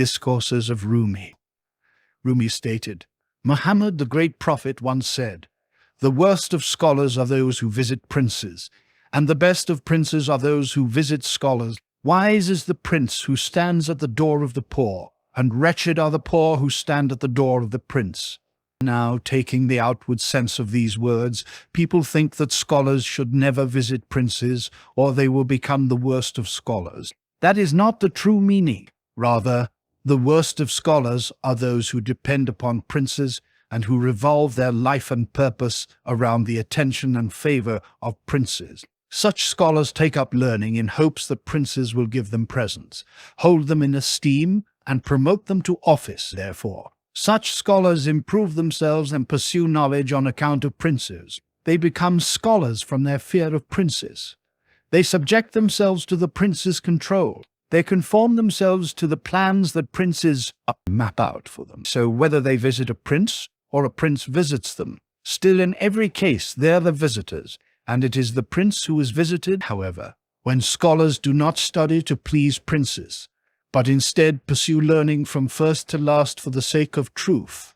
Discourses of Rumi. Rumi stated, Muhammad, the great prophet, once said, "The worst of scholars are those who visit princes, and the best of princes are those who visit scholars. Wise is the prince who stands at the door of the poor, and wretched are the poor who stand at the door of the prince." Now, taking the outward sense of these words, people think that scholars should never visit princes, or they will become the worst of scholars. That is not the true meaning. Rather, the worst of scholars are those who depend upon princes and who revolve their life and purpose around the attention and favor of princes. Such scholars take up learning in hopes that princes will give them presents, hold them in esteem, and promote them to office. Therefore, such scholars improve themselves and pursue knowledge on account of princes. They become scholars from their fear of princes. They subject themselves to the prince's control. They conform themselves to the plans that princes map out for them. So whether they visit a prince or a prince visits them, still in every case they're the visitors, and it is the prince who is visited. However, when scholars do not study to please princes, but instead pursue learning from first to last for the sake of truth,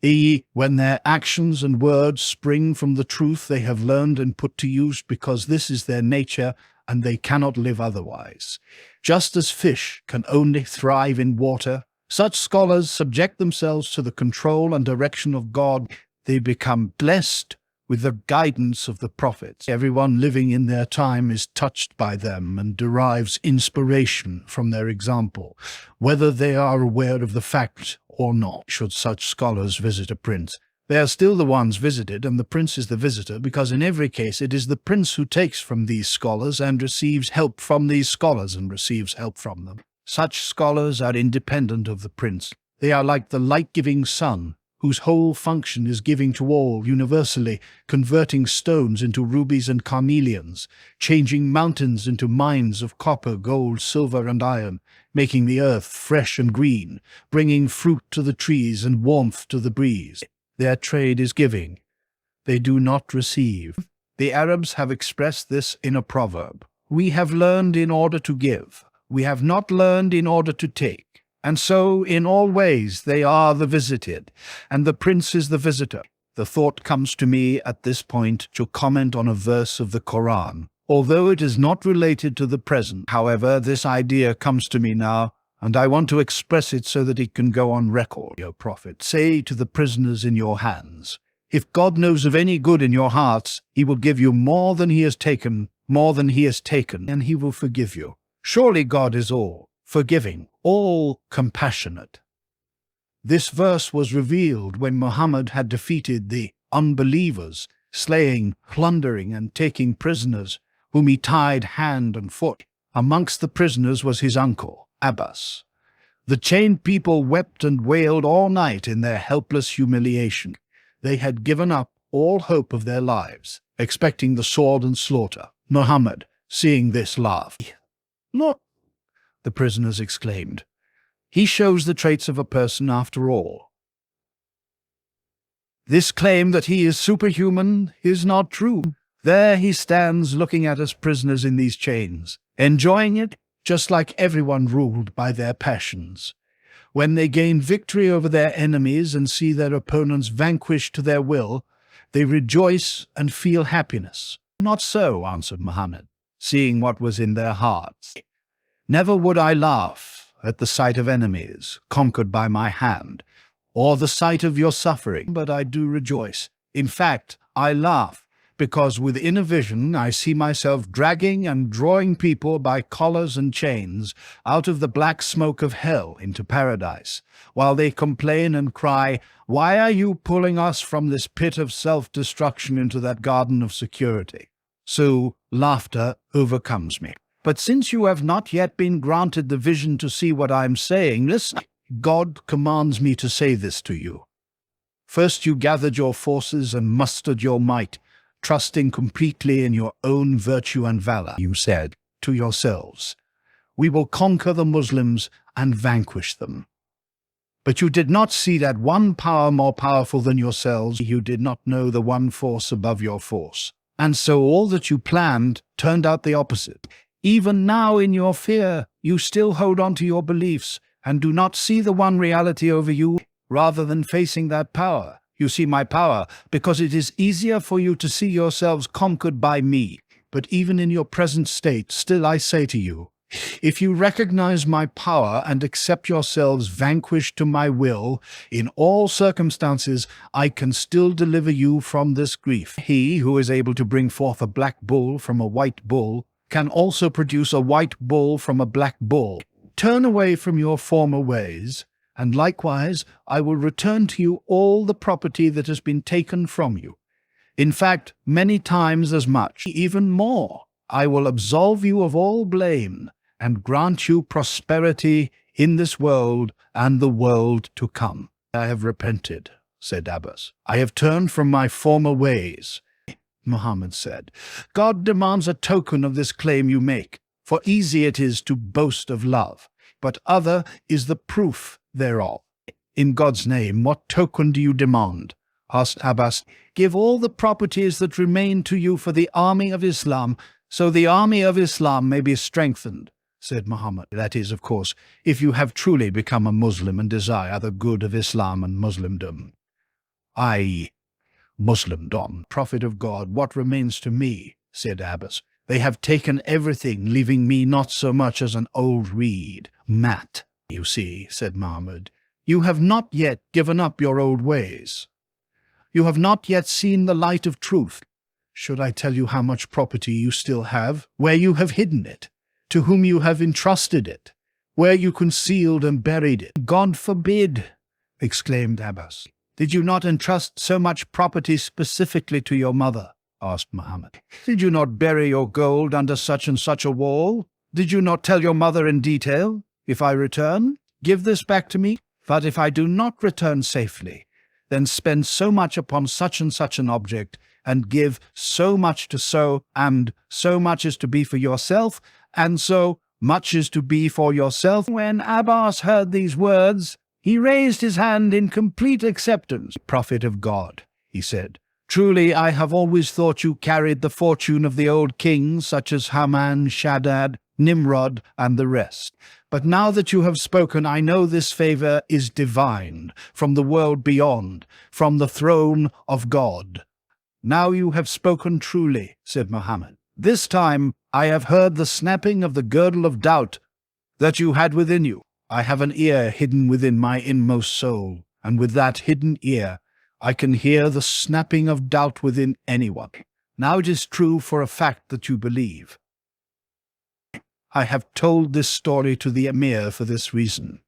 i.e., when their actions and words spring from the truth they have learned and put to use because this is their nature and they cannot live otherwise. Just as fish can only thrive in water, such scholars subject themselves to the control and direction of God. They become blessed with the guidance of the prophets. Everyone living in their time is touched by them and derives inspiration from their example, whether they are aware of the fact or not. Should such scholars visit a prince, they are still the ones visited, and the prince is the visitor, because in every case it is the prince who takes from these scholars and receives help from these scholars and receives help from them. Such scholars are independent of the prince. They are like the light-giving sun, whose whole function is giving to all universally, converting stones into rubies and carnelians, changing mountains into mines of copper, gold, silver, and iron, making the earth fresh and green, bringing fruit to the trees and warmth to the breeze. Their trade is giving. They do not receive. The Arabs have expressed this in a proverb. We have learned in order to give. We have not learned in order to take. And so, in all ways, they are the visited, and the prince is the visitor. The thought comes to me at this point to comment on a verse of the Quran. Although it is not related to the present, however, this idea comes to me now, and I want to express it so that it can go on record. O Prophet, say to the prisoners in your hands, if God knows of any good in your hearts, he will give you more than he has taken, and he will forgive you. Surely God is all forgiving, all compassionate. This verse was revealed when Muhammad had defeated the unbelievers, slaying, plundering, and taking prisoners, whom he tied hand and foot. Amongst the prisoners was his uncle, Abbas. The chained people wept and wailed all night in their helpless humiliation. They had given up all hope of their lives, expecting the sword and slaughter. Muhammad, seeing this, laughed. Look, the prisoners exclaimed. He shows the traits of a person after all. This claim that he is superhuman is not true. There he stands looking at us prisoners in these chains, enjoying it just like everyone ruled by their passions. When they gain victory over their enemies and see their opponents vanquished to their will, they rejoice and feel happiness. Not so, answered Muhammad, seeing what was in their hearts. Never would I laugh at the sight of enemies conquered by my hand, or the sight of your suffering, but I do rejoice. In fact, I laugh, because within a vision I see myself dragging and drawing people by collars and chains out of the black smoke of hell into paradise, while they complain and cry, "Why are you pulling us from this pit of self-destruction into that garden of security?" So laughter overcomes me. But since you have not yet been granted the vision to see what I am saying, listen. God commands me to say this to you. First you gathered your forces and mustered your might, trusting completely in your own virtue and valor. You said to yourselves, we will conquer the Muslims and vanquish them. But you did not see that one power more powerful than yourselves. You did not know the one force above your force. And so all that you planned turned out the opposite. Even now in your fear, you still hold on to your beliefs, and do not see the one reality over you rather than facing that power. You see my power because it is easier for you to see yourselves conquered by me. But even in your present state, still I say to you, if you recognize my power and accept yourselves vanquished to my will, in all circumstances I can still deliver you from this grief. He who is able to bring forth a black bull from a white bull can also produce a white bull from a black bull. Turn away from your former ways, and likewise I will return to you all the property that has been taken from you. In fact, many times as much, even more. I will absolve you of all blame and grant you prosperity in this world and the world to come. I have repented, said Abbas. I have turned from my former ways. Muhammad said, God demands a token of this claim you make, for easy it is to boast of love, but other is the proof thereof. In God's name, what token do you demand? Asked Abbas. Give all the properties that remain to you for the army of Islam, so the army of Islam may be strengthened, said Muhammad. That is, of course, if you have truly become a Muslim and desire the good of Islam and Muslimdom. I, Muslimdom, Prophet of God, what remains to me, said Abbas. They have taken everything, leaving me not so much as an old reed. Mat, you see, said Muhammad. You have not yet given up your old ways. You have not yet seen the light of truth. Should I tell you how much property you still have, where you have hidden it, to whom you have entrusted it, where you concealed and buried it? God forbid, exclaimed Abbas. Did you not entrust so much property specifically to your mother? Asked Muhammad. Did you not bury your gold under such and such a wall? Did you not tell your mother in detail, if I return, give this back to me? But if I do not return safely, then spend so much upon such and such an object, and give so much to so, and so much is to be for yourself, and so much is to be for yourself. When Abbas heard these words, he raised his hand in complete acceptance. Prophet of God, he said, truly I have always thought you carried the fortune of the old kings, such as Haman, Shaddad, Nimrod, and the rest. But now that you have spoken, I know this favor is divine, from the world beyond, from the throne of God. Now you have spoken truly, said Muhammad. This time I have heard the snapping of the girdle of doubt that you had within you. I have an ear hidden within my inmost soul, and with that hidden ear I can hear the snapping of doubt within anyone. Now it is true for a fact that you believe. I have told this story to the Emir for this reason.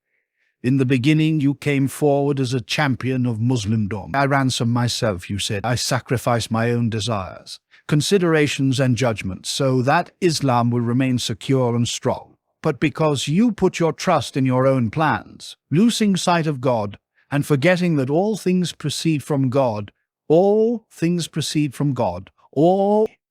In the beginning you came forward as a champion of Muslimdom. I ransom myself, you said. I sacrifice my own desires, considerations and judgments, so that Islam will remain secure and strong. But because you put your trust in your own plans, losing sight of God, and forgetting that all things proceed from God, all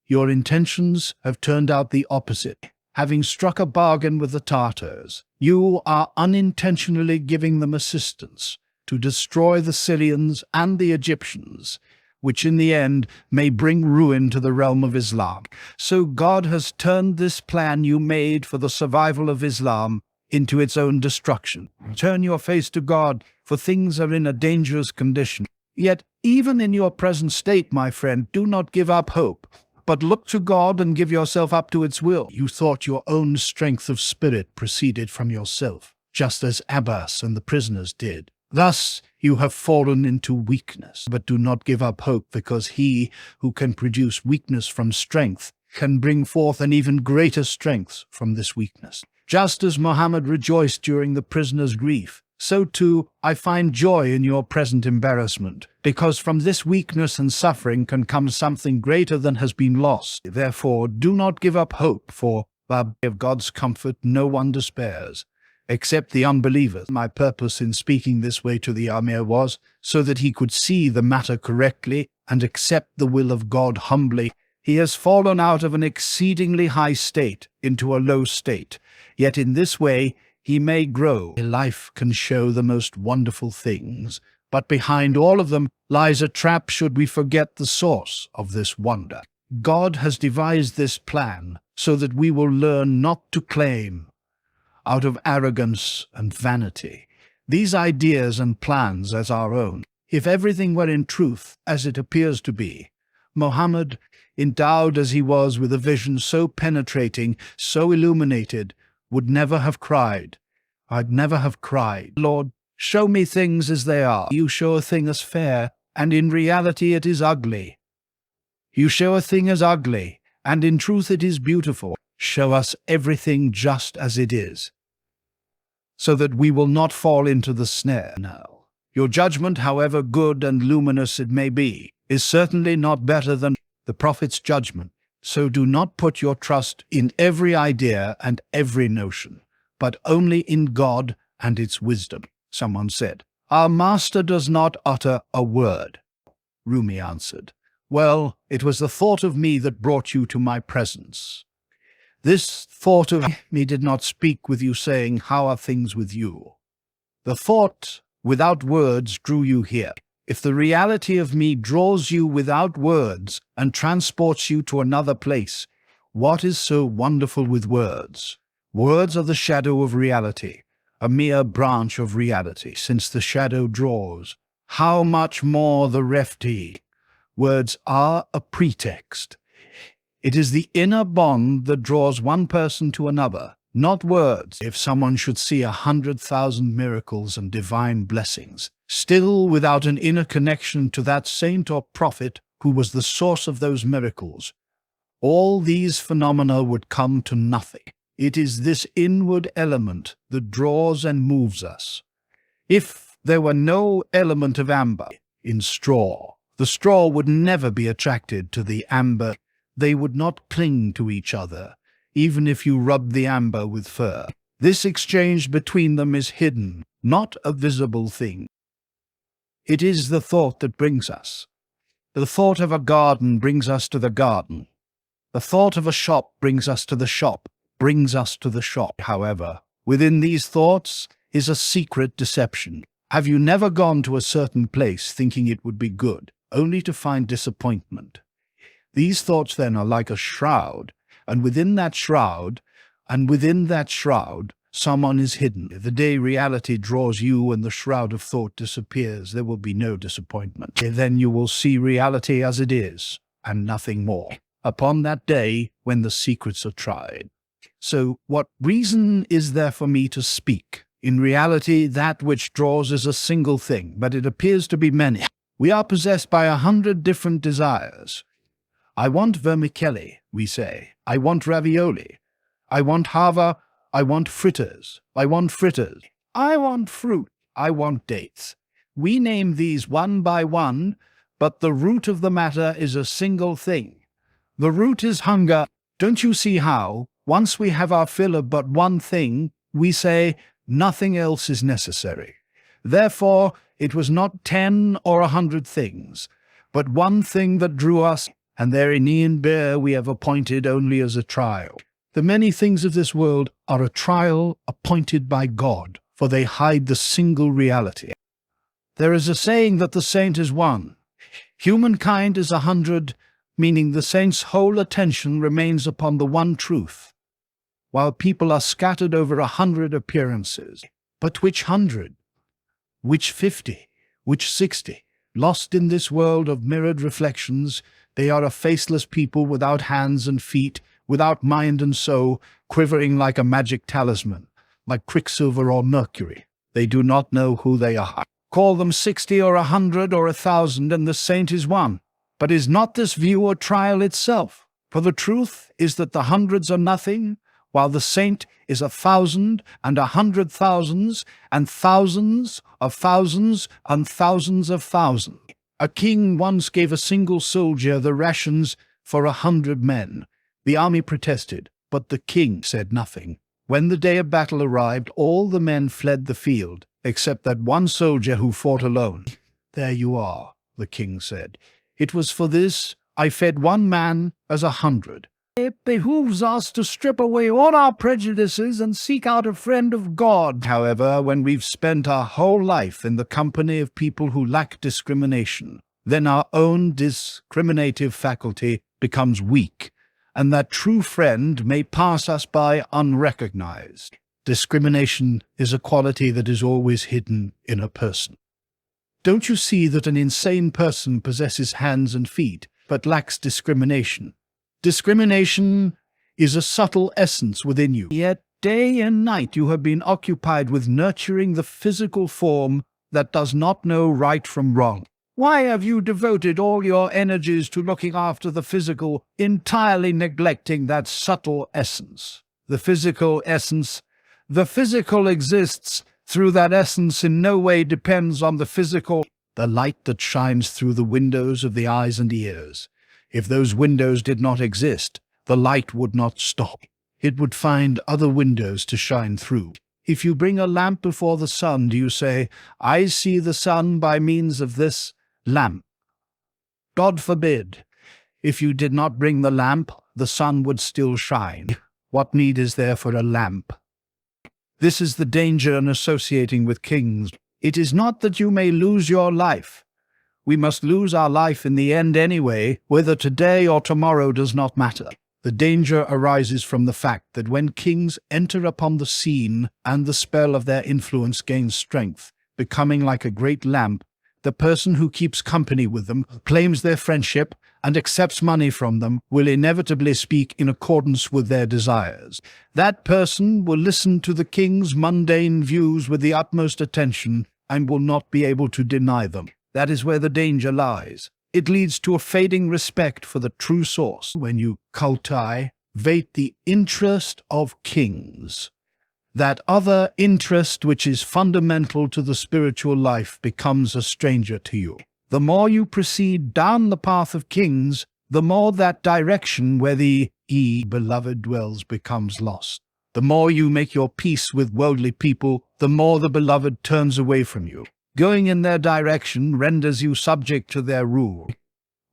your intentions have turned out the opposite. Having struck a bargain with the Tartars, you are unintentionally giving them assistance to destroy the Syrians and the Egyptians, which in the end may bring ruin to the realm of Islam. So God has turned this plan you made for the survival of Islam into its own destruction. Turn your face to God, for things are in a dangerous condition. Yet, even in your present state, my friend, do not give up hope, but look to God and give yourself up to its will. You thought your own strength of spirit proceeded from yourself, just as Abbas and the prisoners did. Thus you have fallen into weakness. But do not give up hope, because he who can produce weakness from strength can bring forth an even greater strength from this weakness. Just as Muhammad rejoiced during the prisoner's grief, so too I find joy in your present embarrassment, because from this weakness and suffering can come something greater than has been lost. Therefore, do not give up hope, for by of God's comfort no one despairs, except the unbeliever. My purpose in speaking this way to the Amir was so that he could see the matter correctly and accept the will of God humbly. He has fallen out of an exceedingly high state into a low state, yet in this way he may grow. Life can show the most wonderful things, but behind all of them lies a trap should we forget the source of this wonder. God has devised this plan so that we will learn not to claim out of arrogance and vanity. These ideas and plans as our own, if everything were in truth as it appears to be, Mohammed, endowed as he was with a vision so penetrating, so illuminated, would never have cried. I'd never have cried, Lord, show me things as they are. You show a thing as fair, and in reality it is ugly. You show a thing as ugly, and in truth it is beautiful. Show us everything just as it is, so that we will not fall into the snare now. Your judgment, however good and luminous it may be, is certainly not better than the Prophet's judgment. So do not put your trust in every idea and every notion, but only in God and its wisdom. Someone said, "Our master does not utter a word." Rumi answered, "Well, it was the thought of me that brought you to my presence. This thought of me did not speak with you, saying, 'How are things with you?' The thought without words drew you here. If the reality of me draws you without words and transports you to another place, what is so wonderful with words? Words are the shadow of reality, a mere branch of reality, since the shadow draws. How much more the refti? Words are a pretext. It is the inner bond that draws one person to another, not words. If someone should see 100,000 miracles and divine blessings, still without an inner connection to that saint or prophet who was the source of those miracles, all these phenomena would come to nothing. It is this inward element that draws and moves us. If there were no element of amber in straw, the straw would never be attracted to the amber. They would not cling to each other, even if you rubbed the amber with fur. This exchange between them is hidden, not a visible thing. It is the thought that brings us. The thought of a garden brings us to the garden. The thought of a shop brings us to the shop, brings us to the shop. However, within these thoughts is a secret deception. Have you never gone to a certain place thinking it would be good, only to find disappointment? These thoughts then are like a shroud, and within that shroud, someone is hidden. The day reality draws you and the shroud of thought disappears, there will be no disappointment. Then you will see reality as it is, and nothing more. Upon that day, when the secrets are tried. So, what reason is there for me to speak? In reality, that which draws is a single thing, but it appears to be many. We are possessed by 100 different desires. I want vermicelli, we say. I want ravioli. I want hava. I want fritters. I want fritters. I want fruit. I want dates. We name these one by one, but the root of the matter is a single thing. The root is hunger. Don't you see how, once we have our fill of but one thing, we say nothing else is necessary? Therefore, it was not 10 or 100 things, but one thing that drew us, and their Aenean bear we have appointed only as a trial. The many things of this world are a trial appointed by God, for they hide the single reality. There is a saying that the saint is one. Humankind is 100, meaning the saint's whole attention remains upon the one truth, while people are scattered over 100 appearances. But which 100? Which 50? Which 60? Lost in this world of mirrored reflections, they are a faceless people without hands and feet, without mind and soul, quivering like a magic talisman, like quicksilver or mercury. They do not know who they are. Call them 60 or 100 or 1,000, and the saint is one. But is not this view a trial itself? For the truth is that the hundreds are nothing, while the saint is 1,000 and 100,000s and thousands of thousands and thousands of thousands. A king once gave a single soldier the rations for 100 men. The army protested, but the king said nothing. When the day of battle arrived, all the men fled the field, except that one soldier who fought alone. "There you are," the king said. "It was for this I fed one man as 100. It behooves us to strip away all our prejudices and seek out a friend of God. However, when we've spent our whole life in the company of people who lack discrimination, then our own discriminative faculty becomes weak, and that true friend may pass us by unrecognized. Discrimination is a quality that is always hidden in a person. Don't you see that an insane person possesses hands and feet, but lacks discrimination? Discrimination is a subtle essence within you. Yet day and night you have been occupied with nurturing the physical form that does not know right from wrong. Why have you devoted all your energies to looking after the physical, entirely neglecting that subtle essence? The physical essence. The physical exists through that essence in no way depends on the physical. The light that shines through the windows of the eyes and ears. If those windows did not exist, the light would not stop. It would find other windows to shine through. If you bring a lamp before the sun, do you say, "I see the sun by means of this lamp"? God forbid. If you did not bring the lamp, the sun would still shine. What need is there for a lamp? This is the danger in associating with kings. It is not that you may lose your life. We must lose our life in the end anyway, whether today or tomorrow does not matter. The danger arises from the fact that when kings enter upon the scene and the spell of their influence gains strength, becoming like a great lamp, the person who keeps company with them, claims their friendship, and accepts money from them will inevitably speak in accordance with their desires. That person will listen to the king's mundane views with the utmost attention and will not be able to deny them. That is where the danger lies. It leads to a fading respect for the true source. When you cultivate the interest of kings, that other interest which is fundamental to the spiritual life becomes a stranger to you. The more you proceed down the path of kings, the more that direction where the beloved dwells becomes lost. The more you make your peace with worldly people, the more the beloved turns away from you. Going in their direction renders you subject to their rule.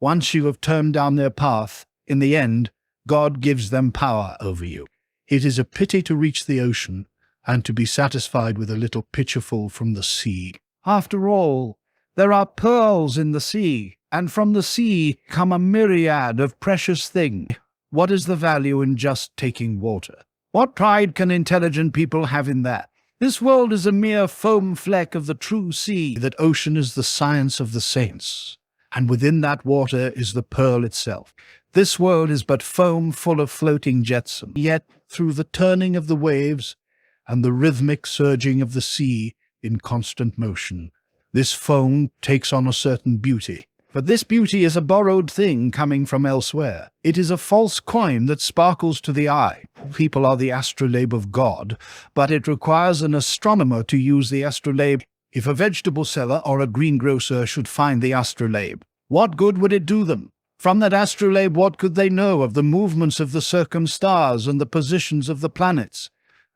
Once you have turned down their path, in the end, God gives them power over you. It is a pity to reach the ocean and to be satisfied with a little pitcherful from the sea. After all, there are pearls in the sea, and from the sea come a myriad of precious things. What is the value in just taking water? What pride can intelligent people have in that? This world is a mere foam fleck of the true sea. That ocean is the science of the saints, and within that water is the pearl itself. This world is but foam full of floating jetsam. Yet, through the turning of the waves and the rhythmic surging of the sea in constant motion, this foam takes on a certain beauty. But this beauty is a borrowed thing coming from elsewhere. It is a false coin that sparkles to the eye. People are the astrolabe of God, but it requires an astronomer to use the astrolabe. If a vegetable seller or a greengrocer should find the astrolabe, what good would it do them? From that astrolabe, what could they know of the movements of the circumstars and the positions of the planets,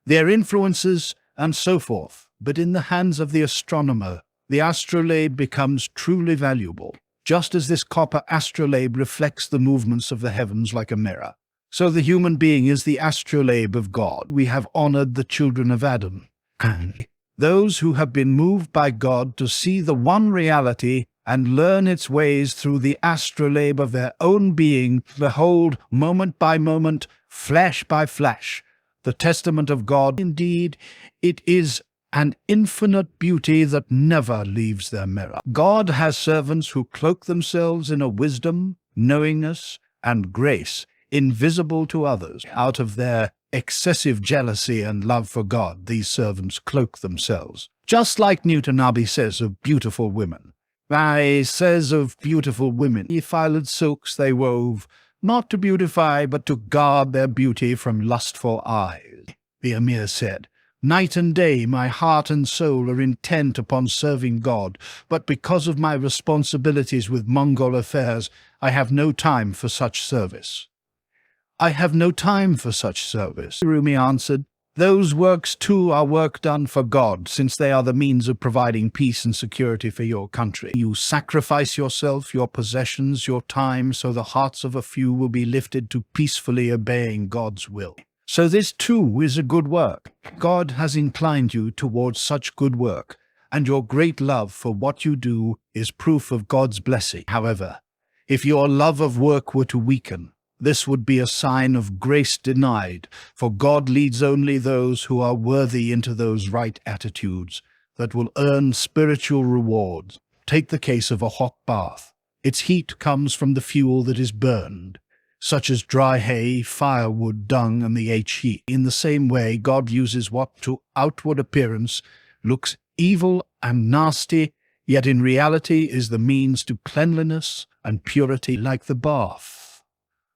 their influences, and so forth? But in the hands of the astronomer, the astrolabe becomes truly valuable. Just as this copper astrolabe reflects the movements of the heavens like a mirror, so the human being is the astrolabe of God. We have honored the children of Adam, and those who have been moved by God to see the one reality and learn its ways through the astrolabe of their own being, behold, moment by moment, flash by flash, the testament of God. Indeed, it is an infinite beauty that never leaves their mirror. God has servants who cloak themselves in a wisdom, knowingness, and grace invisible to others. Out of their excessive jealousy and love for God, these servants cloak themselves. Just like Newtonabi says of beautiful women. I says of beautiful women, filed silks they wove, not to beautify, but to guard their beauty from lustful eyes. The Emir said, "Night and day my heart and soul are intent upon serving God, but because of my responsibilities with Mongol affairs, I have no time for such service." "I have no time for such service," Rumi answered. "Those works too are work done for God, since they are the means of providing peace and security for your country. You sacrifice yourself, your possessions, your time, so the hearts of a few will be lifted to peacefully obeying God's will. So this too is a good work. God has inclined you towards such good work, and your great love for what you do is proof of God's blessing. However, if your love of work were to weaken, This would be a sign of grace denied, for God leads only those who are worthy into those right attitudes that will earn spiritual rewards. Take the case of a hot bath. Its heat comes from the fuel that is burned, such as dry hay, firewood, dung, and the heat. In the same way, God uses what to outward appearance looks evil and nasty, yet in reality is the means to cleanliness and purity, like the bath.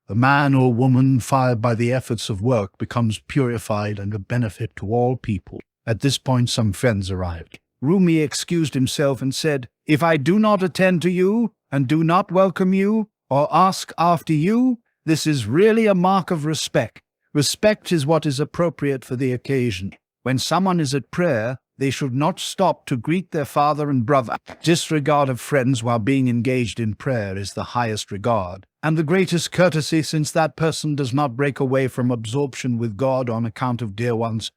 The man or woman fired by the efforts of work becomes purified and a benefit to all people. At this point, some friends arrived. Rumi excused himself and said, "If I do not attend to you and do not welcome you or ask after you, this is really a mark of respect. Respect is what is appropriate for the occasion. When someone is at prayer, they should not stop to greet their father and brother. Disregard of friends while being engaged in prayer is the highest regard and the greatest courtesy, since that person does not break away from absorption with God on account of dear ones.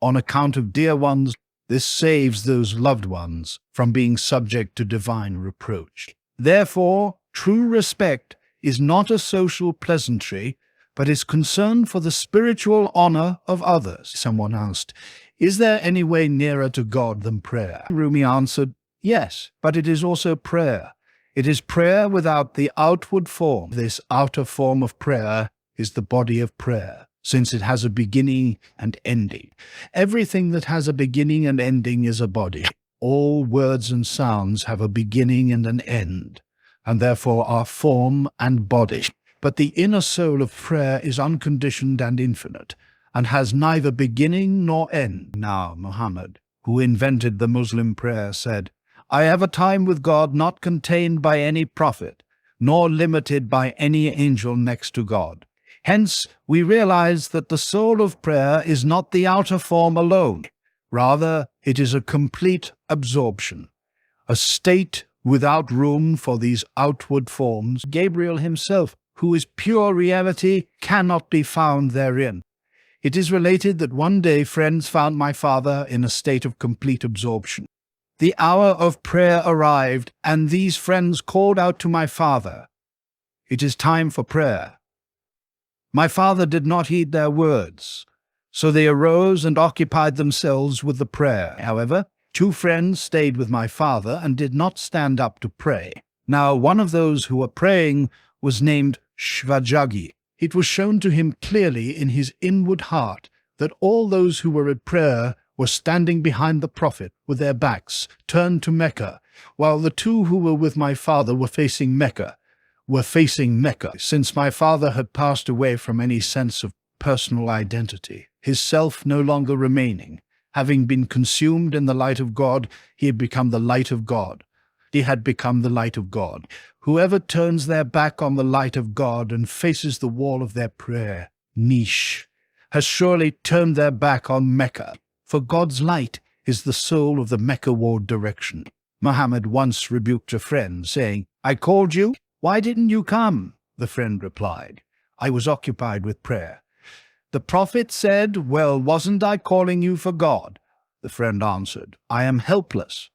On account of dear ones, this saves those loved ones from being subject to divine reproach. Therefore, true respect is not a social pleasantry, but is concern for the spiritual honor of others." Someone asked, "Is there any way nearer to God than prayer?" Rumi answered, "Yes, but it is also prayer. It is prayer without the outward form. This outer form of prayer is the body of prayer, since it has a beginning and ending. Everything that has a beginning and ending is a body. All words and sounds have a beginning and an end, and therefore are form and body. But the inner soul of prayer is unconditioned and infinite, and has neither beginning nor end." Now, Muhammad, who invented the Muslim prayer, said, "I have a time with God not contained by any prophet, nor limited by any angel next to God. Hence, we realize that the soul of prayer is not the outer form alone. Rather, it is a complete absorption, a state without room for these outward forms. Gabriel himself, who is pure reality, cannot be found therein. It is related that one day friends found my father in a state of complete absorption. The hour of prayer arrived, and these friends called out to my father, 'It is time for prayer.' My father did not heed their words, so they arose and occupied themselves with the prayer. However, 2 friends stayed with my father and did not stand up to pray. Now one of those who were praying was named Shvajagi. It was shown to him clearly in his inward heart that all those who were at prayer were standing behind the Prophet with their backs turned to Mecca, while the 2 who were with my father were facing Mecca. Since my father had passed away from any sense of personal identity, his self no longer remaining. Having been consumed in the light of God, he had become the light of God. Whoever turns their back on the light of God and faces the wall of their prayer, niche, has surely turned their back on Mecca, for God's light is the soul of the Mecca-ward direction. Muhammad once rebuked a friend, saying, "I called you. Why didn't you come?" The friend replied, "I was occupied with prayer." The Prophet said, "Well, wasn't I calling you for God?" The friend answered, "I am helpless."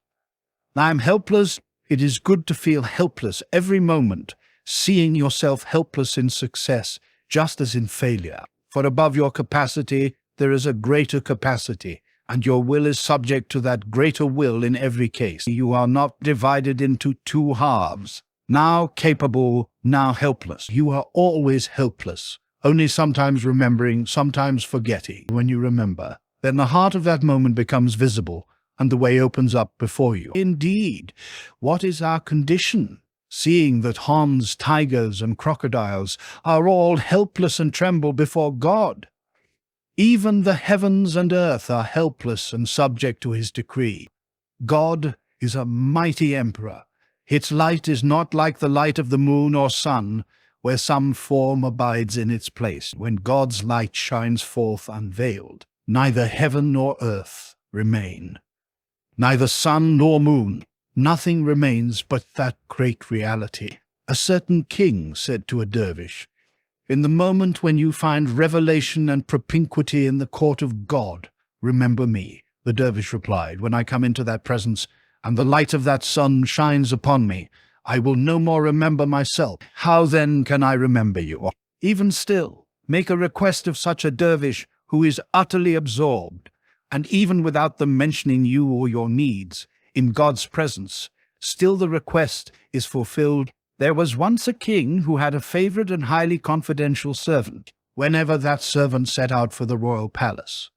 "I am helpless. It is good to feel helpless every moment, seeing yourself helpless in success, just as in failure. For above your capacity, there is a greater capacity, and your will is subject to that greater will in every case. You are not divided into 2 halves, now capable, now helpless. You are always helpless, only sometimes remembering, sometimes forgetting. When you remember, then the heart of that moment becomes visible, and the way opens up before you. Indeed, what is our condition? Seeing that Hans, tigers, and crocodiles are all helpless and tremble before God. Even the heavens and earth are helpless and subject to his decree. God is a mighty emperor. Its light is not like the light of the moon or sun, where some form abides in its place. When God's light shines forth unveiled, neither heaven nor earth remain, neither sun nor moon. Nothing remains but that great reality. A certain king said to a dervish, "In the moment when you find revelation and propinquity in the court of God, remember me." The dervish replied, "When I come into that presence, and the light of that sun shines upon me, I will no more remember myself. How then can I remember you?" Even still, make a request of such a dervish who is utterly absorbed, and even without them mentioning you or your needs, in God's presence, still the request is fulfilled. There was once a king who had a favorite and highly confidential servant. Whenever that servant set out for the royal palace,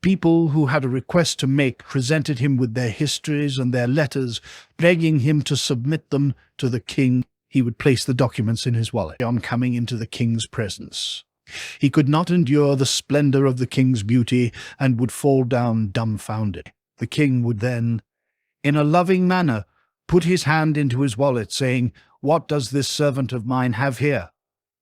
people who had a request to make presented him with their histories and their letters, begging him to submit them to the king. He would place the documents in his wallet. On coming into the king's presence, he could not endure the splendor of the king's beauty and would fall down dumbfounded. The king would then, in a loving manner, put his hand into his wallet, saying, "What does this servant of mine have here,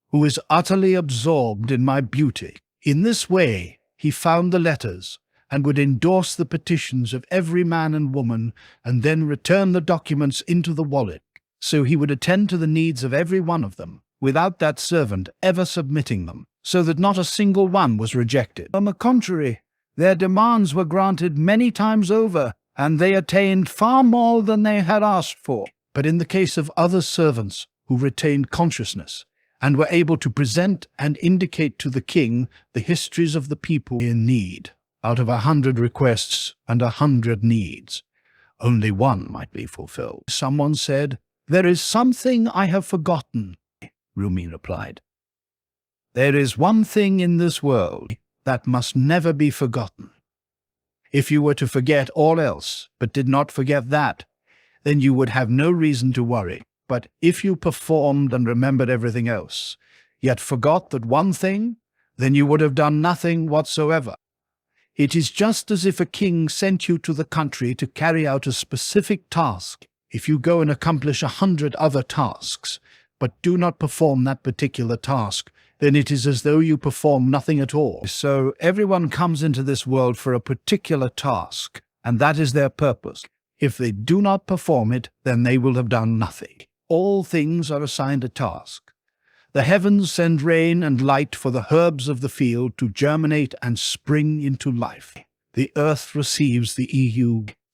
who is utterly absorbed in my beauty?" In this way, he found the letters and would endorse the petitions of every man and woman and then return the documents into the wallet. So he would attend to the needs of every one of them, without that servant ever submitting them, so that not a single one was rejected. On the contrary, their demands were granted many times over, and they attained far more than they had asked for. But in the case of other servants who retained consciousness and were able to present and indicate to the king the histories of the people in need, out of 100 requests and 100 needs, only one might be fulfilled. Someone said, "There is something I have forgotten." Rumi replied, "There is one thing in this world that must never be forgotten. If you were to forget all else, but did not forget that, then you would have no reason to worry. But if you performed and remembered everything else, yet forgot that one thing, then you would have done nothing whatsoever. It is just as if a king sent you to the country to carry out a specific task. If you go and accomplish 100 other tasks, but do not perform that particular task, then it is as though you perform nothing at all. So everyone comes into this world for a particular task, and that is their purpose. If they do not perform it, then they will have done nothing. All things are assigned a task. The heavens send rain and light for the herbs of the field to germinate and spring into life. The earth receives the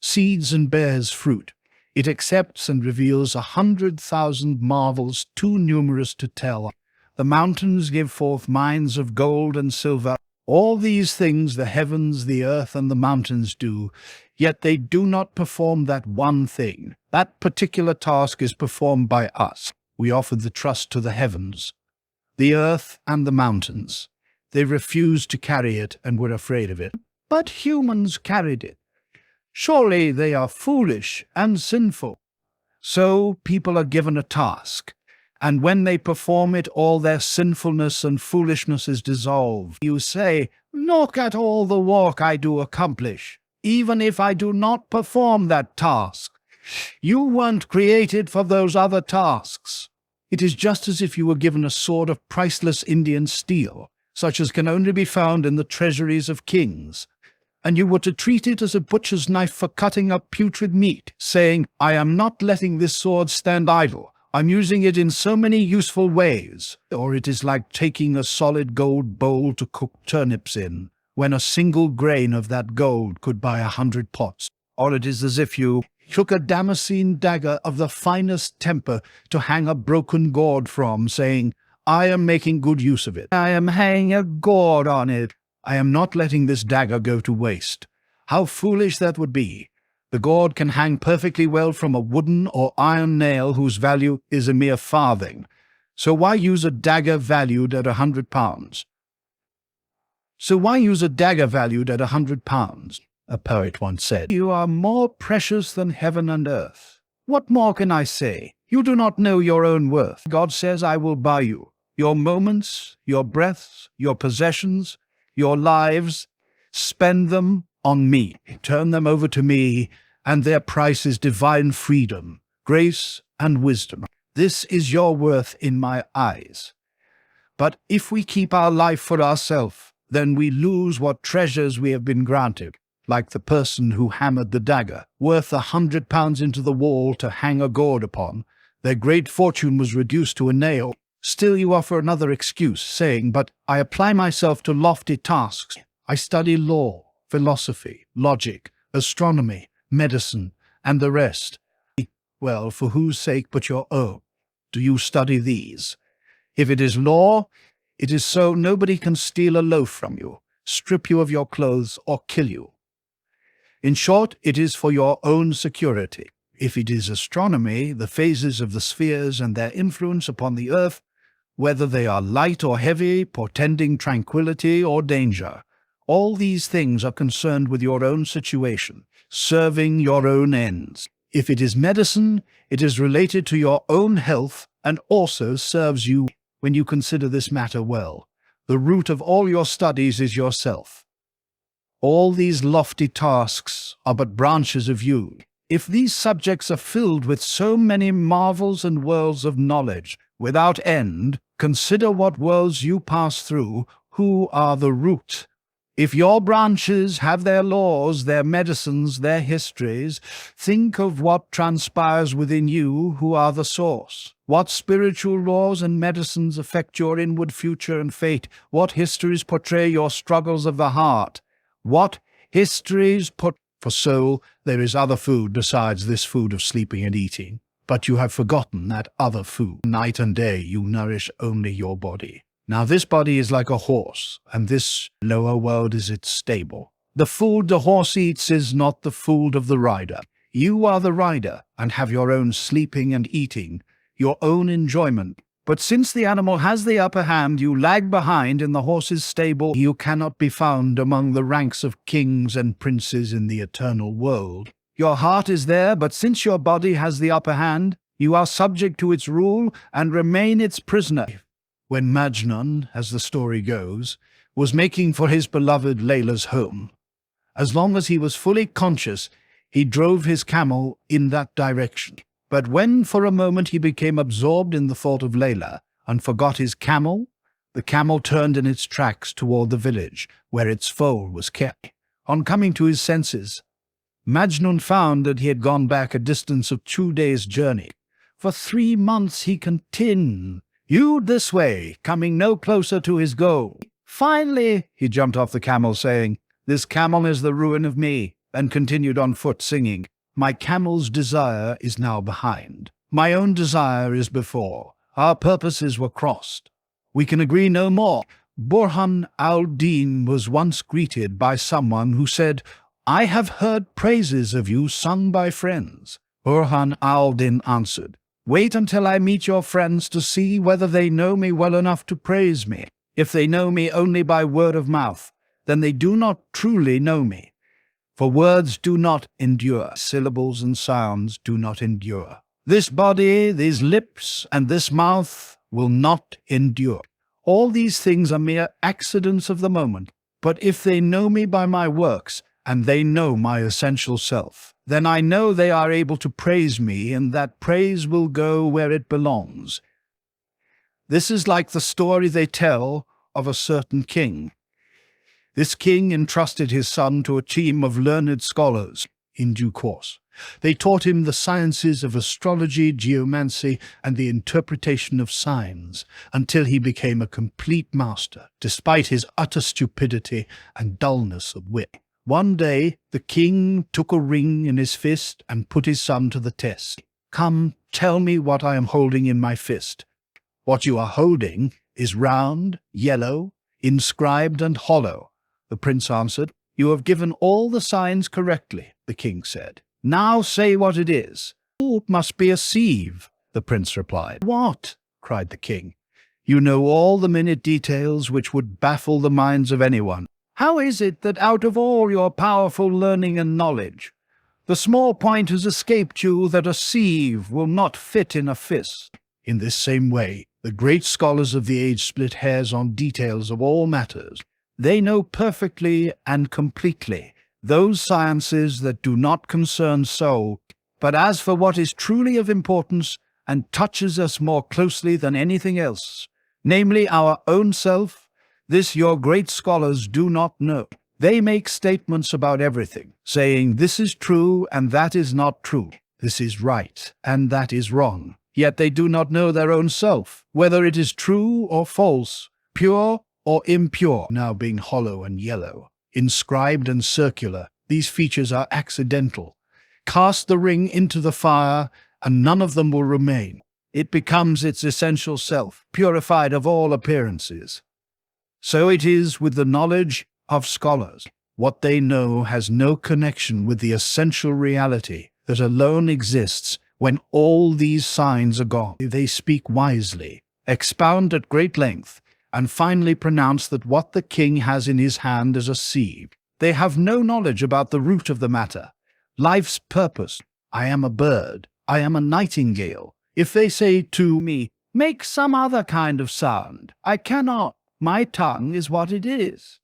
seeds and bears fruit. It accepts and reveals 100,000 marvels too numerous to tell. The mountains give forth mines of gold and silver. All these things the heavens, the earth, and the mountains do, yet they do not perform that one thing. That particular task is performed by us. We offered the trust to the heavens, the earth, and the mountains. They refused to carry it and were afraid of it. But humans carried it. Surely they are foolish and sinful. So people are given a task, and when they perform it, all their sinfulness and foolishness is dissolved. You say, "Look at all the work I do accomplish, even if I do not perform that task. You weren't created for those other tasks." It is just as if you were given a sword of priceless Indian steel, such as can only be found in the treasuries of kings, and you were to treat it as a butcher's knife for cutting up putrid meat, saying, "I am not letting this sword stand idle. I'm using it in so many useful ways." Or it is like taking a solid gold bowl to cook turnips in, when a single grain of that gold could buy 100 pots. Or it is as if you took a Damascene dagger of the finest temper to hang a broken gourd from, saying, "I am making good use of it. I am hanging a gourd on it. I am not letting this dagger go to waste." How foolish that would be! The gourd can hang perfectly well from a wooden or iron nail whose value is a mere farthing. So why use a dagger valued at £100? A poet once said, "You are more precious than heaven and earth." What more can I say? You do not know your own worth. God says, "I will buy you. Your moments, your breaths, your possessions, your lives, spend them on me. Turn them over to me, and their price is divine freedom, grace, and wisdom. This is your worth in my eyes." But if we keep our life for ourselves, then we lose what treasures we have been granted, like the person who hammered the dagger, worth £100 into the wall to hang a gourd upon. Their great fortune was reduced to a nail. Still you offer another excuse, saying, "But I apply myself to lofty tasks. I study law, philosophy, logic, astronomy, medicine, and the rest." Well, for whose sake but your own do you study these? If it is law, It is so nobody can steal a loaf from you, strip you of your clothes, or kill you. In short, it is for your own security. If it is astronomy, the phases of the spheres and their influence upon the earth, whether they are light or heavy, portending tranquility or danger, all these things are concerned with your own situation, serving your own ends. If it is medicine, it is related to your own health and also serves you when you consider this matter well. The root of all your studies is yourself. All these lofty tasks are but branches of you. If these subjects are filled with so many marvels and worlds of knowledge without end, consider what worlds you pass through, who are the root. If your branches have their laws, their medicines, their histories, think of what transpires within you, who are the source. What spiritual laws and medicines affect your inward future and fate? What histories portray your struggles of the heart? What histories put for soul? There is other food besides this food of sleeping and eating, but you have forgotten that other food. Night and day you nourish only your body. Now this body is like a horse, and this lower world is its stable. The food the horse eats is not the food of the rider. You are the rider, and have your own sleeping and eating, your own enjoyment. But since the animal has the upper hand, you lag behind in the horse's stable. You cannot be found among the ranks of kings and princes in the eternal world. Your heart is there, but since your body has the upper hand, you are subject to its rule and remain its prisoner. When Majnun, as the story goes, was making for his beloved Layla's home, as long as he was fully conscious, he drove his camel in that direction. But when for a moment he became absorbed in the thought of Layla and forgot his camel, the camel turned in its tracks toward the village where its foal was kept. On coming to his senses, Majnun found that he had gone back a distance of 2 days' journey. For 3 months he continued this way, coming no closer to his goal. Finally, he jumped off the camel, saying, "This camel is the ruin of me," and continued on foot, singing, "My camel's desire is now behind. My own desire is before. Our purposes were crossed. We can agree no more." Burhan al-Din was once greeted by someone who said, "I have heard praises of you sung by friends." Burhan al-Din answered, "Wait until I meet your friends to see whether they know me well enough to praise me. If they know me only by word of mouth, then they do not truly know me. For words do not endure, syllables and sounds do not endure. This body, these lips, and this mouth will not endure. All these things are mere accidents of the moment. But if they know me by my works, and they know my essential self, then I know they are able to praise me, and that praise will go where it belongs. This is like the story they tell of a certain king. This king entrusted his son to a team of learned scholars in due course. They taught him the sciences of astrology, geomancy, and the interpretation of signs, until he became a complete master, despite his utter stupidity and dullness of wit. One day, the king took a ring in his fist and put his son to the test. "Come, tell me what I am holding in my fist." "What you are holding is round, yellow, inscribed and hollow," the prince answered. "You have given all the signs correctly," the king said. "Now say what it is." "Oh, it must be a sieve," the prince replied. "What?" cried the king. "You know all the minute details which would baffle the minds of anyone. How is it that out of all your powerful learning and knowledge, the small point has escaped you that a sieve will not fit in a fist?" In this same way, the great scholars of the age split hairs on details of all matters. They know perfectly and completely those sciences that do not concern soul. But as for what is truly of importance and touches us more closely than anything else, namely our own self, this your great scholars do not know. They make statements about everything, saying this is true and that is not true, this is right and that is wrong. Yet they do not know their own self, whether it is true or false, pure or impure. Now being hollow and yellow, inscribed and circular, these features are accidental. Cast the ring into the fire, and none of them will remain. It becomes its essential self, purified of all appearances. So it is with the knowledge of scholars. What they know has no connection with the essential reality that alone exists when all these signs are gone. They speak wisely, expound at great length, and finally pronounce that what the king has in his hand is a seed. They have no knowledge about the root of the matter, life's purpose. I am a bird, I am a nightingale. If they say to me, make some other kind of sound, I cannot. My tongue is what it is.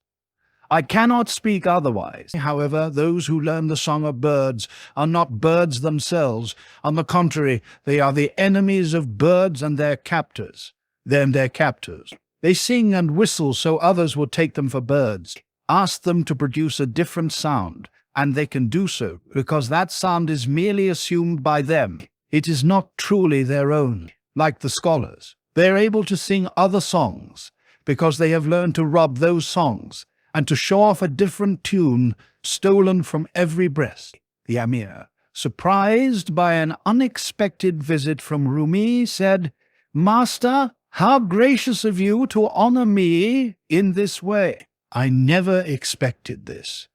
I cannot speak otherwise. However, those who learn the song of birds are not birds themselves. On the contrary, they are the enemies of birds and their captors. Their captors. They sing and whistle so others will take them for birds. Ask them to produce a different sound, and they can do so, because that sound is merely assumed by them. It is not truly their own. Like the scholars, they are able to sing other songs, because they have learned to rub those songs, and to show off a different tune stolen from every breast. The Amir, surprised by an unexpected visit from Rumi, said, Master, how gracious of you to honor me in this way. I never expected this.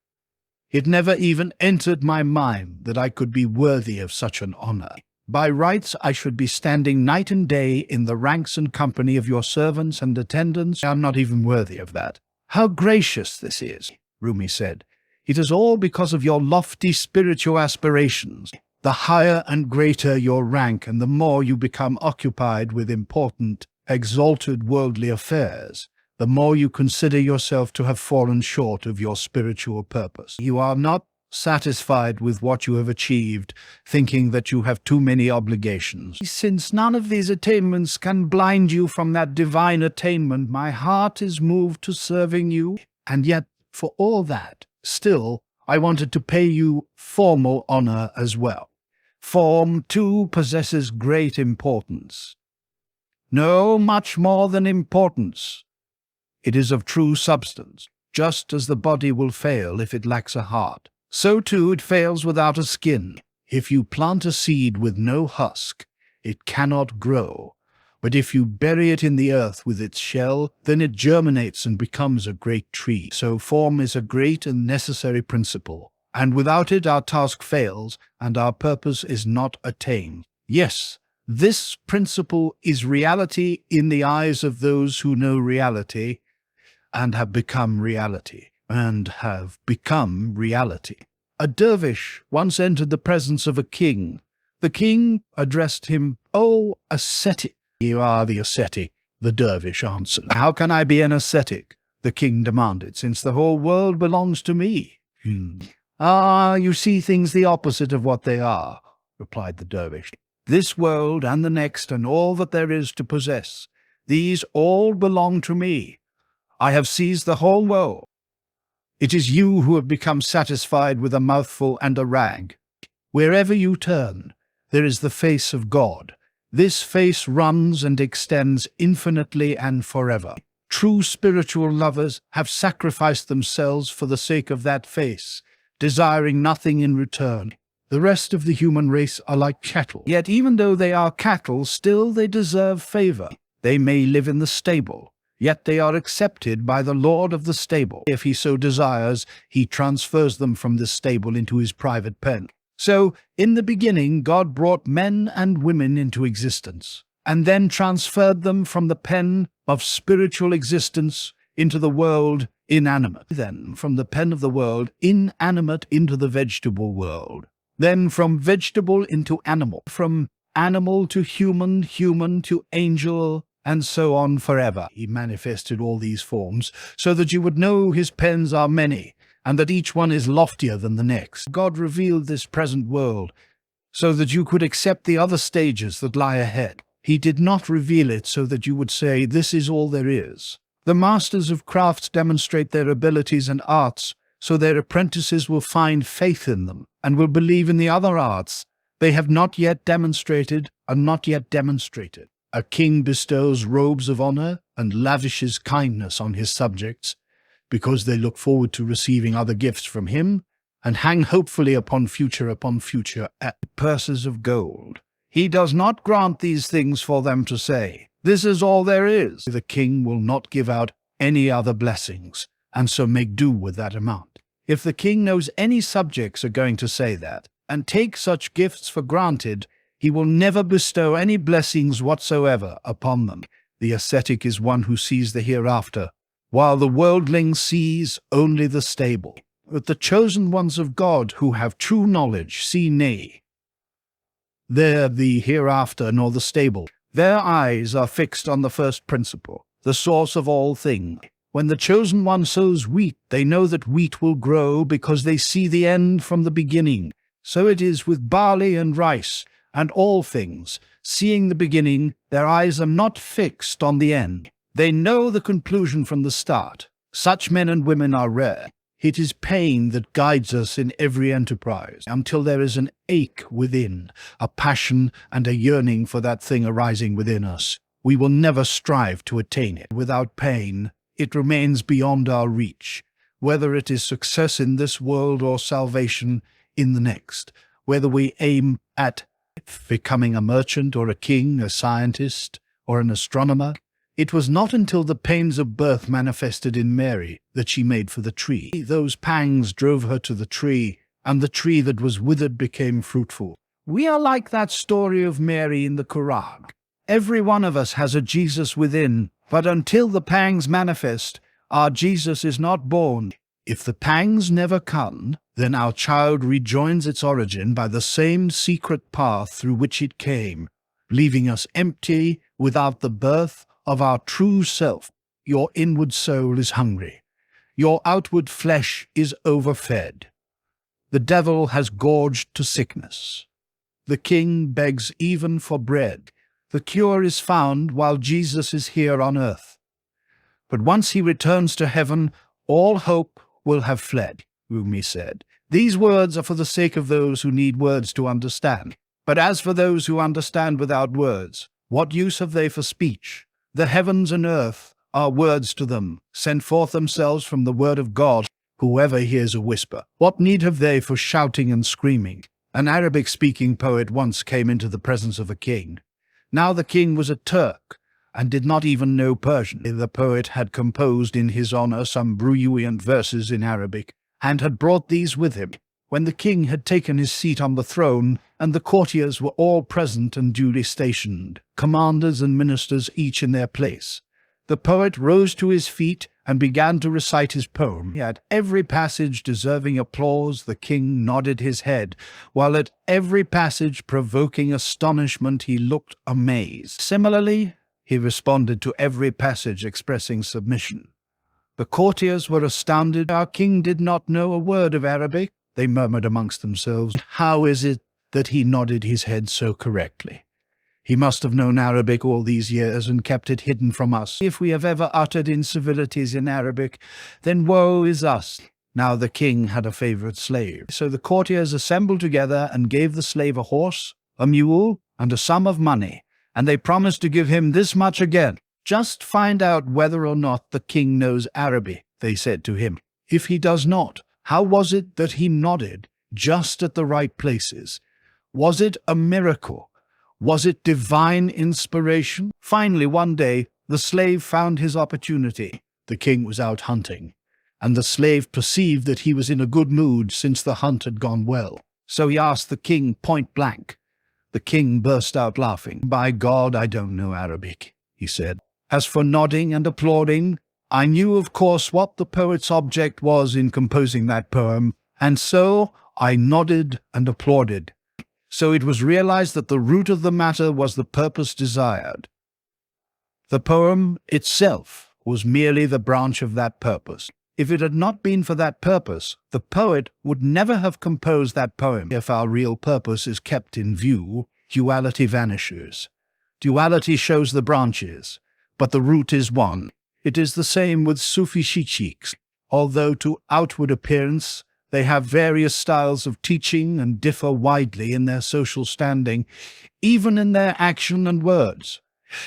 It never even entered my mind that I could be worthy of such an honor. By rights, I should be standing night and day in the ranks and company of your servants and attendants. I am not even worthy of that. How gracious this is, Rumi said. It is all because of your lofty spiritual aspirations. The higher and greater your rank, and the more you become occupied with important, exalted worldly affairs, the more you consider yourself to have fallen short of your spiritual purpose. You are not satisfied with what you have achieved, thinking that you have too many obligations. Since none of these attainments can blind you from that divine attainment, my heart is moved to serving you. And yet, for all that, still, I wanted to pay you formal honor as well. Form, too, possesses great importance. No, much more than importance. It is of true substance, just as the body will fail if it lacks a heart. So too it fails without a skin. If you plant a seed with no husk, it cannot grow. But if you bury it in the earth with its shell, then it germinates and becomes a great tree. So form is a great and necessary principle, and without it our task fails, and our purpose is not attained. Yes, this principle is reality in the eyes of those who know reality, and have become reality. A dervish once entered the presence of a king. The king addressed him, "O ascetic." "You are the ascetic," the dervish answered. "How can I be an ascetic?" the king demanded, "since the whole world belongs to me." "Ah, you see things the opposite of what they are," replied the dervish. "This world and the next and all that there is to possess, these all belong to me. I have seized the whole world. It is you who have become satisfied with a mouthful and a rag. Wherever you turn, there is the face of God. This face runs and extends infinitely and forever. True spiritual lovers have sacrificed themselves for the sake of that face, desiring nothing in return. The rest of the human race are like cattle. Yet even though they are cattle, still they deserve favor. They may live in the stable, yet they are accepted by the lord of the stable. If he so desires, he transfers them from the stable into his private pen. So, in the beginning, God brought men and women into existence, and then transferred them from the pen of spiritual existence into the world inanimate. Then, from the pen of the world inanimate into the vegetable world. Then, from vegetable into animal. From animal to human, human to angel, and so on forever. He manifested all these forms so that you would know his pens are many, and that each one is loftier than the next. God revealed this present world so that you could accept the other stages that lie ahead. He did not reveal it so that you would say, this is all there is. The masters of crafts demonstrate their abilities and arts so their apprentices will find faith in them and will believe in the other arts they have not yet demonstrated and not yet demonstrated. A king bestows robes of honor and lavishes kindness on his subjects because they look forward to receiving other gifts from him and hang hopefully upon future at purses of gold. He does not grant these things for them to say, this is all there is. The king will not give out any other blessings, and so make do with that amount. If the king knows any subjects are going to say that, and take such gifts for granted, he will never bestow any blessings whatsoever upon them. The ascetic is one who sees the hereafter, while the worldling sees only the stable. But the chosen ones of God who have true knowledge see nay, there the hereafter nor the stable. Their eyes are fixed on the first principle, the source of all things. When the chosen one sows wheat, they know that wheat will grow because they see the end from the beginning. So it is with barley and rice and all things. Seeing the beginning, their eyes are not fixed on the end. They know the conclusion from the start. Such men and women are rare. It is pain that guides us in every enterprise, until there is an ache within, a passion and a yearning for that thing arising within us. We will never strive to attain it. Without pain, it remains beyond our reach, whether it is success in this world or salvation in the next, whether we aim at becoming a merchant or a king, a scientist or an astronomer. It was not until the pains of birth manifested in Mary that she made for the tree. Those pangs drove her to the tree, and the tree that was withered became fruitful. We are like that story of Mary in the Quran. Every one of us has a Jesus within, but until the pangs manifest, our Jesus is not born. If the pangs never come, then our child rejoins its origin by the same secret path through which it came, leaving us empty without the birth of our true self. Your inward soul is hungry. Your outward flesh is overfed. The devil has gorged to sickness. The king begs even for bread. The cure is found while Jesus is here on earth. But once he returns to heaven, all hope will have fled, Rumi said. These words are for the sake of those who need words to understand. But as for those who understand without words, what use have they for speech? The heavens and earth are words to them, sent forth themselves from the word of God. Whoever hears a whisper, what need have they for shouting and screaming? An Arabic-speaking poet once came into the presence of a king. Now the king was a Turk, and did not even know Persian. The poet had composed in his honor some brilliant verses in Arabic, and had brought these with him. When the king had taken his seat on the throne, and the courtiers were all present and duly stationed, commanders and ministers each in their place, the poet rose to his feet and began to recite his poem. At every passage deserving applause, the king nodded his head, while at every passage provoking astonishment he looked amazed. Similarly, he responded to every passage expressing submission. The courtiers were astounded. Our king did not know a word of Arabic, they murmured amongst themselves. How is it that he nodded his head so correctly? He must have known Arabic all these years and kept it hidden from us. If we have ever uttered incivilities in Arabic, then woe is us. Now the king had a favorite slave. So the courtiers assembled together and gave the slave a horse, a mule, and a sum of money, and they promised to give him this much again. Just find out whether or not the king knows Arabic, they said to him. If he does not, how was it that he nodded just at the right places? Was it a miracle? Was it divine inspiration? Finally, one day, the slave found his opportunity. The king was out hunting, and the slave perceived that he was in a good mood since the hunt had gone well. So he asked the king point blank. The king burst out laughing. By God, I don't know Arabic, he said. As for nodding and applauding, I knew, of course, what the poet's object was in composing that poem, and so I nodded and applauded. So it was realized that the root of the matter was the purpose desired. The poem itself was merely the branch of that purpose. If it had not been for that purpose, the poet would never have composed that poem. If our real purpose is kept in view, duality vanishes. Duality shows the branches, but the root is one. It is the same with Sufi sheikhs. Although to outward appearance they have various styles of teaching and differ widely in their social standing, even in their action and words.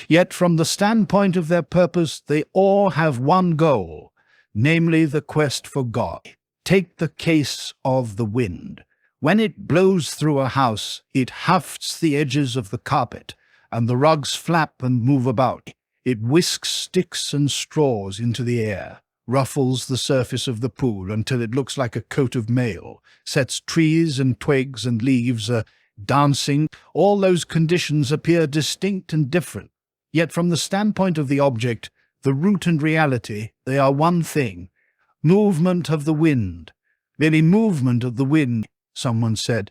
Yet from the standpoint of their purpose, they all have one goal, namely the quest for God. Take the case of the wind. When it blows through a house, it hafts the edges of the carpet, and the rugs flap and move about. It whisks sticks and straws into the air, ruffles the surface of the pool until it looks like a coat of mail, sets trees and twigs and leaves dancing. All those conditions appear distinct and different. Yet from the standpoint of the object, the root and reality, they are one thing. Movement of the wind. Merely movement of the wind, someone said.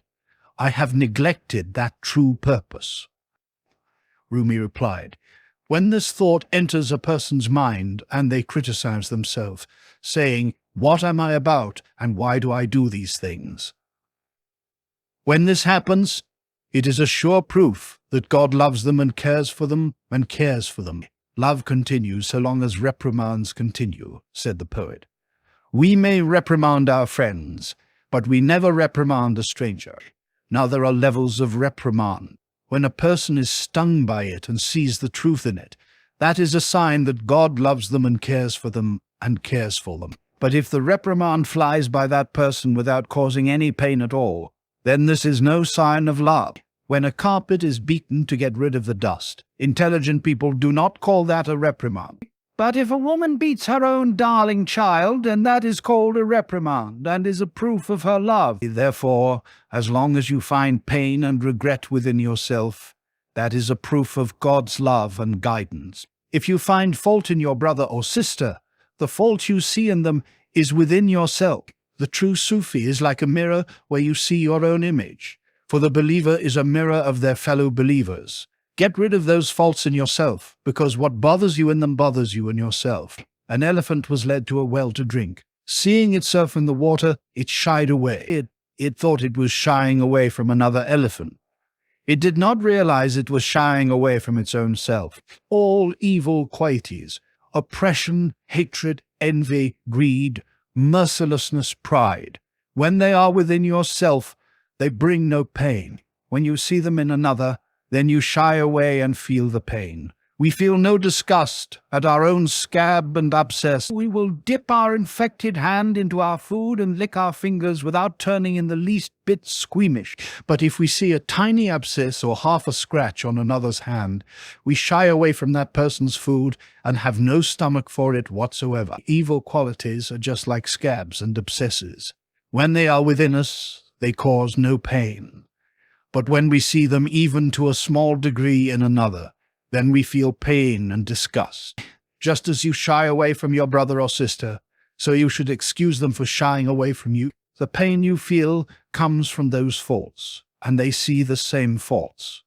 I have neglected that true purpose. Rumi replied, when this thought enters a person's mind and they criticize themselves, saying, what am I about and why do I do these things? When this happens, it is a sure proof that God loves them and cares for them and cares for them. Love continues so long as reprimands continue, said the poet. We may reprimand our friends, but we never reprimand a stranger. Now there are levels of reprimand. When a person is stung by it and sees the truth in it, that is a sign that God loves them and cares for them and cares for them. But if the reprimand flies by that person without causing any pain at all, then this is no sign of love. When a carpet is beaten to get rid of the dust, intelligent people do not call that a reprimand. But if a woman beats her own darling child, then that is called a reprimand and is a proof of her love. Therefore, as long as you find pain and regret within yourself, that is a proof of God's love and guidance. If you find fault in your brother or sister, the fault you see in them is within yourself. The true Sufi is like a mirror where you see your own image, for the believer is a mirror of their fellow believers. Get rid of those faults in yourself, because what bothers you in them bothers you in yourself. An elephant was led to a well to drink. Seeing itself in the water, it shied away. It thought it was shying away from another elephant. It did not realize it was shying away from its own self. All evil qualities, oppression, hatred, envy, greed, mercilessness, pride, when they are within yourself, they bring no pain. When you see them in another, then you shy away and feel the pain. We feel no disgust at our own scab and abscess. We will dip our infected hand into our food and lick our fingers without turning in the least bit squeamish. But if we see a tiny abscess or half a scratch on another's hand, we shy away from that person's food and have no stomach for it whatsoever. Evil qualities are just like scabs and abscesses. When they are within us, they cause no pain. But when we see them even to a small degree in another, then we feel pain and disgust. Just as you shy away from your brother or sister, so you should excuse them for shying away from you. The pain you feel comes from those faults, and they see the same faults.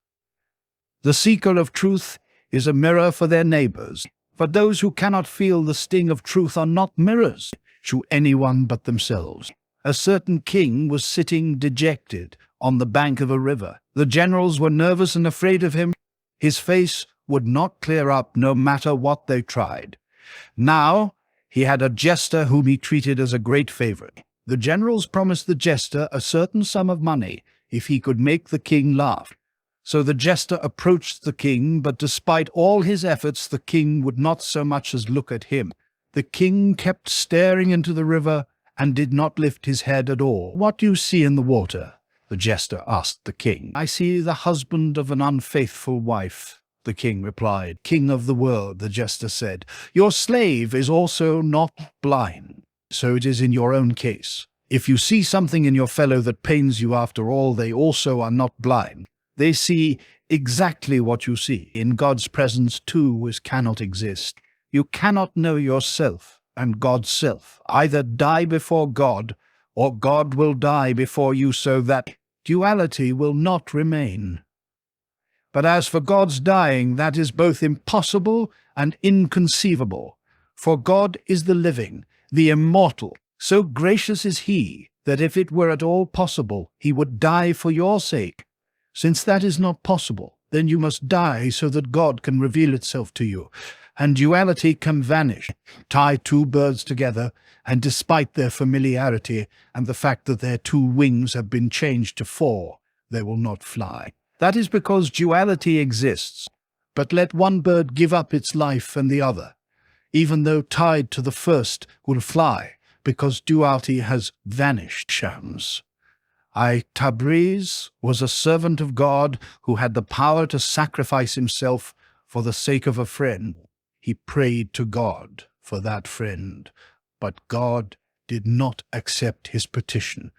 The seeker of truth is a mirror for their neighbors, but those who cannot feel the sting of truth are not mirrors to anyone but themselves. A certain king was sitting dejected on the bank of a river. The generals were nervous and afraid of him. His face would not clear up no matter what they tried. Now he had a jester whom he treated as a great favorite. The generals promised the jester a certain sum of money if he could make the king laugh. So the jester approached the king, but despite all his efforts, the king would not so much as look at him. The king kept staring into the river and did not lift his head at all. "What do you see in the water?" the jester asked the king. "I see the husband of an unfaithful wife," the king replied. "King of the world," the jester said, "your slave is also not blind. So it is in your own case. If you see something in your fellow that pains you, after all, they also are not blind. They see exactly what you see. In God's presence, too, cannot exist. You cannot know yourself and God's self. Either die before God, or God will die before you, so that duality will not remain. But as for God's dying, that is both impossible and inconceivable. For God is the living, the immortal. So gracious is he that if it were at all possible, he would die for your sake. Since that is not possible, then you must die so that God can reveal itself to you, and duality can vanish. Tie two birds together, and despite their familiarity and the fact that their two wings have been changed to four, they will not fly. That is because duality exists. But let one bird give up its life and the other, even though tied to the first, will fly, because duality has vanished. Shams. Tabriz was a servant of God who had the power to sacrifice himself for the sake of a friend. He prayed to God for that friend, but God did not accept his petition.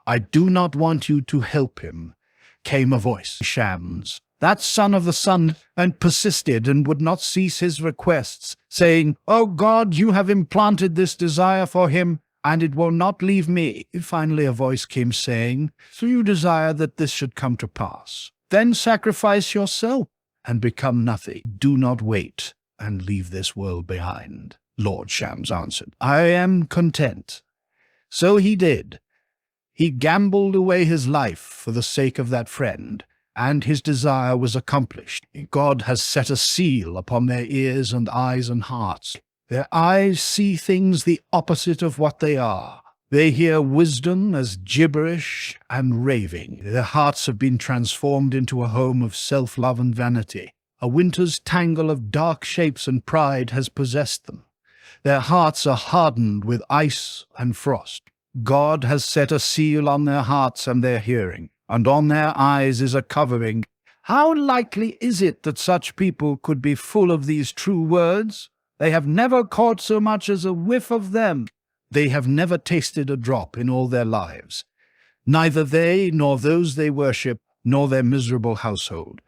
"I do not want you to help him," came a voice. Shams, that son of the sun, and persisted and would not cease his requests, saying, "O God, you have implanted this desire for him, and it will not leave me." Finally a voice came saying, "So you desire that this should come to pass? Then sacrifice yourself and become nothing. Do not wait and leave this world behind." Lord Shams answered, "I am content." So he did. He gambled away his life for the sake of that friend, and his desire was accomplished. God has set a seal upon their ears and eyes and hearts. Their eyes see things the opposite of what they are. They hear wisdom as gibberish and raving. Their hearts have been transformed into a home of self-love and vanity. A winter's tangle of dark shapes and pride has possessed them. Their hearts are hardened with ice and frost. God has set a seal on their hearts and their hearing, and on their eyes is a covering. How likely is it that such people could be full of these true words? They have never caught so much as a whiff of them. They have never tasted a drop in all their lives. Neither they, nor those they worship, nor their miserable household.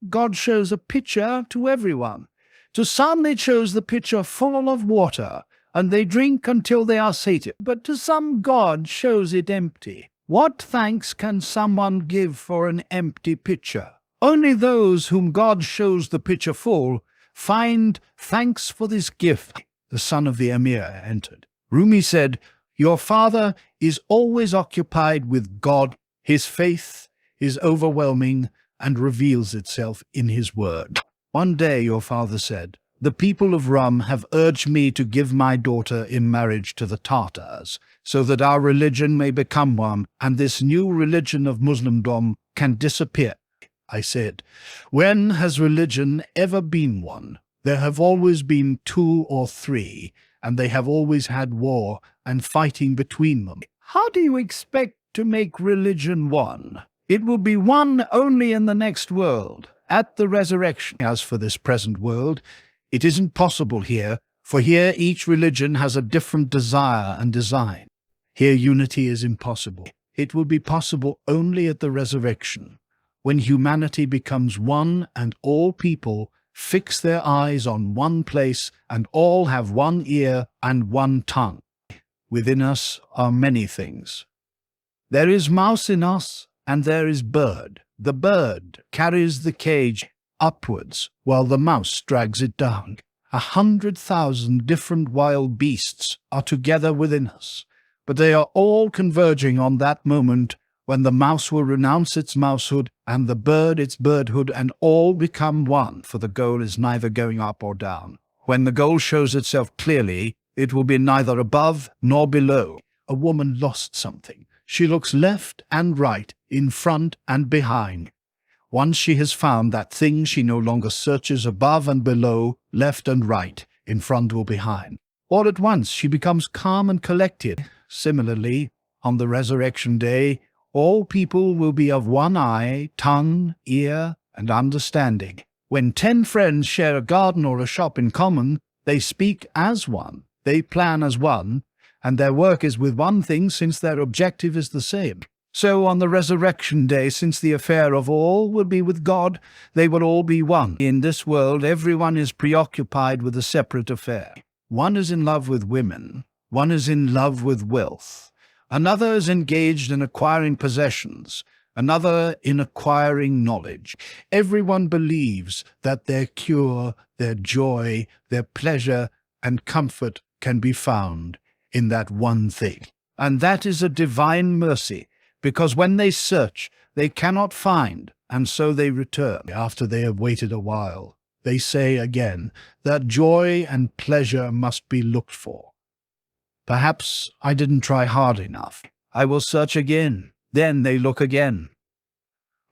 God shows a pitcher to everyone. To some it shows the pitcher full of water, and they drink until they are sated. But to some God shows it empty. What thanks can someone give for an empty pitcher? Only those whom God shows the pitcher full find thanks for this gift. The son of the emir entered. Rumi said, "Your father is always occupied with God. His faith is overwhelming and reveals itself in his word." One day your father said, "The people of Rum have urged me to give my daughter in marriage to the Tartars, so that our religion may become one, and this new religion of Muslimdom can disappear." I said, "When has religion ever been one? There have always been 2 or 3, and they have always had war and fighting between them. How do you expect to make religion one? It will be one only in the next world, at the resurrection. As for this present world, it isn't possible here, for here each religion has a different desire and design. Here unity is impossible. It will be possible only at the resurrection, when humanity becomes one and all people fix their eyes on one place and all have one ear and one tongue. Within us are many things. There is mouse in us, and there is bird. The bird carries the cage upwards, while the mouse drags it down. 100,000 different wild beasts are together within us, but they are all converging on that moment when the mouse will renounce its mousehood and the bird its birdhood, and all become one, for the goal is neither going up or down. When the goal shows itself clearly, it will be neither above nor below. A woman lost something. She looks left and right, in front and behind. Once she has found that thing, she no longer searches above and below, left and right, in front or behind. All at once she becomes calm and collected. Similarly, on the resurrection day, all people will be of one eye, tongue, ear, and understanding. When 10 friends share a garden or a shop in common, they speak as one, they plan as one, and their work is with one thing, since their objective is the same. So on the resurrection day, since the affair of all will be with God, they will all be one. In this world, everyone is preoccupied with a separate affair. One is in love with women, one is in love with wealth, another is engaged in acquiring possessions, another in acquiring knowledge. Everyone believes that their cure, their joy, their pleasure, and comfort can be found in that one thing. And that is a divine mercy, because when they search, they cannot find, and so they return. After they have waited a while, they say again that joy and pleasure must be looked for. Perhaps I didn't try hard enough. I will search again. Then they look again.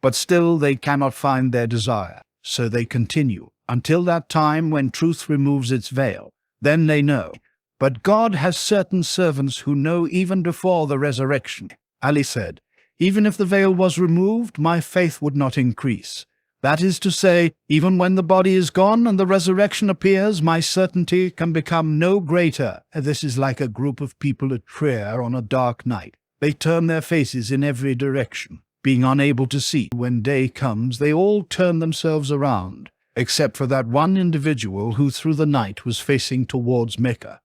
But still they cannot find their desire, so they continue, until that time when truth removes its veil. Then they know. But God has certain servants who know even before the resurrection. Ali said, "Even if the veil was removed, my faith would not increase. That is to say, even when the body is gone and the resurrection appears, my certainty can become no greater. This is like a group of people at prayer on a dark night. They turn their faces in every direction, being unable to see. When day comes, they all turn themselves around, except for that one individual who through the night was facing towards Mecca.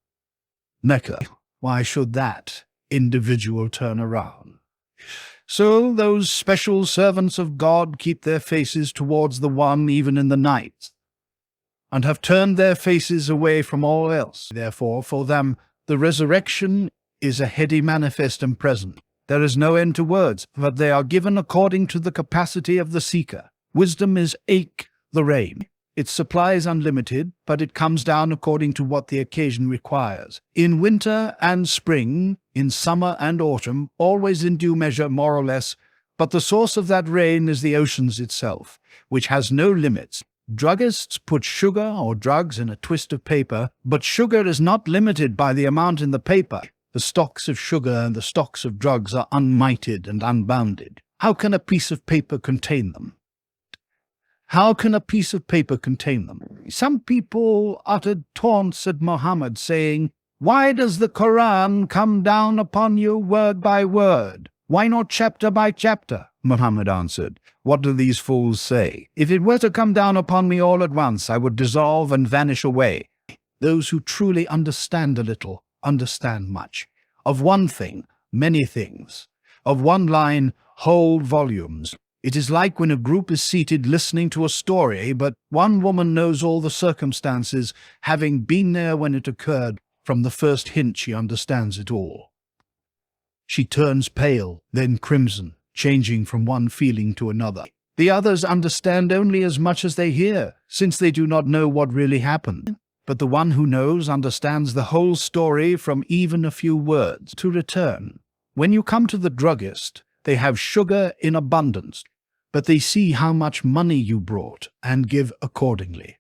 Mecca, why should that individual turn around? So those special servants of God keep their faces towards the One even in the night, and have turned their faces away from all else. Therefore, for them, the resurrection is a heady manifest and present. There is no end to words, but they are given according to the capacity of the seeker. Wisdom is the rain. Its supply is unlimited, but it comes down according to what the occasion requires. In winter and spring, in summer and autumn, always in due measure, more or less, but the source of that rain is the oceans itself, which has no limits. Druggists put sugar or drugs in a twist of paper, but sugar is not limited by the amount in the paper. The stocks of sugar and the stocks of drugs are unmited and unbounded. How can a piece of paper contain them? How can a piece of paper contain them? Some people uttered taunts at Muhammad, saying, "Why does the Quran come down upon you word by word? Why not chapter by chapter?" Muhammad answered, "What do these fools say? If it were to come down upon me all at once, I would dissolve and vanish away." Those who truly understand a little understand much. Of one thing, many things. Of one line, whole volumes. It is like when a group is seated listening to a story, but one woman knows all the circumstances, having been there when it occurred. From the first hint she understands it all. She turns pale, then crimson, changing from one feeling to another. The others understand only as much as they hear, since they do not know what really happened. But the one who knows understands the whole story from even a few words. To return, when you come to the druggist, they have sugar in abundance, but they see how much money you brought and give accordingly.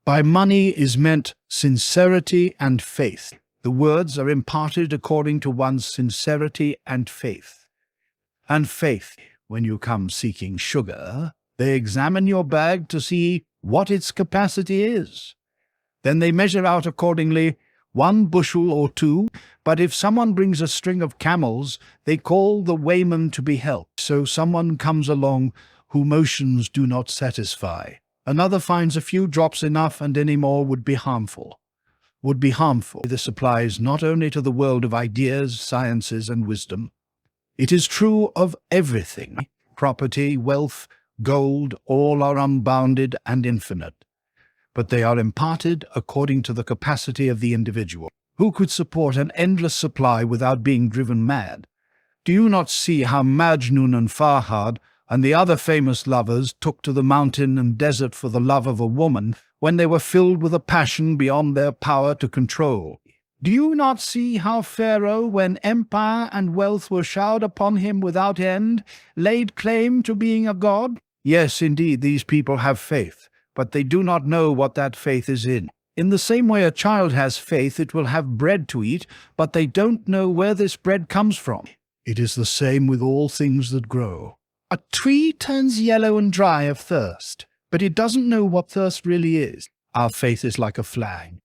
By money is meant sincerity and faith. The words are imparted according to one's sincerity and faith. And faith, when you come seeking sugar, they examine your bag to see what its capacity is. Then they measure out accordingly 1 bushel or 2, but if someone brings a string of camels, they call the weighman to be helped. So someone comes along whose motions do not satisfy. Another finds a few drops enough, and any more would be harmful. This applies not only to the world of ideas, sciences, and wisdom. It is true of everything. Property, wealth, gold, all are unbounded and infinite. But they are imparted according to the capacity of the individual. Who could support an endless supply without being driven mad? Do you not see how Majnun and Farhad and the other famous lovers took to the mountain and desert for the love of a woman when they were filled with a passion beyond their power to control? Do you not see how Pharaoh, when empire and wealth were showered upon him without end, laid claim to being a god? Yes, indeed, these people have faith, but they do not know what that faith is in. In the same way a child has faith it will have bread to eat, but they don't know where this bread comes from. It is the same with all things that grow. A tree turns yellow and dry of thirst, but it doesn't know what thirst really is. Our faith is like a flag.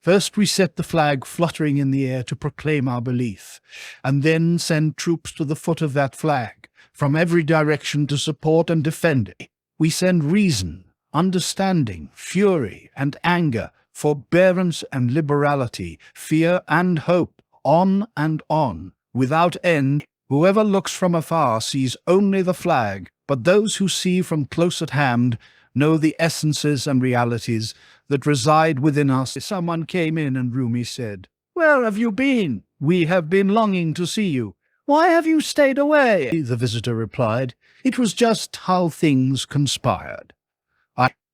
First we set the flag fluttering in the air to proclaim our belief, and then send troops to the foot of that flag, from every direction to support and defend it. We send reason, understanding, fury and anger, forbearance and liberality, fear and hope, on and on, without end. Whoever looks from afar sees only the flag, but those who see from close at hand know the essences and realities that reside within us. Someone came in and Rumi said, "Where have you been? We have been longing to see you. Why have you stayed away?" The visitor replied, "It was just how things conspired."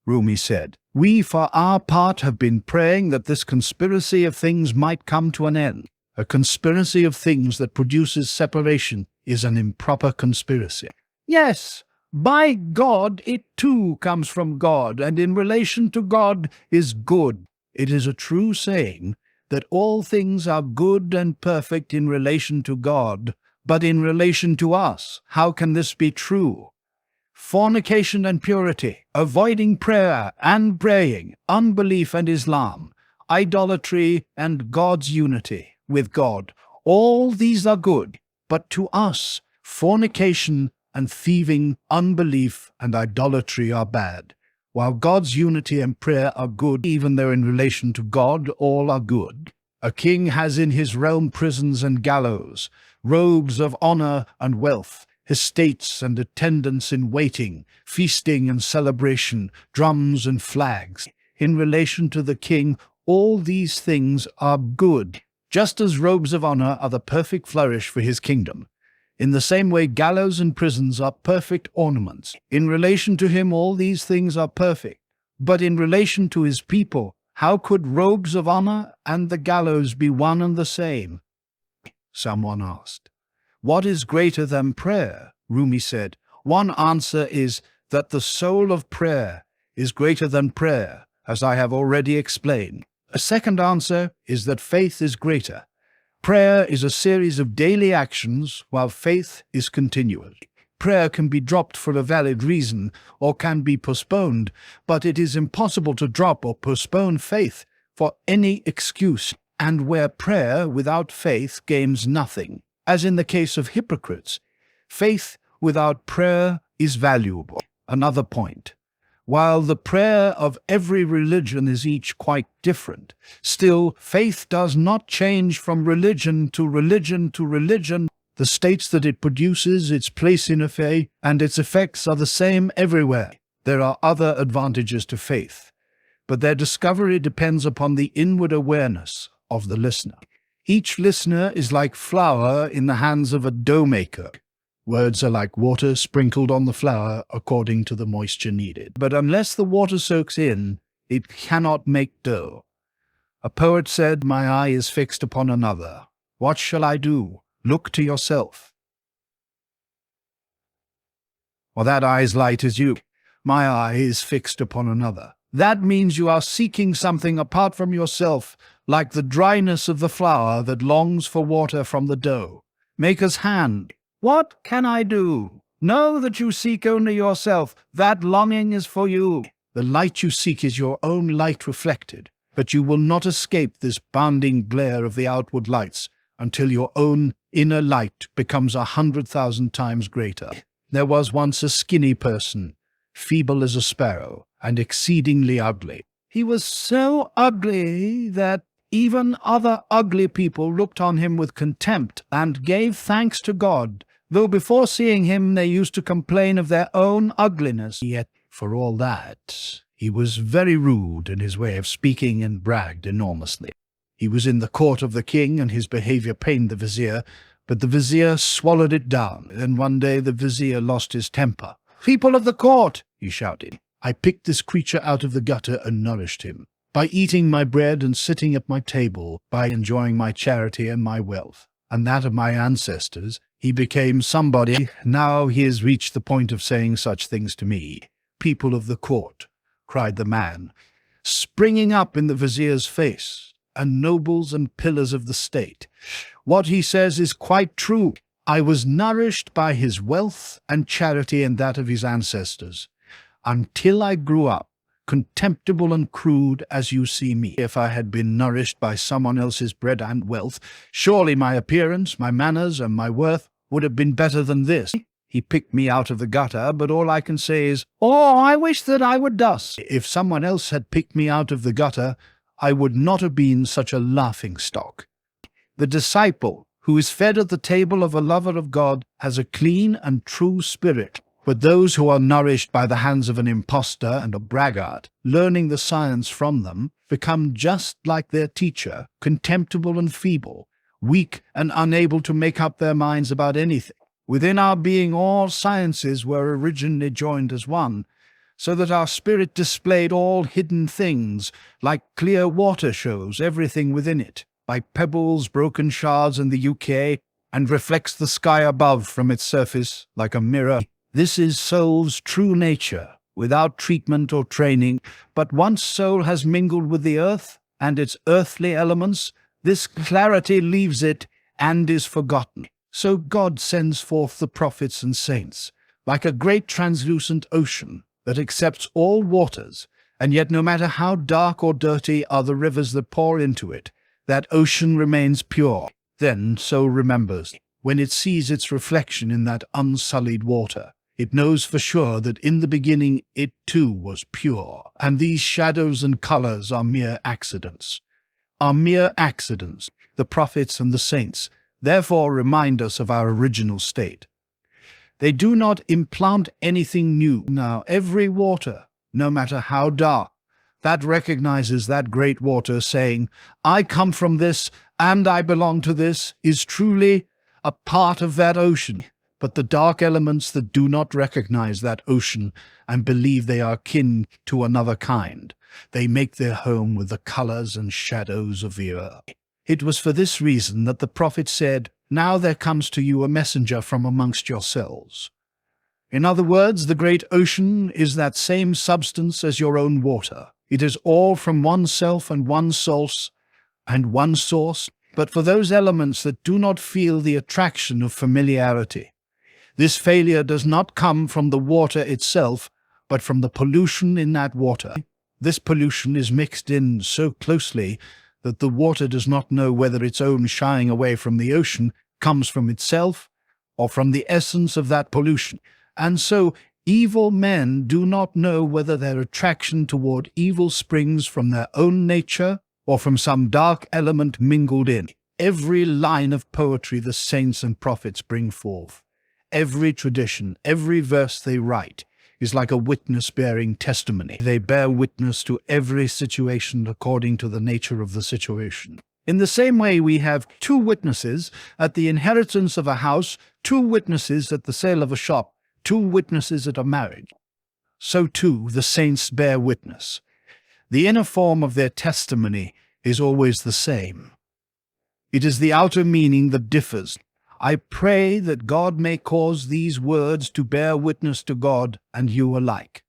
Rumi said, "We for our part have been praying that this conspiracy of things might come to an end. A conspiracy of things that produces separation is an improper conspiracy." Yes, by God it too comes from God, and in relation to God is good. It is a true saying that all things are good and perfect in relation to God, but in relation to us, how can this be true? fornication and purity, avoiding prayer and praying, unbelief and Islam, idolatry and God's unity with God. All these are good, but to us, fornication and thieving, unbelief and idolatry are bad. While God's unity and prayer are good, even though in relation to God all are good. A king has in his realm prisons and gallows, robes of honor and wealth, estates and attendants in waiting, feasting and celebration, drums and flags. In relation to the king, all these things are good, just as robes of honor are the perfect flourish for his kingdom. In the same way, gallows and prisons are perfect ornaments. In relation to him, all these things are perfect. But in relation to his people, how could robes of honor and the gallows be one and the same? Someone asked, "What is greater than prayer?" Rumi said, "One answer is that the soul of prayer is greater than prayer, as I have already explained. A second answer is that faith is greater. Prayer is a series of daily actions, while faith is continual. Prayer can be dropped for a valid reason or can be postponed, but it is impossible to drop or postpone faith for any excuse, and where prayer without faith gains nothing. As in the case of hypocrites, faith without prayer is valuable." Another point. While the prayer of every religion is each quite different, still faith does not change from religion to religion to religion. The states that it produces, its place in a faith, and its effects are the same everywhere. There are other advantages to faith, but their discovery depends upon the inward awareness of the listener. Each listener is like flour in the hands of a dough maker. Words are like water sprinkled on the flour according to the moisture needed. But unless the water soaks in, it cannot make dough. A poet said, "My eye is fixed upon another. What shall I do? Look to yourself." Well, that eye's light is you. My eye is fixed upon another. That means you are seeking something apart from yourself, like the dryness of the flour that longs for water from the dough. Maker's hand. What can I do? Know that you seek only yourself. That longing is for you. The light you seek is your own light reflected, but you will not escape this bounding glare of the outward lights until your own inner light becomes 100,000 times greater. There was once a skinny person, feeble as a sparrow, and exceedingly ugly. He was so ugly that even other ugly people looked on him with contempt and gave thanks to God, though before seeing him they used to complain of their own ugliness. Yet, for all that, he was very rude in his way of speaking and bragged enormously. He was in the court of the king, and his behavior pained the vizier, but the vizier swallowed it down. Then one day the vizier lost his temper. "People of the court," he shouted, "I picked this creature out of the gutter and nourished him. By eating my bread and sitting at my table, by enjoying my charity and my wealth, and that of my ancestors, he became somebody. Now he has reached the point of saying such things to me." "People of the court," cried the man, springing up in the vizier's face, "and nobles and pillars of the state. What he says is quite true. I was nourished by his wealth and charity and that of his ancestors, until I grew up, contemptible and crude as you see me. If I had been nourished by someone else's bread and wealth, surely my appearance, my manners, and my worth would have been better than this. He picked me out of the gutter, but all I can say is, oh, I wish that I were dust. If someone else had picked me out of the gutter, I would not have been such a laughing-stock." The disciple who is fed at the table of a lover of God has a clean and true spirit. But those who are nourished by the hands of an impostor and a braggart, learning the science from them, become just like their teacher, contemptible and feeble, weak and unable to make up their minds about anything. Within our being all sciences were originally joined as one, so that our spirit displayed all hidden things, like clear water shows everything within it, like pebbles, broken shards in the UK, and reflects the sky above from its surface like a mirror. This is soul's true nature, without treatment or training, but once soul has mingled with the earth and its earthly elements, this clarity leaves it and is forgotten. So God sends forth the prophets and saints, like a great translucent ocean that accepts all waters, and yet no matter how dark or dirty are the rivers that pour into it, that ocean remains pure. Then so remembers, when it sees its reflection in that unsullied water, it knows for sure that in the beginning it too was pure, and these shadows and colors are mere accidents. The prophets and the saints therefore remind us of our original state. They do not implant anything new. Now every water, no matter how dark, that recognizes that great water, saying, I come from this and I belong to this, is truly a part of that ocean. But the dark elements that do not recognize that ocean and believe they are kin to another kind, they make their home with the colors and shadows of the earth. It was for this reason that the prophet said, Now there comes to you a messenger from amongst yourselves. In other words, the great ocean is that same substance as your own water. It is all from oneself and one source, but for those elements that do not feel the attraction of familiarity, this failure does not come from the water itself, but from the pollution in that water. This pollution is mixed in so closely that the water does not know whether its own shying away from the ocean comes from itself or from the essence of that pollution. And so evil men do not know whether their attraction toward evil springs from their own nature or from some dark element mingled in. Every line of poetry the saints and prophets bring forth, every tradition, every verse they write, is like a witness bearing testimony. They bear witness to every situation according to the nature of the situation. In the same way, we have 2 witnesses at the inheritance of a house, 2 witnesses at the sale of a shop, 2 witnesses at a marriage. So too the saints bear witness. The inner form of their testimony is always the same. It is the outer meaning that differs. I pray that God may cause these words to bear witness to God and you alike.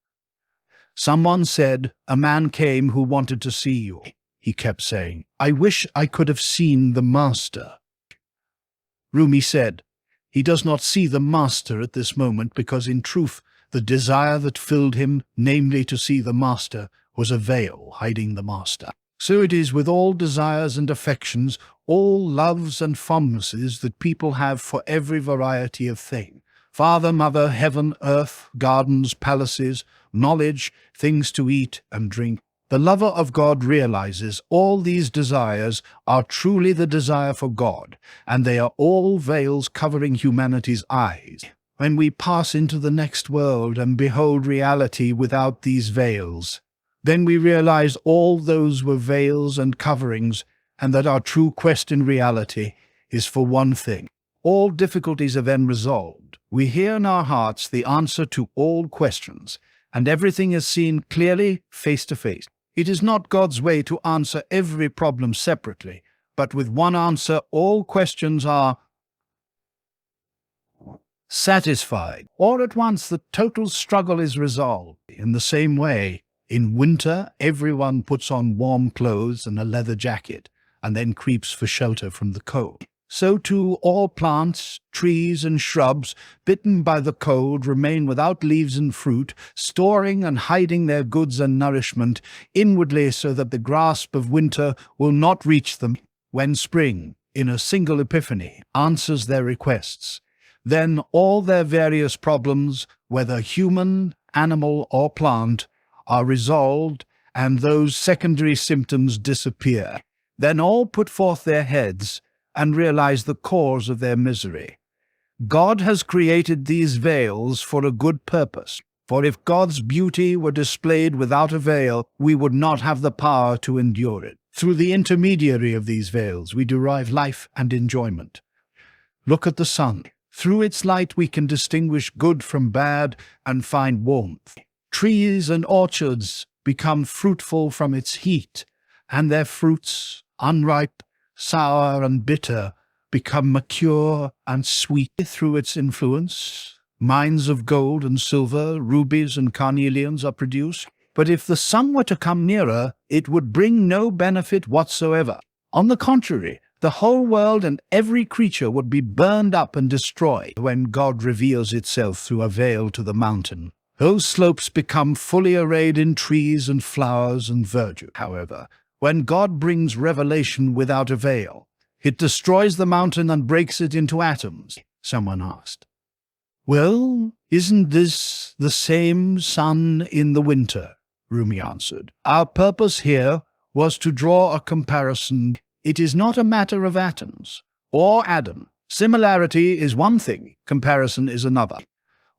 Someone said, a man came who wanted to see you. He kept saying, I wish I could have seen the master. Rumi said, he does not see the master at this moment because in truth the desire that filled him, namely to see the master, was a veil hiding the master. So it is with all desires and affections, all loves and fondnesses that people have for every variety of thing. Father, mother, heaven, earth, gardens, palaces, knowledge, things to eat and drink. The lover of God realizes all these desires are truly the desire for God, and they are all veils covering humanity's eyes. When we pass into the next world and behold reality without these veils, then we realize all those were veils and coverings, and that our true quest in reality is for one thing. All difficulties are then resolved. We hear in our hearts the answer to all questions, and everything is seen clearly face to face. It is not God's way to answer every problem separately, but with one answer all questions are satisfied. All at once the total struggle is resolved. In the same way, in winter everyone puts on warm clothes and a leather jacket, and then creeps for shelter from the cold. So too all plants, trees and shrubs, bitten by the cold, remain without leaves and fruit, storing and hiding their goods and nourishment inwardly so that the grasp of winter will not reach them. When spring, in a single epiphany, answers their requests, then all their various problems, whether human, animal or plant, are resolved, and those secondary symptoms disappear. Then all put forth their heads and realize the cause of their misery. God has created these veils for a good purpose, for if God's beauty were displayed without a veil, we would not have the power to endure it. Through the intermediary of these veils, we derive life and enjoyment. Look at the sun. Through its light we can distinguish good from bad and find warmth. Trees and orchards become fruitful from its heat, and their fruits, unripe, sour and bitter, become mature and sweet through its influence. Mines of gold and silver, rubies and carnelians are produced. But if the sun were to come nearer, it would bring no benefit whatsoever. On the contrary, The whole world and every creature would be burned up and destroyed when God reveals itself through a veil to the mountain. Those slopes become fully arrayed in trees and flowers and verdure. However, when God brings revelation without a veil, it destroys the mountain and breaks it into atoms. Someone asked, "Well, isn't this the same sun in the winter?" Rumi answered, "Our purpose here was to draw a comparison. It is not a matter of atoms or Adam. Similarity is one thing, comparison is another.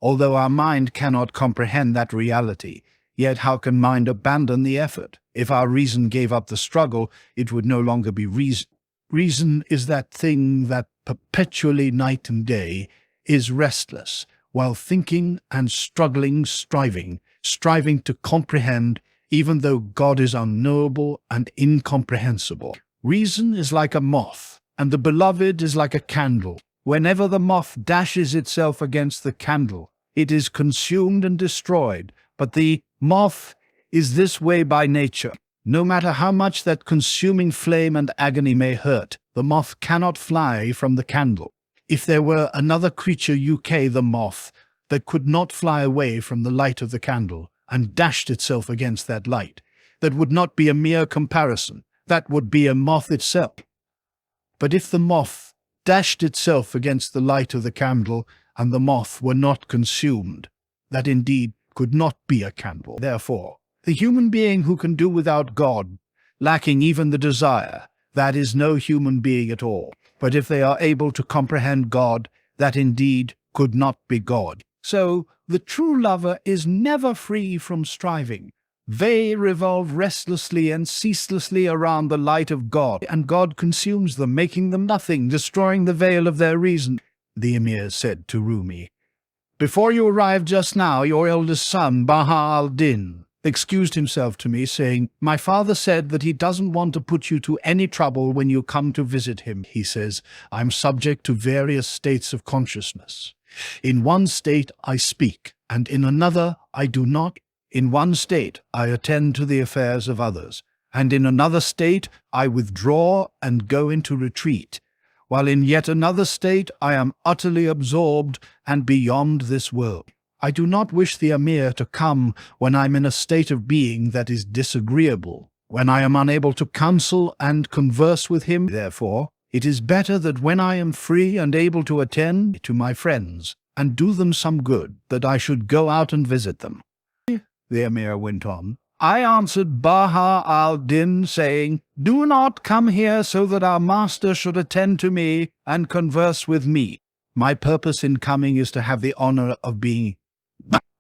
Although our mind cannot comprehend that reality, yet how can mind abandon the effort? If our reason gave up the struggle, it would no longer be reason. Reason is that thing that perpetually night and day is restless, while thinking and struggling, striving to comprehend, even though God is unknowable and incomprehensible. Reason is like a moth, and the beloved is like a candle. Whenever the moth dashes itself against the candle, it is consumed and destroyed. But the moth is this way by nature. No matter how much that consuming flame and agony may hurt, the moth cannot fly from the candle. If there were another creature, the moth, that could not fly away from the light of the candle and dashed itself against that light, that would not be a mere comparison. That would be a moth itself. But if the moth dashed itself against the light of the candle and the moth were not consumed, that indeed could not be a candle. Therefore, the human being who can do without God, lacking even the desire, that is no human being at all. But if they are able to comprehend God, that indeed could not be God. So, the true lover is never free from striving. They revolve restlessly and ceaselessly around the light of God, and God consumes them, making them nothing, destroying the veil of their reason. The Emir said to Rumi, "Before you arrived just now, your eldest son, Baha al-Din, excused himself to me, saying, 'My father said that he doesn't want to put you to any trouble when you come to visit him.' He says, 'I'm subject to various states of consciousness. In one state I speak, and in another I do not. In one state I attend to the affairs of others, and in another state I withdraw and go into retreat, while in yet another state I am utterly absorbed and beyond this world. I do not wish the Emir to come when I am in a state of being that is disagreeable, when I am unable to counsel and converse with him. Therefore, it is better that when I am free and able to attend to my friends and do them some good, that I should go out and visit them.'" The Emir went on, "I answered Baha al-Din, saying, 'Do not come here so that our master should attend to me and converse with me. My purpose in coming is to have the honor of being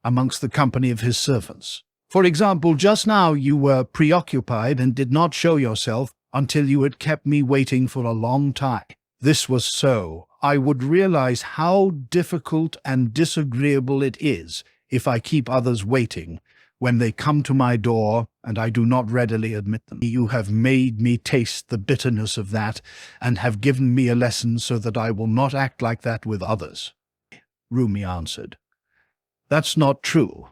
amongst the company of his servants. For example, just now you were preoccupied and did not show yourself until you had kept me waiting for a long time. This was so. I would realize how difficult and disagreeable it is if I keep others waiting when they come to my door and I do not readily admit them. You have made me taste the bitterness of that and have given me a lesson so that I will not act like that with others." Rumi answered, "That's not true.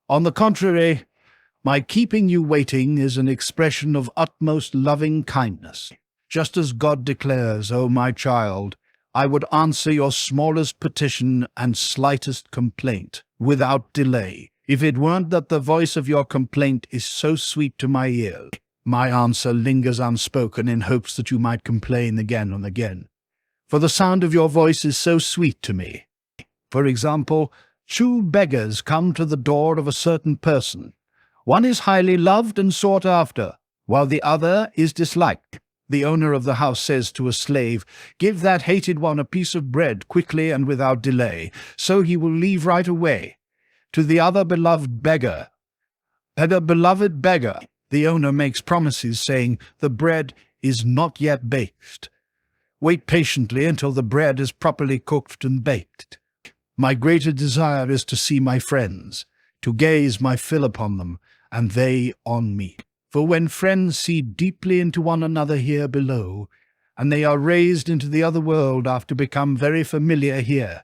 On the contrary, my keeping you waiting is an expression of utmost loving kindness. Just as God declares, 'O my child, I would answer your smallest petition and slightest complaint without delay. If it weren't that the voice of your complaint is so sweet to my ears, my answer lingers unspoken in hopes that you might complain again and again. For the sound of your voice is so sweet to me. For example, 2 beggars come to the door of a certain person. One is highly loved and sought after, while the other is disliked. The owner of the house says to a slave, 'Give that hated one a piece of bread quickly and without delay, so he will leave right away.' To the other beloved beggar, the owner makes promises saying, 'The bread is not yet baked. Wait patiently until the bread is properly cooked and baked.' My greater desire is to see my friends, to gaze my fill upon them, and they on me. For when friends see deeply into one another here below, and they are raised into the other world after become very familiar here,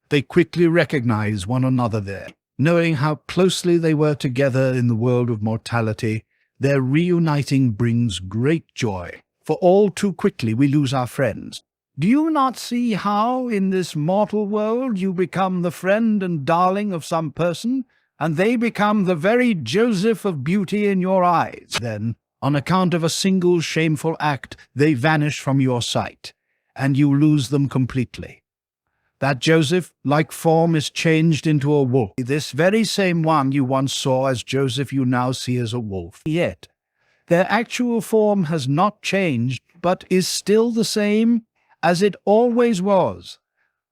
they quickly recognize one another there. Knowing how closely they were together in the world of mortality, their reuniting brings great joy. for all too quickly we lose our friends. Do you not see how, in this mortal world, you become the friend and darling of some person, and they become the very Joseph of beauty in your eyes? Then, on account of a single shameful act, they vanish from your sight, and you lose them completely. That Joseph, like form, is changed into a wolf. This very same one you once saw as Joseph you now see as a wolf. Yet, their actual form has not changed, but is still the same as it always was.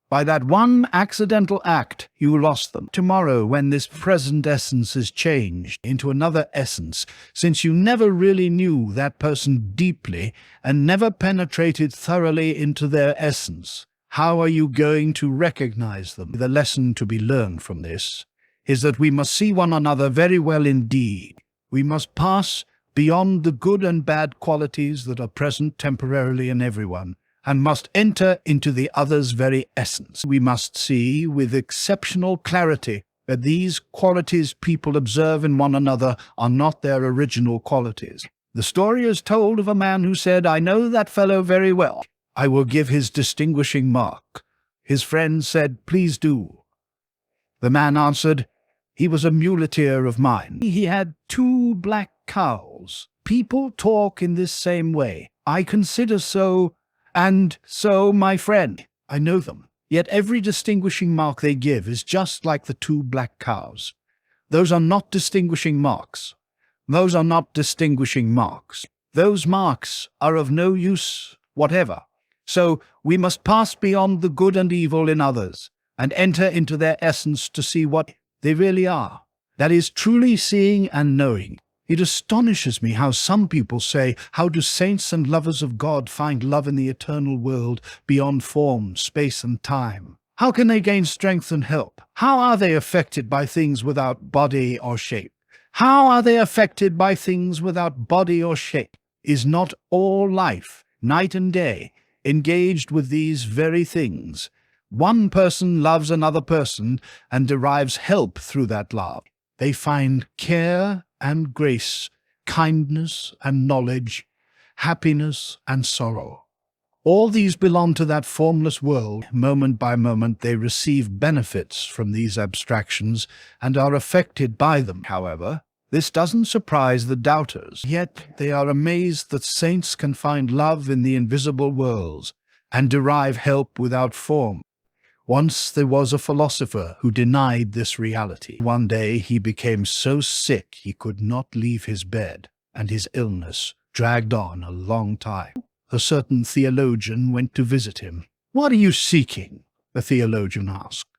By that one accidental act, you lost them. Tomorrow, when this present essence is changed into another essence, since you never really knew that person deeply and never penetrated thoroughly into their essence, how are you going to recognize them? The lesson to be learned from this is that we must see one another very well indeed. We must pass beyond the good and bad qualities that are present temporarily in everyone, and must enter into the other's very essence. We must see with exceptional clarity that these qualities people observe in one another are not their original qualities. The story is told of a man who said, "I know that fellow very well. I will give his distinguishing mark." His friend said, "Please do." The man answered, "He was a muleteer of mine. He had 2 black cows. People talk in this same way. I consider so, and so, my friend, I know them. Yet every distinguishing mark they give is just like the 2 black cows. Those are not distinguishing marks. Those are not distinguishing marks. Those marks are of no use whatever. So we must pass beyond the good and evil in others, and enter into their essence to see what they really are. That is truly seeing and knowing. It astonishes me how some people say, how do saints and lovers of God find love in the eternal world beyond form, space, and time? How can they gain strength and help? How are they affected by things without body or shape? How are they affected by things without body or shape? Is not all life, night and day, engaged with these very things? One person loves another person and derives help through that love. They find care and grace, kindness and knowledge, happiness and sorrow. All these belong to that formless world. Moment by moment they receive benefits from these abstractions and are affected by them. However, this doesn't surprise the doubters. Yet they are amazed that saints can find love in the invisible worlds and derive help without form. Once there was a philosopher who denied this reality. One day he became so sick he could not leave his bed, and his illness dragged on a long time. A certain theologian went to visit him. "What are you seeking?" the theologian asked.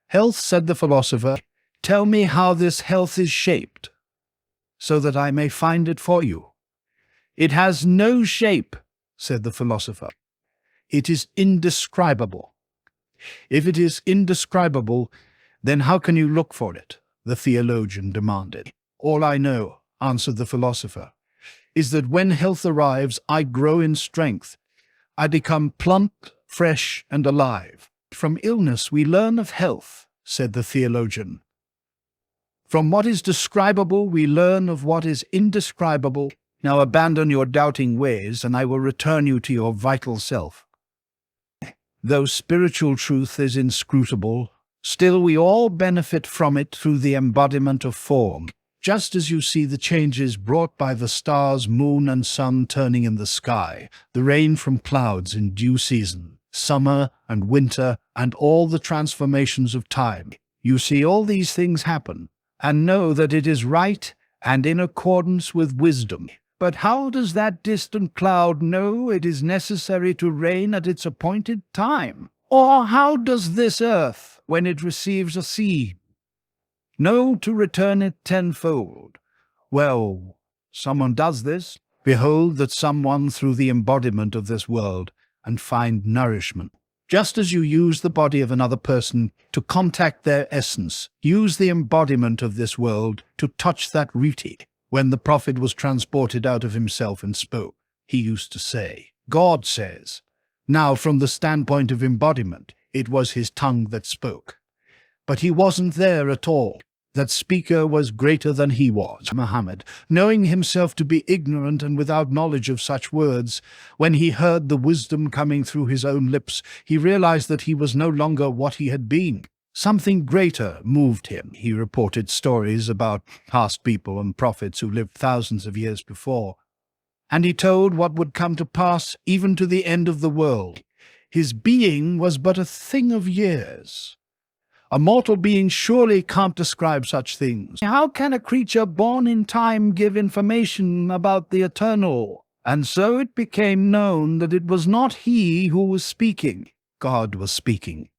"Health," said the philosopher. "Tell me how this health is shaped, so that I may find it for you." "It has no shape," said the philosopher. "It is indescribable." "If it is indescribable, then how can you look for it?" the theologian demanded. "All I know," answered the philosopher, "is that when health arrives, I grow in strength. I become plump, fresh, and alive." "From illness we learn of health," said the theologian. "From what is describable we learn of what is indescribable. Now abandon your doubting ways, and I will return you to your vital self. Though spiritual truth is inscrutable, still we all benefit from it through the embodiment of form, just as you see the changes brought by the stars, moon, and sun turning in the sky, the rain from clouds in due season, summer and winter, and all the transformations of time. You see all these things happen, and know that it is right and in accordance with wisdom. But how does that distant cloud know it is necessary to rain at its appointed time? Or how does this earth, when it receives a seed, know to return it tenfold? Well, someone does this. Behold that someone through the embodiment of this world and find nourishment. Just as you use the body of another person to contact their essence, use the embodiment of this world to touch that beauty. When the prophet was transported out of himself and spoke, he used to say, "God says." Now, from the standpoint of embodiment, it was his tongue that spoke. But he wasn't there at all. That speaker was greater than he was. Muhammad, knowing himself to be ignorant and without knowledge of such words, when he heard the wisdom coming through his own lips, he realized that he was no longer what he had been. Something greater moved him. He reported stories about past people and prophets who lived thousands of years before, and he told what would come to pass even to the end of the world. His being was but a thing of years. A mortal being surely can't describe such things. How can a creature born in time give information about the eternal? And so it became known that it was not he who was speaking. God was speaking.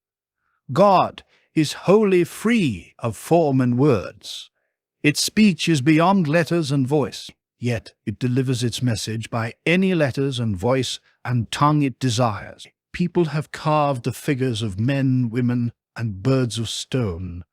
God is wholly free of form and words. Its speech is beyond letters and voice, yet it delivers its message by any letters and voice and tongue it desires. People have carved the figures of men, women, and birds of stone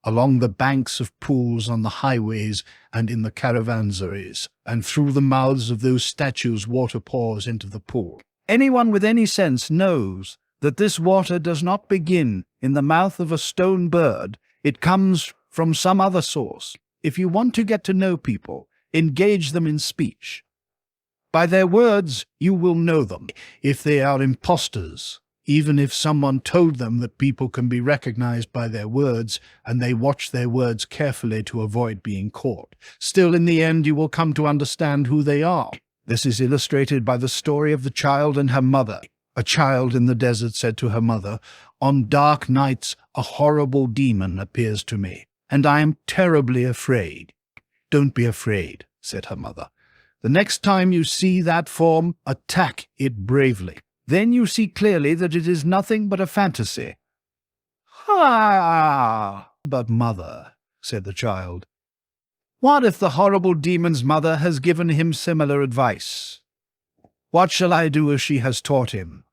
along the banks of pools on the highways and in the caravansaries, and through the mouths of those statues water pours into the pool. Anyone with any sense knows that this water does not begin in the mouth of a stone bird. It comes from some other source. If you want to get to know people, engage them in speech. By their words, you will know them. If they are impostors, even if someone told them that people can be recognized by their words, and they watch their words carefully to avoid being caught, still in the end you will come to understand who they are. This is illustrated by the story of the child and her mother. A child in the desert said to her mother, "On dark nights a horrible demon appears to me, and I am terribly afraid." "Don't be afraid," said her mother. "The next time you see that form, attack it bravely. Then you see clearly that it is nothing but a fantasy." "Ah!" "But mother," said the child, "what if the horrible demon's mother has given him similar advice? What shall I do as she has taught him?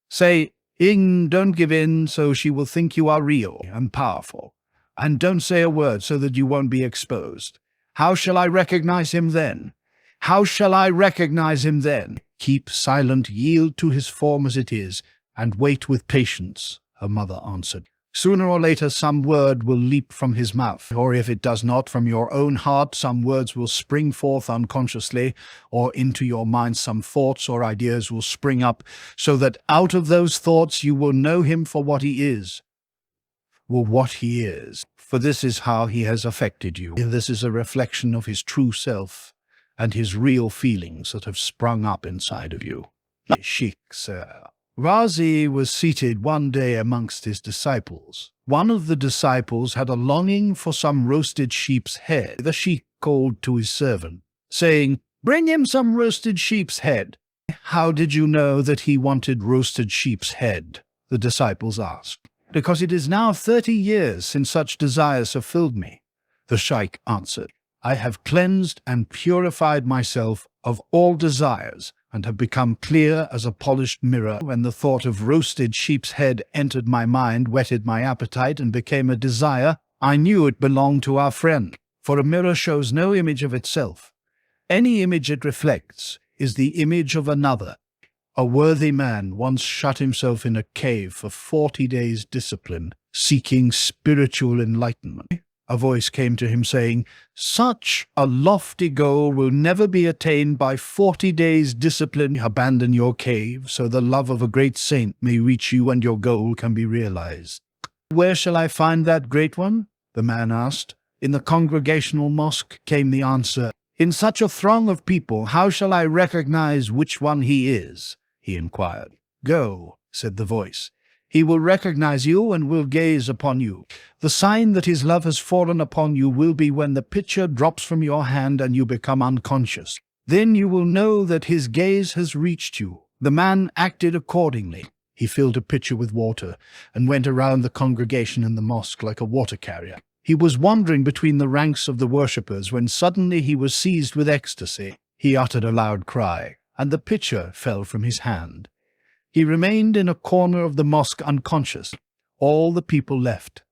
Say, don't give in, so she will think you are real and powerful. And don't say a word so that you won't be exposed. How shall I recognize him then? How shall I recognize him then? Keep silent, yield to his form as it is, and wait with patience," her mother answered. "Sooner or later some word will leap from his mouth, or if it does not, from your own heart some words will spring forth unconsciously, or into your mind some thoughts or ideas will spring up, so that out of those thoughts you will know him for what he is. For this is how he has affected you. This is a reflection of his true self and his real feelings that have sprung up inside of you." Sheikh, sir. Razi was seated one day amongst his disciples. One of the disciples had a longing for some roasted sheep's head. The sheikh called to his servant, saying, "Bring him some roasted sheep's head." "How did you know that he wanted roasted sheep's head?" the disciples asked. "Because it is now 30 years since such desires have filled me," the sheikh answered. "I have cleansed and purified myself of all desires, and have become clear as a polished mirror. When the thought of roasted sheep's head entered my mind, whetted my appetite, and became a desire, I knew it belonged to our friend. For a mirror shows no image of itself. Any image it reflects is the image of another. A worthy man once shut himself in a cave for 40 days' discipline, seeking spiritual enlightenment. A voice came to him saying, "Such a lofty goal will never be attained by 40 days' discipline. Abandon your cave so the love of a great saint may reach you and your goal can be realized." "Where shall I find that great one?" the man asked. "In the congregational mosque," came the answer. "In such a throng of people, how shall I recognize which one he is?" he inquired. "Go," said the voice. "He will recognize you and will gaze upon you. The sign that his love has fallen upon you will be when the pitcher drops from your hand and you become unconscious. Then you will know that his gaze has reached you." The man acted accordingly. He filled a pitcher with water and went around the congregation in the mosque like a water carrier. He was wandering between the ranks of the worshippers when suddenly he was seized with ecstasy. He uttered a loud cry, and the pitcher fell from his hand. He remained in a corner of the mosque unconscious. All the people left.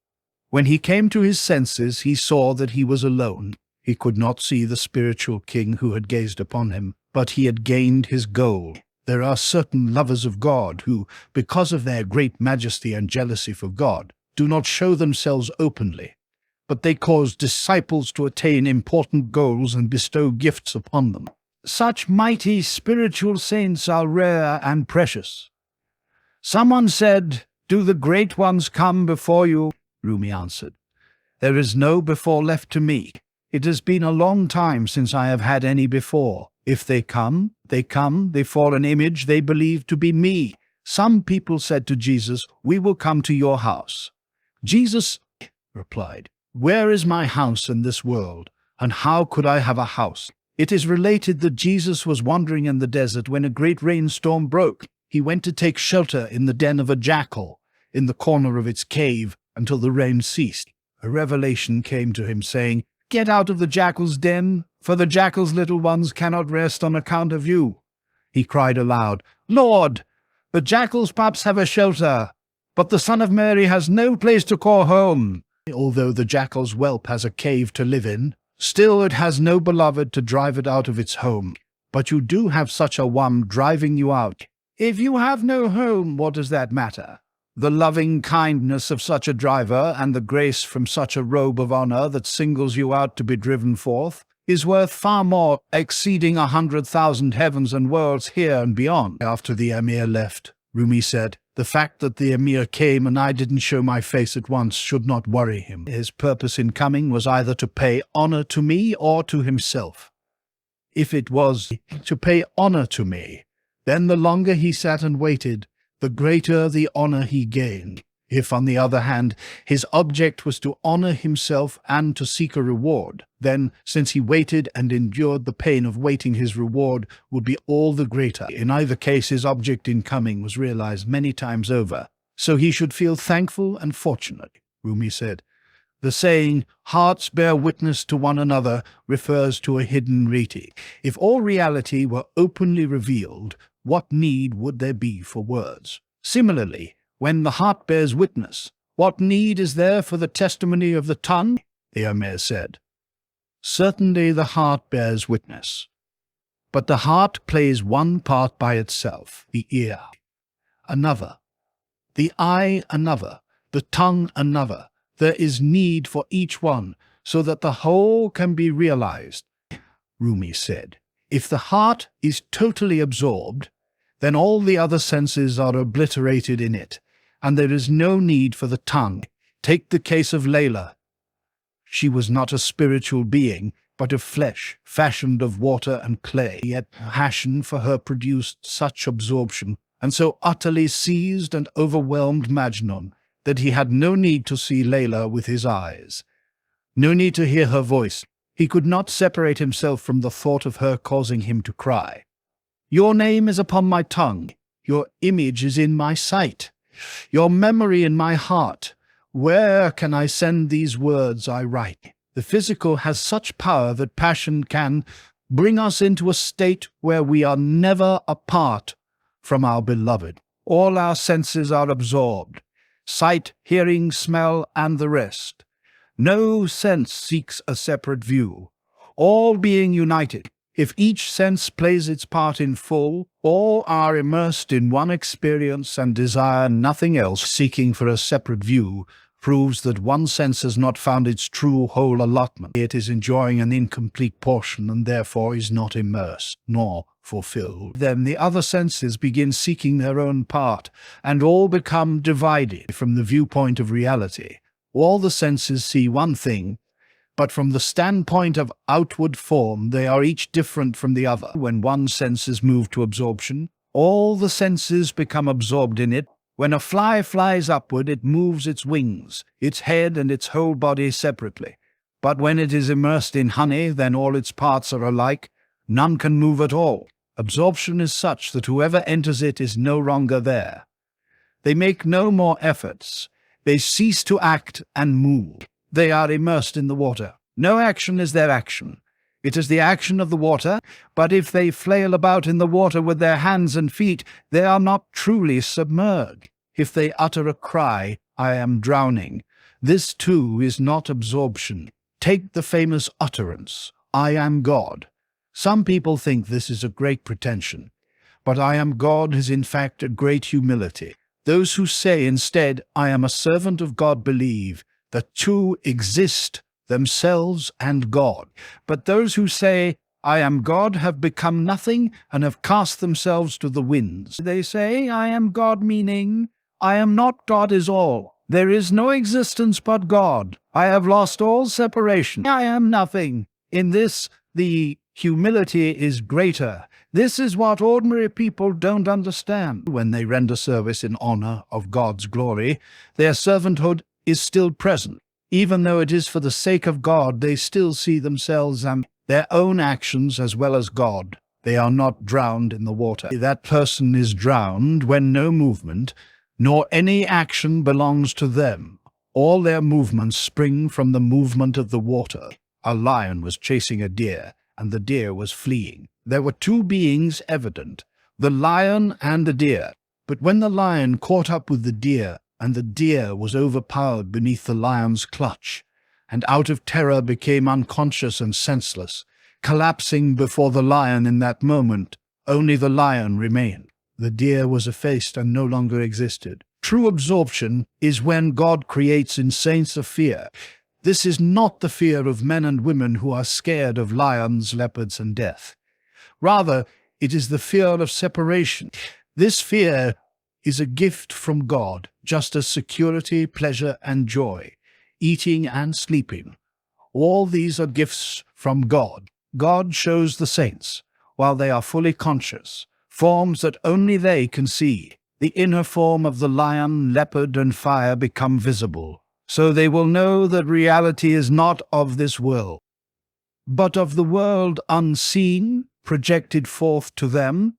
When he came to his senses, he saw that he was alone. He could not see the spiritual king who had gazed upon him, but he had gained his goal. There are certain lovers of God who, because of their great majesty and jealousy for God, do not show themselves openly. but they cause disciples to attain important goals and bestow gifts upon them. Such mighty spiritual saints are rare and precious. Someone said, "Do the great ones come before you?" Rumi answered, "There is no before left to me. It has been a long time since I have had any before. If they come, they fall an image they believe to be me." Some people said to Jesus, "We will come to your house." Jesus replied, "Where is my house in this world, and how could I have a house?" It is related that Jesus was wandering in the desert when a great rainstorm broke. He went to take shelter in the den of a jackal, in the corner of its cave, until the rain ceased. A revelation came to him saying, "Get out of the jackal's den, for the jackal's little ones cannot rest on account of you." He cried aloud, "Lord, the jackal's pups have a shelter, but the Son of Mary has no place to call home." Although the jackal's whelp has a cave to live in, still it has no beloved to drive it out of its home. But you do have such a one driving you out. If you have no home, what does that matter? The loving kindness of such a driver and the grace from such a robe of honor that singles you out to be driven forth is worth far more, exceeding 100,000 heavens and worlds here and beyond. After the emir left, Rumi said, "The fact that the emir came and I didn't show my face at once should not worry him. His purpose in coming was either to pay honor to me or to himself. If it was to pay honor to me, then the longer he sat and waited, the greater the honor he gained. If, on the other hand, his object was to honor himself and to seek a reward, then, since he waited and endured the pain of waiting, his reward would be all the greater. In either case, his object in coming was realized many times over, so he should feel thankful and fortunate." Rumi said, "The saying, 'Hearts bear witness to one another,' refers to a hidden reality. If all reality were openly revealed, what need would there be for words? Similarly, when the heart bears witness, what need is there for the testimony of the tongue?" The Immerse said, "Certainly the heart bears witness, but the heart plays one part by itself, the ear another, the eye another, the tongue another. There is need for each one, so that the whole can be realized." Rumi said, "If the heart is totally absorbed, then all the other senses are obliterated in it, and there is no need for the tongue. Take the case of Layla. She was not a spiritual being, but of flesh, fashioned of water and clay, yet passion for her produced such absorption, and so utterly seized and overwhelmed Majnun, that he had no need to see Layla with his eyes, no need to hear her voice. He could not separate himself from the thought of her causing him to cry. Your name is upon my tongue, your image is in my sight, your memory in my heart. Where can I send these words I write? The physical has such power that passion can bring us into a state where we are never apart from our beloved. All our senses are absorbed, sight, hearing, smell, and the rest. No sense seeks a separate view, all being united. If each sense plays its part in full, all are immersed in one experience and desire nothing else. Seeking for a separate view proves that one sense has not found its true whole allotment. It is enjoying an incomplete portion and therefore is not immersed, nor fulfilled. Then the other senses begin seeking their own part, and all become divided from the viewpoint of reality. All the senses see one thing, but from the standpoint of outward form, they are each different from the other. When one sense is moved to absorption, all the senses become absorbed in it. When a fly flies upward, it moves its wings, its head and its whole body separately. But when it is immersed in honey, then all its parts are alike. None can move at all. Absorption is such that whoever enters it is no longer there. They make no more efforts. They cease to act and move. They are immersed in the water. No action is their action. It is the action of the water, but if they flail about in the water with their hands and feet, they are not truly submerged. If they utter a cry, "I am drowning," this too is not absorption. Take the famous utterance, "I am God." Some people think this is a great pretension, but "I am God" is in fact a great humility. Those who say instead, "I am a servant of God," believe The two exist, themselves and God. But those who say, I am God, have become nothing and have cast themselves to the winds. They say, I am God, meaning, I am not God is all. There is no existence but God. I have lost all separation. I am nothing. In this, the humility is greater. This is what ordinary people don't understand. When they render service in honor of God's glory, their servanthood is still present. Even though it is for the sake of God, they still see themselves and their own actions as well as God. They are not drowned in the water. That person is drowned when no movement, nor any action belongs to them. All their movements spring from the movement of the water. A lion was chasing a deer, and the deer was fleeing. There were two beings evident, the lion and the deer. But when the lion caught up with the deer, and the deer was overpowered beneath the lion's clutch, and out of terror became unconscious and senseless, collapsing before the lion in that moment, only the lion remained. The deer was effaced and no longer existed. True absorption is when God creates in saints a fear. This is not the fear of men and women who are scared of lions, leopards, and death. Rather, it is the fear of separation. This fear is a gift from God, just as security, pleasure, and joy, eating and sleeping. All these are gifts from God. God shows the saints, while they are fully conscious, forms that only they can see. The inner form of the lion, leopard, and fire become visible, so they will know that reality is not of this world, but of the world unseen, projected forth to them.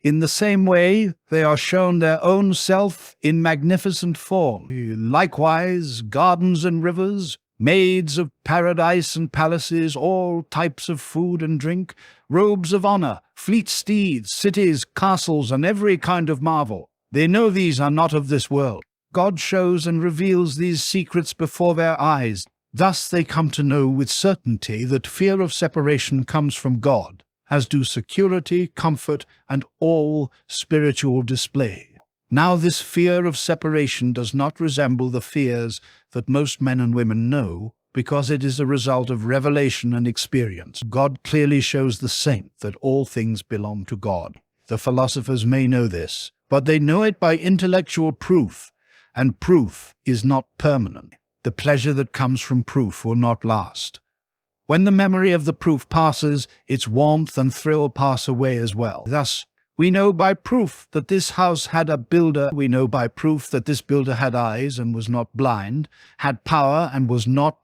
In the same way, they are shown their own self in magnificent form. Likewise, gardens and rivers, maids of paradise and palaces, all types of food and drink, robes of honor, fleet steeds, cities, castles, and every kind of marvel. They know these are not of this world. God shows and reveals these secrets before their eyes. Thus they come to know with certainty that fear of separation comes from God, as do security, comfort, and all spiritual display. Now this fear of separation does not resemble the fears that most men and women know, because it is a result of revelation and experience. God clearly shows the saint that all things belong to God. The philosophers may know this, but they know it by intellectual proof, and proof is not permanent. The pleasure that comes from proof will not last. When the memory of the proof passes, its warmth and thrill pass away as well. Thus, we know by proof that this house had a builder. We know by proof that this builder had eyes and was not blind, had power and was not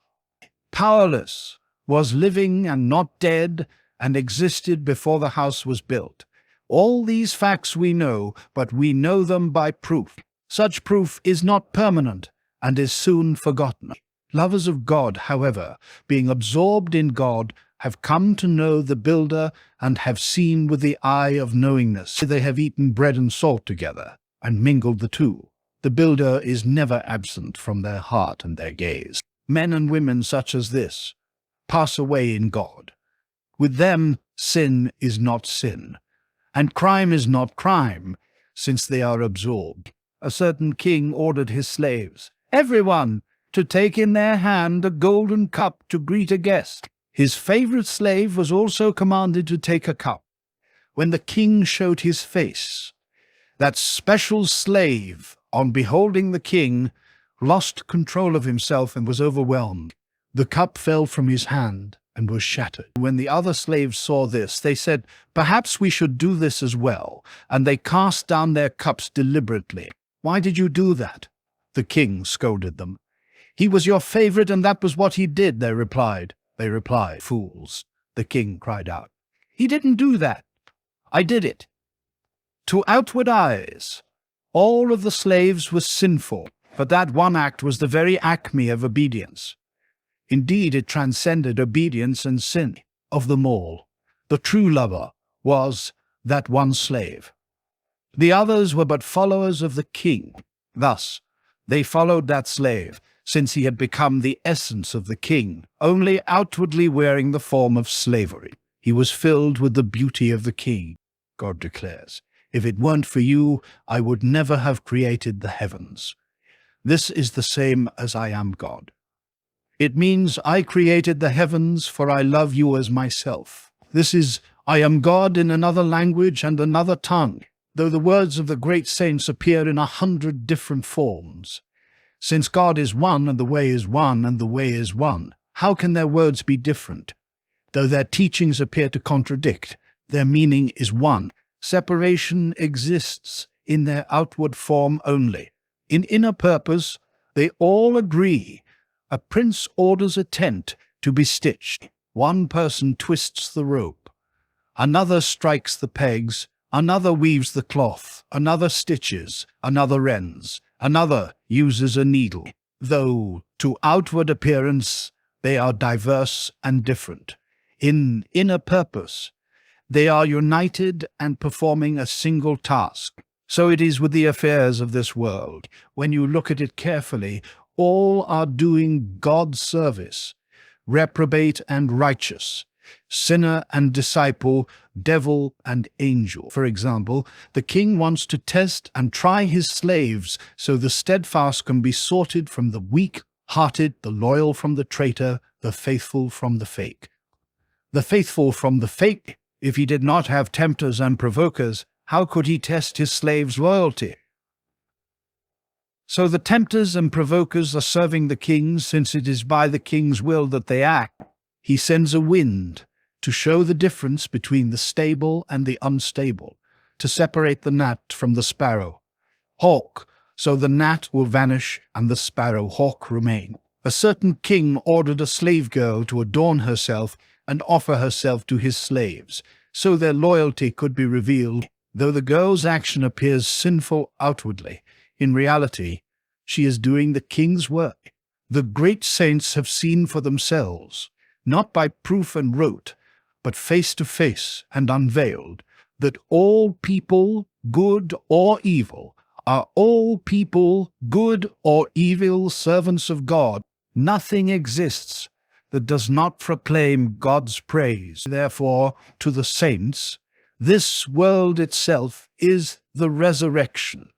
powerless, was living and not dead, and existed before the house was built. All these facts we know, but we know them by proof. Such proof is not permanent and is soon forgotten. Lovers of God, however, being absorbed in God, have come to know the builder and have seen with the eye of knowingness. They have eaten bread and salt together and mingled the two. The builder is never absent from their heart and their gaze. Men and women such as this pass away in God. With them, sin is not sin, and crime is not crime, since they are absorbed. A certain king ordered his slaves, everyone, to take in their hand a golden cup to greet a guest. His favorite slave was also commanded to take a cup. When the king showed his face, that special slave, on beholding the king, lost control of himself and was overwhelmed. The cup fell from his hand and was shattered. When the other slaves saw this, they said, perhaps we should do this as well, and they cast down their cups deliberately. Why did you do that? The king scolded them. He was your favorite, and that was what he did, they replied. Fools, the king cried out. He didn't do that. I did it. To outward eyes, all of the slaves were sinful, but that one act was the very acme of obedience. Indeed, it transcended obedience and sin. Of them all, the true lover was that one slave. The others were but followers of the king. Thus, they followed that slave, since he had become the essence of the king, only outwardly wearing the form of slavery. He was filled with the beauty of the king, God declares. If it weren't for you, I would never have created the heavens. This is the same as I am God. It means I created the heavens, for I love you as myself. This is I am God in another language and another tongue, though the words of the great saints appear in 100 different forms. Since God is one and the way is one and the way is one, how can their words be different? Though their teachings appear to contradict, their meaning is one. Separation exists in their outward form only. In inner purpose, they all agree. A prince orders a tent to be stitched. One person twists the rope. Another strikes the pegs. Another weaves the cloth. Another stitches. Another rends. Another uses a needle. Though, to outward appearance, they are diverse and different. In inner purpose, they are united and performing a single task. So it is with the affairs of this world. When you look at it carefully, all are doing God's service, reprobate and righteous, sinner and disciple, devil and angel. For example, the king wants to test and try his slaves so the steadfast can be sorted from the weak-hearted, the loyal from the traitor, the faithful from the fake. The faithful from the fake, if he did not have tempters and provokers, how could he test his slaves' loyalty? So the tempters and provokers are serving the king, since it is by the king's will that they act. He sends a wind to show the difference between the stable and the unstable, to separate the gnat from the sparrow. Hawk, so the gnat will vanish and the sparrow hawk remain. A certain king ordered a slave girl to adorn herself and offer herself to his slaves, so their loyalty could be revealed. Though the girl's action appears sinful outwardly, in reality, she is doing the king's work. The great saints have seen for themselves, not by proof and rote, but face to face and unveiled, that all people, good or evil, are all people, good or evil, servants of God. Nothing exists that does not proclaim God's praise. Therefore, to the saints, this world itself is the resurrection.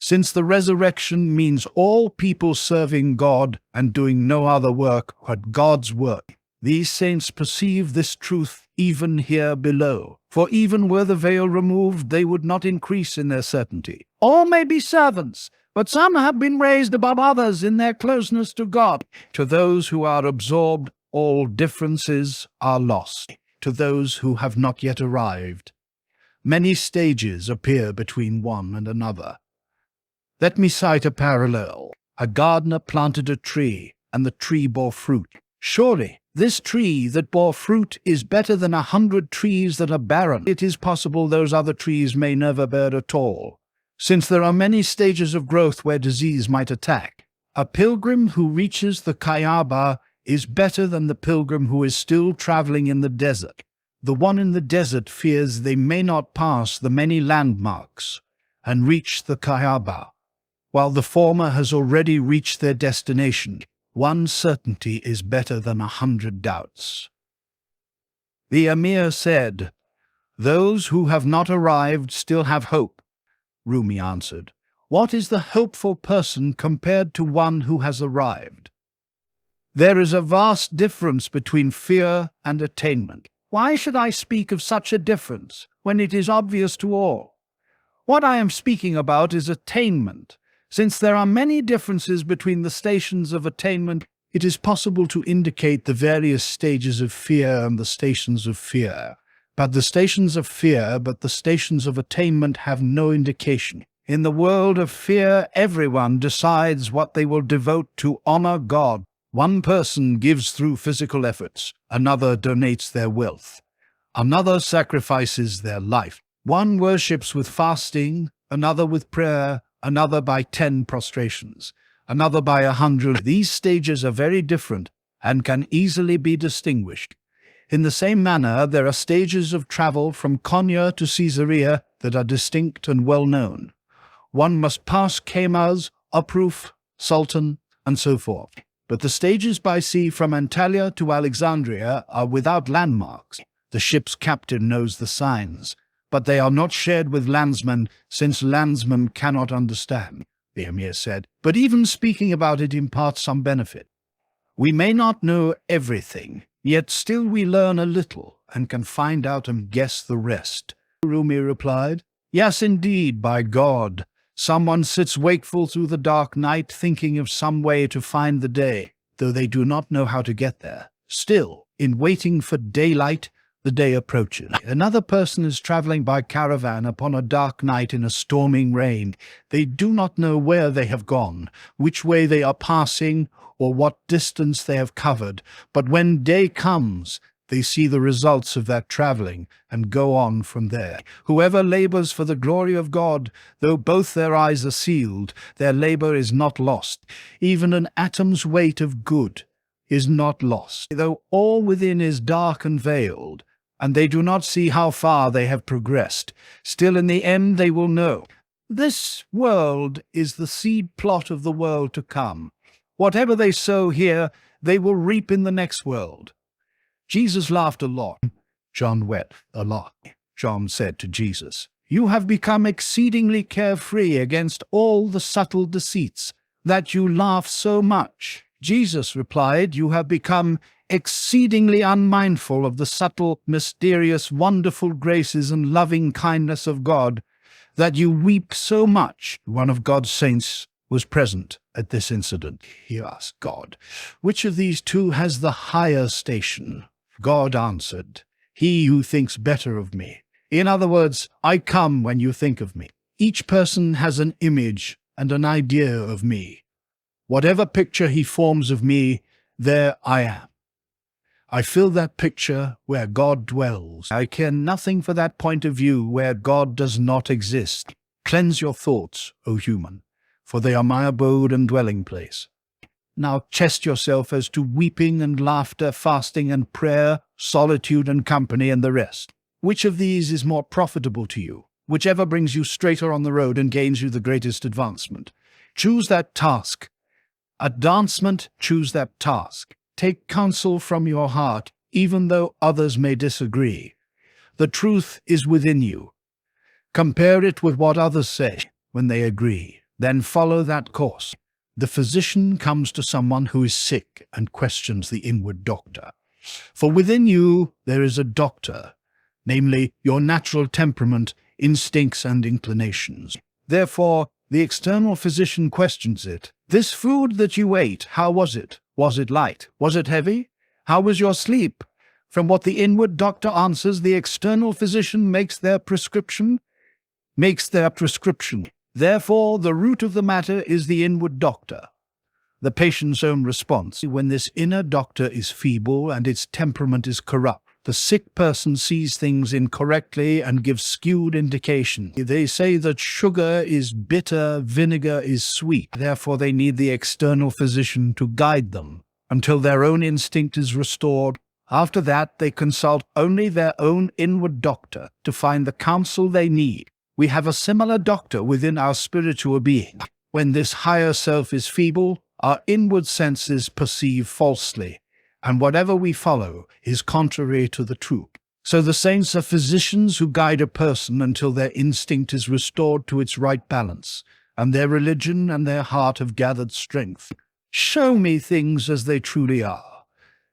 Since the resurrection means all people serving God and doing no other work but God's work, these saints perceive this truth even here below. For even were the veil removed, they would not increase in their certainty. All may be servants, but some have been raised above others in their closeness to God. To those who are absorbed, all differences are lost. To those who have not yet arrived, many stages appear between one and another. Let me cite a parallel. A gardener planted a tree, and the tree bore fruit. Surely, this tree that bore fruit is better than 100 trees that are barren. It is possible those other trees may never bear at all, since there are many stages of growth where disease might attack. A pilgrim who reaches the Kaaba is better than the pilgrim who is still traveling in the desert. The one in the desert fears they may not pass the many landmarks and reach the Kaaba, while the former has already reached their destination. One certainty is better than 100 doubts. The Emir said, "Those who have not arrived still have hope." Rumi answered, "What is the hopeful person compared to one who has arrived?" There is a vast difference between fear and attainment. Why should I speak of such a difference when it is obvious to all? What I am speaking about is attainment. Since there are many differences between the stations of attainment, it is possible to indicate the various stages of fear and the stations of fear. But the stations of attainment have no indication. In the world of fear, everyone decides what they will devote to honor God. One person gives through physical efforts, another donates their wealth, another sacrifices their life. One worships with fasting, another with prayer, another by 10 prostrations, another by 100. These stages are very different and can easily be distinguished. In the same manner, there are stages of travel from Konya to Caesarea that are distinct and well known. One must pass Kamaz, Upruf, Sultan, and so forth. But the stages by sea from Antalya to Alexandria are without landmarks. The ship's captain knows the signs, but they are not shared with landsmen, since landsmen cannot understand. the Emir said, but even speaking about it imparts some benefit. We may not know everything, yet still we learn a little and can find out and guess the rest. Rumi replied, yes, indeed, by God. Someone sits wakeful through the dark night thinking of some way to find the day, though they do not know how to get there. Still, in waiting for daylight, the day approaches. Another person is traveling by caravan upon a dark night in a storming rain. They do not know where they have gone, which way they are passing, or what distance they have covered. But when day comes, they see the results of that traveling and go on from there. Whoever labors for the glory of God, though both their eyes are sealed, their labor is not lost. Even an atom's weight of good is not lost, though all within is dark and veiled, and they do not see how far they have progressed. Still in the end they will know. This world is the seed plot of the world to come. Whatever they sow here, they will reap in the next world. Jesus laughed a lot. John wept a lot. John said to Jesus, you have become exceedingly carefree against all the subtle deceits, that you laugh so much. Jesus replied, you have become exceedingly unmindful of the subtle, mysterious, wonderful graces and loving kindness of God, that you weep so much. One of God's saints was present at this incident. He asked God, which of these two has the higher station? God answered, he who thinks better of me. In other words, I come when you think of me. Each person has an image and an idea of me. Whatever picture he forms of me, there I am. I fill that picture where God dwells. I care nothing for that point of view where God does not exist. Cleanse your thoughts, O human, for they are my abode and dwelling place. Now test yourself as to weeping and laughter, fasting and prayer, solitude and company, and the rest. Which of these is more profitable to you? Whichever brings you straighter on the road and gains you the greatest advancement. Choose that task. Advancement, choose that task. Take counsel from your heart, even though others may disagree. The truth is within you. Compare it with what others say when they agree. Then follow that course. The physician comes to someone who is sick and questions the inward doctor. For within you there is a doctor, namely your natural temperament, instincts and inclinations. Therefore, the external physician questions it. This food that you ate, how was it? Was it light? Was it heavy? How was your sleep? From what the inward doctor answers, the external physician makes their prescription. Therefore, the root of the matter is the inward doctor. The patient's own response. When this inner doctor is feeble and its temperament is corrupt, the sick person sees things incorrectly and gives skewed indication. They say that sugar is bitter, vinegar is sweet. Therefore, they need the external physician to guide them until their own instinct is restored. After that, they consult only their own inward doctor to find the counsel they need. We have a similar doctor within our spiritual being. When this higher self is feeble, our inward senses perceive falsely, and whatever we follow is contrary to the truth. So the saints are physicians who guide a person until their instinct is restored to its right balance, and their religion and their heart have gathered strength. Show me things as they truly are.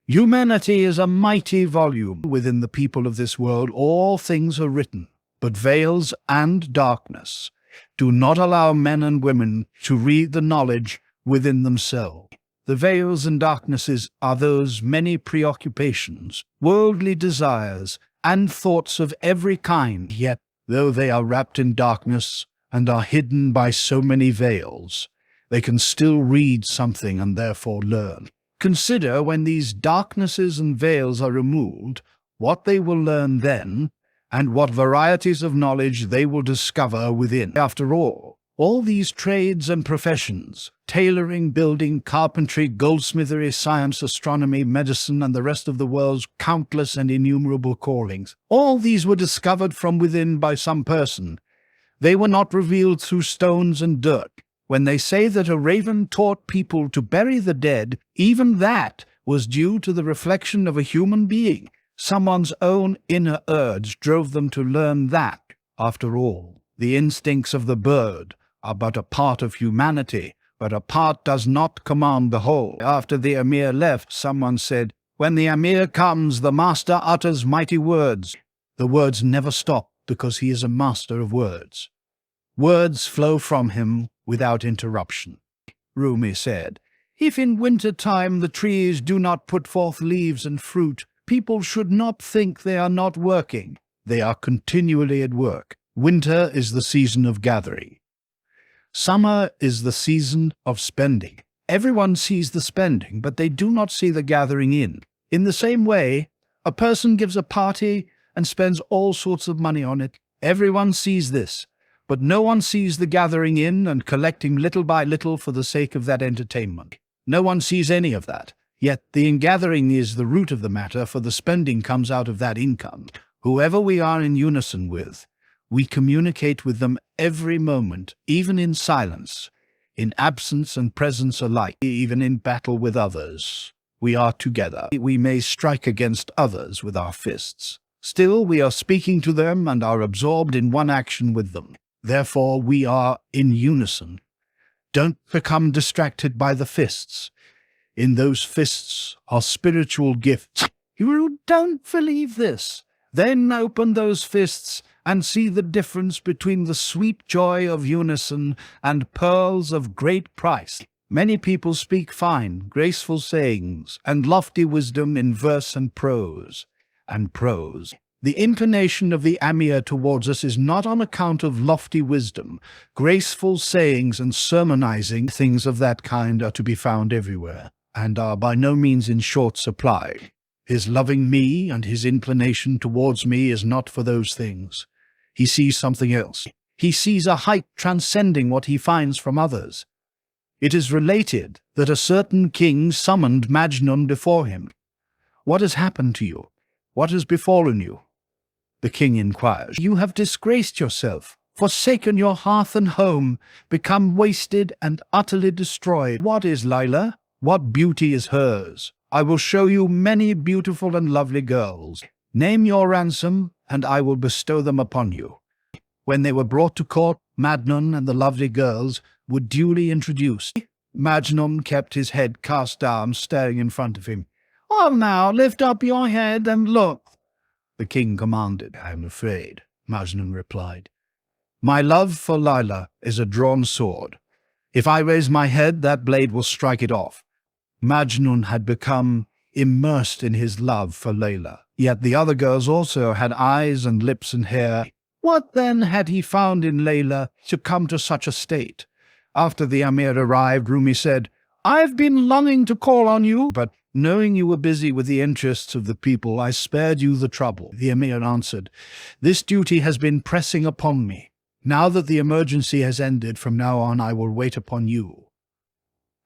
Humanity is a mighty volume. Within the people of this world, all things are written, but veils and darkness do not allow men and women to read the knowledge within themselves. The veils and darknesses are those many preoccupations, worldly desires, and thoughts of every kind. Yet, though they are wrapped in darkness and are hidden by so many veils, they can still read something and therefore learn. Consider when these darknesses and veils are removed, what they will learn then, and what varieties of knowledge they will discover within. After all these trades and professions, tailoring, building, carpentry, goldsmithery, science, astronomy, medicine, and the rest of the world's countless and innumerable callings, all these were discovered from within by some person. They were not revealed through stones and dirt. When they say that a raven taught people to bury the dead, even that was due to the reflection of a human being. Someone's own inner urge drove them to learn that, after all, the instincts of the bird are but a part of humanity, but a part does not command the whole. After the Emir left, someone said, "When the Emir comes, the master utters mighty words." The words never stop because he is a master of words. Words flow from him without interruption. Rumi said, "If in winter time the trees do not put forth leaves and fruit, people should not think they are not working. They are continually at work. Winter is the season of gathering. Summer is the season of spending. Everyone sees the spending, but they do not see the gathering in. In the same way, a person gives a party and spends all sorts of money on it. Everyone sees this, but no one sees the gathering in and collecting little by little for the sake of that entertainment. No one sees any of that. Yet the ingathering is the root of the matter, for the spending comes out of that income. Whoever we are in unison with, we communicate with them every moment, even in silence, in absence and presence alike, even in battle with others. We are together. We may strike against others with our fists. Still, we are speaking to them and are absorbed in one action with them. Therefore, we are in unison. Don't become distracted by the fists. In those fists are spiritual gifts. You don't believe this? Then open those fists and see the difference between the sweet joy of unison and pearls of great price. Many people speak fine, graceful sayings and lofty wisdom in verse and prose. The inclination of the Amir towards us is not on account of lofty wisdom. Graceful sayings and sermonizing, things of that kind are to be found everywhere, and are by no means in short supply. His loving me and his inclination towards me is not for those things. He sees something else. He sees a height transcending what he finds from others. It is related that a certain king summoned Majnun before him. "What has happened to you? What has befallen you?" The king inquires. "You have disgraced yourself, forsaken your hearth and home, become wasted and utterly destroyed. What is Layla? What beauty is hers? I will show you many beautiful and lovely girls. Name your ransom, and I will bestow them upon you." When they were brought to court, Majnun and the lovely girls were duly introduced. Majnun kept his head cast down, staring in front of him. "Oh, now lift up your head and look," the king commanded. "I am afraid," Majnun replied. "My love for Layla is a drawn sword. If I raise my head, that blade will strike it off." Majnun had become immersed in his love for Layla. Yet the other girls also had eyes and lips and hair. What then had he found in Layla to come to such a state? After the Amir arrived, Rumi said, "I've been longing to call on you, but knowing you were busy with the interests of the people, I spared you the trouble." The Emir answered, "This duty has been pressing upon me. Now that the emergency has ended, from now on I will wait upon you."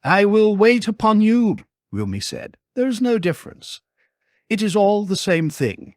"I will wait upon you," Rumi said. "There is no difference. It is all the same thing.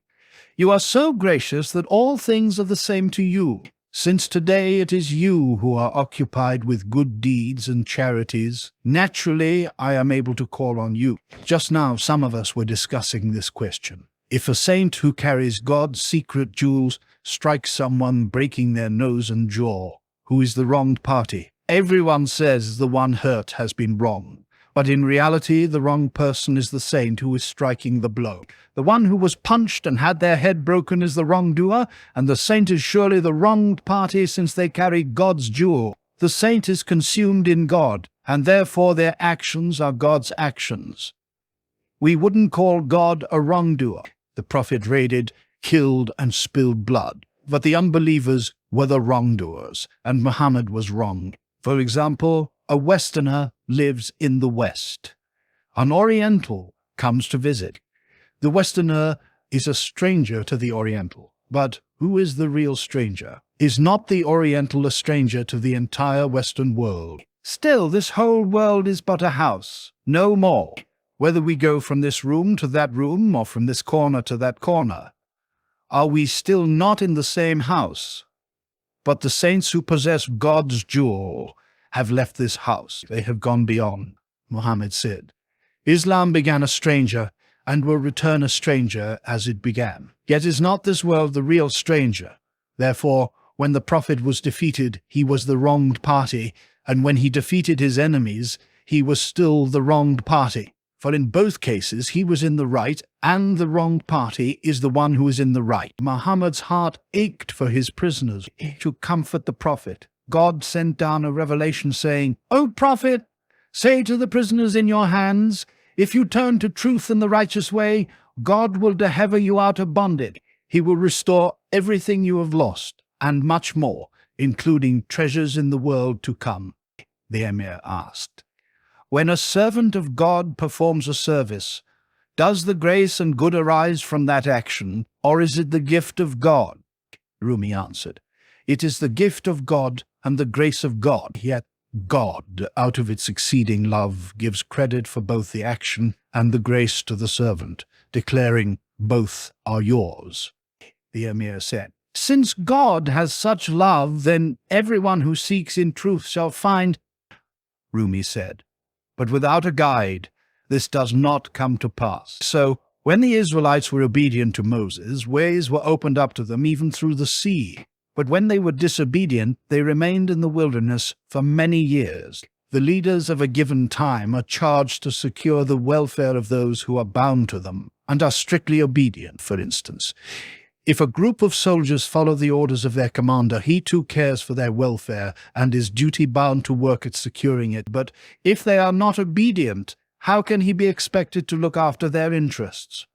You are so gracious that all things are the same to you. Since today it is you who are occupied with good deeds and charities, naturally I am able to call on you." Just now some of us were discussing this question. If a saint who carries God's secret jewels strikes someone breaking their nose and jaw, who is the wronged party? Everyone says the one hurt has been wrong. But in reality, the wrong person is the saint who is striking the blow. The one who was punched and had their head broken is the wrongdoer, and the saint is surely the wronged party since they carry God's jewel. The saint is consumed in God, and therefore their actions are God's actions. We wouldn't call God a wrongdoer. The prophet raided, killed, and spilled blood. But the unbelievers were the wrongdoers, and Muhammad was wronged. For example, a Westerner lives in the West. An Oriental comes to visit. The Westerner is a stranger to the Oriental. But who is the real stranger? Is not the Oriental a stranger to the entire Western world? Still, this whole world is but a house, no more. Whether we go from this room to that room or from this corner to that corner, are we still not in the same house? But the saints who possess God's jewel have left this house. They have gone beyond. Muhammad said, "Islam began a stranger and will return a stranger as it began. Yet is not this world the real stranger? Therefore, When the Prophet was defeated, he was the wronged party, and when he defeated his enemies, he was still the wronged party. For in both cases he was in the right, and the wronged party is the one who is in the right. Muhammad's heart ached for his prisoners. To comfort the Prophet, God sent down a revelation saying, "O Prophet, say to the prisoners in your hands, if you turn to truth and the righteous way, God will deliver you out of bondage. He will restore everything you have lost, and much more, including treasures in the world to come." The Emir asked, "When a servant of God performs a service, does the grace and good arise from that action, or is it the gift of God?" Rumi answered, "It is the gift of God and the grace of God. Yet God, out of its exceeding love, gives credit for both the action and the grace to the servant, declaring, 'Both are yours.'" The Emir said, "Since God has such love, then everyone who seeks in truth shall find." Rumi said, "But without a guide, this does not come to pass." So, when the Israelites were obedient to Moses, ways were opened up to them even through the sea. But when they were disobedient, they remained in the wilderness for many years. The leaders of a given time are charged to secure the welfare of those who are bound to them and are strictly obedient. For instance, if a group of soldiers follow the orders of their commander, he too cares for their welfare and is duty-bound to work at securing it. But if they are not obedient, how can he be expected to look after their interests?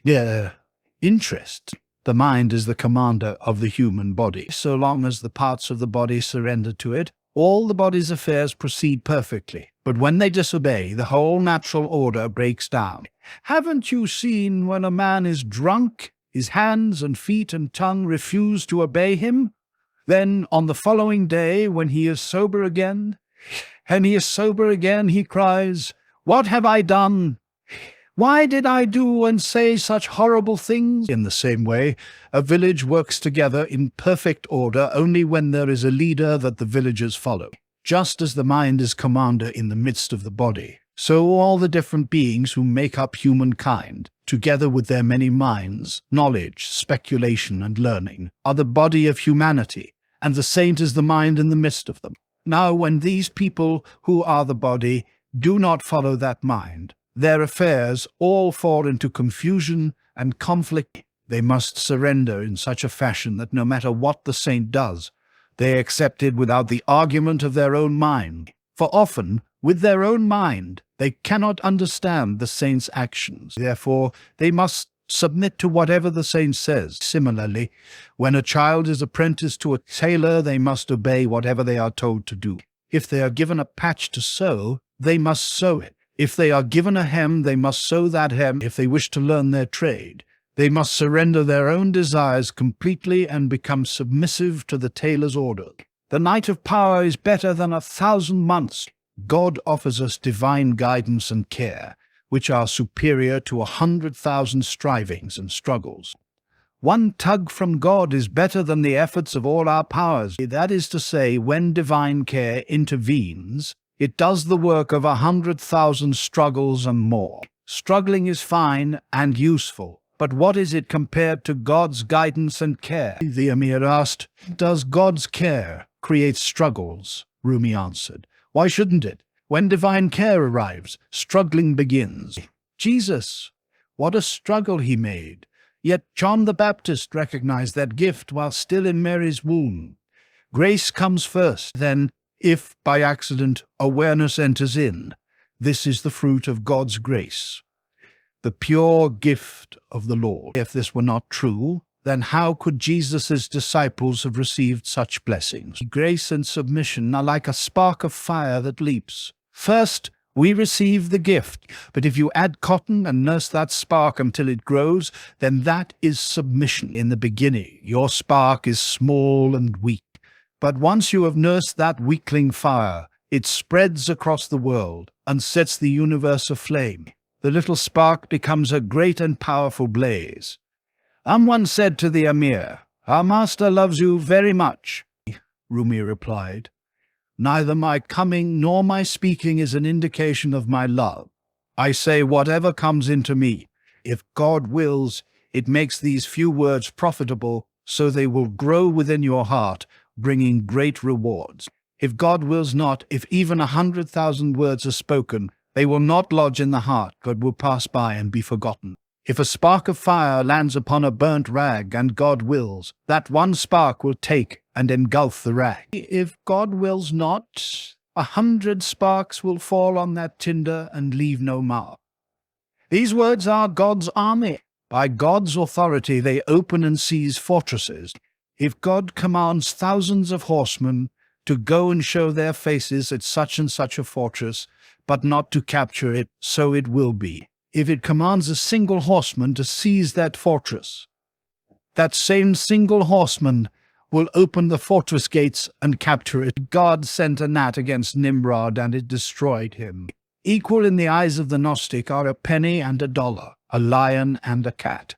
Their interests? The mind is the commander of the human body. So long as the parts of the body surrender to it, all the body's affairs proceed perfectly. But when they disobey, the whole natural order breaks down. Haven't you seen when a man is drunk, his hands and feet and tongue refuse to obey him? Then on the following day, when he is sober again, he cries, "What have I done? Why did I do and say such horrible things?" In the same way, a village works together in perfect order only when there is a leader that the villagers follow. Just as the mind is commander in the midst of the body, so all the different beings who make up humankind, together with their many minds, knowledge, speculation, and learning, are the body of humanity, and the saint is the mind in the midst of them. Now, when these people who are the body do not follow that mind, their affairs all fall into confusion and conflict. They must surrender in such a fashion that no matter what the saint does, they accept it without the argument of their own mind. For often, with their own mind, they cannot understand the saint's actions. Therefore, they must submit to whatever the saint says. Similarly, when a child is apprenticed to a tailor, they must obey whatever they are told to do. If they are given a patch to sew, they must sew it. If they are given a hem, they must sew that hem. If they wish to learn their trade, they must surrender their own desires completely and become submissive to the tailor's order. The night of power is better than 1,000 months. God offers us divine guidance and care, which are superior to 100,000 strivings and struggles. One tug from God is better than the efforts of all our powers. That is to say, when divine care intervenes, it does the work of 100,000 struggles and more. Struggling is fine and useful, but what is it compared to God's guidance and care? The Emir asked, "Does God's care create struggles?" Rumi answered, "Why shouldn't it? When divine care arrives, struggling begins." Jesus, what a struggle he made! Yet John the Baptist recognized that gift while still in Mary's womb. Grace comes first, then, if by accident awareness enters in, this is the fruit of God's grace, the pure gift of the Lord. If this were not true, then how could Jesus' disciples have received such blessings? Grace and submission are like a spark of fire that leaps. First, we receive the gift, but if you add cotton and nurse that spark until it grows, then that is submission. In the beginning, your spark is small and weak. But once you have nursed that weakling fire, it spreads across the world and sets the universe aflame. The little spark becomes a great and powerful blaze. Someone said to the Emir, "Our master loves you very much." Rumi replied, "Neither my coming nor my speaking is an indication of my love. I say whatever comes into me. If God wills, it makes these few words profitable, so they will grow within your heart, bringing great rewards. If God wills not, if even 100,000 words are spoken, they will not lodge in the heart, but will pass by and be forgotten. If a spark of fire lands upon a burnt rag, and God wills, that one spark will take and engulf the rag. If God wills not, 100 sparks will fall on that tinder and leave no mark. These words are God's army. By God's authority they open and seize fortresses. If God commands thousands of horsemen to go and show their faces at such and such a fortress, but not to capture it, so it will be. If it commands a single horseman to seize that fortress, that same single horseman will open the fortress gates and capture it. God sent a gnat against Nimrod, and it destroyed him. Equal in the eyes of the Gnostic are a penny and a dollar, a lion and a cat.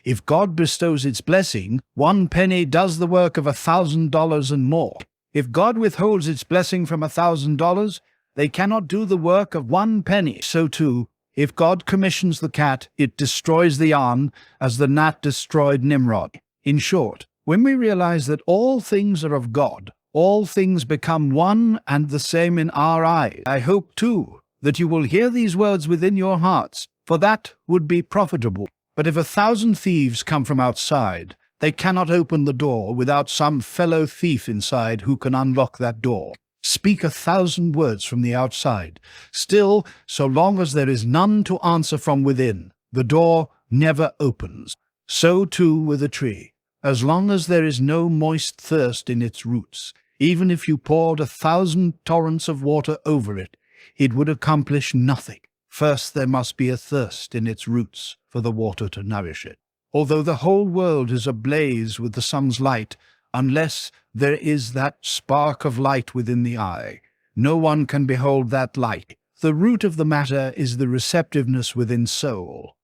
If God bestows its blessing, 1 penny does the work of $1,000 and more. If God withholds its blessing from $1,000, they cannot do the work of 1 penny. So too, if God commissions the cat, it destroys the yarn as the gnat destroyed Nimrod. In short, when we realize that all things are of God, all things become one and the same in our eyes. I hope, too, that you will hear these words within your hearts, for that would be profitable. But if 1,000 thieves come from outside, they cannot open the door without some fellow thief inside who can unlock that door. Speak 1,000 words from the outside. Still, so long as there is none to answer from within, the door never opens. So too with a tree. As long as there is no moist thirst in its roots, even if you poured 1,000 torrents of water over it, it would accomplish nothing. First there must be a thirst in its roots for the water to nourish it. Although the whole world is ablaze with the sun's light, unless there is that spark of light within the eye, no one can behold that light. The root of the matter is the receptiveness within soul.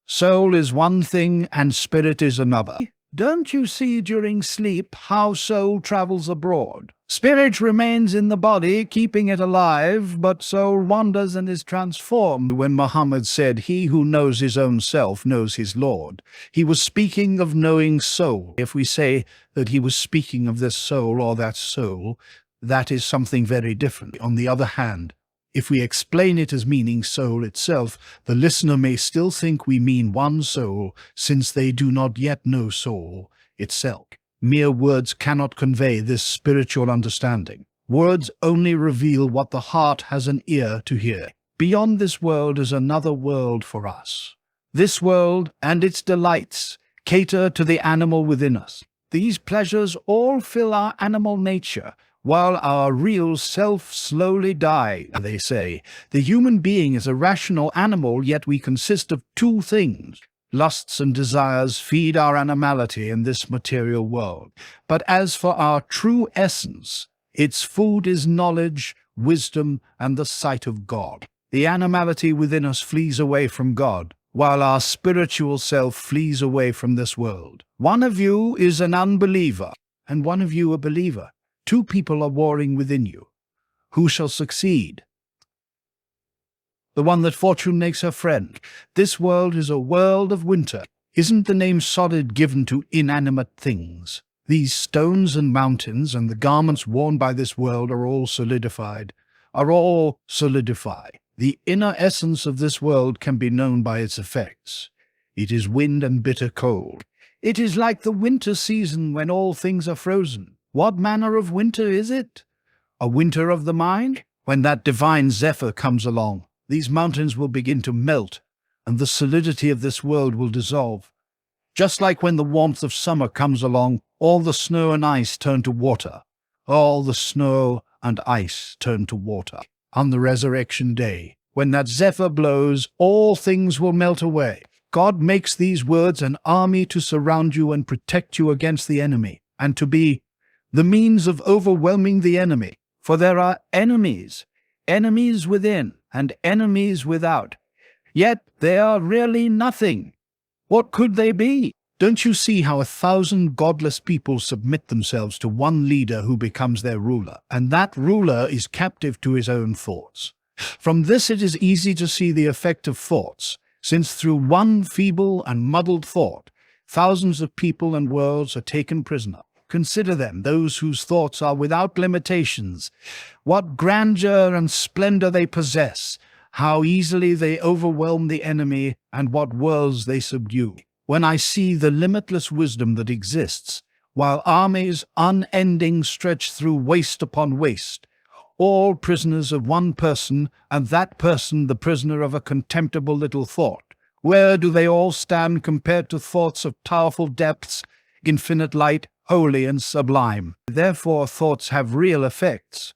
Soul is one thing and spirit is another. Don't you see during sleep how soul travels abroad? Spirit remains in the body, keeping it alive, but soul wanders and is transformed. When Muhammad said, "He who knows his own self knows his Lord," he was speaking of knowing soul. If we say that he was speaking of this soul or that soul, that is something very different. On the other hand, if we explain it as meaning soul itself, the listener may still think we mean one soul, since they do not yet know soul itself. Mere words cannot convey this spiritual understanding. Words only reveal what the heart has an ear to hear. Beyond this world is another world for us. This world and its delights cater to the animal within us. These pleasures all fill our animal nature, while our real self slowly dies, they say. The human being is a rational animal, yet we consist of 2 things. Lusts and desires feed our animality in this material world. But as for our true essence, its food is knowledge, wisdom, and the sight of God. The animality within us flees away from God, while our spiritual self flees away from this world. One of you is an unbeliever, and one of you a believer. 2 people are warring within you. Who shall succeed? The one that fortune makes her friend. This world is a world of winter. Isn't the name solid given to inanimate things? These stones and mountains and the garments worn by this world are all solidified. The inner essence of this world can be known by its effects. It is wind and bitter cold. It is like the winter season when all things are frozen. What manner of winter is it? A winter of the mind? When that divine zephyr comes along, these mountains will begin to melt, and the solidity of this world will dissolve. Just like when the warmth of summer comes along, all the snow and ice turn to water. All the snow and ice turn to water. On the resurrection day, when that zephyr blows, all things will melt away. God makes these words an army to surround you and protect you against the enemy, and to be the means of overwhelming the enemy. For there are enemies within and enemies without. Yet they are really nothing. What could they be? Don't you see how 1,000 godless people submit themselves to one leader who becomes their ruler, and that ruler is captive to his own thoughts? From this it is easy to see the effect of thoughts, since through one feeble and muddled thought, Thousands of people and worlds are taken prisoner. Consider them, those whose thoughts are without limitations. What grandeur and splendor they possess, how easily they overwhelm the enemy, and what worlds they subdue. When I see the limitless wisdom that exists, while armies unending stretch through waste upon waste, all prisoners of one person, and that person the prisoner of a contemptible little thought, where do they all stand compared to thoughts of powerful depths, infinite light, holy and sublime? Therefore, thoughts have real effects.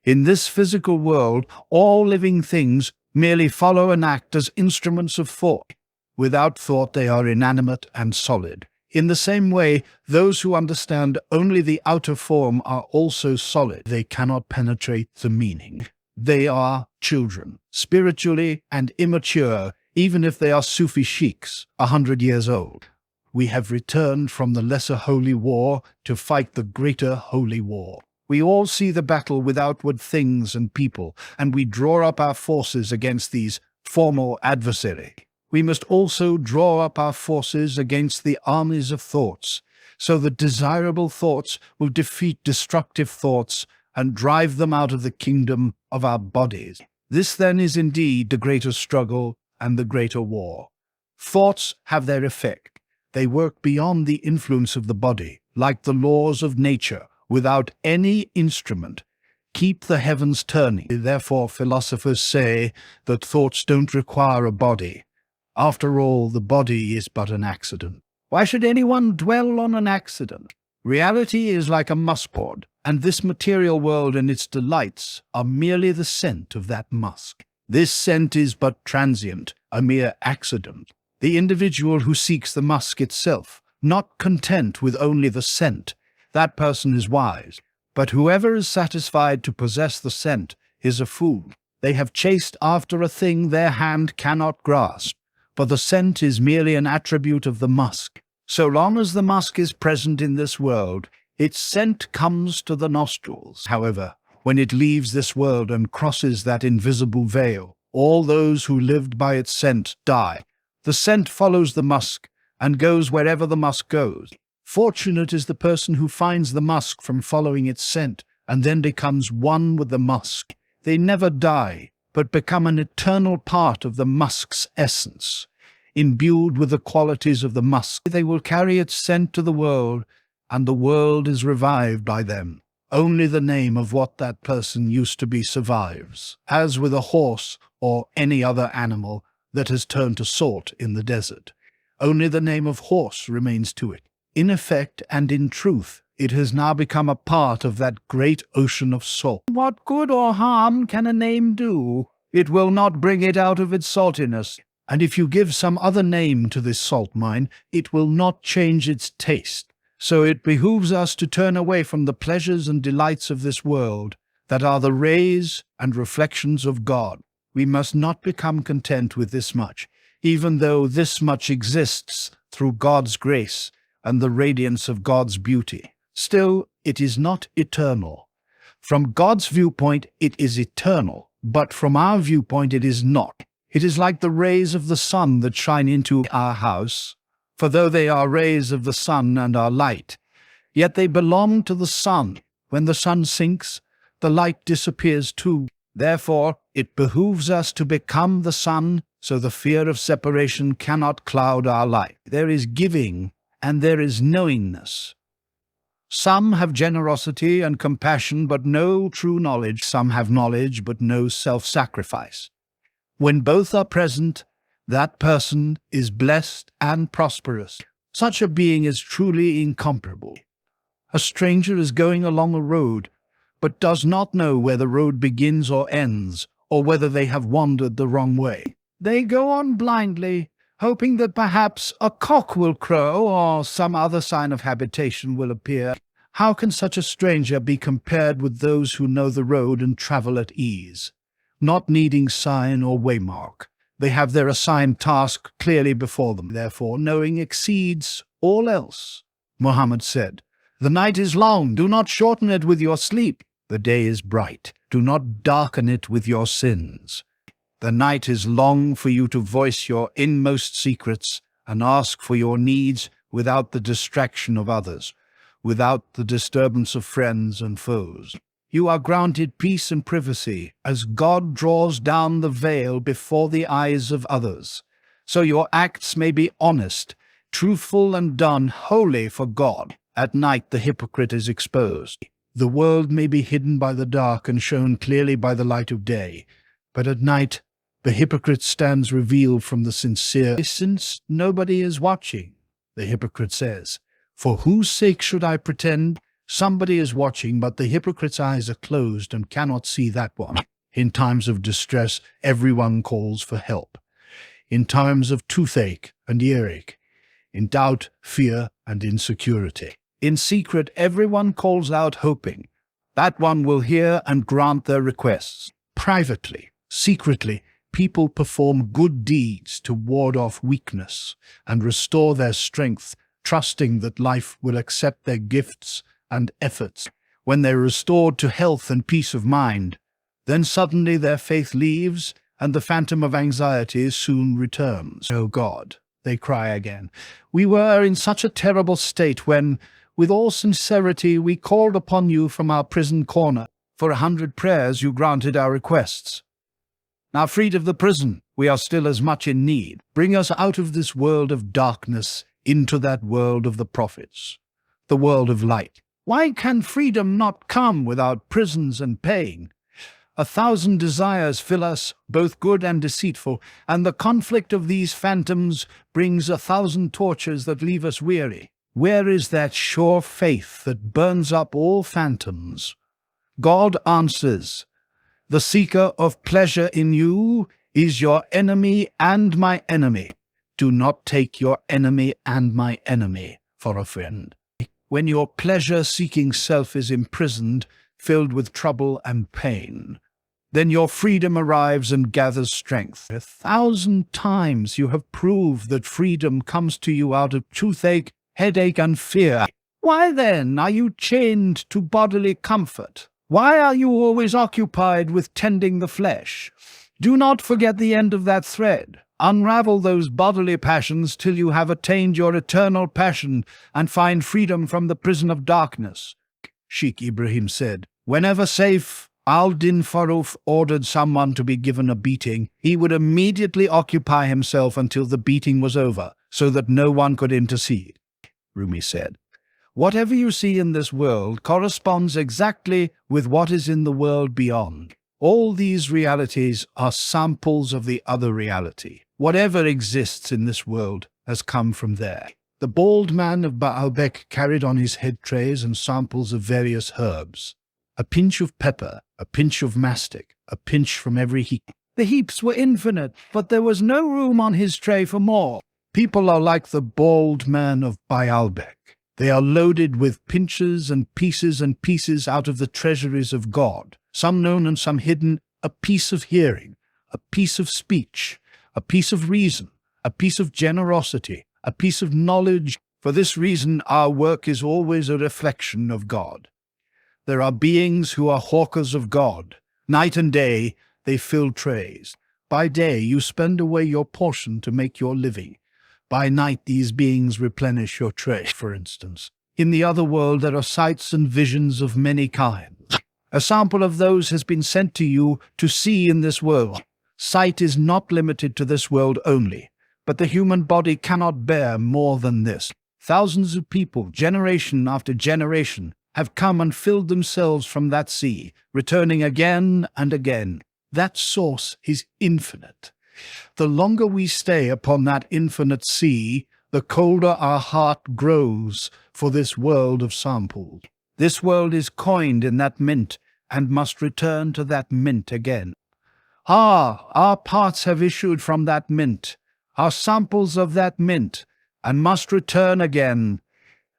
In this physical world, all living things merely follow and act as instruments of thought. Without thought, they are inanimate and solid. In the same way, those who understand only the outer form are also solid. They cannot penetrate the meaning. They are children, spiritually and immature, even if they are Sufi sheiks, 100 years old. We have returned from the lesser holy war to fight the greater holy war. We all see the battle with outward things and people, and we draw up our forces against these formal adversaries. We must also draw up our forces against the armies of thoughts, so that desirable thoughts will defeat destructive thoughts and drive them out of the kingdom of our bodies. This then is indeed the greater struggle and the greater war. Thoughts have their effect. They work beyond the influence of the body, like the laws of nature, without any instrument. Keep the heavens turning. Therefore, philosophers say that thoughts don't require a body. After all, the body is but an accident. Why should anyone dwell on an accident? Reality is like a muskpod, and this material world and its delights are merely the scent of that musk. This scent is but transient, a mere accident. The individual who seeks the musk itself, not content with only the scent, that person is wise. But whoever is satisfied to possess the scent is a fool. They have chased after a thing their hand cannot grasp. For the scent is merely an attribute of the musk. So long as the musk is present in this world, its scent comes to the nostrils. However, when it leaves this world and crosses that invisible veil, all those who lived by its scent die. The scent follows the musk and goes wherever the musk goes. Fortunate is the person who finds the musk from following its scent and then becomes one with the musk. They never die, but become an eternal part of the musk's essence. Imbued with the qualities of the musk, they will carry its scent to the world, and the world is revived by them. Only the name of what that person used to be survives, as with a horse or any other animal that has turned to salt in the desert. Only the name of horse remains to it. In effect and in truth, it has now become a part of that great ocean of salt. What good or harm can a name do? It will not bring it out of its saltiness. And if you give some other name to this salt mine, it will not change its taste. So it behooves us to turn away from the pleasures and delights of this world, that are the rays and reflections of God. We must not become content with this much, even though this much exists through God's grace and the radiance of God's beauty. Still, it is not eternal. From God's viewpoint, it is eternal, but from our viewpoint, it is not. It is like the rays of the sun that shine into our house, for though they are rays of the sun and are light, yet they belong to the sun. When the sun sinks, the light disappears too. Therefore, it behooves us to become the sun, so the fear of separation cannot cloud our life. There is giving, and there is knowingness. Some have generosity and compassion, but no true knowledge. Some have knowledge, but no self-sacrifice. When both are present, that person is blessed and prosperous. Such a being is truly incomparable. A stranger is going along a road, but does not know where the road begins or ends, or whether they have wandered the wrong way. They go on blindly, hoping that perhaps a cock will crow or some other sign of habitation will appear. How can such a stranger be compared with those who know the road and travel at ease, not needing sign or waymark? They have their assigned task clearly before them. Therefore, knowing exceeds all else. Muhammad said, "The night is long. Do not shorten it with your sleep. The day is bright. Do not darken it with your sins. The night is long for you to voice your inmost secrets and ask for your needs without the distraction of others, without the disturbance of friends and foes. You are granted peace and privacy as God draws down the veil before the eyes of others, so your acts may be honest, truthful, and done wholly for God. At night the hypocrite is exposed. The world may be hidden by the dark and shown clearly by the light of day, but at night the hypocrite stands revealed from the sincere. Since nobody is watching, the hypocrite says, for whose sake should I pretend? Somebody is watching, but the hypocrite's eyes are closed and cannot see that one. In times of distress, everyone calls for help. In times of toothache and earache, in doubt, fear, and insecurity. In secret, everyone calls out hoping that one will hear and grant their requests. Privately, secretly, people perform good deeds to ward off weakness and restore their strength, trusting that life will accept their gifts and efforts. When they're restored to health and peace of mind, then suddenly their faith leaves and the phantom of anxiety soon returns. Oh God, they cry again, we were in such a terrible state when, with all sincerity, we called upon you from our prison corner. For 100 prayers you granted our requests. Now freed of the prison, we are still as much in need. Bring us out of this world of darkness into that world of the prophets, the world of light. Why can freedom not come without prisons and pain? 1,000 desires fill us, both good and deceitful, and the conflict of these phantoms brings 1,000 tortures that leave us weary. Where is that sure faith that burns up all phantoms? God answers, the seeker of pleasure in you is your enemy and my enemy. Do not take your enemy and my enemy for a friend. When your pleasure-seeking self is imprisoned, filled with trouble and pain, then your freedom arrives and gathers strength. 1,000 times you have proved that freedom comes to you out of toothache, headache, and fear. Why then are you chained to bodily comfort? Why are you always occupied with tending the flesh? Do not forget the end of that thread. Unravel those bodily passions till you have attained your eternal passion and find freedom from the prison of darkness. Sheikh Ibrahim said, whenever Saif al-Din Farooq ordered someone to be given a beating, he would immediately occupy himself until the beating was over, so that no one could intercede. Rumi said, whatever you see in this world corresponds exactly with what is in the world beyond. All these realities are samples of the other reality. Whatever exists in this world has come from there. The bald man of Baalbek carried on his head trays and samples of various herbs. A pinch of pepper, a pinch of mastic, a pinch from every heap. The heaps were infinite, but there was no room on his tray for more. People are like the bald man of Baalbek. They are loaded with pinches and pieces out of the treasuries of God, some known and some hidden, a piece of hearing, a piece of speech, a piece of reason, a piece of generosity, a piece of knowledge. For this reason, our work is always a reflection of God. There are beings who are hawkers of God. Night and day, they fill trays. By day, you spend away your portion to make your living. By night, these beings replenish your tray, for instance. In the other world, there are sights and visions of many kinds. A sample of those has been sent to you to see in this world. Sight is not limited to this world only, but the human body cannot bear more than this. Thousands of people, generation after generation, have come and filled themselves from that sea, returning again and again. That source is infinite. The longer we stay upon that infinite sea, the colder our heart grows for this world of samples. This world is coined in that mint and must return to that mint again. Our parts have issued from that mint, are samples of that mint, and must return again,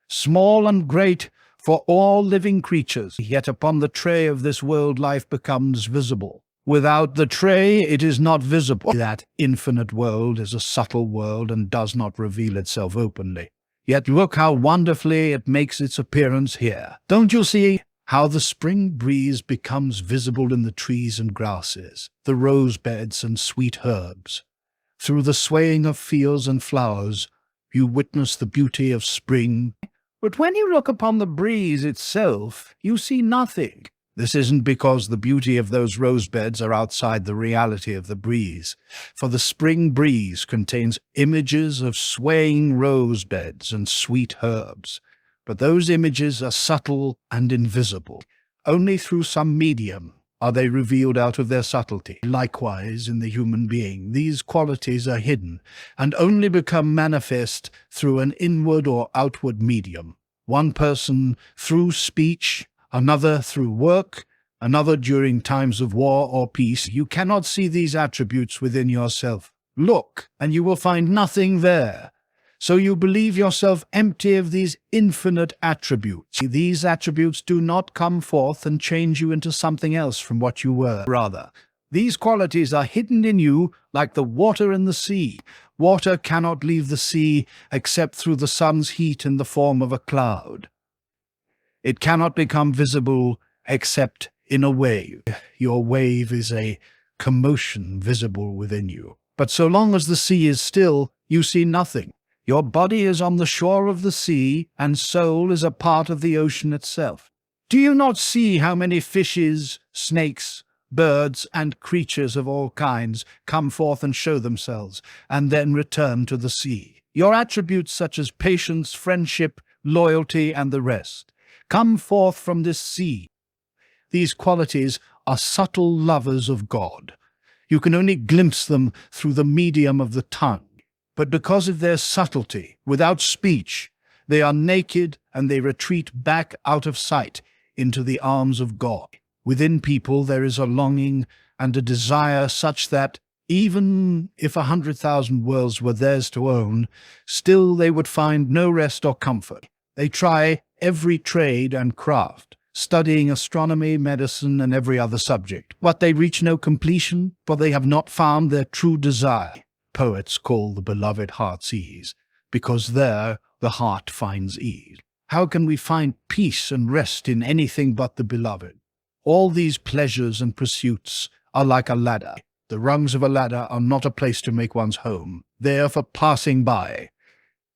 small and great for all living creatures. Yet upon the tray of this world life becomes visible. Without the tray, it is not visible. That infinite world is a subtle world and does not reveal itself openly. Yet look how wonderfully it makes its appearance here. Don't you see how the spring breeze becomes visible in the trees and grasses, the rose beds and sweet herbs? Through the swaying of fields and flowers, You witness the beauty of spring, but when you look upon the breeze itself, you see nothing. This isn't because the beauty of those rose beds are outside the reality of the breeze, for the spring breeze contains images of swaying rose beds and sweet herbs. But those images are subtle and invisible. Only through some medium are they revealed out of their subtlety. Likewise, in the human being, these qualities are hidden and only become manifest through an inward or outward medium. One person through speech, another through work, another during times of war or peace. You cannot see these attributes within yourself. Look, and you will find nothing there. So you believe yourself empty of these infinite attributes. These attributes do not come forth and change you into something else from what you were. Rather, these qualities are hidden in you like the water in the sea. Water cannot leave the sea except through the sun's heat in the form of a cloud. It cannot become visible except in a wave. Your wave is a commotion visible within you. But so long as the sea is still, you see nothing. Your body is on the shore of the sea, and soul is a part of the ocean itself. Do you not see how many fishes, snakes, birds, and creatures of all kinds come forth and show themselves, and then return to the sea? Your attributes such as patience, friendship, loyalty, and the rest come forth from this sea. These qualities are subtle lovers of God. You can only glimpse them through the medium of the tongue. But because of their subtlety, without speech, they are naked and they retreat back out of sight into the arms of God. Within people there is a longing and a desire such that, even if 100,000 worlds were theirs to own, still they would find no rest or comfort. They try every trade and craft, studying astronomy, medicine, and every other subject. But they reach no completion, for they have not found their true desire. Poets call the beloved heart's ease, because there the heart finds ease. How can we find peace and rest in anything but the beloved? All these pleasures and pursuits are like a ladder. The rungs of a ladder are not a place to make one's home. They are for passing by.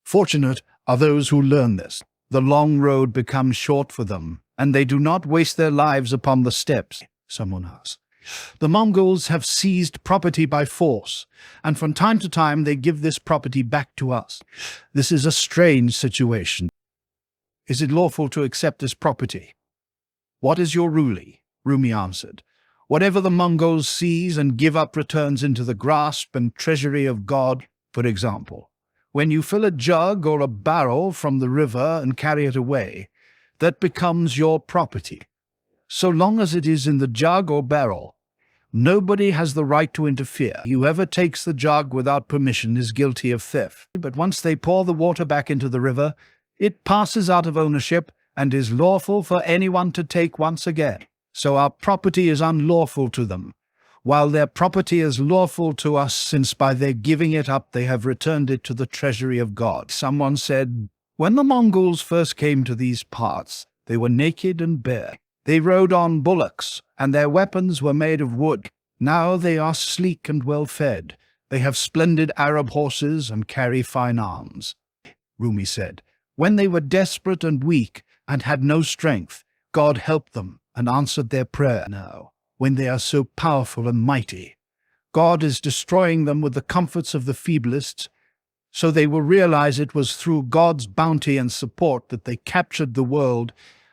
Fortunate are those who learn this. The long road becomes short for them, and they do not waste their lives upon the steps. Someone asks. The Mongols have seized property by force, and from time to time they give this property back to us. This is a strange situation. Is it lawful to accept this property? What is your ruling? Rumi answered. Whatever the Mongols seize and give up returns into the grasp and treasury of God. For example, when you fill a jug or a barrel from the river and carry it away, that becomes your property. So long as it is in the jug or barrel, nobody has the right to interfere. Whoever takes the jug without permission is guilty of theft. But once they pour the water back into the river, it passes out of ownership and is lawful for anyone to take once again. So our property is unlawful to them, while their property is lawful to us, since by their giving it up they have returned it to the treasury of God. Someone said, when the Mongols first came to these parts, they were naked and bare. They rode on bullocks, and their weapons were made of wood. Now they are sleek and well-fed. They have splendid Arab horses and carry fine arms. Rumi said, when they were desperate and weak and had no strength, God helped them and answered their prayer. Now, when they are so powerful and mighty, God is destroying them with the comforts of the feeblest, so they will realize it was through God's bounty and support that they captured the world,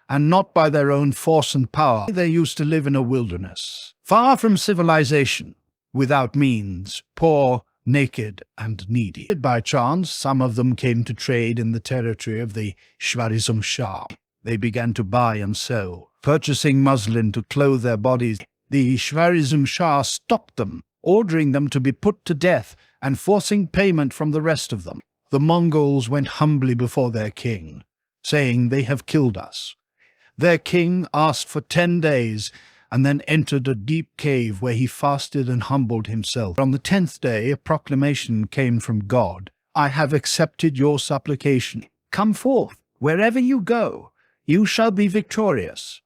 and not by their own force and power. They used to live in a wilderness, far from civilization, without means, poor, naked, and needy. By chance, some of them came to trade in the territory of the Shvarism Shah. They began to buy and sell, purchasing muslin to clothe their bodies. The Shvarism Shah stopped them, ordering them to be put to death and forcing payment from the rest of them. The Mongols went humbly before their king, saying, they have killed us. Their king asked for 10 days and then entered a deep cave where he fasted and humbled himself. On the 10th day, a proclamation came from God. I have accepted your supplication. Come forth. Wherever you go, you shall be victorious.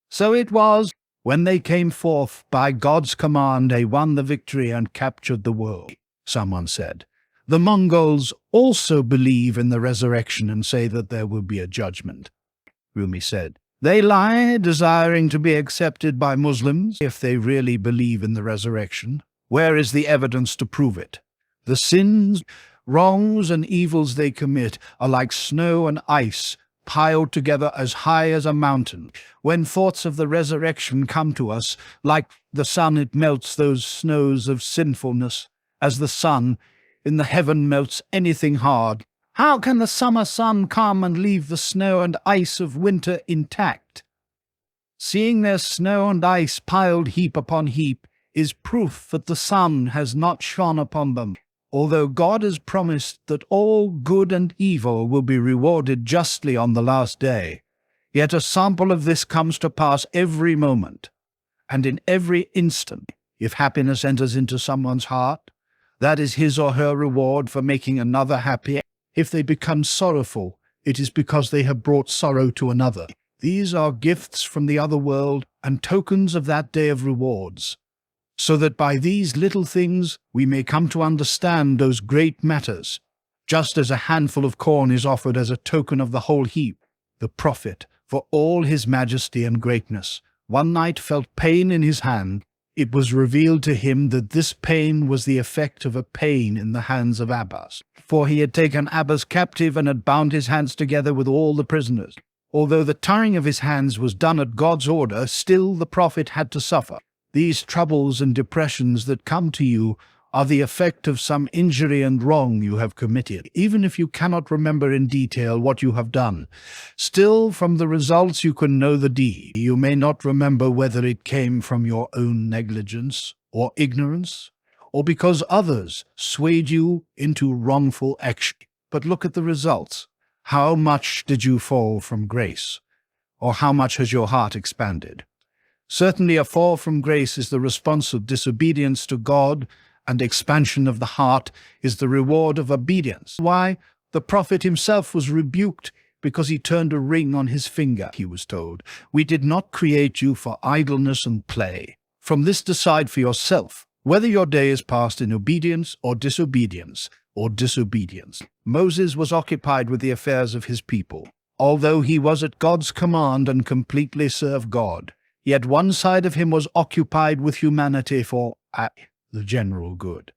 So it was. When they came forth, by God's command, they won the victory and captured the world. Someone said, The Mongols also believe in the resurrection and say that there will be a judgment. Rumi said, they lie, desiring to be accepted by Muslims if they really believe in the resurrection. Where is the evidence to prove it? The sins, wrongs, and evils they commit are like snow and ice, piled together as high as a mountain. When thoughts of the resurrection come to us, like the sun, it melts those snows of sinfulness, as the sun in the heaven melts anything hard. How can the summer sun come and leave the snow and ice of winter intact? Seeing their snow and ice piled heap upon heap is proof that the sun has not shone upon them. Although God has promised that all good and evil will be rewarded justly on the last day, yet a sample of this comes to pass every moment, and in every instant. If happiness enters into someone's heart, that is his or her reward for making another happy. If they become sorrowful, it is because they have brought sorrow to another. These are gifts from the other world and tokens of that day of rewards, so that by these little things we may come to understand those great matters. Just as a handful of corn is offered as a token of the whole heap, the prophet, for all his majesty and greatness, one night felt pain in his hand. It was revealed to him that this pain was the effect of a pain in the hands of Abbas, for he had taken Abbas captive and had bound his hands together with all the prisoners. Although the tying of his hands was done at God's order, still the prophet had to suffer. These troubles and depressions that come to you are the effect of some injury and wrong you have committed. Even if you cannot remember in detail what you have done, still from the results you can know the deed. You may not remember whether it came from your own negligence or ignorance, or because others swayed you into wrongful action. But look at the results. How much did you fall from grace? Or how much has your heart expanded? Certainly a fall from grace is the response of disobedience to God, and expansion of the heart is the reward of obedience. Why? The prophet himself was rebuked because he turned a ring on his finger, he was told. We did not create you for idleness and play. From this decide for yourself whether your day is passed in obedience or disobedience, Moses was occupied with the affairs of his people. Although he was at God's command and completely served God, yet one side of him was occupied with humanity for the general good.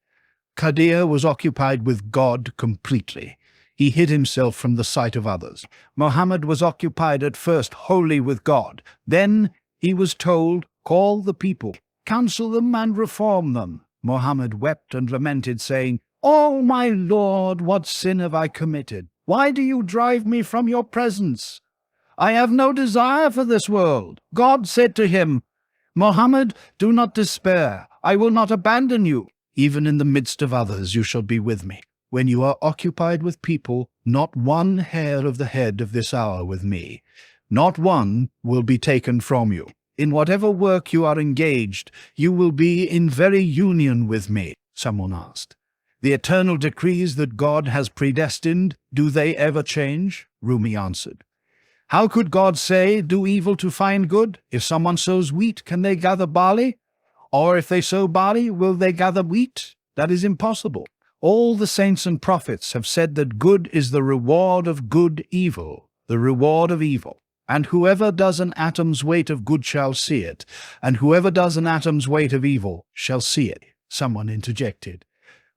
Qadir was occupied with God completely. He hid himself from the sight of others. Muhammad was occupied at first wholly with God. Then he was told, call the people, counsel them and reform them. Muhammad wept and lamented, saying, "Oh, my Lord, what sin have I committed? Why do you drive me from your presence? I have no desire for this world." God said to him, "Muhammad, do not despair. I will not abandon you. Even in the midst of others you shall be with me. When you are occupied with people, not one hair of the head of this hour with me, not one will be taken from you. In whatever work you are engaged, you will be in very union with me." Someone asked, "The eternal decrees that God has predestined, do they ever change?" Rumi answered, "How could God say, do evil to find good? If someone sows wheat, can they gather barley? Or if they sow barley, will they gather wheat? That is impossible. All the saints and prophets have said that good is the reward of good, evil, the reward of evil. And whoever does an atom's weight of good shall see it, and whoever does an atom's weight of evil shall see it." Someone interjected,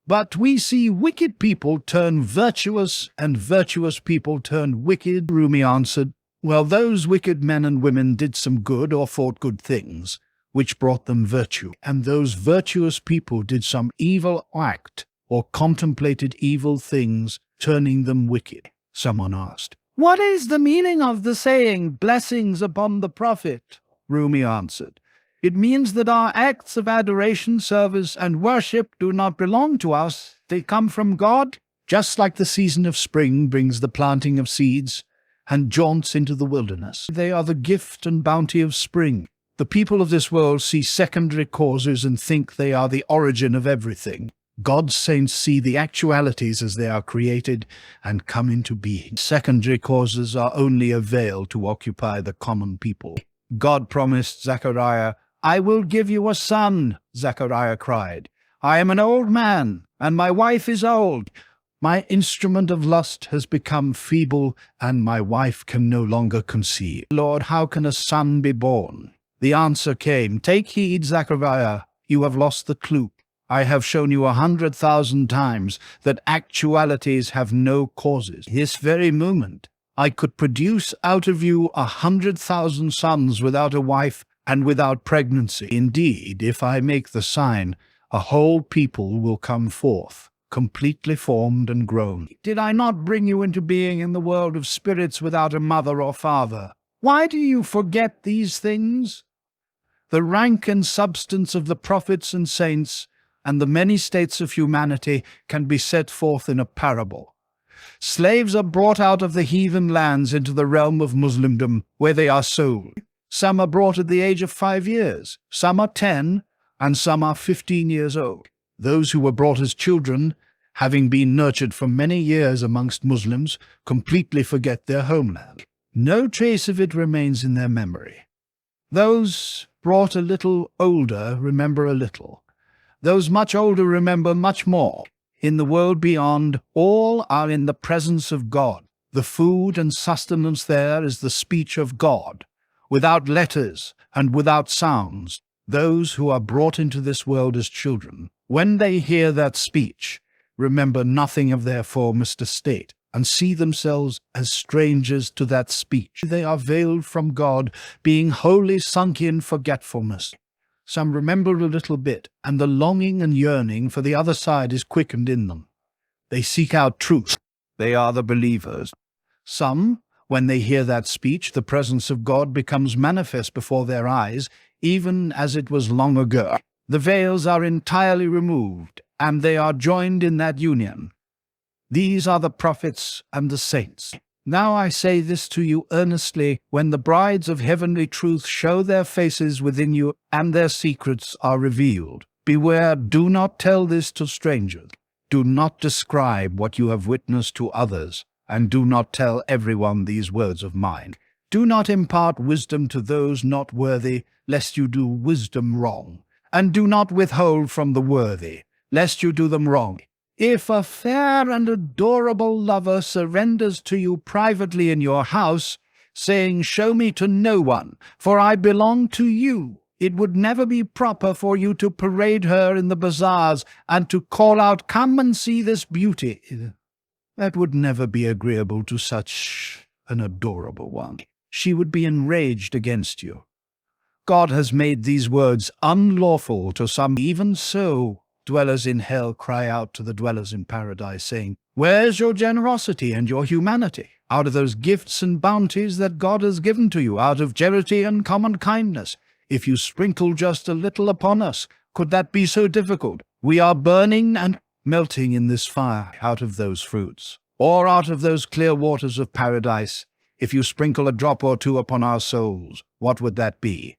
"But we see wicked people turn virtuous, and virtuous people turn wicked." Rumi answered, "Well, those wicked men and women did some good or thought good things, which brought them virtue, and those virtuous people did some evil act or contemplated evil things, turning them wicked." Someone asked, "What is the meaning of the saying, blessings upon the Prophet?" Rumi answered, "It means that our acts of adoration, service, and worship do not belong to us. They come from God, just like the season of spring brings the planting of seeds and jaunts into the wilderness. They are the gift and bounty of spring. The people of this world see secondary causes and think they are the origin of everything. God's saints see the actualities as they are created and come into being. Secondary causes are only a veil to occupy the common people. God promised Zechariah, "I will give you a son," Zechariah cried. I am an old man, and my wife is old. My instrument of lust has become feeble, and my wife can no longer conceive. Lord, how can a son be born? The answer came, Take heed, Zechariah, you have lost the clue. I have shown you 100,000 times that actualities have no causes. This very moment, I could produce out of you 100,000 sons without a wife and without pregnancy. Indeed, if I make the sign, a whole people will come forth, completely formed and grown. Did I not bring you into being in the world of spirits without a mother or father? Why do you forget these things? The rank and substance of the prophets and saints and the many states of humanity can be set forth in a parable. Slaves are brought out of the heathen lands into the realm of Muslimdom, where they are sold. Some are brought at the age of 5 years, some are 10, and some are 15 years old. Those who were brought as children, having been nurtured for many years amongst Muslims, completely forget their homeland. No trace of it remains in their memory. Those brought a little older remember a little. Those much older remember much more. In the world beyond, all are in the presence of God. The food and sustenance there is the speech of God, without letters and without sounds. Those who are brought into this world as children, when they hear that speech, remember nothing of their formerst estate, and see themselves as strangers to that speech. They are veiled from God, being wholly sunk in forgetfulness. Some remember a little bit, and the longing and yearning for the other side is quickened in them. They seek out truth. They are the believers. Some, when they hear that speech, the presence of God becomes manifest before their eyes, even as it was long ago. The veils are entirely removed, and they are joined in that union. These are the prophets and the saints. Now I say this to you earnestly, when the brides of heavenly truth show their faces within you and their secrets are revealed. Beware, do not tell this to strangers. Do not describe what you have witnessed to others, and do not tell everyone these words of mine. Do not impart wisdom to those not worthy, lest you do wisdom wrong. And do not withhold from the worthy, lest you do them wrong. If a fair and adorable lover surrenders to you privately in your house, saying, Show me to no one, for I belong to you, it would never be proper for you to parade her in the bazaars and to call out, Come and see this beauty. That would never be agreeable to such an adorable one. She would be enraged against you. God has made these words unlawful to some. Even so, dwellers in hell cry out to the dwellers in paradise, saying, Where's your generosity and your humanity? Out of those gifts and bounties that God has given to you, out of charity and common kindness. If you sprinkle just a little upon us, could that be so difficult? We are burning and melting in this fire out of those fruits, or out of those clear waters of paradise. If you sprinkle a drop or two upon our souls, what would that be?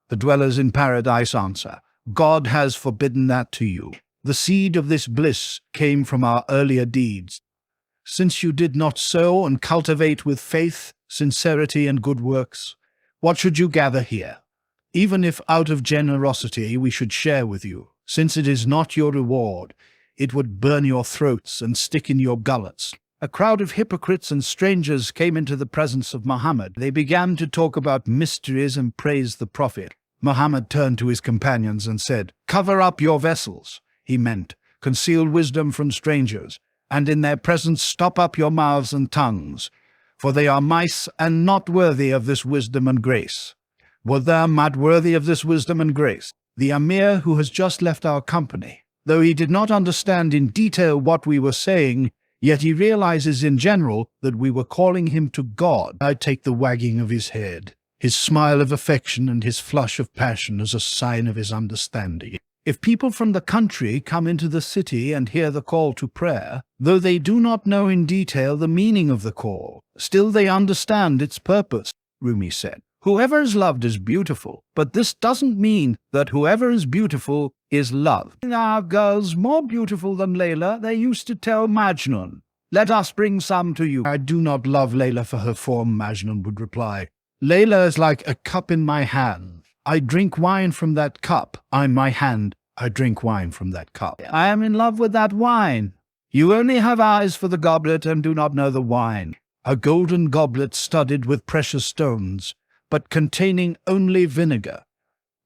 The dwellers in paradise answer, God has forbidden that to you. The seed of this bliss came from our earlier deeds. Since you did not sow and cultivate with faith, sincerity, and good works, what should you gather here? Even if out of generosity we should share with you, since it is not your reward, it would burn your throats and stick in your gullets. A crowd of hypocrites and strangers came into the presence of Muhammad. They began to talk about mysteries and praise the Prophet. Muhammad turned to his companions and said, Cover up your vessels. He meant, conceal wisdom from strangers, and in their presence stop up your mouths and tongues, for they are mice and not worthy of this wisdom and grace. Were they not worthy of this wisdom and grace? The Amir, who has just left our company, though he did not understand in detail what we were saying, yet he realizes in general that we were calling him to God. I take the wagging of his head, his smile of affection, and his flush of passion as a sign of his understanding. If people from the country come into the city and hear the call to prayer, though they do not know in detail the meaning of the call, still they understand its purpose, Rumi said. Whoever is loved is beautiful, but this doesn't mean that whoever is beautiful is loved. There are girls more beautiful than Layla, they used to tell Majnun. Let us bring some to you. I do not love Layla for her form, Majnun would reply. Layla is like a cup in my hand. I drink wine from that cup. In my hand, I drink wine from that cup. I am in love with that wine. You only have eyes for the goblet and do not know the wine. A golden goblet studded with precious stones, but containing only vinegar.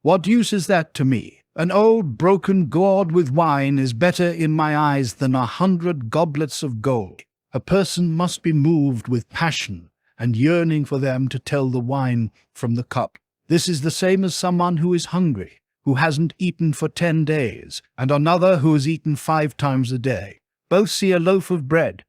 What use is that to me? An old broken gourd with wine is better in my eyes than 100 goblets of gold. A person must be moved with passion and yearning for them to tell the wine from the cup. This is the same as someone who is hungry, who hasn't eaten for 10 days, and another who has eaten 5 times a day. Both see a loaf of bread.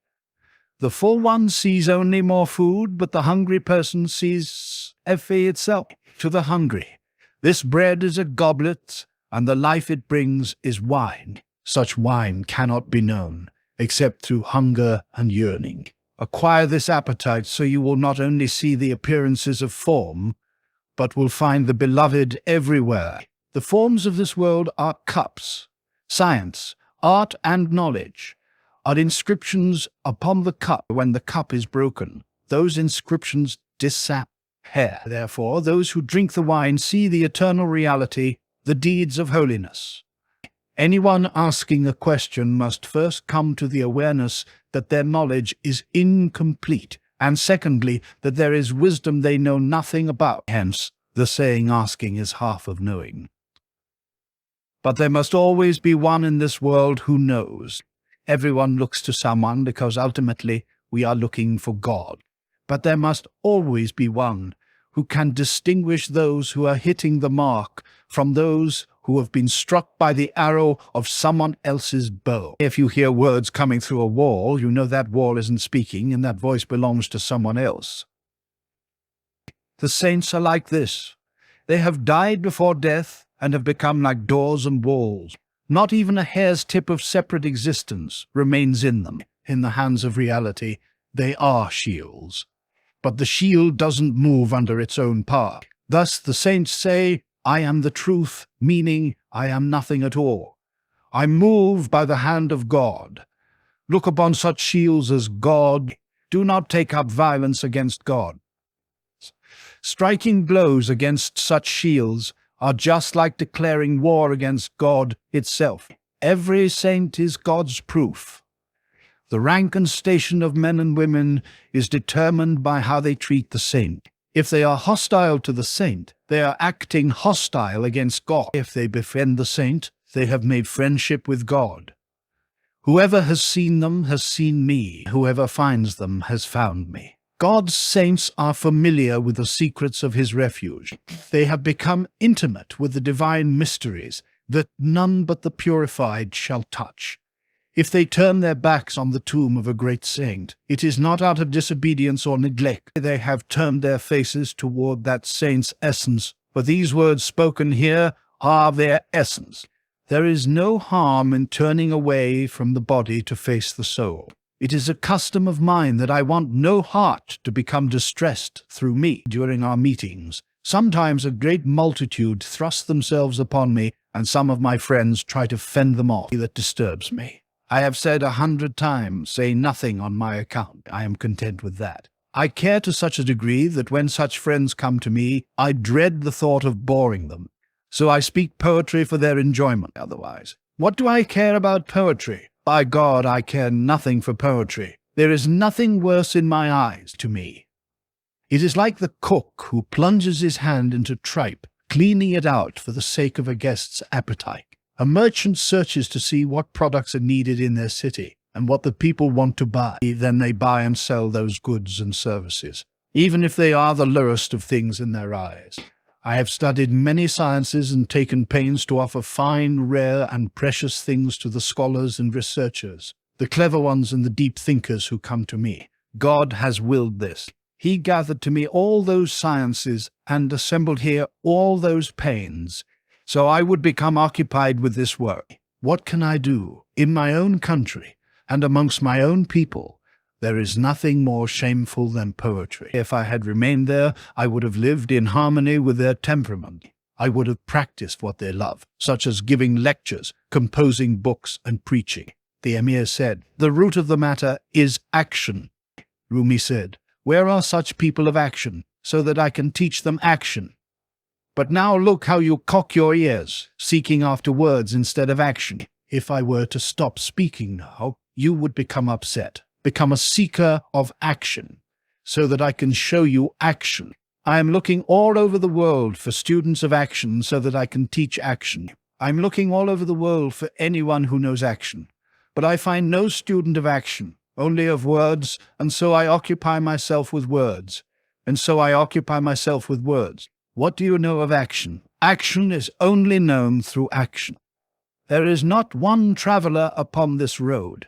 The full one sees only more food, but the hungry person sees Effie itself. To the hungry, this bread is a goblet, and the life it brings is wine. Such wine cannot be known, except through hunger and yearning. Acquire this appetite so you will not only see the appearances of form, but will find the beloved everywhere. The forms of this world are cups. Science, art, and knowledge are inscriptions upon the cup. When the cup is broken, those inscriptions disappear. Therefore, those who drink the wine see the eternal reality, the deeds of holiness. Anyone asking a question must first come to the awareness that their knowledge is incomplete, and secondly, that there is wisdom they know nothing about. Hence, the saying, asking is half of knowing. But there must always be one in this world who knows. Everyone looks to someone because ultimately we are looking for God. But there must always be one who can distinguish those who are hitting the mark from those who have been struck by the arrow of someone else's bow. If you hear words coming through a wall, you know that wall isn't speaking and that voice belongs to someone else. The saints are like this. They have died before death and have become like doors and walls. Not even a hair's tip of separate existence remains in them. In the hands of reality, they are shields. But the shield doesn't move under its own power. Thus the saints say, I am the truth, meaning I am nothing at all. I move by the hand of God. Look upon such shields as God. Do not take up violence against God. Striking blows against such shields are just like declaring war against God itself. Every saint is God's proof. The rank and station of men and women is determined by how they treat the saint. If they are hostile to the saint, they are acting hostile against God. If they befriend the saint, they have made friendship with God. Whoever has seen them has seen me. Whoever finds them has found me. God's saints are familiar with the secrets of his refuge. They have become intimate with the divine mysteries that none but the purified shall touch. If they turn their backs on the tomb of a great saint, it is not out of disobedience or neglect. They have turned their faces toward that saint's essence, for these words spoken here are their essence. There is no harm in turning away from the body to face the soul. It is a custom of mine that I want no heart to become distressed through me during our meetings. Sometimes a great multitude thrust themselves upon me, and some of my friends try to fend them off. That disturbs me. I have said 100 times, say nothing on my account. I am content with that. I care to such a degree that when such friends come to me, I dread the thought of boring them. So I speak poetry for their enjoyment otherwise. What do I care about poetry? By God, I care nothing for poetry. There is nothing worse in my eyes to me. It is like the cook who plunges his hand into tripe, cleaning it out for the sake of a guest's appetite. A merchant searches to see what products are needed in their city and what the people want to buy. Then they buy and sell those goods and services, even if they are the lowest of things in their eyes. I have studied many sciences and taken pains to offer fine, rare, and precious things to the scholars and researchers, the clever ones and the deep thinkers who come to me. God has willed this. He gathered to me all those sciences and assembled here all those pains, so I would become occupied with this work. What can I do? In my own country and amongst my own people, there is nothing more shameful than poetry. If I had remained there, I would have lived in harmony with their temperament. I would have practiced what they love, such as giving lectures, composing books, and preaching. The Emir said, the root of the matter is action. Rumi said, where are such people of action, so that I can teach them action? But now look how you cock your ears, seeking after words instead of action. If I were to stop speaking now, you would become upset, become a seeker of action, so that I can show you action. I am looking all over the world for students of action so that I can teach action. I'm looking all over the world for anyone who knows action. But I find no student of action, only of words, and so I occupy myself with words. And so I occupy myself with words. What do you know of action? Action is only known through action. There is not one traveler upon this road.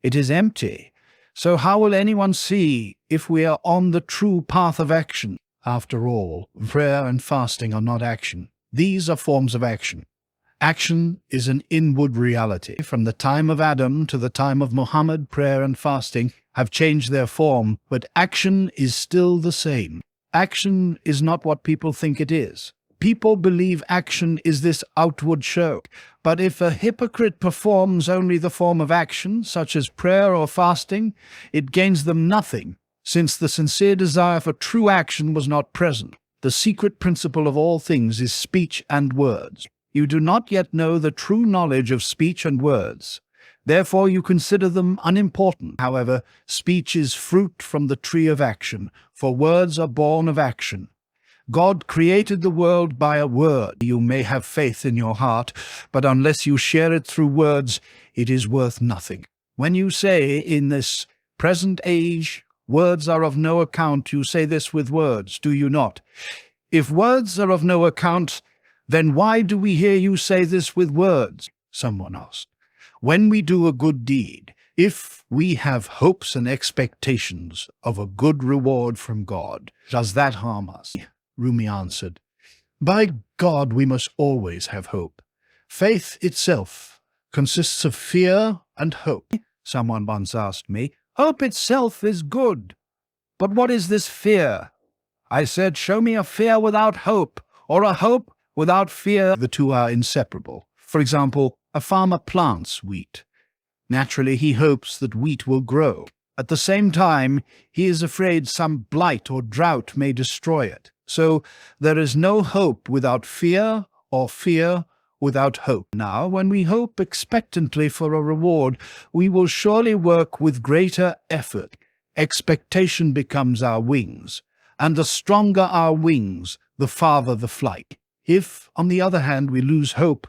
It is empty. So how will anyone see if we are on the true path of action? After all, prayer and fasting are not action. These are forms of action. Action is an inward reality. From the time of Adam to the time of Muhammad, prayer and fasting have changed their form, but action is still the same. Action is not what people think it is. People believe action is this outward show. But if a hypocrite performs only the form of action, such as prayer or fasting, it gains them nothing, since the sincere desire for true action was not present. The secret principle of all things is speech and words. You do not yet know the true knowledge of speech and words. Therefore you consider them unimportant. However, speech is fruit from the tree of action, for words are born of action. God created the world by a word. You may have faith in your heart, but unless you share it through words, it is worth nothing. When you say, in this present age, words are of no account, you say this with words, do you not? If words are of no account, then why do we hear you say this with words? Someone asked. When we do a good deed, if we have hopes and expectations of a good reward from God, does that harm us? Rumi answered, by God we must always have hope. Faith itself consists of fear and hope. Someone once asked me, hope itself is good, but what is this fear? I said, show me a fear without hope, or a hope without fear. The two are inseparable. For example, a farmer plants wheat. Naturally, he hopes that wheat will grow. At the same time, he is afraid some blight or drought may destroy it. So there is no hope without fear, or fear without hope. Now, when we hope expectantly for a reward, we will surely work with greater effort. Expectation becomes our wings, and the stronger our wings, the farther the flight. If, on the other hand, we lose hope,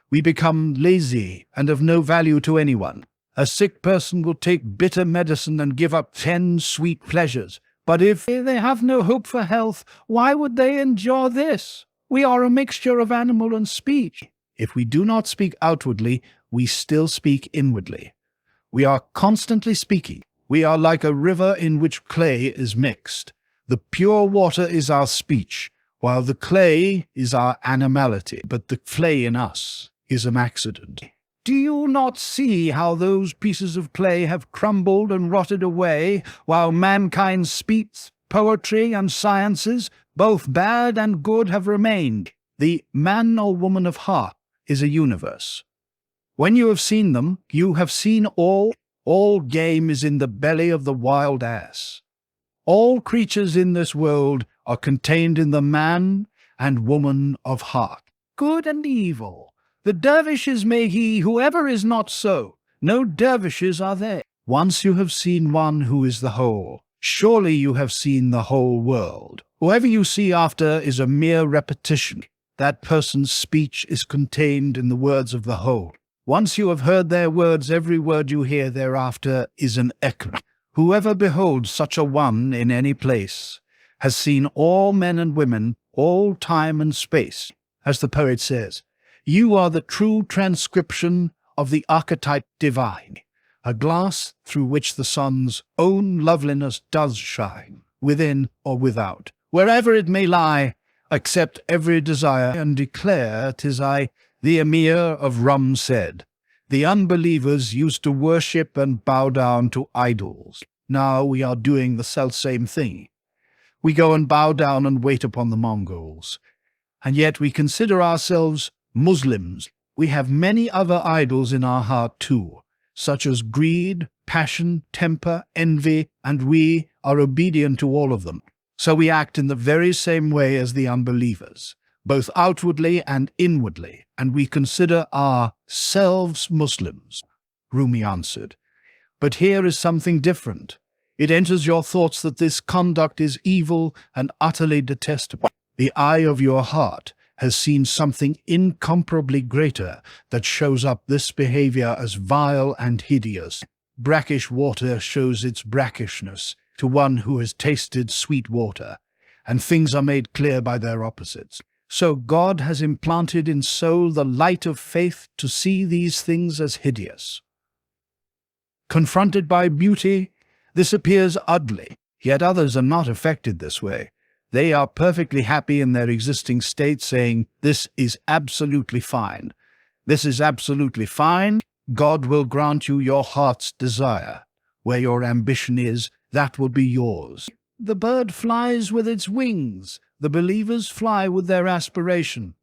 we become lazy and of no value to anyone. A sick person will take bitter medicine and give up 10 sweet pleasures. But if they have no hope for health, why would they endure this? We are a mixture of animal and speech. If we do not speak outwardly, we still speak inwardly. We are constantly speaking. We are like a river in which clay is mixed. The pure water is our speech, while the clay is our animality. But the clay in us is an accident. Do you not see how those pieces of clay have crumbled and rotted away, while mankind's speech, poetry, and sciences, both bad and good, have remained? The man or woman of heart is a universe. When you have seen them, you have seen all. All game is in the belly of the wild ass. All creatures in this world are contained in the man and woman of heart. Good and evil. The dervishes may he, whoever is not so. No dervishes are there. Once you have seen one who is the whole, surely you have seen the whole world. Whoever you see after is a mere repetition. That person's speech is contained in the words of the whole. Once you have heard their words, every word you hear thereafter is an echo. Whoever beholds such a one in any place has seen all men and women, all time and space. As the poet says, you are the true transcription of the archetype divine, a glass through which the sun's own loveliness does shine, within or without. Wherever it may lie, accept every desire and declare 'tis I. The Emir of Rum said, the unbelievers used to worship and bow down to idols. Now we are doing the selfsame thing. We go and bow down and wait upon the Mongols. And yet we consider ourselves Muslims. We have many other idols in our heart too, such as greed, passion, temper, envy, and we are obedient to all of them. So we act in the very same way as the unbelievers, both outwardly and inwardly, and we consider ourselves Muslims. Rumi answered, but here is something different. It enters your thoughts that this conduct is evil and utterly detestable. The eye of your heart has seen something incomparably greater that shows up this behavior as vile and hideous. Brackish water shows its brackishness to one who has tasted sweet water, and things are made clear by their opposites. So God has implanted in soul the light of faith to see these things as hideous. Confronted by beauty, this appears ugly, yet others are not affected this way. They are perfectly happy in their existing state, saying, this is absolutely fine. This is absolutely fine. God will grant you your heart's desire. Where your ambition is, that will be yours. The bird flies with its wings. The believers fly with their aspiration.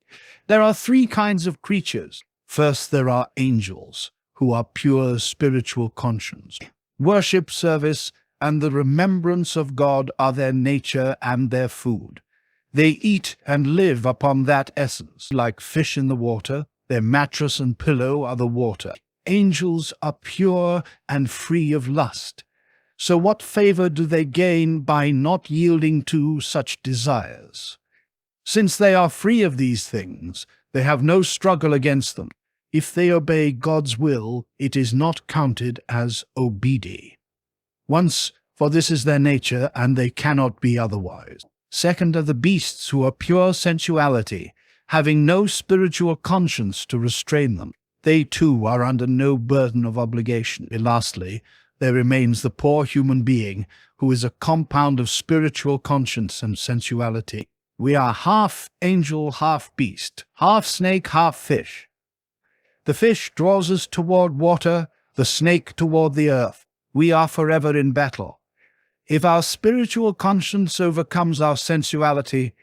There are three kinds of creatures. First, there are angels, who are pure spiritual conscience. Worship, service, and the remembrance of God are their nature and their food. They eat and live upon that essence. Like fish in the water, their mattress and pillow are the water. Angels are pure and free of lust. So what favor do they gain by not yielding to such desires? Since they are free of these things, they have no struggle against them. If they obey God's will, it is not counted as obedi. Once, for this is their nature, and they cannot be otherwise. Second are the beasts, who are pure sensuality, having no spiritual conscience to restrain them. They too are under no burden of obligation. And lastly, there remains the poor human being, who is a compound of spiritual conscience and sensuality. We are half angel, half beast, half snake, half fish. The fish draws us toward water, the snake toward the earth. We are forever in battle. If our spiritual conscience overcomes our sensuality,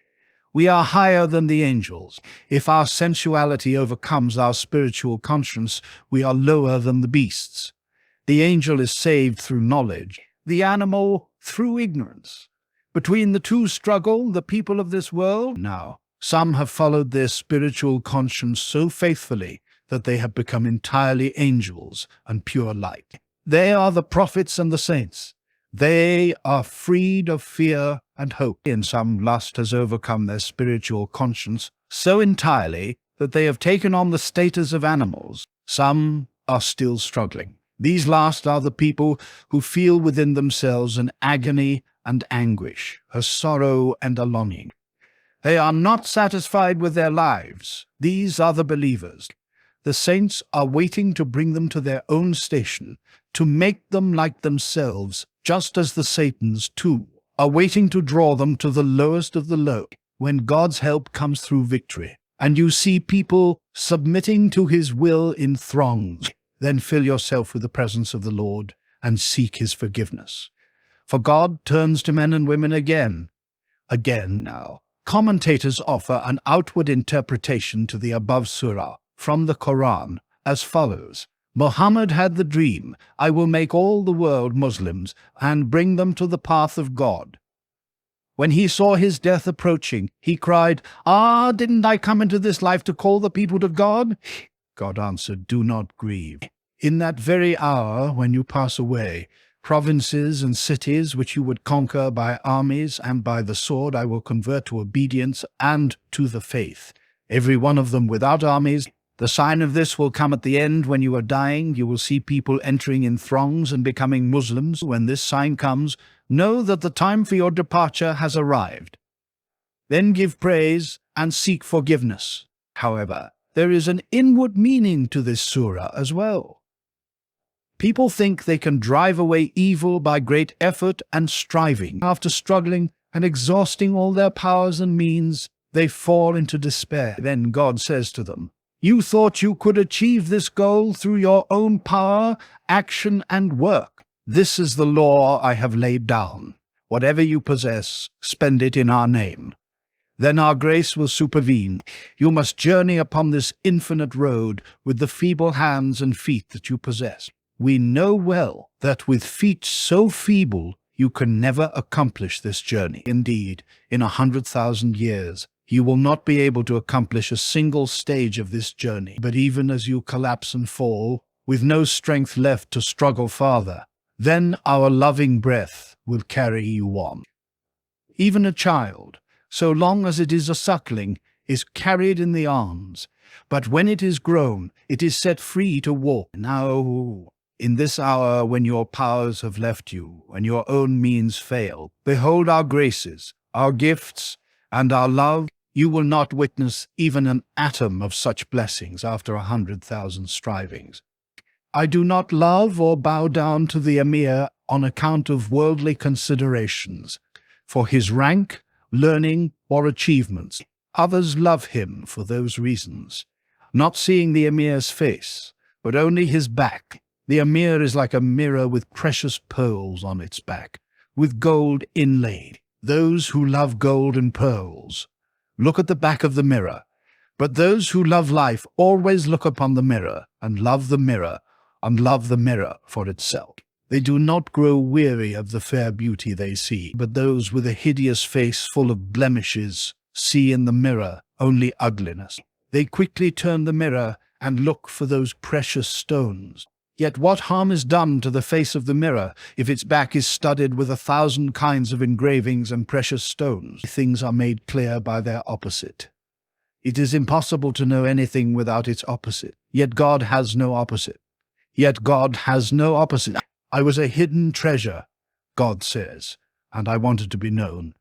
we are higher than the angels. If our sensuality overcomes our spiritual conscience, we are lower than the beasts. The angel is saved through knowledge, the animal through ignorance. Between the two struggle the people of this world. Now, some have followed their spiritual conscience so faithfully that they have become entirely angels and pure light. They are the prophets and the saints. They are freed of fear and hope. In some, lust has overcome their spiritual conscience so entirely that they have taken on the status of animals. Some are still struggling. These last are the people who feel within themselves an agony and anguish, a sorrow and a longing. They are not satisfied with their lives. These are the believers. The saints are waiting to bring them to their own station, to make them like themselves, just as the Satans, too, are waiting to draw them to the lowest of the low, when God's help comes through victory. And you see people submitting to his will in throngs. Then fill yourself with the presence of the Lord and seek his forgiveness. For God turns to men and women again now. Commentators offer an outward interpretation to the above surah from the Quran as follows. Muhammad had the dream, I will make all the world Muslims and bring them to the path of God. When he saw his death approaching, he cried, didn't I come into this life to call the people to God? God answered, do not grieve. In that very hour when you pass away, provinces and cities which you would conquer by armies and by the sword I will convert to obedience and to the faith, every one of them without armies. The sign of this will come at the end. When you are dying, you will see people entering in throngs and becoming Muslims. When this sign comes, know that the time for your departure has arrived. Then give praise and seek forgiveness. However, there is an inward meaning to this surah as well. People think they can drive away evil by great effort and striving. After struggling and exhausting all their powers and means, they fall into despair. Then God says to them, you thought you could achieve this goal through your own power, action, and work. This is the law I have laid down. Whatever you possess, spend it in our name. Then our grace will supervene. You must journey upon this infinite road with the feeble hands and feet that you possess. We know well that with feet so feeble, you can never accomplish this journey. Indeed, in 100,000 years, you will not be able to accomplish a single stage of this journey. But even as you collapse and fall, with no strength left to struggle farther, then our loving breath will carry you on. Even a child, so long as it is a suckling, is carried in the arms, but when it is grown, it is set free to walk. Now, in this hour when your powers have left you, and your own means fail, behold our graces, our gifts, and our love. You will not witness even an atom of such blessings after 100,000 strivings. I do not love or bow down to the Emir on account of worldly considerations, for his rank, learning, or achievements. Others love him for those reasons, not seeing the Emir's face, but only his back. The Emir is like a mirror with precious pearls on its back, with gold inlaid. Those who love gold and pearls look at the back of the mirror, but those who love life always look upon the mirror and love the mirror for itself. They do not grow weary of the fair beauty they see, but those with a hideous face full of blemishes see in the mirror only ugliness. They quickly turn the mirror and look for those precious stones. Yet what harm is done to the face of the mirror if its back is studded with 1,000 kinds of engravings and precious stones? Things are made clear by their opposite. It is impossible to know anything without its opposite. Yet God has no opposite. I was a hidden treasure, God says, and I wanted to be known.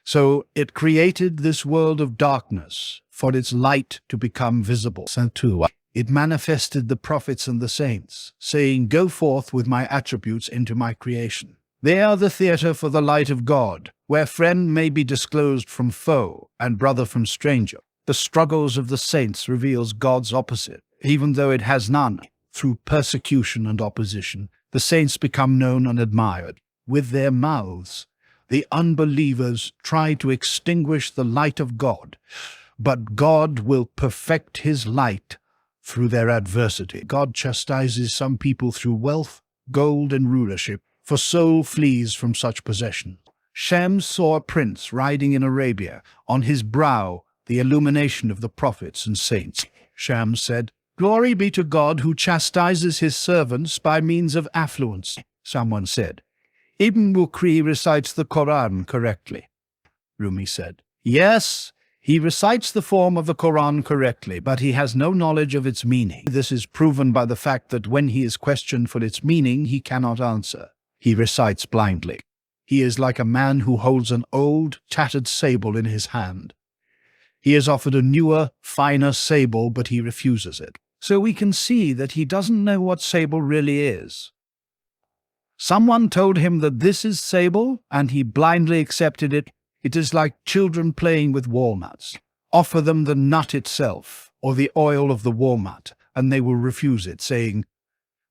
So it created this world of darkness for its light to become visible. It manifested the prophets and the saints, saying, "Go forth with my attributes into my creation." They are the theatre for the light of God, where friend may be disclosed from foe and brother from stranger. The struggles of the saints reveals God's opposite, even though it has none. Through persecution and opposition, the saints become known and admired. With their mouths, the unbelievers try to extinguish the light of God, but God will perfect his light through their adversity. God chastises some people through wealth, gold, and rulership, for soul flees from such possession. Shams saw a prince riding in Arabia, on his brow the illumination of the prophets and saints. Shams said, "Glory be to God who chastises his servants by means of affluence." Someone said, "Ibn Bukri recites the Quran correctly." Rumi said, "Yes, he recites the form of the Quran correctly, but he has no knowledge of its meaning. This is proven by the fact that when he is questioned for its meaning, he cannot answer. He recites blindly. He is like a man who holds an old, tattered sable in his hand. He is offered a newer, finer sable, but he refuses it. So we can see that he doesn't know what sable really is. Someone told him that this is sable, and he blindly accepted it. It is like children playing with walnuts. Offer them the nut itself, or the oil of the walnut, and they will refuse it, saying,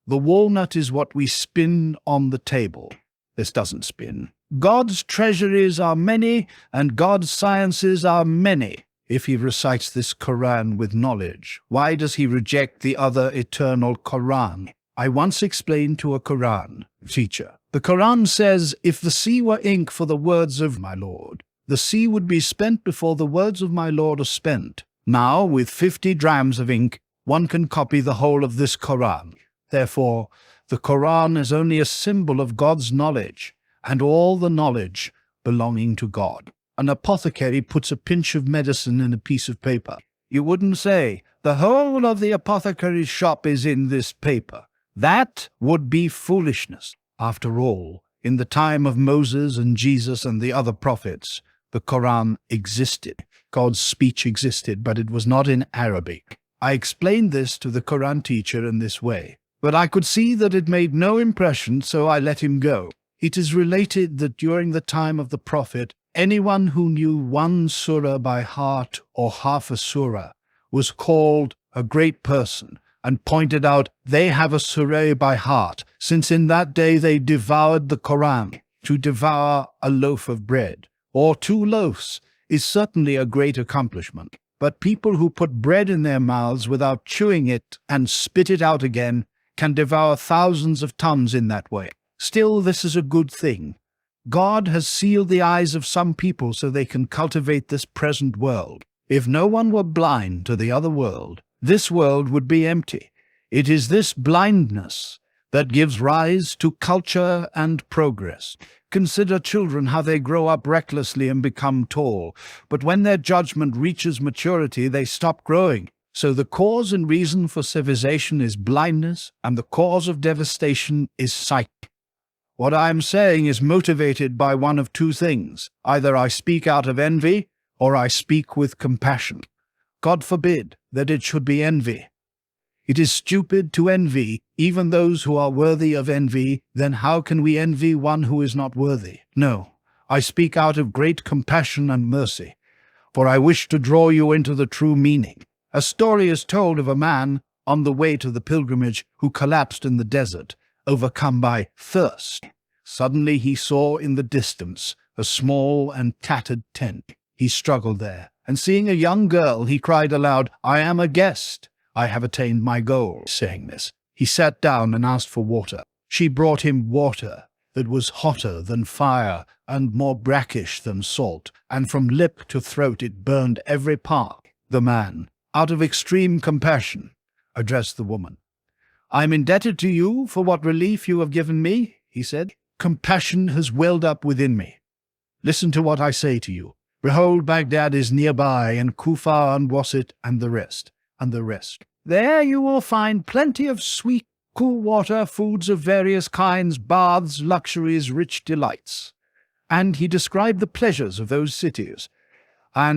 "The walnut is what we spin on the table." This doesn't spin. God's treasuries are many, and God's sciences are many. If he recites this Quran with knowledge, why does he reject the other eternal Quran? I once explained to a Quran teacher, the Quran says, if the sea were ink for the words of my Lord, the sea would be spent before the words of my Lord are spent. Now, with 50 drams of ink, one can copy the whole of this Quran. Therefore, the Quran is only a symbol of God's knowledge, and all the knowledge belonging to God. An apothecary puts a pinch of medicine in a piece of paper. You wouldn't say, the whole of the apothecary's shop is in this paper. That would be foolishness. After all, in the time of Moses and Jesus and the other prophets, the Quran existed. God's speech existed, but it was not in Arabic. I explained this to the Quran teacher in this way, but I could see that it made no impression, so I let him go. It is related that during the time of the Prophet, anyone who knew one surah by heart or half a surah was called a great person, and pointed out they have a surah by heart, since in that day they devoured the Quran. To devour a loaf of bread, or 2 loaves, is certainly a great accomplishment. But people who put bread in their mouths without chewing it and spit it out again can devour thousands of tons in that way. Still, this is a good thing. God has sealed the eyes of some people so they can cultivate this present world. If no one were blind to the other world, this world would be empty. It is this blindness that gives rise to culture and progress. Consider children, how they grow up recklessly and become tall, but when their judgment reaches maturity, they stop growing. So the cause and reason for civilization is blindness, and the cause of devastation is sight. What I am saying is motivated by one of two things. Either I speak out of envy, or I speak with compassion. God forbid that it should be envy. It is stupid to envy even those who are worthy of envy. Then how can we envy one who is not worthy? No, I speak out of great compassion and mercy, for I wish to draw you into the true meaning. A story is told of a man on the way to the pilgrimage who collapsed in the desert, overcome by thirst. Suddenly he saw in the distance a small and tattered tent. He struggled there, and seeing a young girl, he cried aloud, "I am a guest. I have attained my goal." Saying this, he sat down and asked for water. She brought him water that was hotter than fire and more brackish than salt, and from lip to throat it burned every part. The man, out of extreme compassion, addressed the woman. "I am indebted to you for what relief you have given me," he said. "Compassion has welled up within me. Listen to what I say to you. Behold, Baghdad is nearby, and Kufa and Wasit, and the rest. There you will find plenty of sweet, cool water, foods of various kinds, baths, luxuries, rich delights." And he described the pleasures of those cities. A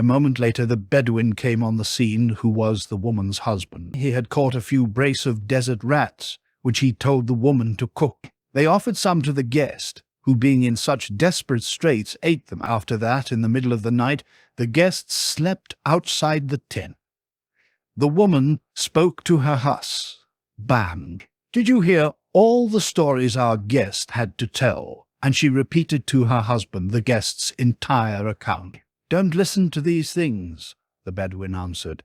moment later, the Bedouin came on the scene, who was the woman's husband. He had caught a few brace of desert rats, which he told the woman to cook. They offered some to the guest, who, being in such desperate straits, ate them. After that, in the middle of the night, the guest slept outside the tent. The woman spoke to her husband. "Did you hear all the stories our guest had to tell?" And she repeated to her husband the guest's entire account. "Don't listen to these things," the Bedouin answered.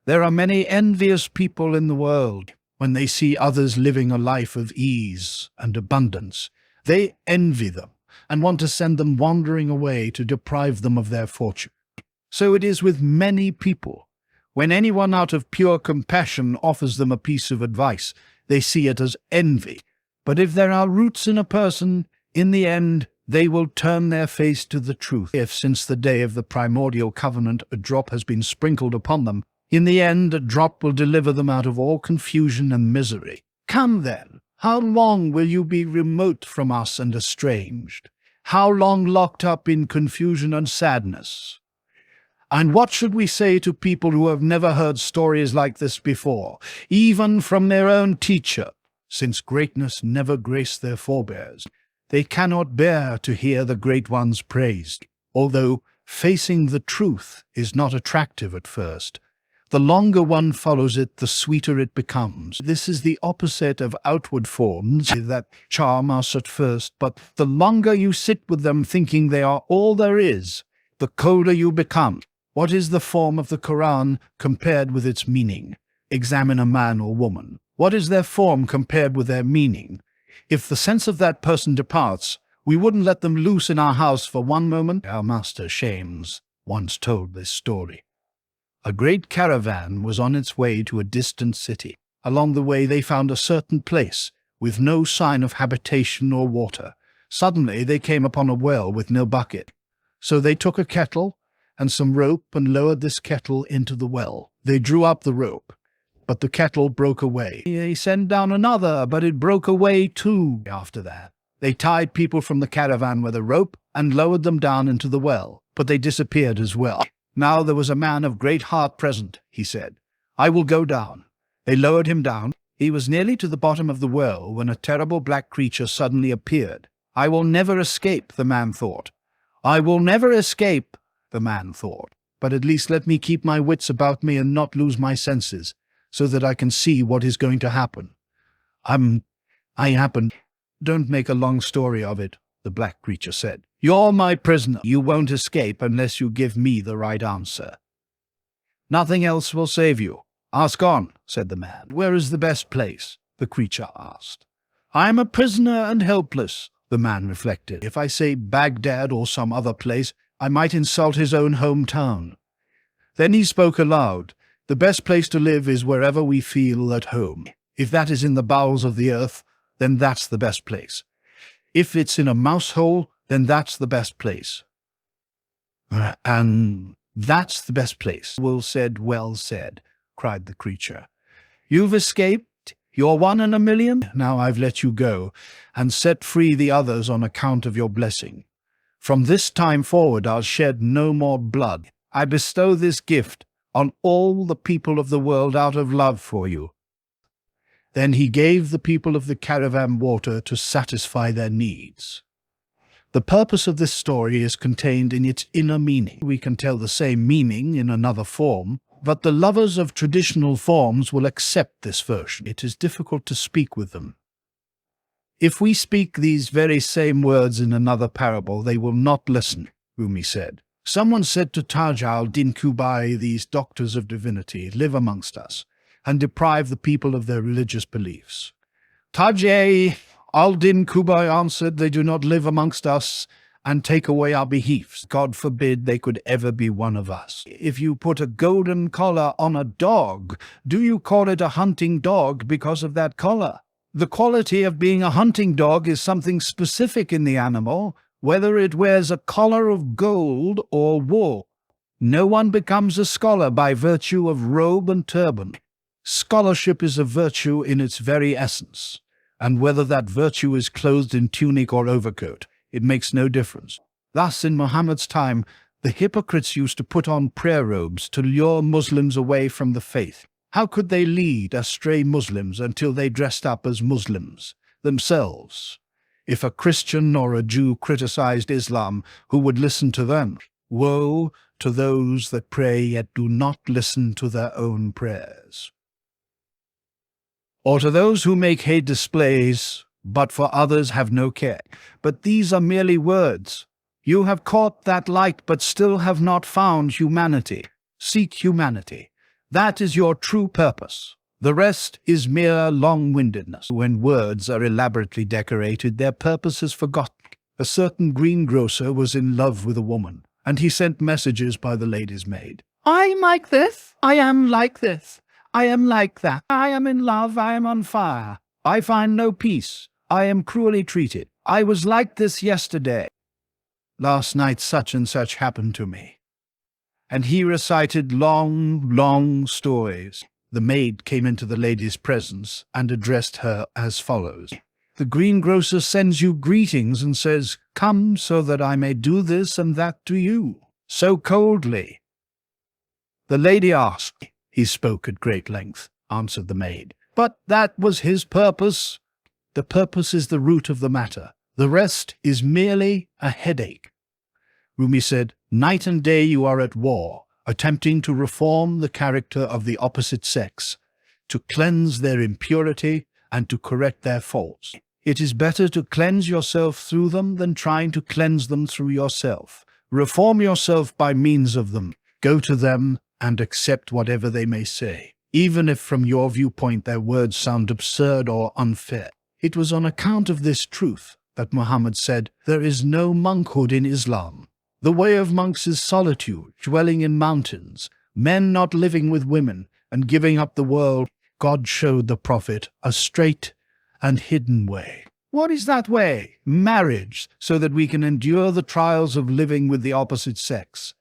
"There are many envious people in the world. When they see others living a life of ease and abundance, they envy them and want to send them wandering away to deprive them of their fortune. So it is with many people. When anyone out of pure compassion offers them a piece of advice, they see it as envy. But if there are roots in a person, in the end, they will turn their face to the truth. If, since the day of the primordial covenant, a drop has been sprinkled upon them, in the end a drop will deliver them out of all confusion and misery. Come then, how long will you be remote from us and estranged? How long locked up in confusion and sadness? And what should we say to people who have never heard stories like this before, even from their own teacher? Since greatness never graced their forebears, they cannot bear to hear the great ones praised, although facing the truth is not attractive at first. The longer one follows it, the sweeter it becomes. This is the opposite of outward forms that charm us at first, but the longer you sit with them thinking they are all there is, the colder you become. What is the form of the Quran compared with its meaning? Examine a man or woman. What is their form compared with their meaning? If the sense of that person departs, we wouldn't let them loose in our house for one moment. Our master Shames once told this story. A great caravan was on its way to a distant city. Along the way they found a certain place with no sign of habitation or water. Suddenly they came upon a well with no bucket. So they took a kettle and some rope and lowered this kettle into the well. They drew up the rope, but the kettle broke away. They sent down another, but it broke away too. After that, they tied people from the caravan with a rope and lowered them down into the well, but they disappeared as well. Now there was a man of great heart present, he said. I will go down. They lowered him down. He was nearly to the bottom of the well when a terrible black creature suddenly appeared. I will never escape, the man thought. I will never escape, the man thought. But at least let me keep my wits about me and not lose my senses, so that I can see what is going to happen. Don't make a long story of it, the black creature said. You're my prisoner. You won't escape unless you give me the right answer. Nothing else will save you. Ask on, said the man. Where is the best place? The creature asked. I am a prisoner and helpless, the man reflected. If I say Baghdad or some other place, I might insult his own hometown. Then he spoke aloud. The best place to live is wherever we feel at home. If that is in the bowels of the earth, then that's the best place. If it's in a mouse hole, then that's the best place. And that's the best place. Well said, cried the creature. You've escaped. You're 1 in a million. Now I've let you go, and set free the others on account of your blessing. From this time forward I'll shed no more blood. I bestow this gift on all the people of the world out of love for you. Then he gave the people of the caravan water to satisfy their needs. The purpose of this story is contained in its inner meaning. We can tell the same meaning in another form, but the lovers of traditional forms will accept this version. It is difficult to speak with them. If we speak these very same words in another parable, they will not listen, Rumi said. Someone said to Taj al-Din Kubai, these doctors of divinity live amongst us and deprive the people of their religious beliefs. Taj al-Din Kubai answered, they do not live amongst us and take away our beliefs. God forbid they could ever be one of us. If you put a golden collar on a dog, do you call it a hunting dog because of that collar? The quality of being a hunting dog is something specific in the animal, whether it wears a collar of gold or wool. No one becomes a scholar by virtue of robe and turban. Scholarship is a virtue in its very essence, and whether that virtue is clothed in tunic or overcoat, it makes no difference. Thus, in Muhammad's time, the hypocrites used to put on prayer robes to lure Muslims away from the faith. How could they lead astray Muslims until they dressed up as Muslims themselves? If a Christian or a Jew criticized Islam, who would listen to them? Woe to those that pray yet do not listen to their own prayers. Or to those who make hate displays, but for others have no care. But these are merely words. You have caught that light, but still have not found humanity. Seek humanity. That is your true purpose. The rest is mere long-windedness. When words are elaborately decorated, their purpose is forgotten. A certain greengrocer was in love with a woman, and he sent messages by the lady's maid. I am like this. I am like this. I am like that. I am in love. I am on fire. I find no peace. I am cruelly treated. I was like this yesterday. Last night such and such happened to me. And he recited long stories. The maid came into the lady's presence and addressed her as follows. The greengrocer sends you greetings and says, come so that I may do this and that to you. So coldly. The lady asked. He spoke at great length, answered the maid. But that was his purpose. The purpose is the root of the matter. The rest is merely a headache. Rumi said, night and day you are at war, attempting to reform the character of the opposite sex, to cleanse their impurity and to correct their faults. It is better to cleanse yourself through them than trying to cleanse them through yourself. Reform yourself by means of them. Go to them and accept whatever they may say, even if from your viewpoint their words sound absurd or unfair. It was on account of this truth that Muhammad said, there is no monkhood in Islam. The way of monks is solitude, dwelling in mountains, men not living with women, and giving up the world. God showed the Prophet a straight and hidden way. What is that way? Marriage, so that we can endure the trials of living with the opposite sex.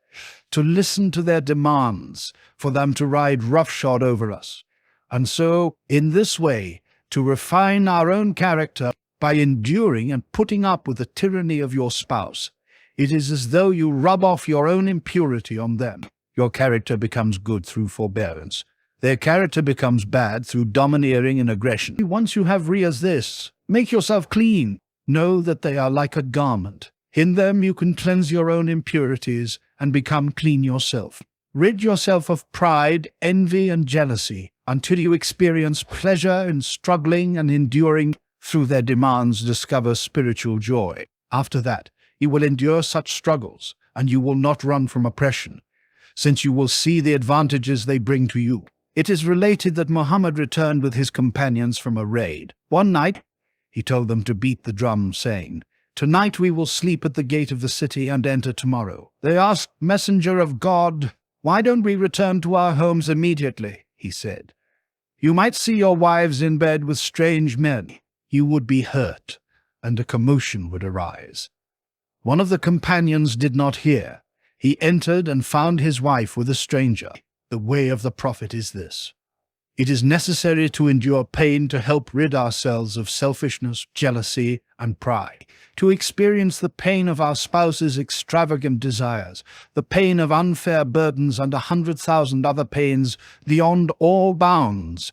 To listen to their demands, for them to ride roughshod over us. And so, in this way, to refine our own character by enduring and putting up with the tyranny of your spouse. It is as though you rub off your own impurity on them. Your character becomes good through forbearance. Their character becomes bad through domineering and aggression. Once you have realized this, make yourself clean. Know that they are like a garment. In them you can cleanse your own impurities and become clean yourself. Rid yourself of pride, envy, and jealousy until you experience pleasure in struggling and enduring. Through their demands, discover spiritual joy. After that, you will endure such struggles, and you will not run from oppression, since you will see the advantages they bring to you. It is related that Muhammad returned with his companions from a raid. One night, He told them to beat the drum, saying, "Tonight we will sleep at the gate of the city and enter tomorrow." They asked, "Messenger of God, why don't we return to our homes immediately?" He said, "You might see your wives in bed with strange men. You would be hurt, and a commotion would arise." One of the companions did not hear. He entered and found his wife with a stranger. The way of the prophet is this. It is necessary to endure pain to help rid ourselves of selfishness, jealousy, and pride, to experience the pain of our spouse's extravagant desires, the pain of unfair burdens, and 100,000 other pains beyond all bounds,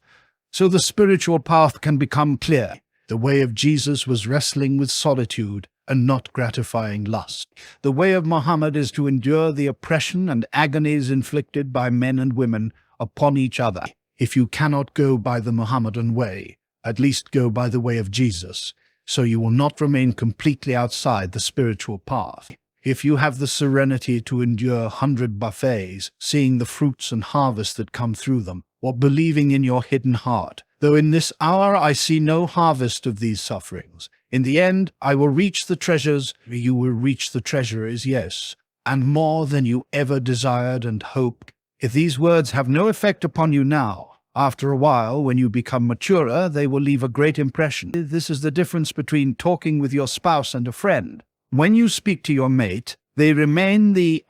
so the spiritual path can become clear. The way of Jesus was wrestling with solitude and not gratifying lust. The way of Muhammad is to endure the oppression and agonies inflicted by men and women upon each other. If you cannot go by the Muhammadan way, at least go by the way of Jesus, so you will not remain completely outside the spiritual path. If you have the serenity to endure 100 buffets, seeing the fruits and harvest that come through them, or believing in your hidden heart, though in this hour I see no harvest of these sufferings, in the end I will reach the treasures, you will reach the treasuries, yes, and more than you ever desired and hoped. If these words have no effect upon you now, after a while, when you become maturer, they will leave a great impression. This is the difference between talking with your spouse and a friend. When you speak to your mate, they remain the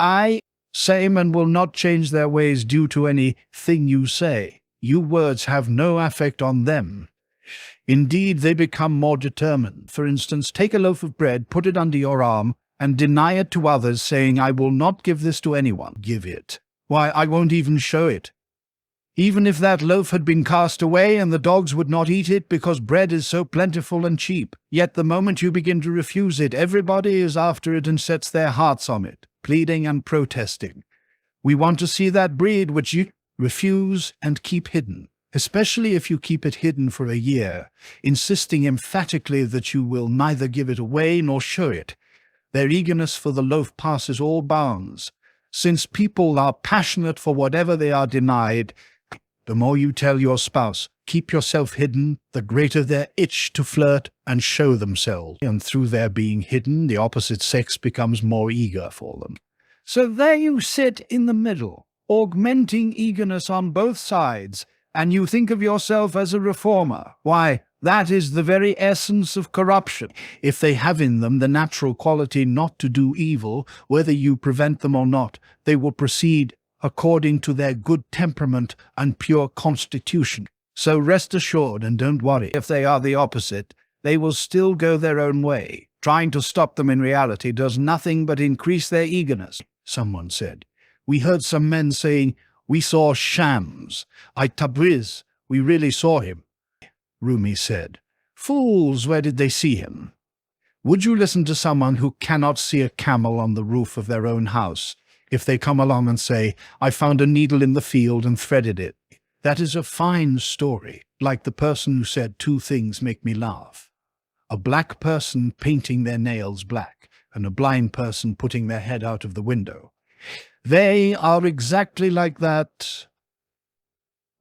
same and will not change their ways due to anything you say. Your words have no effect on them. Indeed, they become more determined. For instance, take a loaf of bread, put it under your arm, and deny it to others, saying, "I will not give this to anyone." Give it. Why, I won't even show it. Even if that loaf had been cast away and the dogs would not eat it because bread is so plentiful and cheap, yet the moment you begin to refuse it, everybody is after it and sets their hearts on it, pleading and protesting. We want to see that breed which you refuse and keep hidden, especially if you keep it hidden for a year, insisting emphatically that you will neither give it away nor show it. Their eagerness for the loaf passes all bounds. Since people are passionate for whatever they are denied, the more you tell your spouse, keep yourself hidden, the greater their itch to flirt and show themselves. And through their being hidden, the opposite sex becomes more eager for them. So there you sit in the middle, augmenting eagerness on both sides, and you think of yourself as a reformer. Why, that is the very essence of corruption. If they have in them the natural quality not to do evil, whether you prevent them or not, they will proceed according to their good temperament and pure constitution. So rest assured and don't worry. If they are the opposite, they will still go their own way. Trying to stop them in reality does nothing but increase their eagerness. Someone said, "We heard some men saying, 'We saw Shams. At Tabriz, we really saw him.'" Rumi said, "Fools, where did they see him?" Would you listen to someone who cannot see a camel on the roof of their own house if they come along and say, "I found a needle in the field and threaded it"? That is a fine story, like the person who said, "Two things make me laugh. A black person painting their nails black, and a blind person putting their head out of the window." They are exactly like that.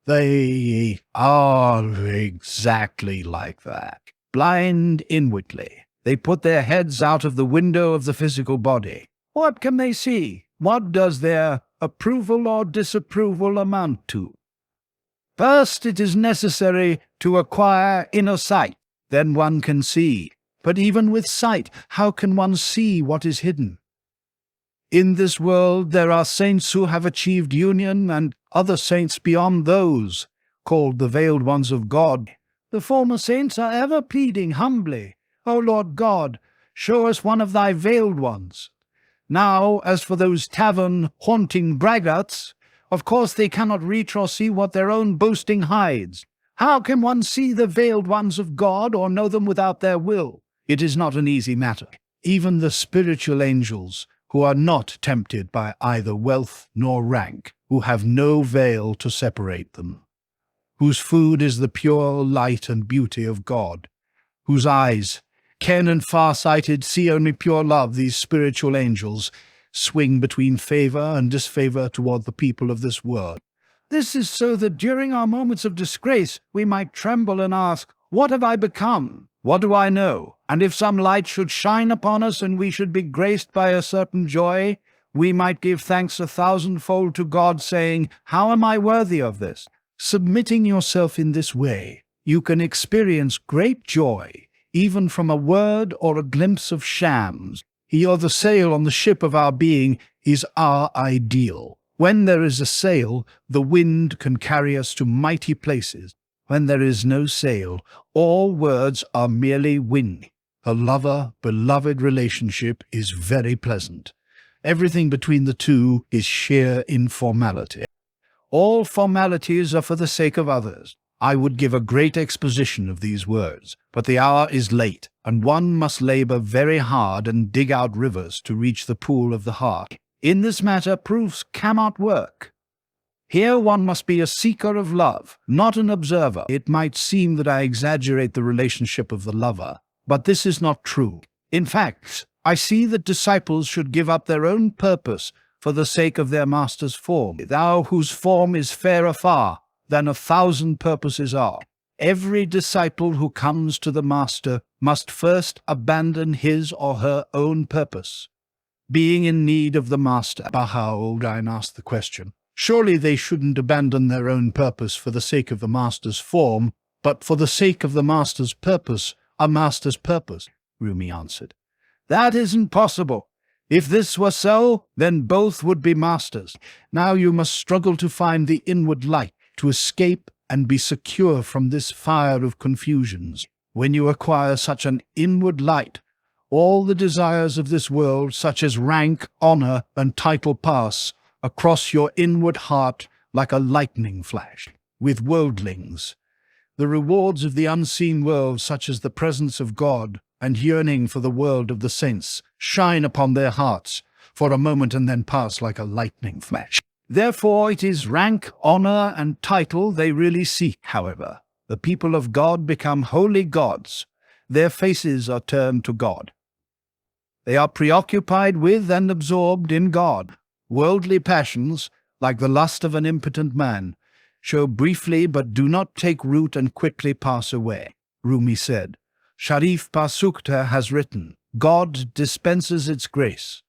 They are exactly like that. Blind inwardly. They put their heads out of the window of the physical body. What can they see? What does their approval or disapproval amount to? First, it is necessary to acquire inner sight. Then one can see. But even with sight, how can one see what is hidden? In this world there are saints who have achieved union and other saints beyond those, called the veiled ones of God. The former saints are ever pleading humbly, "O Lord God, show us one of thy veiled ones." Now, as for those tavern-haunting braggarts, of course they cannot reach or see what their own boasting hides. How can one see the veiled ones of God or know them without their will? It is not an easy matter. Even the spiritual angels, who are not tempted by either wealth nor rank, who have no veil to separate them, whose food is the pure light and beauty of God, whose eyes, keen and far-sighted, see only pure love, these spiritual angels swing between favor and disfavor toward the people of this world. This is so that during our moments of disgrace we might tremble and ask, "What have I become? What do I know? And if some light should shine upon us and we should be graced by a certain joy, we might give thanks 1,000-fold to God, saying, how am I worthy of this? Submitting yourself in this way, you can experience great joy, even from a word or a glimpse of shams. He or the sail on the ship of our being is our ideal. When there is a sail, the wind can carry us to mighty places. When there is no sail, all words are merely wind. A lover-beloved relationship is very pleasant. Everything between the two is sheer informality. All formalities are for the sake of others. I would give a great exposition of these words, but the hour is late, and one must labor very hard and dig out rivers to reach the pool of the heart. In this matter, proofs cannot work. Here one must be a seeker of love, not an observer. It might seem that I exaggerate the relationship of the lover, but this is not true. In fact, I see that disciples should give up their own purpose for the sake of their master's form. Thou whose form is fairer far than 1,000 purposes are. Every disciple who comes to the master must first abandon his or her own purpose. Being in need of the master, Baha'u'llah asked the question, surely they shouldn't abandon their own purpose for the sake of the master's form, but for the sake of the master's purpose, a master's purpose, Rumi answered. That isn't possible. If this were so, then both would be masters. Now you must struggle to find the inward light, to escape and be secure from this fire of confusions. When you acquire such an inward light, all the desires of this world, such as rank, honor, and title, pass across your inward heart like a lightning flash. With worldlings, the rewards of the unseen world, such as the presence of God and yearning for the world of the saints, shine upon their hearts for a moment and then pass like a lightning flash. Therefore it is rank, honor, and title they really seek. However, the people of God become holy gods. Their faces are turned to God. They are preoccupied with and absorbed in God. Worldly passions, like the lust of an impotent man, show briefly but do not take root and quickly pass away. Rumi said, Sharif Pasukta has written, God dispenses its grace.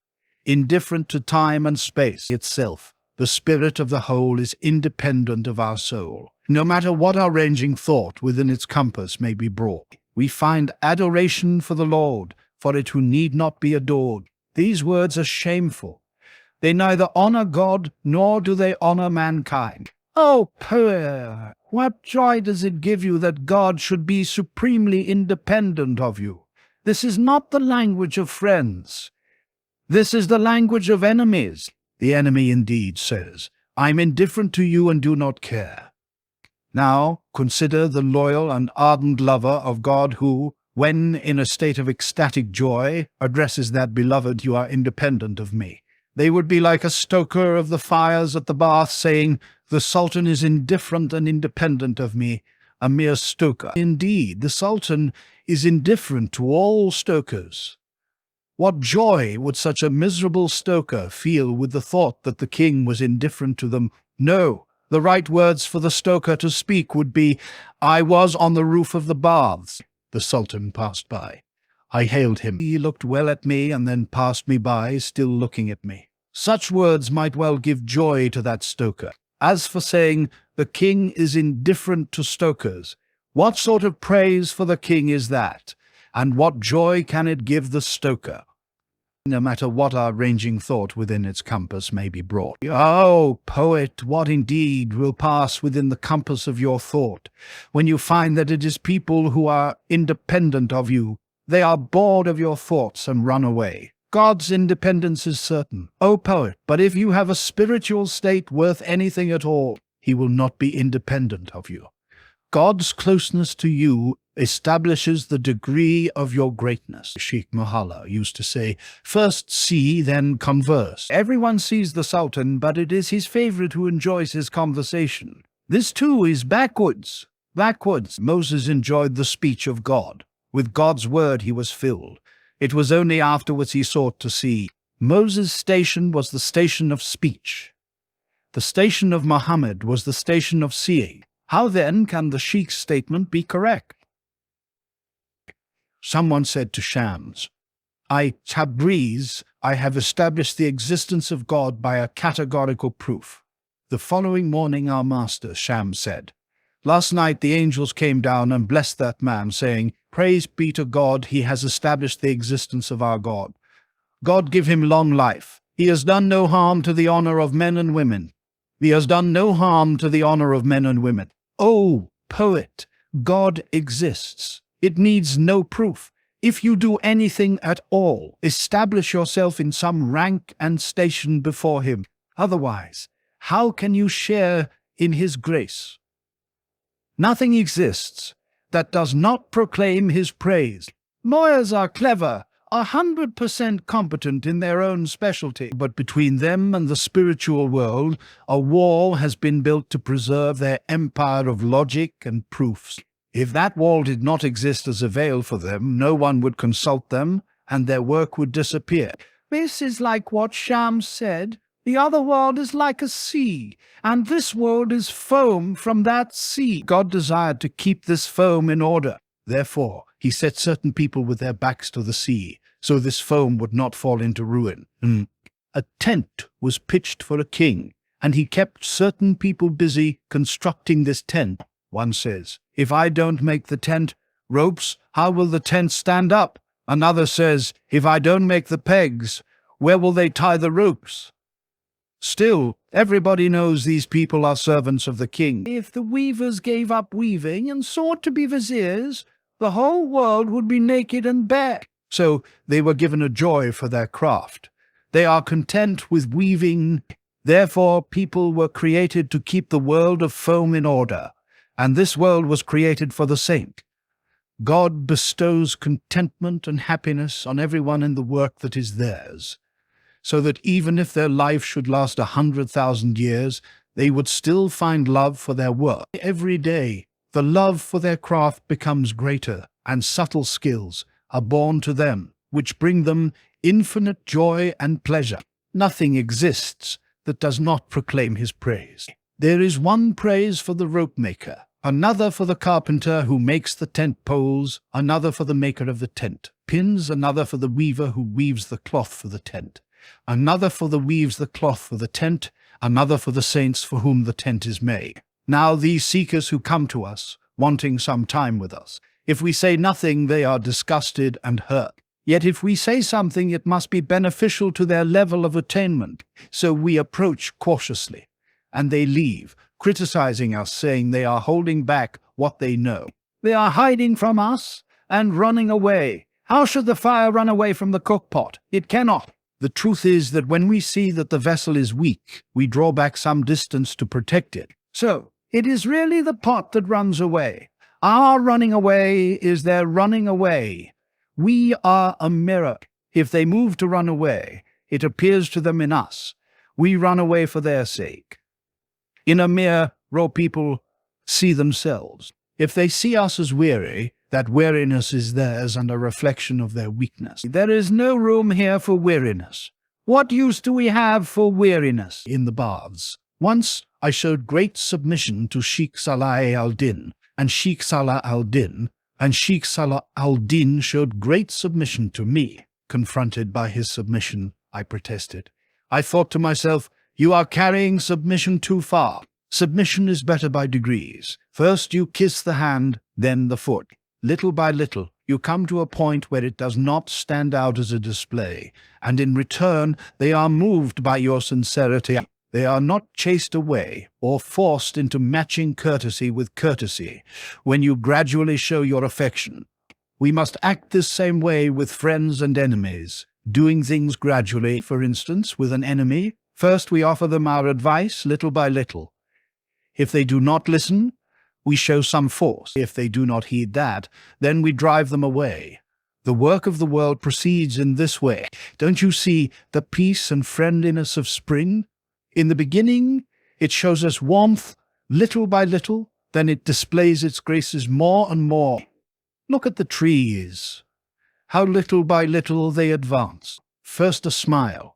Indifferent to time and space itself, the spirit of the whole is independent of our soul. No matter what our ranging thought within its compass may be brought, we find adoration for the Lord, for it who need not be adored. These words are shameful. They neither honor God, nor do they honor mankind. Oh, poet, what joy does it give you that God should be supremely independent of you? This is not the language of friends. This is the language of enemies. The enemy indeed says, I'm indifferent to you and do not care. Now consider the loyal and ardent lover of God who, when in a state of ecstatic joy, addresses that beloved, you are independent of me. They would be like a stoker of the fires at the bath saying, the Sultan is indifferent and independent of me, a mere stoker. Indeed, the Sultan is indifferent to all stokers. What joy would such a miserable stoker feel with the thought that the king was indifferent to them? No, the right words for the stoker to speak would be, I was on the roof of the baths. The Sultan passed by. I hailed him. He looked well at me and then passed me by, still looking at me. Such words might well give joy to that stoker. As for saying, the king is indifferent to stokers, what sort of praise for the king is that? And what joy can it give the stoker? No matter what our ranging thought within its compass may be brought. Oh, poet, what indeed will pass within the compass of your thought, when you find that it is people who are independent of you? They are bored of your thoughts and run away. God's independence is certain, O poet, but if you have a spiritual state worth anything at all, he will not be independent of you. God's closeness to you establishes the degree of your greatness. Sheikh Muhalla used to say, first see, then converse. Everyone sees the Sultan, but it is his favorite who enjoys his conversation. This too is backwards. Moses enjoyed the speech of God. With God's word he was filled. It was only afterwards he sought to see. Moses' station was the station of speech. The station of Muhammad was the station of seeing. How then can the Sheikh's statement be correct? Someone said to Shams, I, Tabriz, I have established the existence of God by a categorical proof. The following morning our master, Shams, said, Last night the angels came down and blessed that man, saying, Praise be to God, he has established the existence of our God. God give him long life. He has done no harm to the honor of men and women. He has done no harm to the honor of men and women. Oh, poet, God exists. It needs no proof. If you do anything at all, establish yourself in some rank and station before him. Otherwise, how can you share in his grace? Nothing exists that does not proclaim his praise. Lawyers are clever, 100% competent in their own specialty, but between them and the spiritual world, a wall has been built to preserve their empire of logic and proofs. If that wall did not exist as a veil for them, no one would consult them, and their work would disappear. This is like what Shams said. The other world is like a sea, and this world is foam from that sea. God desired to keep this foam in order. Therefore, he set certain people with their backs to the sea, so this foam would not fall into ruin. A tent was pitched for a king, and he kept certain people busy constructing this tent. One says, If I don't make the tent ropes, how will the tent stand up? Another says, If I don't make the pegs, where will they tie the ropes? Still, everybody knows these people are servants of the king. If the weavers gave up weaving and sought to be viziers, the whole world would be naked and bare. So they were given a joy for their craft. They are content with weaving. Therefore, people were created to keep the world of foam in order, and this world was created for the saint. God bestows contentment and happiness on everyone in the work that is theirs, so that even if their life should last 100,000 years, they would still find love for their work. Every day, the love for their craft becomes greater, and subtle skills are born to them, which bring them infinite joy and pleasure. Nothing exists that does not proclaim his praise. There is one praise for the rope maker, another for the carpenter who makes the tent poles, another for the maker of the tent pins, another for the weaver who weaves the cloth for the tent, another for the weaves the cloth for the tent, another for the saints for whom the tent is made. Now these seekers who come to us, wanting some time with us, if we say nothing, they are disgusted and hurt. Yet if we say something, it must be beneficial to their level of attainment. So we approach cautiously, and they leave, criticizing us, saying they are holding back what they know. They are hiding from us and running away. How should the fire run away from the cookpot? It cannot. The truth is that when we see that the vessel is weak, we draw back some distance to protect it. So, it is really the pot that runs away. Our running away is their running away. We are a mirror. If they move to run away, it appears to them in us. We run away for their sake. In a mirror, people see themselves. If they see us as weary, that weariness is theirs and a reflection of their weakness. There is no room here for weariness. What use do we have for weariness in the baths? Once I showed great submission to Sheikh Salah al-Din, and Sheikh Salah al-Din, and Sheikh Salah al-Din showed great submission to me. Confronted by his submission, I protested. I thought to myself, you are carrying submission too far. Submission is better by degrees. First you kiss the hand, then the foot. Little by little, you come to a point where it does not stand out as a display, and in return they are moved by your sincerity. They are not chased away or forced into matching courtesy with courtesy when you gradually show your affection. We must act this same way with friends and enemies, doing things gradually. For instance, with an enemy, first we offer them our advice little by little. If they do not listen, we show some force. If they do not heed that, then we drive them away. The work of the world proceeds in this way. Don't you see the peace and friendliness of spring? In the beginning, it shows us warmth little by little, then it displays its graces more and more. Look at the trees. How little by little they advance. First a smile,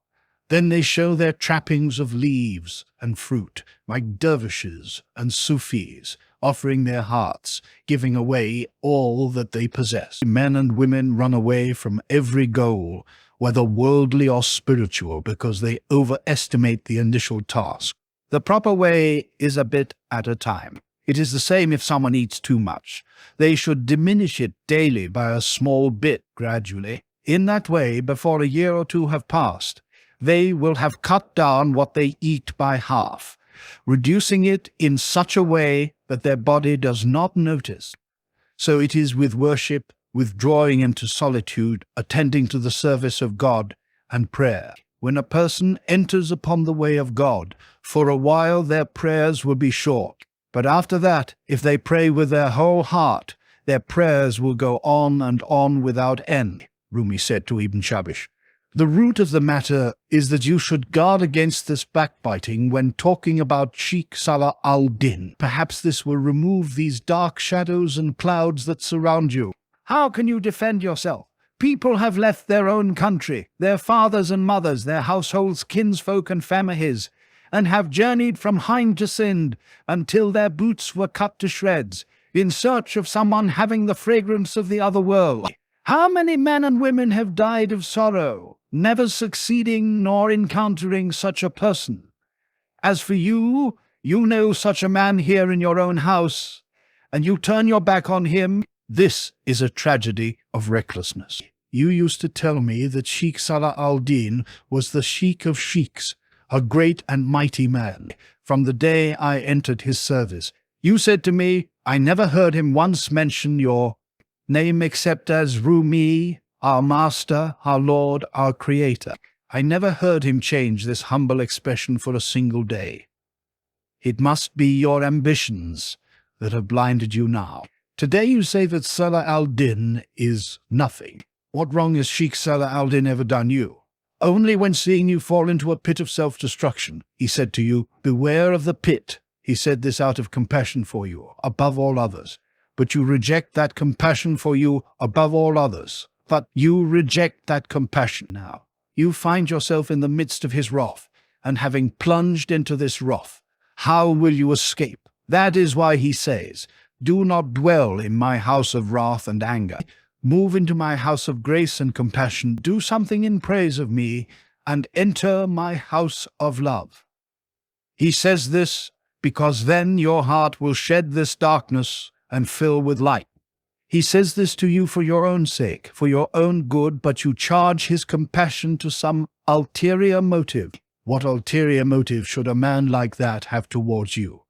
then they show their trappings of leaves and fruit, like dervishes and Sufis, offering their hearts, giving away all that they possess. Men and women run away from every goal, whether worldly or spiritual, because they overestimate the initial task. The proper way is a bit at a time. It is the same if someone eats too much. They should diminish it daily by a small bit gradually. In that way, before a year or two have passed, they will have cut down what they eat by half, reducing it in such a way that their body does not notice. So it is with worship, withdrawing into solitude, attending to the service of God, and prayer. When a person enters upon the way of God, for a while their prayers will be short. But after that, if they pray with their whole heart, their prayers will go on and on without end, Rumi said to Ibn Shabish. The root of the matter is that you should guard against this backbiting when talking about Sheikh Salah al-Din. Perhaps this will remove these dark shadows and clouds that surround you. How can you defend yourself? People have left their own country, their fathers and mothers, their households, kinsfolk and families, and have journeyed from Hind to Sind until their boots were cut to shreds, in search of someone having the fragrance of the other world. How many men and women have died of sorrow, never succeeding nor encountering such a person? As for you, you know such a man here in your own house, and you turn your back on him. This is a tragedy of recklessness. You used to tell me that Sheikh Salah al-Din was the Sheikh of Sheikhs, a great and mighty man. From the day I entered his service, you said to me, I never heard him once mention your name except as Rumi, our master, our Lord, our Creator. I never heard him change this humble expression for a single day. It must be your ambitions that have blinded you now. Today you say that Salah al-Din is nothing. What wrong has Sheikh Salah al-Din ever done you? Only when seeing you fall into a pit of self-destruction, he said to you, beware of the pit. He said this out of compassion for you, above all others. But you reject that compassion for you above all others. But you reject that compassion now. You find yourself in the midst of his wrath, and having plunged into this wrath, how will you escape? That is why he says, do not dwell in my house of wrath and anger. Move into my house of grace and compassion. Do something in praise of me, and enter my house of love. He says this because then your heart will shed this darkness and fill with light. He says this to you for your own sake, for your own good, but you charge his compassion to some ulterior motive. What ulterior motive should a man like that have towards you?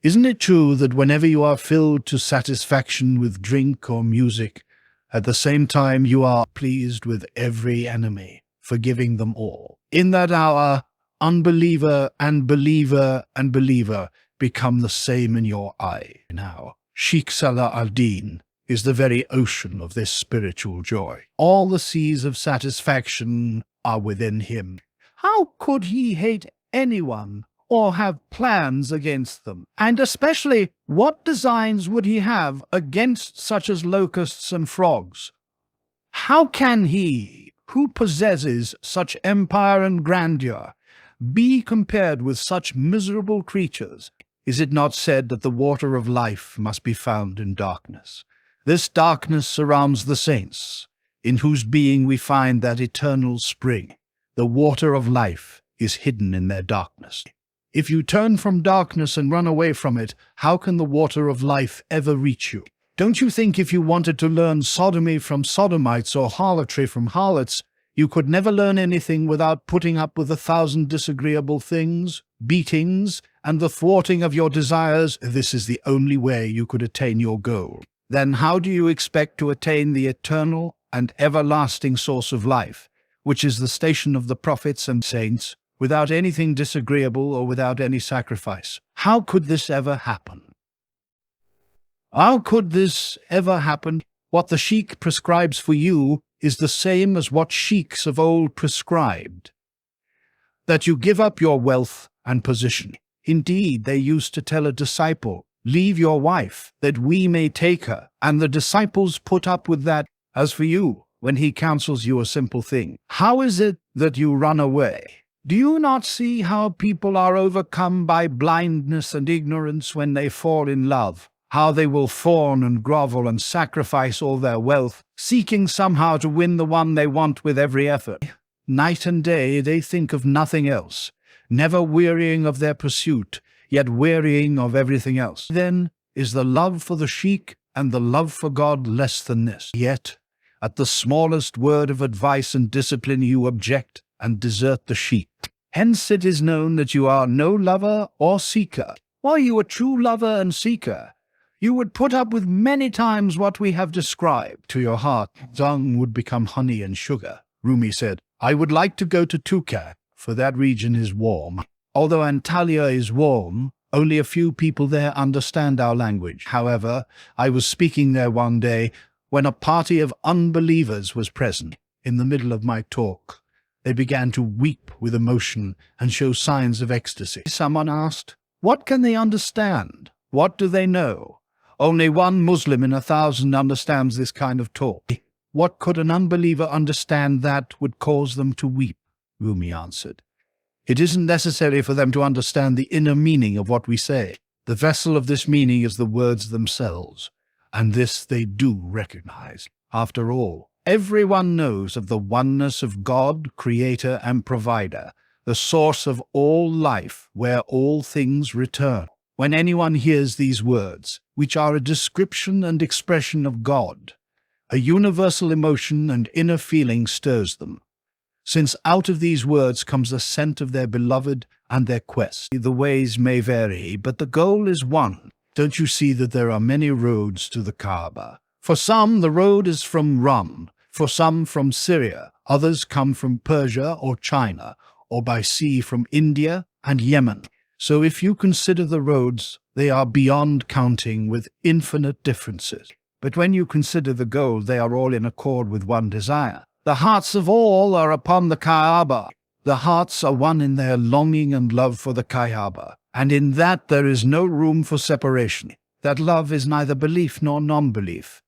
Isn't it true that whenever you are filled to satisfaction with drink or music, at the same time you are pleased with every enemy, forgiving them all? In that hour, unbeliever and believer and believer become the same in your eye. Now, Sheikh Salah al-Din is the very ocean of this spiritual joy. All the seas of satisfaction are within him. How could he hate anyone or have plans against them? And especially, what designs would he have against such as locusts and frogs? How can he, who possesses such empire and grandeur, be compared with such miserable creatures? Is it not said that the water of life must be found in darkness? This darkness surrounds the saints, in whose being we find that eternal spring. The water of life is hidden in their darkness. If you turn from darkness and run away from it, how can the water of life ever reach you? Don't you think if you wanted to learn sodomy from sodomites or harlotry from harlots, you could never learn anything without putting up with 1,000 disagreeable things, beatings, and the thwarting of your desires? This is the only way you could attain your goal. Then how do you expect to attain the eternal and everlasting source of life, which is the station of the prophets and saints, without anything disagreeable or without any sacrifice? How could this ever happen? How could this ever happen? What the sheikh prescribes for you is the same as what sheikhs of old prescribed, that you give up your wealth and position. Indeed, they used to tell a disciple, leave your wife, that we may take her, and the disciples put up with that. As for you, when he counsels you a simple thing, how is it that you run away? Do you not see how people are overcome by blindness and ignorance when they fall in love? How they will fawn and grovel and sacrifice all their wealth, seeking somehow to win the one they want with every effort. Night and day they think of nothing else, never wearying of their pursuit, yet wearying of everything else. Then is the love for the sheikh and the love for God less than this? Yet, at the smallest word of advice and discipline you object and desert the sheikh. Hence it is known that you are no lover or seeker. Were you a true lover and seeker, you would put up with many times what we have described. To your heart, tongue would become honey and sugar. Rumi said, I would like to go to Tukka, for that region is warm. Although Antalya is warm, only a few people there understand our language. However, I was speaking there one day when a party of unbelievers was present. In the middle of my talk, they began to weep with emotion and show signs of ecstasy. Someone asked, what can they understand? What do they know? Only one Muslim in 1,000 understands this kind of talk. What could an unbeliever understand that would cause them to weep? Rumi answered, it isn't necessary for them to understand the inner meaning of what we say. The vessel of this meaning is the words themselves, and this they do recognize. After all, everyone knows of the oneness of God, Creator and Provider, the source of all life, where all things return. When anyone hears these words, which are a description and expression of God, a universal emotion and inner feeling stirs them, since out of these words comes the scent of their beloved and their quest. The ways may vary, but the goal is one. Don't you see that there are many roads to the Kaaba? For some, the road is from Rum, for some from Syria, others come from Persia or China, or by sea from India and Yemen. So if you consider the roads, they are beyond counting with infinite differences. But when you consider the goal, they are all in accord with one desire. The hearts of all are upon the Kaaba. The hearts are one in their longing and love for the Kaaba, and in that there is no room for separation. That love is neither belief nor non-belief,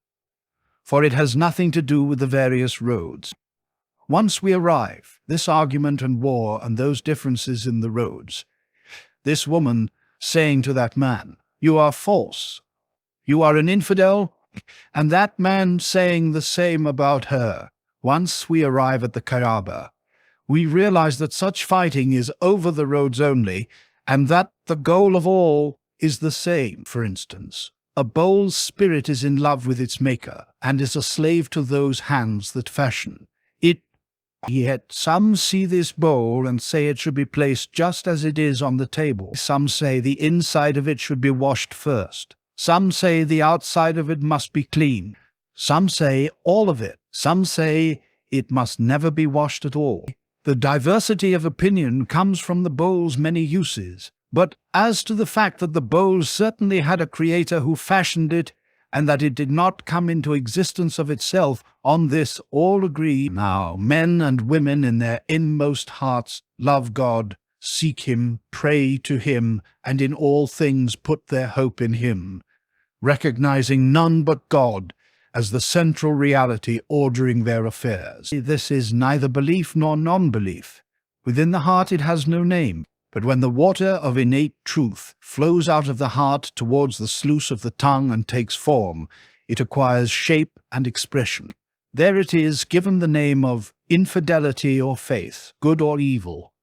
for it has nothing to do with the various roads. Once we arrive, this argument and war and those differences in the roads, this woman saying to that man, you are false, you are an infidel, and that man saying the same about her. Once we arrive at the Kaaba, we realize that such fighting is over the roads only, and that the goal of all is the same. For instance, a bowl's spirit is in love with its maker, and is a slave to those hands that fashion it. Yet some see this bowl and say it should be placed just as it is on the table. Some say the inside of it should be washed first. Some say the outside of it must be clean. Some say all of it. Some say it must never be washed at all. The diversity of opinion comes from the bowl's many uses. But as to the fact that the bowl certainly had a creator who fashioned it, and that it did not come into existence of itself, on this all agree. Now, men and women in their inmost hearts love God, seek Him, pray to Him, and in all things put their hope in Him, recognizing none but God as the central reality ordering their affairs. This is neither belief nor non-belief. Within the heart it has no name. But when the water of innate truth flows out of the heart towards the sluice of the tongue and takes form, it acquires shape and expression. There it is, given the name of infidelity or faith, good or evil.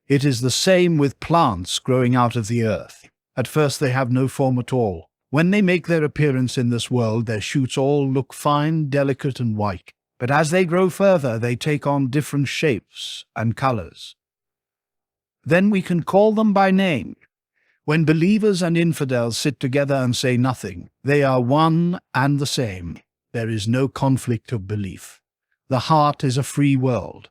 It is the same with plants growing out of the earth. At first they have no form at all. When they make their appearance in this world, their shoots all look fine, delicate, and white. But as they grow further, they take on different shapes and colors. Then we can call them by name. When believers and infidels sit together and say nothing, they are one and the same. There is no conflict of belief. The heart is a free world.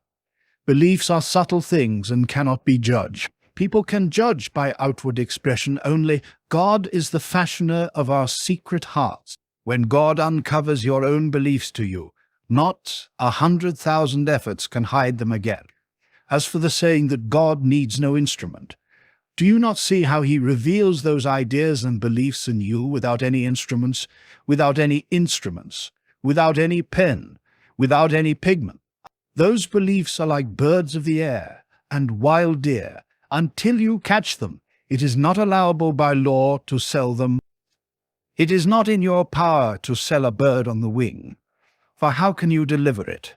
Beliefs are subtle things and cannot be judged. People can judge by outward expression only. God is the fashioner of our secret hearts. When God uncovers your own beliefs to you, not 100,000 efforts can hide them again. As for the saying that God needs no instrument, do you not see how He reveals those ideas and beliefs in you without any instruments, without any pen, without any pigment? Those beliefs are like birds of the air, and wild deer. Until you catch them, it is not allowable by law to sell them. It is not in your power to sell a bird on the wing, for how can you deliver it?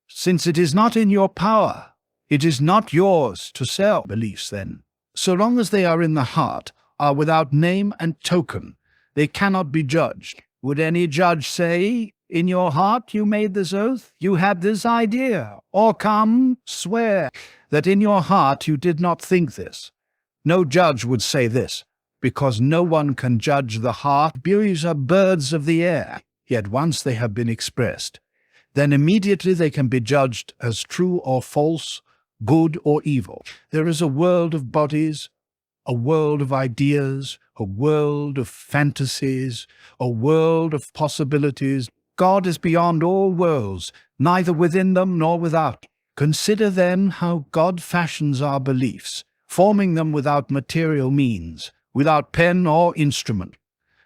Since it is not in your power, it is not yours to sell. Beliefs, then, so long as they are in the heart, are without name and token. They cannot be judged. Would any judge say, in your heart you made this oath, you had this idea, or come, swear that in your heart you did not think this? No judge would say this, because no one can judge the heart. Beauties are birds of the air, yet once they have been expressed, then immediately they can be judged as true or false, good or evil. There is a world of bodies, a world of ideas, a world of fantasies, a world of possibilities. God is beyond all worlds, neither within them nor without. Consider then how God fashions our beliefs, forming them without material means, without pen or instrument.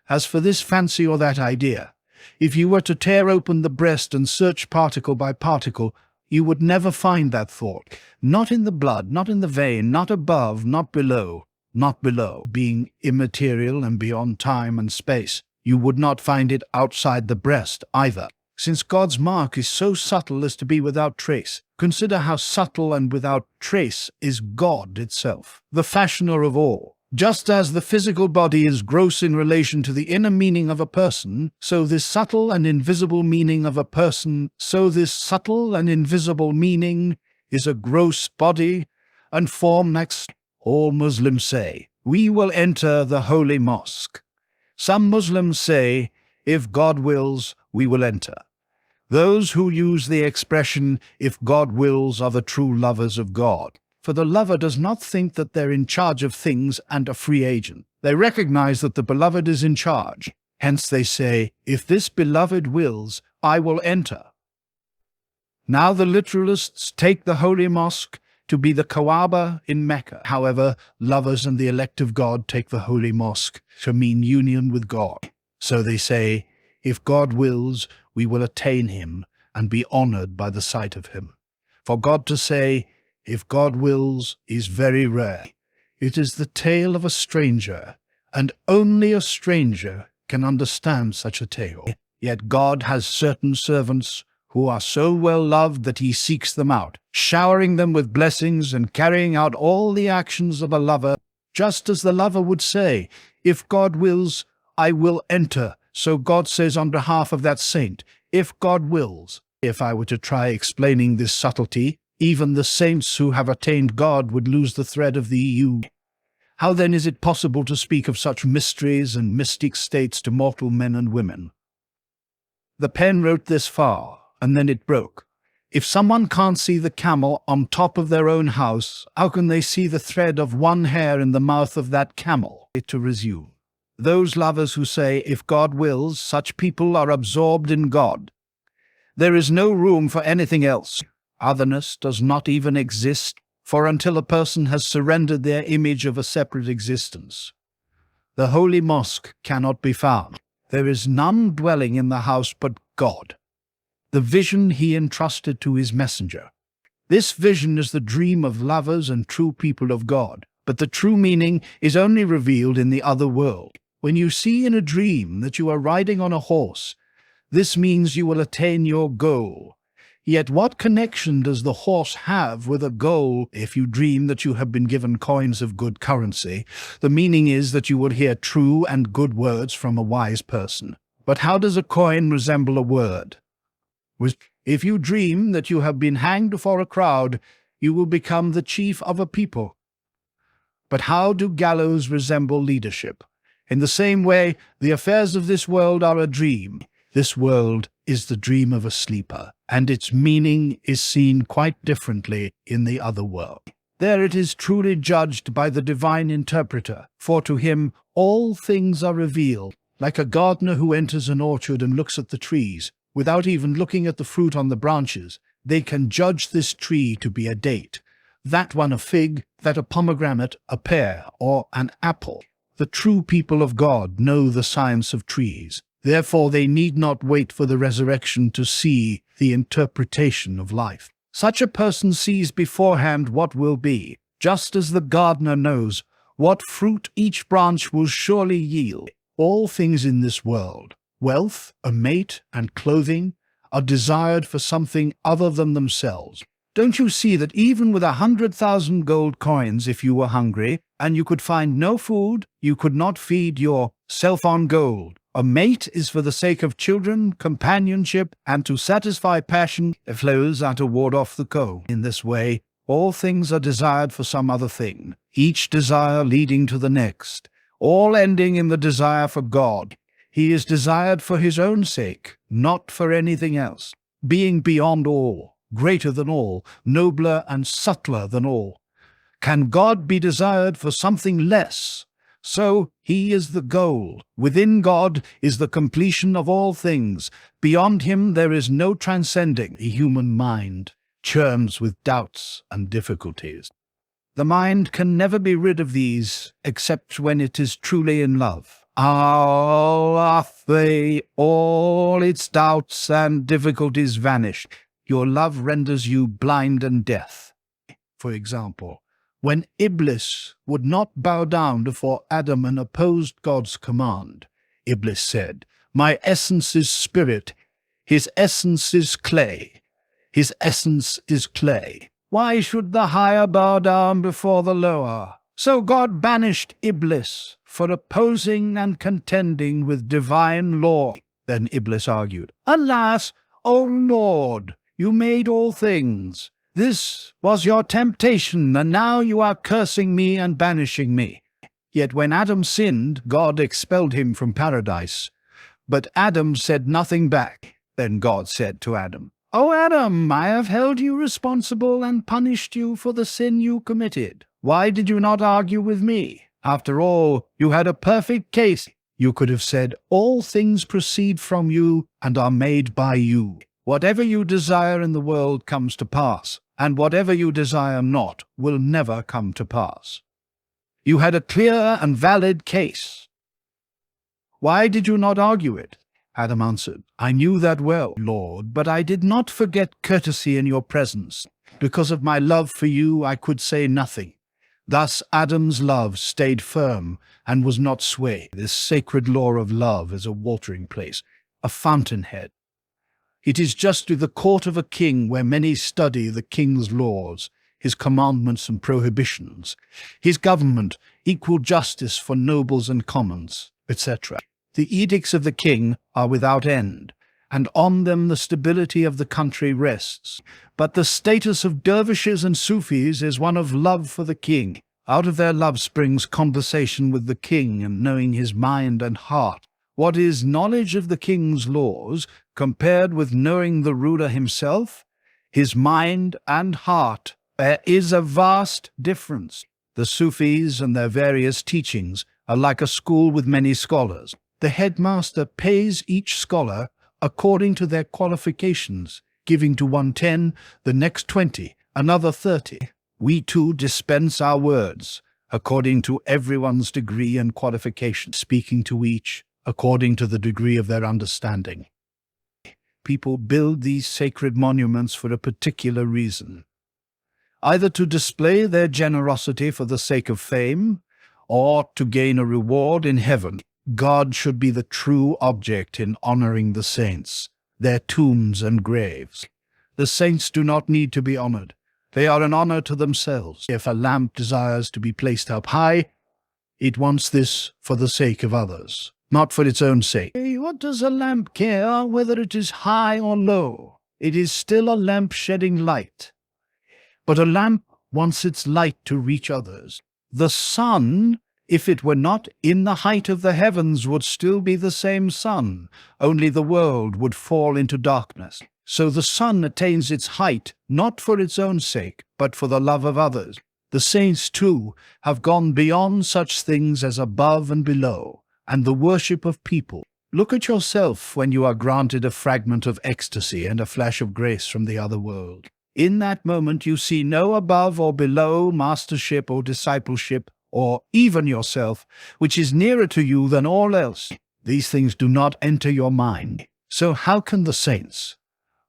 As for this fancy or that idea, if you were to tear open the breast and search particle by particle, you would never find that thought. Not in the blood, not in the vein, not above, not below, not below. Being immaterial and beyond time and space, you would not find it outside the breast either. Since God's mark is so subtle as to be without trace, consider how subtle and without trace is God itself, the fashioner of all. Just as the physical body is gross in relation to the inner meaning of a person, so this subtle and invisible meaning of a person, so this subtle and invisible meaning is a gross body and form. Next, all Muslims say, we will enter the holy mosque. Some Muslims say, if God wills, we will enter. Those who use the expression, if God wills, are the true lovers of God. For the lover does not think that they're in charge of things and a free agent. They recognize that the beloved is in charge. Hence they say, if this beloved wills, I will enter. Now the literalists take the holy mosque to be the Kaaba in Mecca. However, lovers and the elect of God take the holy mosque to mean union with God. So they say, if God wills, we will attain him and be honored by the sight of him. For God to say, if God wills, is very rare. It is the tale of a stranger, and only a stranger can understand such a tale. Yet God has certain servants who are so well loved that he seeks them out, showering them with blessings and carrying out all the actions of a lover, just as the lover would say, if God wills, I will enter. So God says on behalf of that saint, if God wills. If I were to try explaining this subtlety, even the saints who have attained God would lose the thread of the EU. How then is it possible to speak of such mysteries and mystic states to mortal men and women? The pen wrote this far, and then it broke. If someone can't see the camel on top of their own house, how can they see the thread of one hair in the mouth of that camel? To resume. Those lovers who say, if God wills, such people are absorbed in God. There is no room for anything else. Otherness does not even exist, for until a person has surrendered their image of a separate existence, the holy mosque cannot be found. There is none dwelling in the house but God, the vision he entrusted to his messenger. This vision is the dream of lovers and true people of God, but the true meaning is only revealed in the other world. When you see in a dream that you are riding on a horse, this means you will attain your goal. Yet what connection does the horse have with a goal? If you dream that you have been given coins of good currency, the meaning is that you will hear true and good words from a wise person. But how does a coin resemble a word? If you dream that you have been hanged for a crowd, you will become the chief of a people. But how do gallows resemble leadership? In the same way, the affairs of this world are a dream. This world is the dream of a sleeper, and its meaning is seen quite differently in the other world. There it is truly judged by the divine interpreter, for to him all things are revealed, like a gardener who enters an orchard and looks at the trees. Without even looking at the fruit on the branches, they can judge this tree to be a date, that one a fig, that a pomegranate, a pear, or an apple. The true people of God know the science of trees. Therefore they need not wait for the resurrection to see the interpretation of life. Such a person sees beforehand what will be, just as the gardener knows what fruit each branch will surely yield. All things in this world, wealth, a mate, and clothing, are desired for something other than themselves. Don't you see that even with 100,000 gold coins, if you were hungry, and you could find no food, you could not feed yourself on gold? A mate is for the sake of children, companionship, and to satisfy passion. The flows are to ward off the cold. In this way, all things are desired for some other thing, each desire leading to the next, all ending in the desire for God. He is desired for his own sake, not for anything else, being beyond all, greater than all, nobler and subtler than all. Can God be desired for something less? So he is the goal. Within God is the completion of all things. Beyond him there is no transcending. The human mind churns with doubts and difficulties. The mind can never be rid of these except when it is truly in love. All its doubts and difficulties vanish. Your love renders you blind and deaf. For example, when Iblis would not bow down before Adam and opposed God's command, Iblis said, "My essence is spirit, his essence is clay. His essence is clay. Why should the higher bow down before the lower?" So God banished Iblis for opposing and contending with divine law. Then Iblis argued, "Alas, O Lord, you made all things. This was your temptation, and now you are cursing me and banishing me." Yet when Adam sinned, God expelled him from paradise. But Adam said nothing back. Then God said to Adam, "O Adam, I have held you responsible and punished you for the sin you committed. Why did you not argue with me? After all, you had a perfect case. You could have said, 'All things proceed from you and are made by you. Whatever you desire in the world comes to pass, and whatever you desire not will never come to pass.' You had a clear and valid case. Why did you not argue it?" Adam answered, "I knew that well, Lord, but I did not forget courtesy in your presence. Because of my love for you, I could say nothing." Thus Adam's love stayed firm and was not swayed. This sacred law of love is a watering place, a fountainhead. It is just to the court of a king where many study the king's laws, his commandments and prohibitions, his government, equal justice for nobles and commons, etc. The edicts of the king are without end, and on them the stability of the country rests. But the status of dervishes and Sufis is one of love for the king. Out of their love springs conversation with the king and knowing his mind and heart. What is knowledge of the king's laws compared with knowing the ruler himself, his mind and heart? There is a vast difference. The Sufis and their various teachings are like a school with many scholars. The headmaster pays each scholar according to their qualifications, giving to one 10, the next 20, another 30. We too dispense our words according to everyone's degree and qualification, speaking to each according to the degree of their understanding. People build these sacred monuments for a particular reason, either to display their generosity for the sake of fame, or to gain a reward in heaven. God should be the true object in honoring the saints, their tombs and graves. The saints do not need to be honored. They are an honor to themselves. If a lamp desires to be placed up high, it wants this for the sake of others, not for its own sake. What does a lamp care whether it is high or low? It is still a lamp shedding light. But a lamp wants its light to reach others. The sun, if it were not in the height of the heavens, would still be the same sun, only the world would fall into darkness. So the sun attains its height not for its own sake, but for the love of others. The saints, too, have gone beyond such things as above and below, and the worship of people. Look at yourself when you are granted a fragment of ecstasy and a flash of grace from the other world. In that moment you see no above or below, mastership or discipleship, or even yourself, which is nearer to you than all else. These things do not enter your mind. So how can the saints,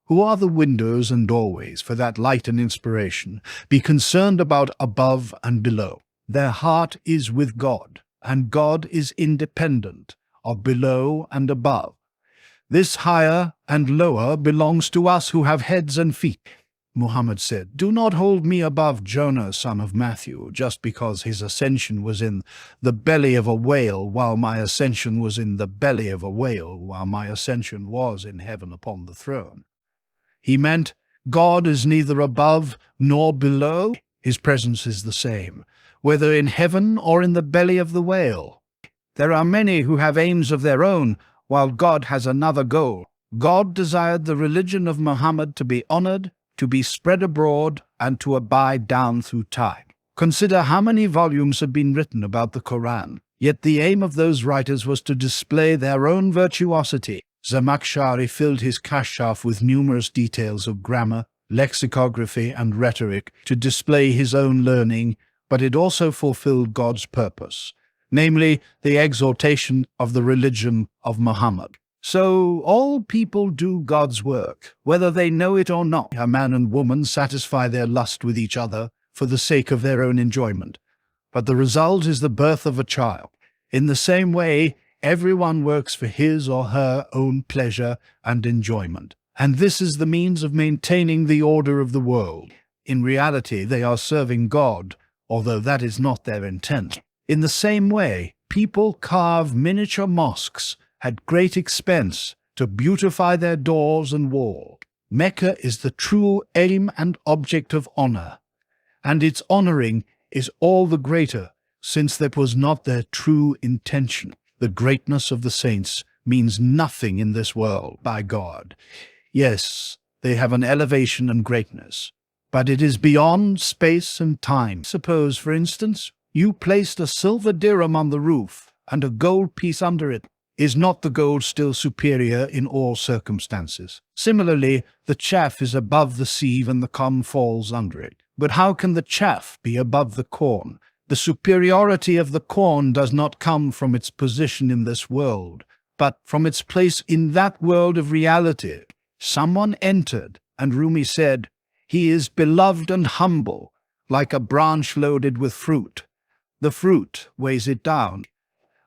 who are the windows and doorways for that light and inspiration, be concerned about above and below. Their heart is with God, and God is independent of below and above. This higher and lower belongs to us who have heads and feet. Muhammad said, "Do not hold me above Jonah, son of Matthew, just because his ascension was in the belly of a whale, while my ascension was in the belly of a whale, while my ascension was in heaven upon the throne." He meant God is neither above nor below. His presence is the same, whether in heaven or in the belly of the whale. There are many who have aims of their own, while God has another goal. God desired the religion of Muhammad to be honored, to be spread abroad, and to abide down through time. Consider how many volumes have been written about the Quran, yet the aim of those writers was to display their own virtuosity. Zamakhshari filled his Kashaf with numerous details of grammar, lexicography, and rhetoric to display his own learning, but it also fulfilled God's purpose, namely the exaltation of the religion of Muhammad. So all people do God's work, whether they know it or not. A man and woman satisfy their lust with each other for the sake of their own enjoyment, but the result is the birth of a child. In the same way, everyone works for his or her own pleasure and enjoyment, and this is the means of maintaining the order of the world. In reality, they are serving God, although that is not their intent. In the same way, people carve miniature mosques at great expense to beautify their doors and walls. Mecca is the true aim and object of honor, and its honoring is all the greater since that was not their true intention. The greatness of the saints means nothing in this world by God. Yes, they have an elevation and greatness, but it is beyond space and time. Suppose, for instance, you placed a silver dirham on the roof and a gold piece under it. Is not the gold still superior in all circumstances? Similarly, the chaff is above the sieve and the corn falls under it. But how can the chaff be above the corn? The superiority of the corn does not come from its position in this world, but from its place in that world of reality. Someone entered, and Rumi said, "He is beloved and humble, like a branch loaded with fruit. The fruit weighs it down.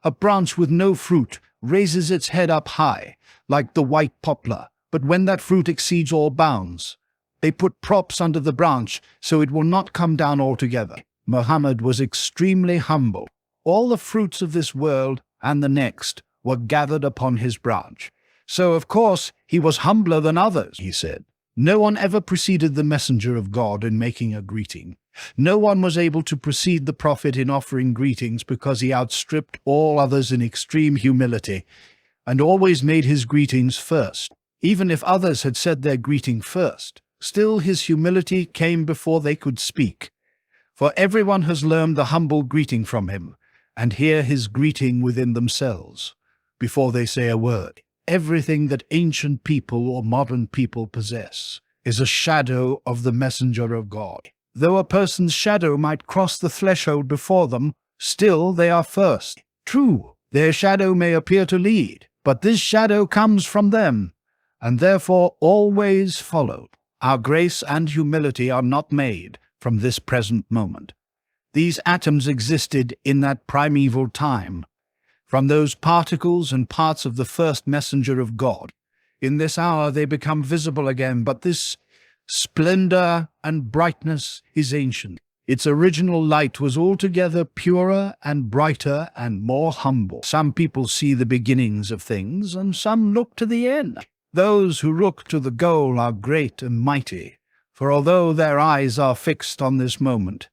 A branch with no fruit raises its head up high, like the white poplar, but when that fruit exceeds all bounds, they put props under the branch so it will not come down altogether." Muhammad was extremely humble. All the fruits of this world and the next were gathered upon his branch. So, of course, he was humbler than others, he said. No one ever preceded the messenger of God in making a greeting. No one was able to precede the prophet in offering greetings because he outstripped all others in extreme humility and always made his greetings first. Even if others had said their greeting first, still his humility came before they could speak. For everyone has learned the humble greeting from him and hear his greeting within themselves before they say a word. Everything that ancient people or modern people possess is a shadow of the messenger of God. Though a person's shadow might cross the threshold before them, still they are first. True, their shadow may appear to lead, but this shadow comes from them, and therefore always followed. Our grace and humility are not made from this present moment. These atoms existed in that primeval time, from those particles and parts of the first messenger of God. In this hour they become visible again, but this splendor and brightness is ancient. Its original light was altogether purer and brighter and more humble. Some people see the beginnings of things, and some look to the end. Those who look to the goal are great and mighty, for although their eyes are fixed on this moment,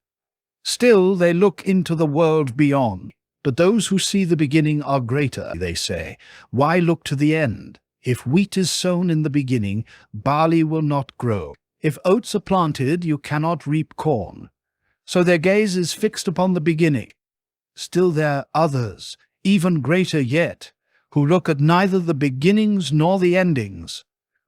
still they look into the world beyond. But those who see the beginning are greater, they say. Why look to the end? If wheat is sown in the beginning, barley will not grow. If oats are planted, you cannot reap corn. So their gaze is fixed upon the beginning. Still there are others, even greater yet, who look at neither the beginnings nor the endings.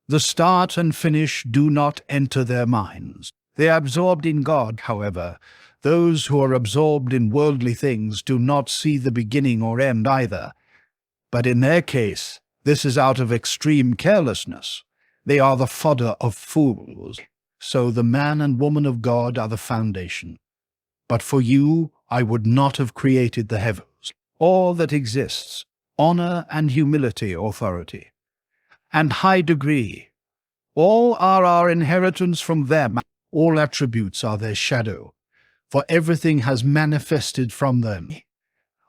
The start and finish do not enter their minds. They are absorbed in God, however. Those who are absorbed in worldly things do not see the beginning or end either. But in their case, this is out of extreme carelessness. They are the fodder of fools. So the man and woman of God are the foundation. But for you, I would not have created the heavens. All that exists, honor and humility, authority, and high degree, all are our inheritance from them. All attributes are their shadow, for everything has manifested from them.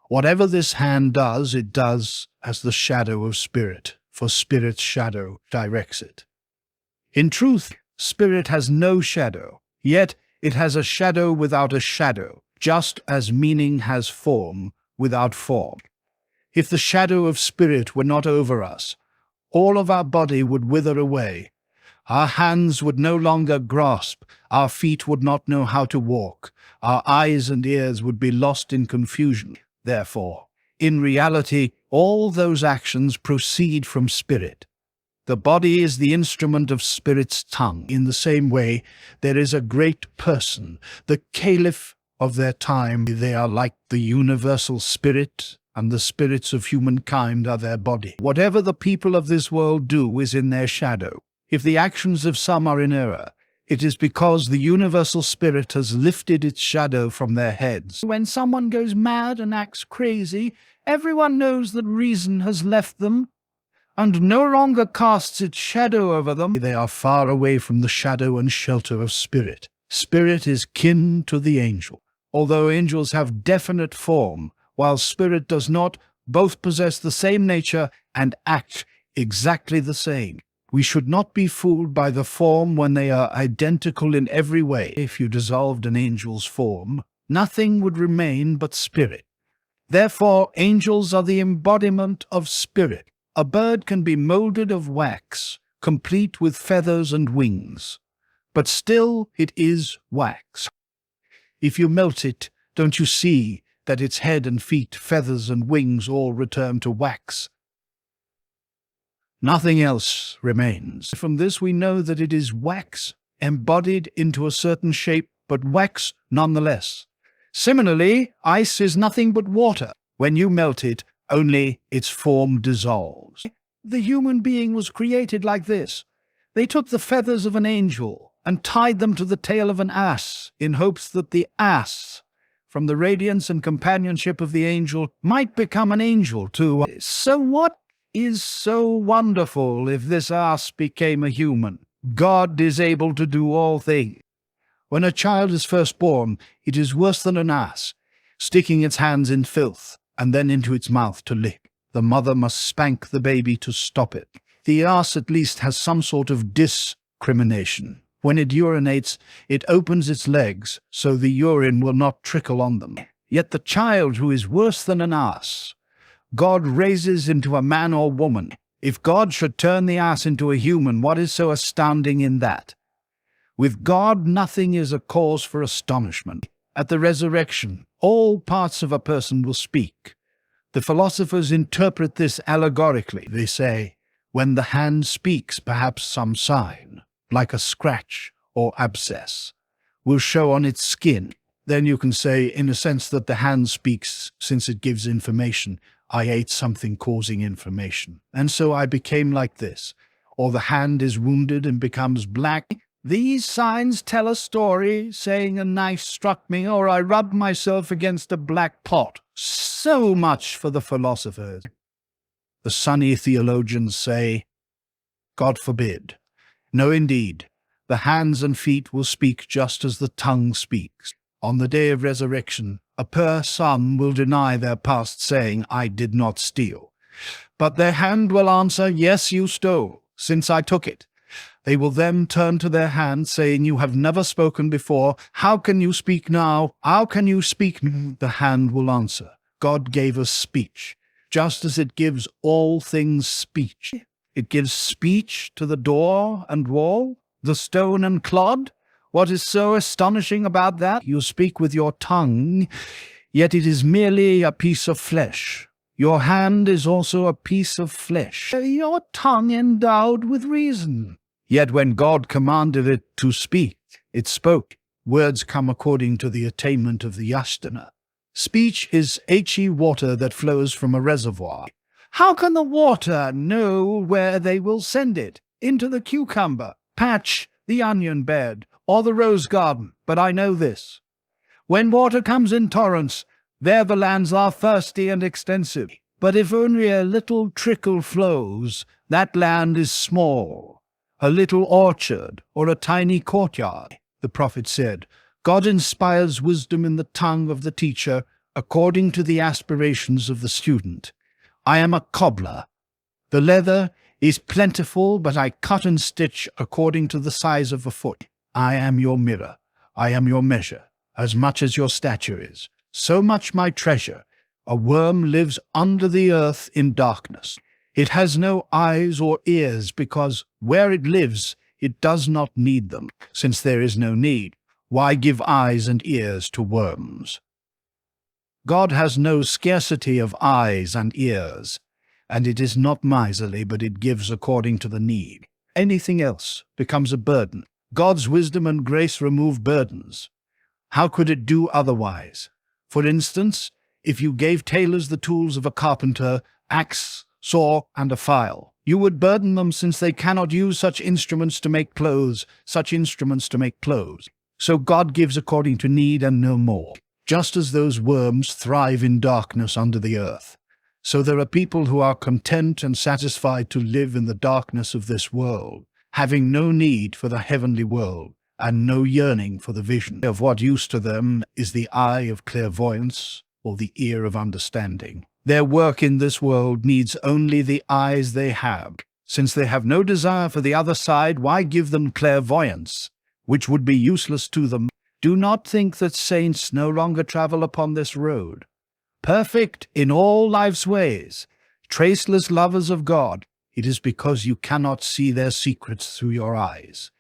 Whatever this hand does, it does as the shadow of spirit, for spirit's shadow directs it. In truth, spirit has no shadow, yet it has a shadow without a shadow, just as meaning has form without form. If the shadow of spirit were not over us, all of our body would wither away. Our hands would no longer grasp, our feet would not know how to walk, our eyes and ears would be lost in confusion. Therefore, in reality, all those actions proceed from spirit. The body is the instrument of spirit's tongue. In the same way, there is a great person, the caliph of their time. They are like the universal spirit, and the spirits of humankind are their body. Whatever the people of this world do is in their shadow. If the actions of some are in error, it is because the universal spirit has lifted its shadow from their heads. When someone goes mad and acts crazy, everyone knows that reason has left them and no longer casts its shadow over them. They are far away from the shadow and shelter of spirit. Spirit is kin to the angel. Although angels have definite form, while spirit does not, both possess the same nature and act exactly the same. We should not be fooled by the form when they are identical in every way. If you dissolved an angel's form, nothing would remain but spirit. Therefore, angels are the embodiment of spirit. A bird can be molded of wax, complete with feathers and wings, but still it is wax. If you melt it, don't you see that its head and feet, feathers and wings all return to wax? Nothing else remains. From this we know that it is wax, embodied into a certain shape, but wax nonetheless. Similarly, ice is nothing but water. When you melt it, only its form dissolves. The human being was created like this. They took the feathers of an angel and tied them to the tail of an ass, in hopes that the ass, from the radiance and companionship of the angel, might become an angel too. So what is so wonderful if this ass became a human? God is able to do all things. When a child is first born, it is worse than an ass, sticking its hands in filth and then into its mouth to lick. The mother must spank the baby to stop it. The ass at least has some sort of discrimination. When it urinates, it opens its legs so the urine will not trickle on them. Yet the child, who is worse than an ass, God raises into a man or woman. If God should turn the ass into a human, what is so astounding in that? With God, nothing is a cause for astonishment. At the resurrection, all parts of a person will speak. The philosophers interpret this allegorically. They say, when the hand speaks, perhaps some sign, like a scratch or abscess, will show on its skin. Then you can say, in a sense, that the hand speaks since it gives information. I ate something causing inflammation, and so I became like this. Or the hand is wounded and becomes black. These signs tell a story, saying a knife struck me, or I rubbed myself against a black pot. So much for the philosophers. The sunny theologians say, God forbid. No, indeed, the hands and feet will speak just as the tongue speaks. On the day of resurrection, a poor son will deny their past, saying, I did not steal. But their hand will answer, yes, you stole, since I took it. They will then turn to their hand, saying, you have never spoken before. How can you speak now? How can you speak? The hand will answer, God gave us speech, just as it gives all things speech. It gives speech to the door and wall, the stone and clod. What is so astonishing about that? You speak with your tongue, yet it is merely a piece of flesh. Your hand is also a piece of flesh. Your tongue endowed with reason. Yet when God commanded it to speak, it spoke. Words come according to the attainment of the yashtana. Speech is He water that flows from a reservoir. How can the water know where they will send it? into the cucumber patch, the onion bed, or the rose garden. But I know this. When water comes in torrents, there the lands are thirsty and extensive. But if only a little trickle flows, that land is small, a little orchard or a tiny courtyard. The prophet said, God inspires wisdom in the tongue of the teacher according to the aspirations of the student. I am a cobbler. The leather is plentiful, but I cut and stitch according to the size of a foot. I am your mirror. I am your measure. As much as your stature is, so much my treasure. A worm lives under the earth in darkness. It has no eyes or ears because where it lives, it does not need them. Since there is no need, why give eyes and ears to worms? God has no scarcity of eyes and ears, and it is not miserly, but it gives according to the need. Anything else becomes a burden. God's wisdom and grace remove burdens. How could it do otherwise? For instance, if you gave tailors the tools of a carpenter, axe, saw, and a file, you would burden them, since they cannot use such instruments to make clothes, So God gives according to need and no more. Just as those worms thrive in darkness under the earth, so there are people who are content and satisfied to live in the darkness of this world, having no need for the heavenly world, and no yearning for the vision. Of what use to them is the eye of clairvoyance or the ear of understanding. Their work in this world needs only the eyes they have. Since they have no desire for the other side, why give them clairvoyance, which would be useless to them? Do not think that saints no longer travel upon this road. Perfect in all life's ways, traceless lovers of God, it is because you cannot see their secrets through your eyes.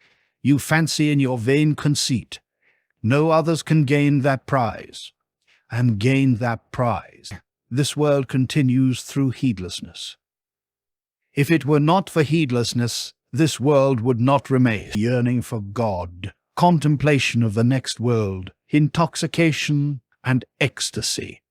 You fancy in your vain conceit, no others can gain that prize, and gain that prize. This world continues through heedlessness. If it were not for heedlessness, this world would not remain. Yearning for God, contemplation of the next world, intoxication and ecstasy.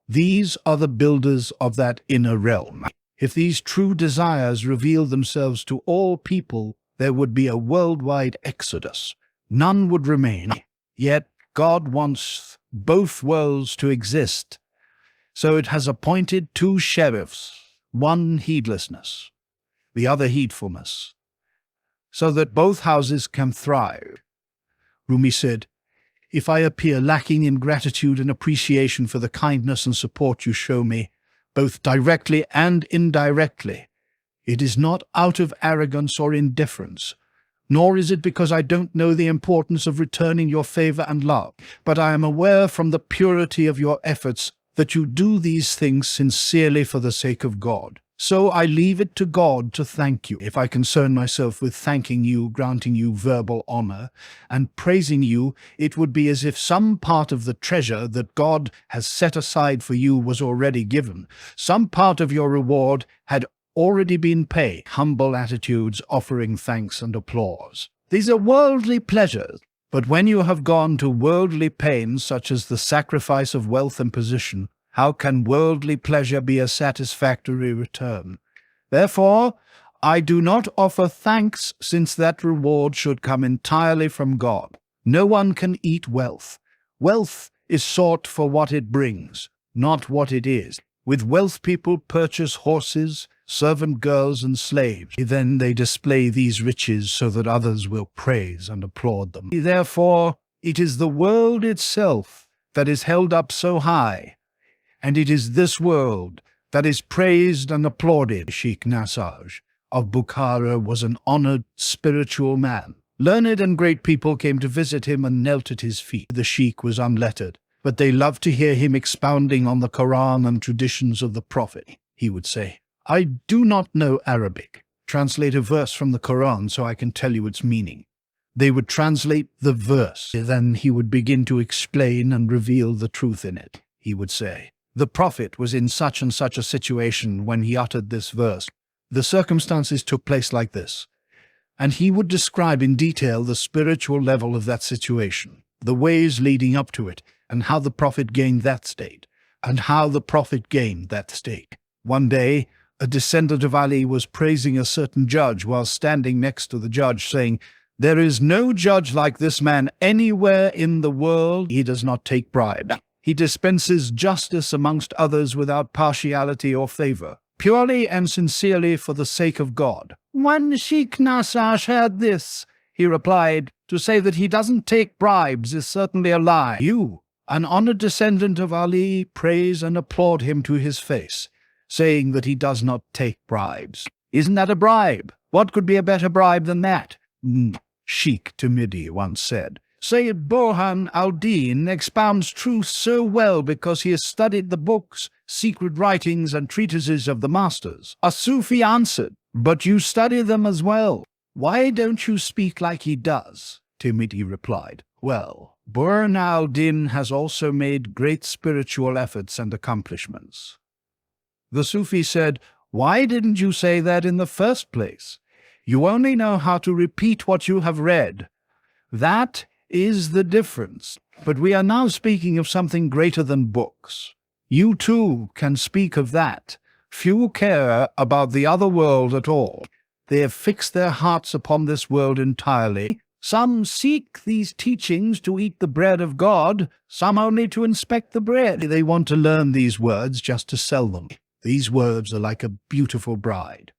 These are the builders of that inner realm. If these true desires revealed themselves to all people, there would be a worldwide exodus. None would remain. Yet God wants both worlds to exist, so it has appointed two sheriffs, one heedlessness, the other heedfulness, so that both houses can thrive. Rumi said, if I appear lacking in gratitude and appreciation for the kindness and support you show me, both directly and indirectly, it is not out of arrogance or indifference, nor is it because I don't know the importance of returning your favor and love, but I am aware from the purity of your efforts that you do these things sincerely for the sake of God. So I leave it to God to thank you. If I concern myself with thanking you, granting you verbal honor, and praising you, it would be as if some part of the treasure that God has set aside for you was already given. Some part of your reward had already been paid. Humble attitudes offering thanks and applause. These are worldly pleasures. But when you have gone to worldly pains, such as the sacrifice of wealth and position, how can worldly pleasure be a satisfactory return? Therefore, I do not offer thanks, since that reward should come entirely from God. No one can eat wealth. Wealth is sought for what it brings, not what it is. With wealth people purchase horses, servant girls and slaves. Then they display these riches so that others will praise and applaud them. Therefore, it is the world itself that is held up so high, and it is this world that is praised and applauded. Sheikh Nasaj of Bukhara was an honored spiritual man. Learned and great people came to visit him and knelt at his feet. The sheikh was unlettered, but they loved to hear him expounding on the Quran and traditions of the Prophet. He would say, I do not know Arabic. Translate a verse from the Quran so I can tell you its meaning. They would translate the verse. Then he would begin to explain and reveal the truth in it. He would say, the Prophet was in such and such a situation when he uttered this verse. The circumstances took place like this. And he would describe in detail the spiritual level of that situation, the ways leading up to it, and how the Prophet gained that state, and how the Prophet gained that state. One day, A descendant of Ali was praising a certain judge while standing next to the judge, saying, "There is no judge like this man anywhere in the world. He does not take bribe. He dispenses justice amongst others without partiality or favor, purely and sincerely for the sake of God." When Sheikh Nasash heard this, he replied, "To say that he doesn't take bribes is certainly a lie. You, an honored descendant of Ali, praise and applaud him to his face, saying that he does not take bribes. Isn't that a bribe? What could be a better bribe than that?" Sheikh Tamidi once said, "Sayyid Burhan al-Din expounds truth so well because he has studied the books, secret writings, and treatises of the masters." A Sufi answered, "But you study them as well. Why don't you speak like he does?" Tamidi replied, "Well, Burhan al-Din has also made great spiritual efforts and accomplishments." The Sufi said, "Why didn't you say that in the first place? You only know how to repeat what you have read. That is the difference. But we are now speaking of something greater than books. You too can speak of that. Few care about the other world at all. They have fixed their hearts upon this world entirely. Some seek these teachings to eat the bread of God, some only to inspect the bread. They want to learn these words just to sell them. These words are like a beautiful bride.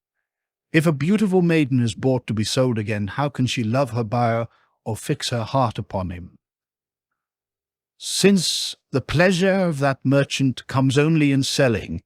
If a beautiful maiden is bought to be sold again, how can she love her buyer or fix her heart upon him? Since the pleasure of that merchant comes only in selling,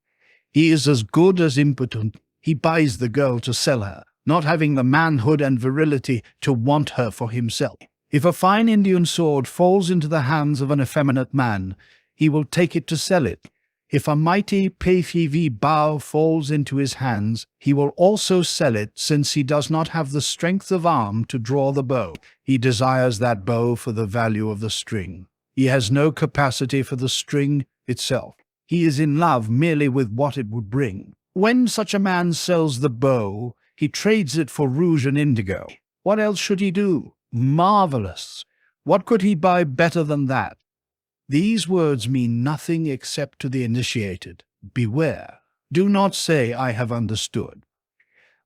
he is as good as impotent. He buys the girl to sell her, not having the manhood and virility to want her for himself. If a fine Indian sword falls into the hands of an effeminate man, he will take it to sell it. If a mighty Paythivi bow falls into his hands, he will also sell it, since he does not have the strength of arm to draw the bow. He desires that bow for the value of the string. He has no capacity for the string itself. He is in love merely with what it would bring. When such a man sells the bow, he trades it for rouge and indigo. What else should he do? Marvelous! What could he buy better than that? These words mean nothing except to the initiated. Beware. Do not say, "I have understood."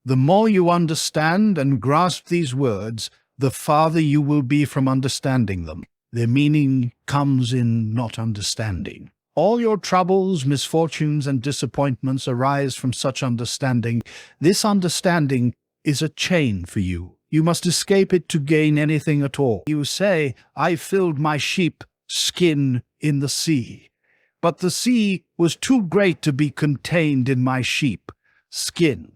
The more you understand and grasp these words, the farther you will be from understanding them. Their meaning comes in not understanding. All your troubles, misfortunes, and disappointments arise from such understanding. This understanding is a chain for you. You must escape it to gain anything at all. You say, "I filled my sheep skin in the sea, but the sea was too great to be contained in my sheep skin."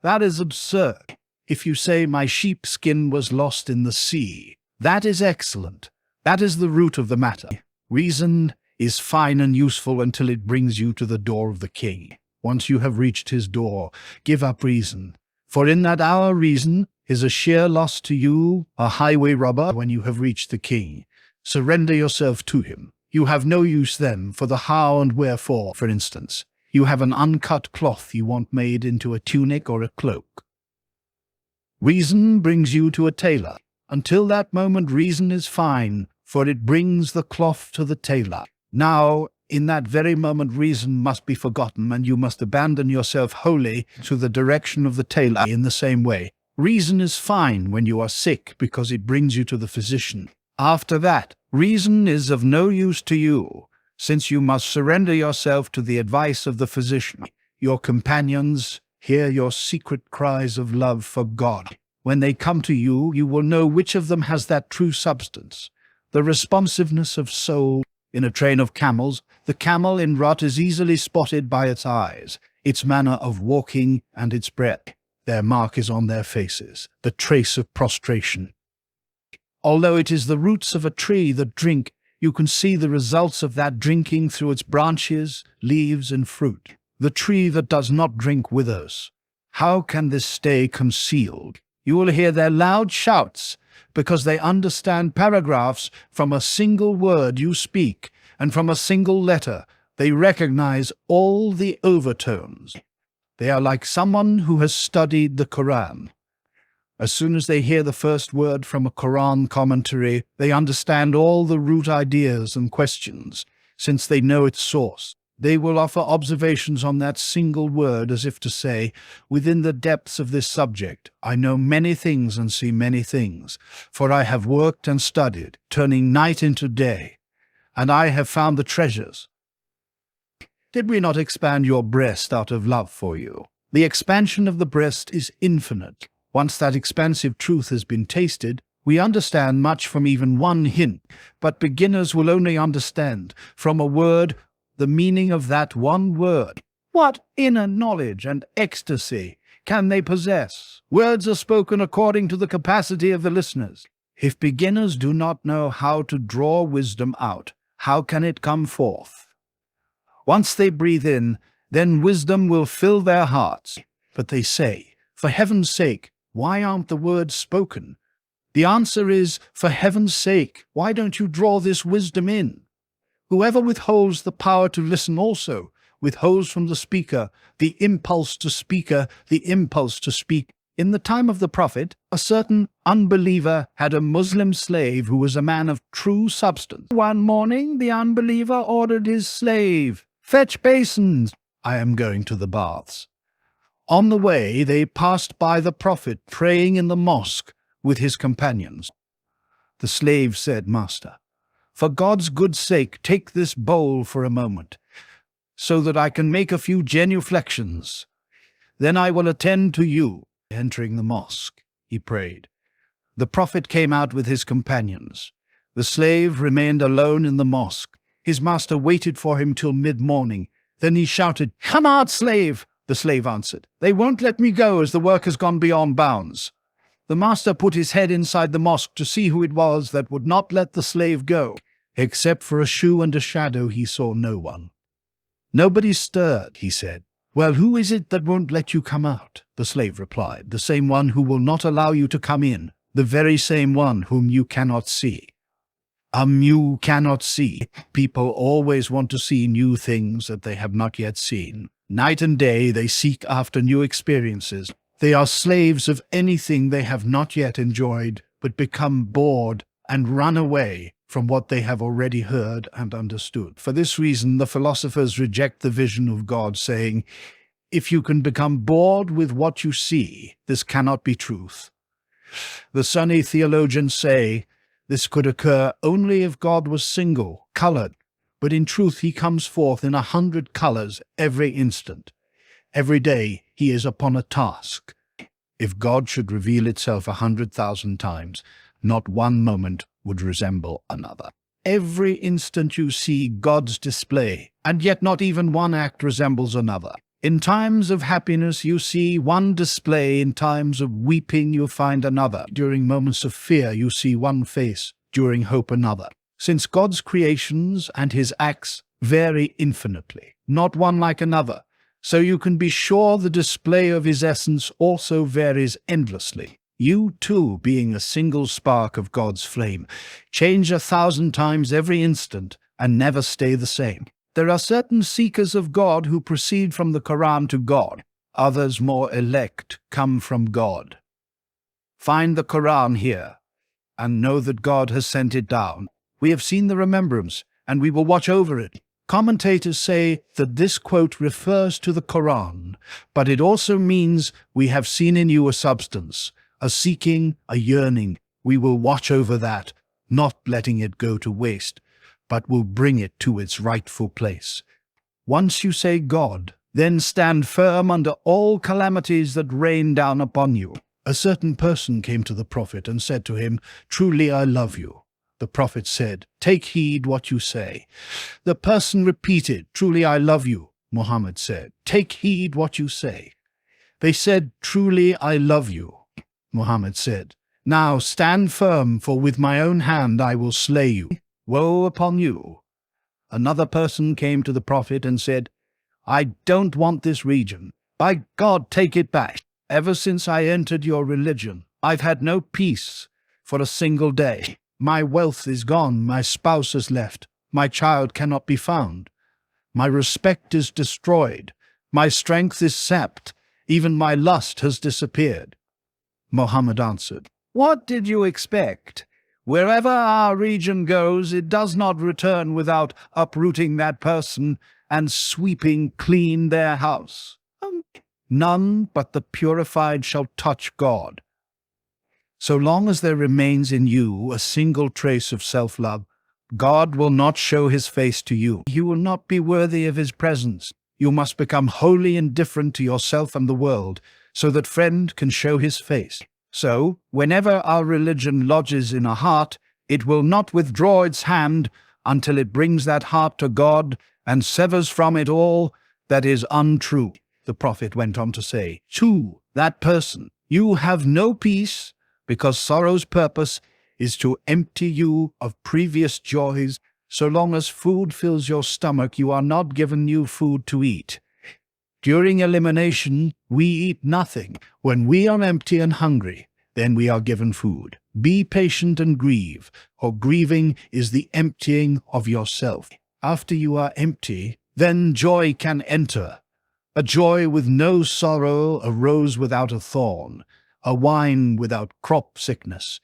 That is absurd. If you say, "My sheep skin was lost in the sea," that is excellent. That is the root of the matter. Reason is fine and useful until it brings you to the door of the king. Once you have reached his door, give up reason. For in that hour reason is a sheer loss to you, a highway robber. When you have reached the king, surrender yourself to him. You have no use then for the how and wherefore. For instance, you have an uncut cloth you want made into a tunic or a cloak. Reason brings you to a tailor. Until that moment, reason is fine, for it brings the cloth to the tailor. Now, in that very moment, reason must be forgotten, and you must abandon yourself wholly to the direction of the tailor. In the same way, reason is fine when you are sick, because it brings you to the physician. After that, reason is of no use to you, since you must surrender yourself to the advice of the physician. Your companions hear your secret cries of love for God. When they come to you, you will know which of them has that true substance, the responsiveness of soul. In a train of camels, the camel in rut is easily spotted by its eyes, its manner of walking, and its breath. Their mark is on their faces, the trace of prostration. Although it is the roots of a tree that drink, you can see the results of that drinking through its branches, leaves, and fruit. The tree that does not drink withers. How can this stay concealed? You will hear their loud shouts, because they understand paragraphs from a single word you speak, and from a single letter. They recognize all the overtones. They are like someone who has studied the Quran. As soon as they hear the first word from a Quran commentary, they understand all the root ideas and questions, since they know its source. They will offer observations on that single word as if to say, within the depths of this subject, I know many things and see many things, for I have worked and studied, turning night into day, and I have found the treasures. Did we not expand your breast out of love for you? The expansion of the breast is infinite. Once that expansive truth has been tasted, we understand much from even one hint, but beginners will only understand from a word the meaning of that one word. What inner knowledge and ecstasy can they possess? Words are spoken according to the capacity of the listeners. If beginners do not know how to draw wisdom out, how can it come forth? Once they breathe in, then wisdom will fill their hearts. But they say, for heaven's sake, why aren't the words spoken? The answer is, for heaven's sake, why don't you draw this wisdom in? Whoever withholds the power to listen also withholds from the speaker the impulse to speak. In the time of the Prophet, a certain unbeliever had a Muslim slave who was a man of true substance. One morning, the unbeliever ordered his slave, "Fetch basins. I am going to the baths." On the way, they passed by the Prophet praying in the mosque with his companions. The slave said, "Master, for God's good sake, take this bowl for a moment, so that I can make a few genuflections. Then I will attend to you." Entering the mosque, he prayed. The Prophet came out with his companions. The slave remained alone in the mosque. His master waited for him till mid-morning. Then he shouted, "Come out, slave!" The slave answered, "They won't let me go as the work has gone beyond bounds." The master put his head inside the mosque to see who it was that would not let the slave go. Except for a shoe and a shadow, he saw no one. "Nobody stirred," he said. "Well, who is it that won't let you come out?" The slave replied, "The same one who will not allow you to come in, the very same one whom you cannot see." You cannot see. People always want to see new things that they have not yet seen. Night and day they seek after new experiences. They are slaves of anything they have not yet enjoyed, but become bored and run away from what they have already heard and understood. For this reason, the philosophers reject the vision of God, saying, if you can become bored with what you see, this cannot be truth. The Sunni theologians say, this could occur only if God was single, colored, but in truth he comes forth in 100 colors every instant. Every day he is upon a task. If God should reveal itself 100,000 times, not one moment would resemble another. Every instant you see God's display, and yet not even one act resembles another. In times of happiness you see one display, in times of weeping you find another. During moments of fear you see one face, during hope another. Since God's creations and his acts vary infinitely, not one like another, so you can be sure the display of his essence also varies endlessly. You, too, being a single spark of God's flame, change 1,000 times every instant and never stay the same. There are certain seekers of God who proceed from the Quran to God. Others, more elect, come from God. Find the Quran here, and know that God has sent it down. We have seen the remembrance, and we will watch over it. Commentators say that this quote refers to the Quran, but it also means we have seen in you a substance, a seeking, a yearning. We will watch over that, not letting it go to waste, but will bring it to its rightful place. Once you say God, then stand firm under all calamities that rain down upon you. A certain person came to the Prophet and said to him, "Truly I love you." The Prophet said, "Take heed what you say." The person repeated, "Truly I love you." Muhammad said, "Take heed what you say." They said, "Truly I love you." Muhammad said, "Now stand firm, for with my own hand I will slay you. Woe upon you." Another person came to the Prophet and said, "I don't want this region. By God, take it back. Ever since I entered your religion, I've had no peace for a single day. My wealth is gone, my spouse has left, my child cannot be found. My respect is destroyed, my strength is sapped, even my lust has disappeared." Muhammad answered, "What did you expect? Wherever our region goes, it does not return without uprooting that person and sweeping clean their house. None but the purified shall touch God. So long as there remains in you a single trace of self-love, God will not show his face to you. You will not be worthy of his presence. You must become wholly indifferent to yourself and the world, so that friend can show his face. So, whenever our religion lodges in a heart, it will not withdraw its hand until it brings that heart to God and severs from it all that is untrue. The prophet went on to say, to that person, you have no peace, because sorrow's purpose is to empty you of previous joys. So long as food fills your stomach, you are not given new food to eat. During elimination, we eat nothing. When we are empty and hungry, then we are given food. Be patient and grieve, for grieving is the emptying of yourself. After you are empty, then joy can enter. A joy with no sorrow, a rose without a thorn, a wine without crop sickness.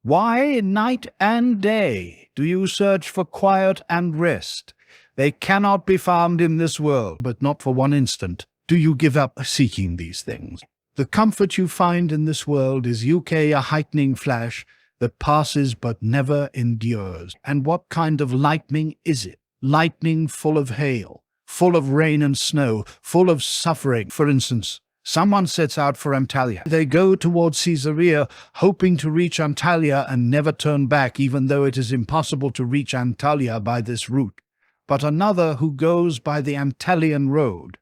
Why, night and day, do you search for quiet and rest? They cannot be found in this world, but not for one instant do you give up seeking these things. The comfort you find in this world is a heightening flash that passes but never endures. And what kind of lightning is it? Lightning full of hail, full of rain and snow, full of suffering. For instance, someone sets out for Antalya. They go towards Caesarea, hoping to reach Antalya and never turn back, even though it is impossible to reach Antalya by this route. But another who goes by the Antalian road,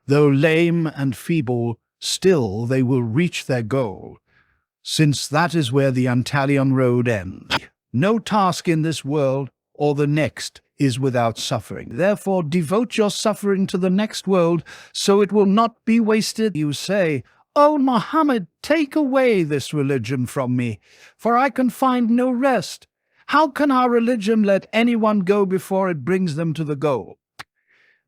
though lame and feeble, still they will reach their goal, since that is where the Antalian road ends. No task in this world or the next is without suffering. Therefore, devote your suffering to the next world, so it will not be wasted. You say, "O Muhammad, take away this religion from me, for I can find no rest." How can our religion let anyone go before it brings them to the goal?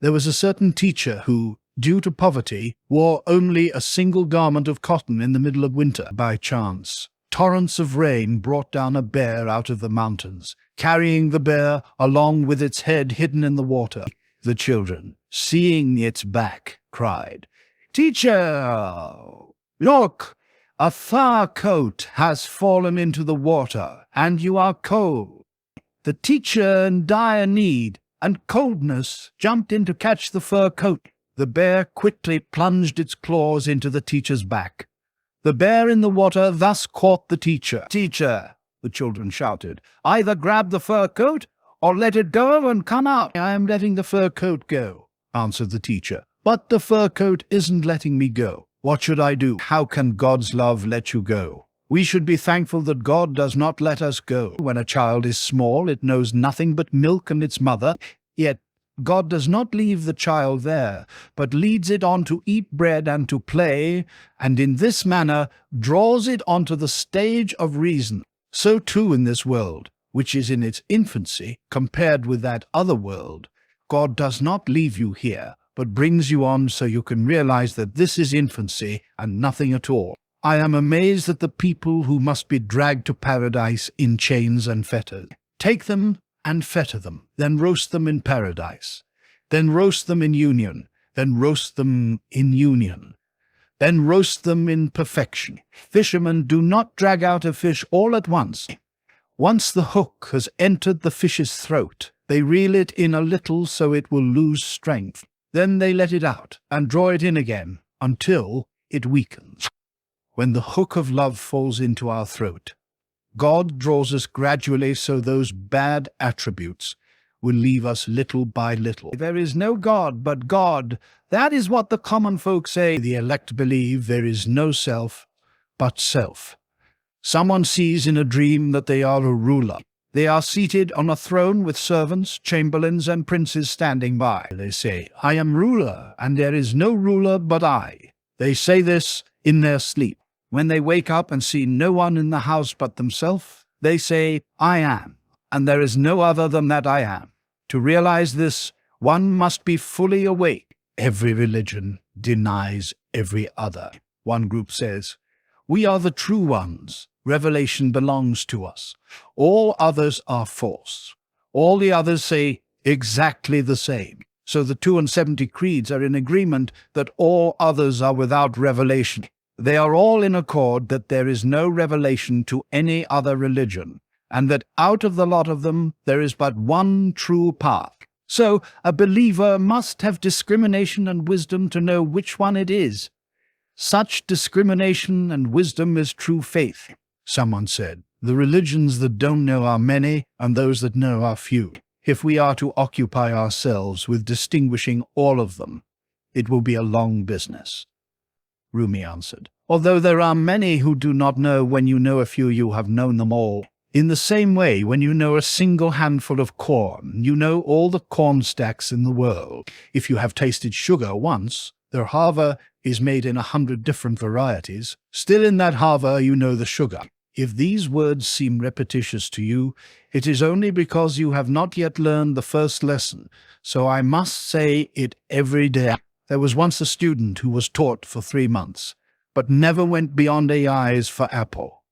There was a certain teacher who, due to poverty, wore only a single garment of cotton in the middle of winter. By chance, torrents of rain brought down a bear out of the mountains, carrying the bear along with its head hidden in the water. The children, seeing its back, cried, "Teacher, look! A fur coat has fallen into the water, and you are cold." The teacher, in dire need and coldness, jumped in to catch the fur coat. The bear quickly plunged its claws into the teacher's back. The bear in the water thus caught the teacher. "Teacher," the children shouted, "either grab the fur coat or let it go and come out." "I am letting the fur coat go," answered the teacher. "But the fur coat isn't letting me go. What should I do?" "How can God's love let you go? We should be thankful that God does not let us go. When a child is small, it knows nothing but milk and its mother. Yet God does not leave the child there, but leads it on to eat bread and to play, and in this manner draws it onto the stage of reason. So too in this world, which is in its infancy, compared with that other world, God does not leave you here, but brings you on so you can realize that this is infancy and nothing at all. I am amazed at the people who must be dragged to paradise in chains and fetters. Take them and fetter them, then roast them in paradise, then roast them in union, then roast them in union, then roast them in perfection. Fishermen do not drag out a fish all at once. Once the hook has entered the fish's throat, they reel it in a little so it will lose strength. Then they let it out and draw it in again until it weakens. When the hook of love falls into our throat, God draws us gradually so those bad attributes will leave us little by little. There is no God but God. That is what the common folk say. The elect believe there is no self but self. Someone sees in a dream that they are a ruler. They are seated on a throne with servants, chamberlains, and princes standing by. They say, "I am ruler, and there is no ruler but I." They say this in their sleep. When they wake up and see no one in the house but themselves, they say, "I am, and there is no other than that I am." To realize this, one must be fully awake. Every religion denies every other. One group says, "We are the true ones. Revelation belongs to us. All others are false." All the others say exactly the same. So the 72 creeds are in agreement that all others are without revelation. They are all in accord that there is no revelation to any other religion, and that out of the lot of them there is but one true path. So a believer must have discrimination and wisdom to know which one it is. Such discrimination and wisdom is true faith. Someone said, the religions that don't know are many, and those that know are few. If we are to occupy ourselves with distinguishing all of them, it will be a long business. Rumi answered, although there are many who do not know, when you know a few, you have known them all. In the same way, when you know a single handful of corn, you know all the corn stacks in the world. If you have tasted sugar once, the hava is made in 100 different varieties. Still in that hava you know the sugar. If these words seem repetitious to you, it is only because you have not yet learned the first lesson, so I must say it every day. There was once a student who was taught for 3 months, but never went beyond AIs for apple.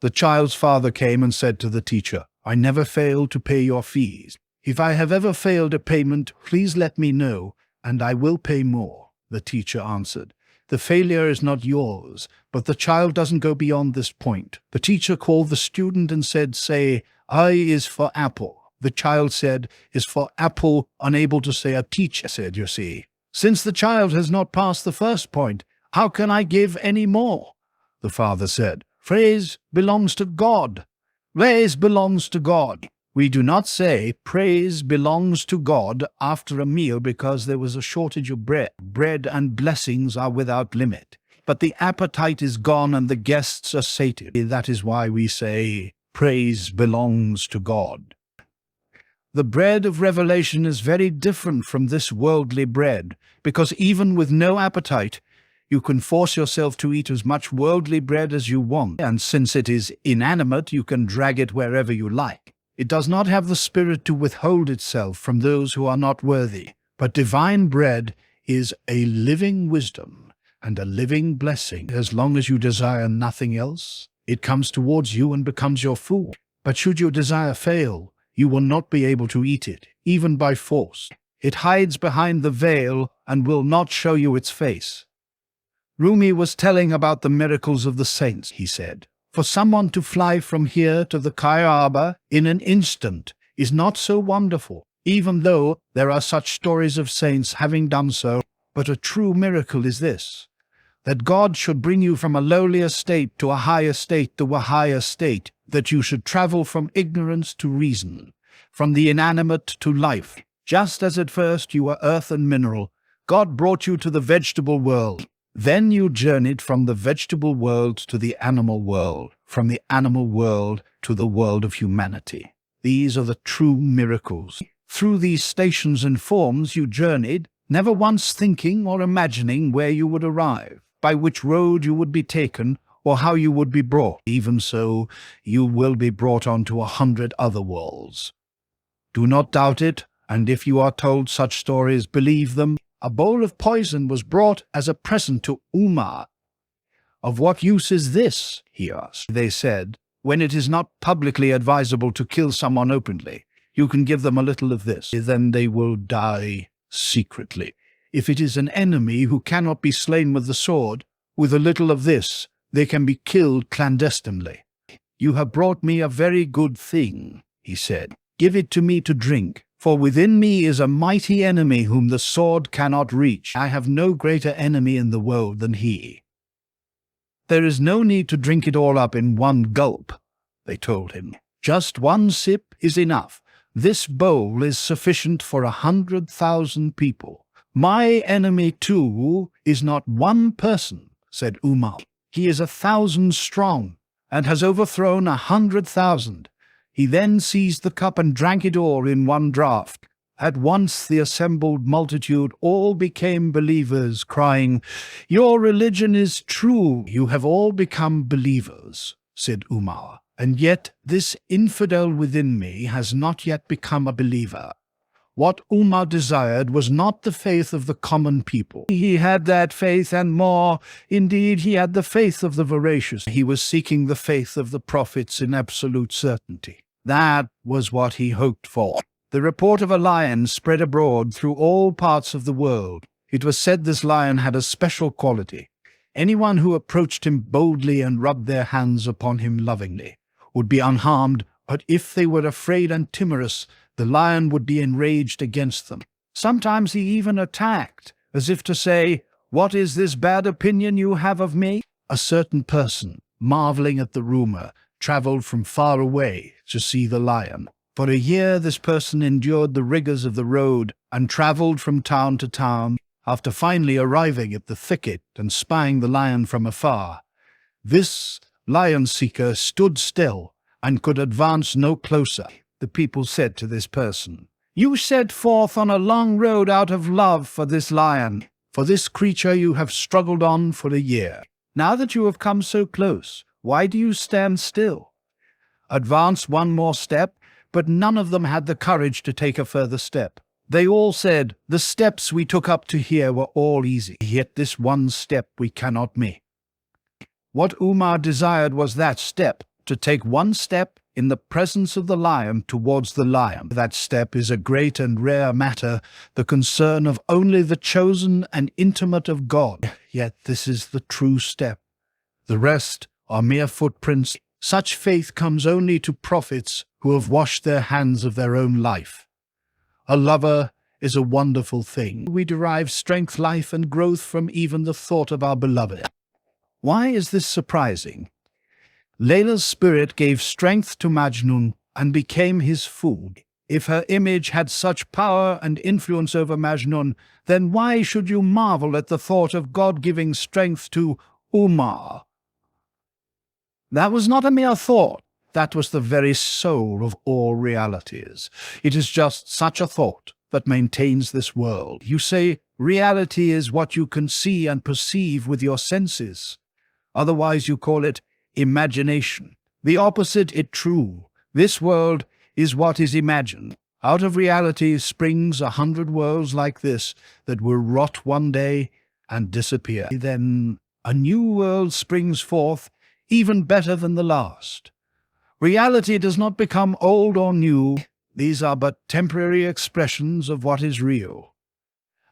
The child's father came and said to the teacher, I never fail to pay your fees. If I have ever failed a payment, please let me know, and I will pay more. The teacher answered, the failure is not yours, but the child doesn't go beyond this point. The teacher called the student and said, say, I is for apple. The child said, is for apple, unable to say. A teacher said, you see, since the child has not passed the first point, how can I give any more? The father said, praise belongs to God. Praise belongs to God. We do not say praise belongs to God after a meal because there was a shortage of bread. Bread and blessings are without limit. But the appetite is gone and the guests are sated. That is why we say praise belongs to God. The bread of revelation is very different from this worldly bread, because even with no appetite, you can force yourself to eat as much worldly bread as you want, and since it is inanimate, you can drag it wherever you like. It does not have the spirit to withhold itself from those who are not worthy, but divine bread is a living wisdom and a living blessing. As long as you desire nothing else, it comes towards you and becomes your food. But should your desire fail, you will not be able to eat it, even by force. It hides behind the veil and will not show you its face. Rumi was telling about the miracles of the saints, he said. For someone to fly from here to the Kaaba in an instant is not so wonderful, even though there are such stories of saints having done so. But a true miracle is this, that God should bring you from a lowlier state to a higher state to a higher state, that you should travel from ignorance to reason, from the inanimate to life. Just as at first you were earth and mineral, God brought you to the vegetable world. Then you journeyed from the vegetable world to the animal world, from the animal world to the world of humanity. These are the true miracles. Through these stations and forms you journeyed, never once thinking or imagining where you would arrive, by which road you would be taken, or how you would be brought. Even so, you will be brought on to 100 other worlds. Do not doubt it, and if you are told such stories, believe them. A bowl of poison was brought as a present to Umar. Of what use is this? He asked. They said, when it is not publicly advisable to kill someone openly, you can give them a little of this. Then they will die secretly. If it is an enemy who cannot be slain with the sword, with a little of this, they can be killed clandestinely. You have brought me a very good thing, he said. Give it to me to drink. For within me is a mighty enemy whom the sword cannot reach. I have no greater enemy in the world than he. There is no need to drink it all up in one gulp, they told him. Just one sip is enough. This bowl is sufficient for 100,000 people. My enemy, too, is not one person, said Umar. He is 1,000 strong, and has overthrown 100,000. He then seized the cup and drank it all in one draught. At once the assembled multitude all became believers, crying, Your religion is true. You have all become believers, said Umar. And yet this infidel within me has not yet become a believer. What Umar desired was not the faith of the common people. He had that faith and more. Indeed, he had the faith of the veracious. He was seeking the faith of the prophets in absolute certainty. That was what he hoped for. The report of a lion spread abroad through all parts of the world. It was said this lion had a special quality. Anyone who approached him boldly and rubbed their hands upon him lovingly would be unharmed, but if they were afraid and timorous, the lion would be enraged against them. Sometimes he even attacked, as if to say, "What is this bad opinion you have of me?" A certain person, marveling at the rumor, traveled from far away to see the lion. For a year this person endured the rigors of the road and traveled from town to town. After finally arriving at the thicket and spying the lion from afar, this lion-seeker stood still and could advance no closer. The people said to this person, "You set forth on a long road out of love for this lion. For this creature you have struggled on for a year. Now that you have come so close, why do you stand still? Advance one more step." But none of them had the courage to take a further step. They all said, "The steps we took up to here were all easy, yet this one step we cannot make." What Umar desired was that step, to take one step in the presence of the lion towards the lion. That step is a great and rare matter, the concern of only the chosen and intimate of God. Yet this is the true step. The rest are mere footprints. Such faith comes only to prophets who have washed their hands of their own life. A lover is a wonderful thing. We derive strength, life, and growth from even the thought of our beloved. Why is this surprising? Layla's spirit gave strength to Majnun and became his food. If her image had such power and influence over Majnun, then why should you marvel at the thought of God giving strength to Umar? That was not a mere thought. That was the very soul of all realities. It is just such a thought that maintains this world. You say reality is what you can see and perceive with your senses. Otherwise you call it imagination. The opposite is true. This world is what is imagined. Out of reality springs 100 worlds like this that will rot one day and disappear. Then a new world springs forth, even better than the last. Reality does not become old or new. These are but temporary expressions of what is real.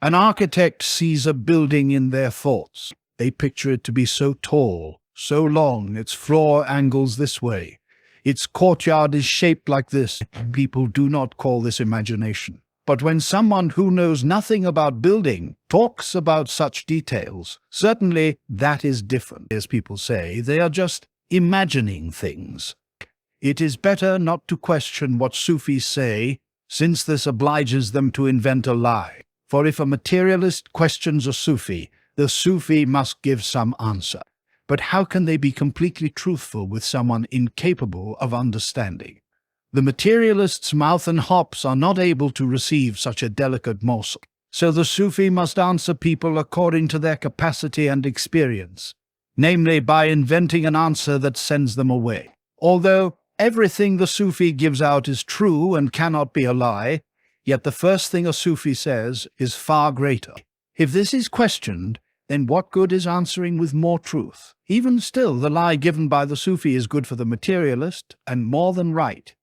An architect sees a building in their thoughts. They picture it to be so tall, so long, its floor angles this way. Its courtyard is shaped like this. People do not call this imagination. But when someone who knows nothing about building talks about such details, certainly that is different. As people say, they are just imagining things. It is better not to question what Sufis say, since this obliges them to invent a lie. For if a materialist questions a Sufi, the Sufi must give some answer. But how can they be completely truthful with someone incapable of understanding? The materialist's mouth and hops are not able to receive such a delicate morsel. So the Sufi must answer people according to their capacity and experience, namely by inventing an answer that sends them away. Although everything the Sufi gives out is true and cannot be a lie, yet the first thing a Sufi says is far greater. If this is questioned, then what good is answering with more truth? Even still, the lie given by the Sufi is good for the materialist and more than right.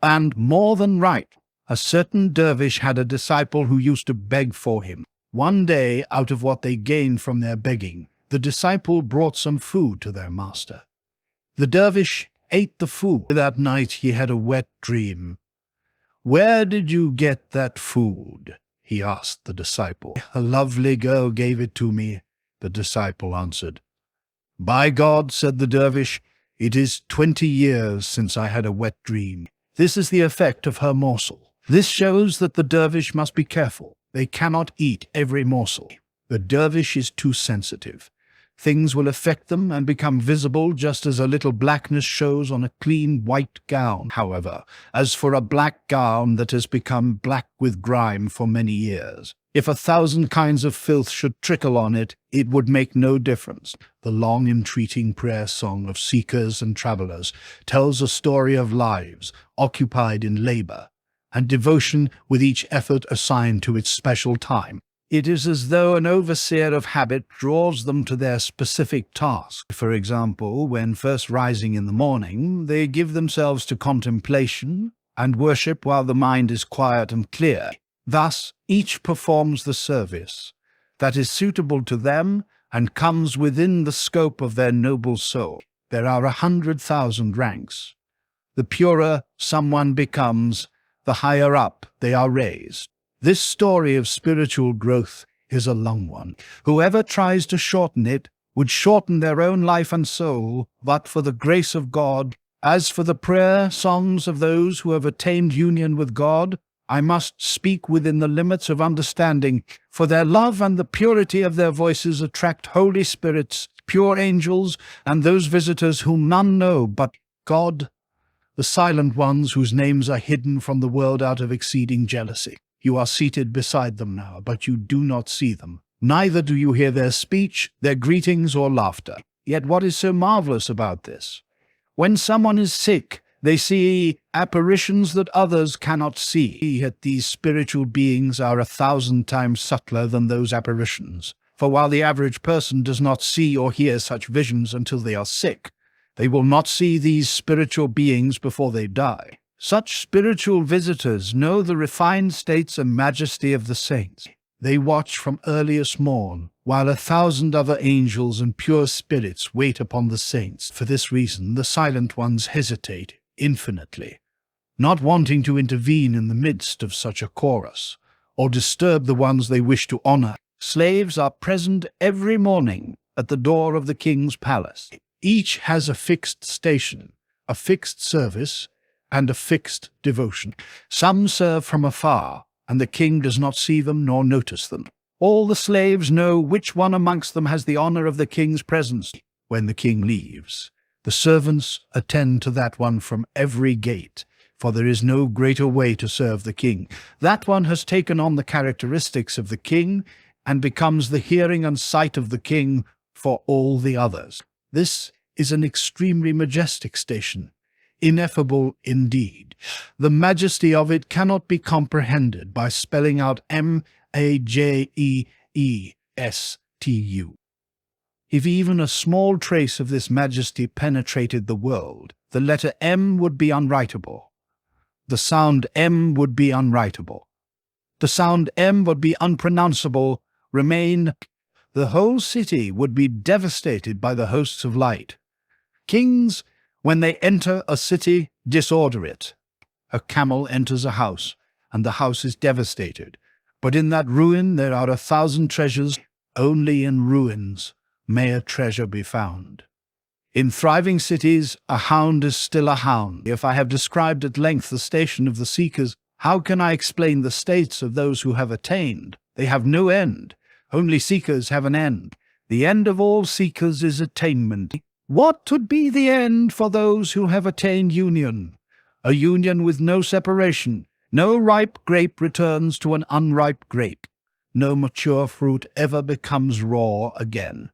And more than right. A certain dervish had a disciple who used to beg for him. One day, out of what they gained from their begging, the disciple brought some food to their master. The dervish ate the food. That night he had a wet dream. "Where did you get that food?" he asked the disciple. "A lovely girl gave it to me," the disciple answered. "By God," said the dervish, "it is 20 years since I had a wet dream. This is the effect of her morsel." This shows that the dervish must be careful. They cannot eat every morsel. The dervish is too sensitive. Things will affect them and become visible just as a little blackness shows on a clean white gown. However, as for a black gown that has become black with grime for many years, if 1,000 kinds of filth should trickle on it, it would make no difference. The long entreating prayer song of seekers and travelers tells a story of lives occupied in labor and devotion, with each effort assigned to its special time. It is as though an overseer of habit draws them to their specific task. For example, when first rising in the morning, they give themselves to contemplation and worship while the mind is quiet and clear. Thus, each performs the service that is suitable to them and comes within the scope of their noble soul. There are 100,000 ranks. The purer someone becomes, the higher up they are raised. This story of spiritual growth is a long one. Whoever tries to shorten it would shorten their own life and soul, but for the grace of God. As for the prayer songs of those who have attained union with God, I must speak within the limits of understanding, for their love and the purity of their voices attract holy spirits, pure angels, and those visitors whom none know but God, the silent ones whose names are hidden from the world out of exceeding jealousy. You are seated beside them now, but you do not see them. Neither do you hear their speech, their greetings, or laughter. Yet what is so marvelous about this? When someone is sick, they see apparitions that others cannot see. Yet these spiritual beings are 1,000 times subtler than those apparitions. For while the average person does not see or hear such visions until they are sick, they will not see these spiritual beings before they die. Such spiritual visitors know the refined states and majesty of the saints. They watch from earliest morn, while 1,000 other angels and pure spirits wait upon the saints. For this reason, the silent ones hesitate infinitely, not wanting to intervene in the midst of such a chorus, or disturb the ones they wish to honor. Slaves are present every morning at the door of the king's palace. Each has a fixed station, a fixed service, and a fixed devotion. Some serve from afar, and the king does not see them nor notice them. All the slaves know which one amongst them has the honor of the king's presence. When the king leaves, the servants attend to that one from every gate, for there is no greater way to serve the king. That one has taken on the characteristics of the king and becomes the hearing and sight of the king for all the others. This is an extremely majestic station, ineffable indeed. The majesty of it cannot be comprehended by spelling out M-A-J-E-E-S-T-U. If even a small trace of this majesty penetrated the world, the letter M would be unwritable. The sound M would be unwritable. The sound M would be unpronounceable, remain. The whole city would be devastated by the hosts of light. Kings, when they enter a city, disorder it. A camel enters a house, and the house is devastated. But in that ruin there are 1,000 treasures. Only in ruins may a treasure be found. In thriving cities, a hound is still a hound. If I have described at length the station of the seekers, how can I explain the states of those who have attained? They have no end. Only seekers have an end. The end of all seekers is attainment. What would be the end for those who have attained union? A union with no separation. No ripe grape returns to an unripe grape. No mature fruit ever becomes raw again.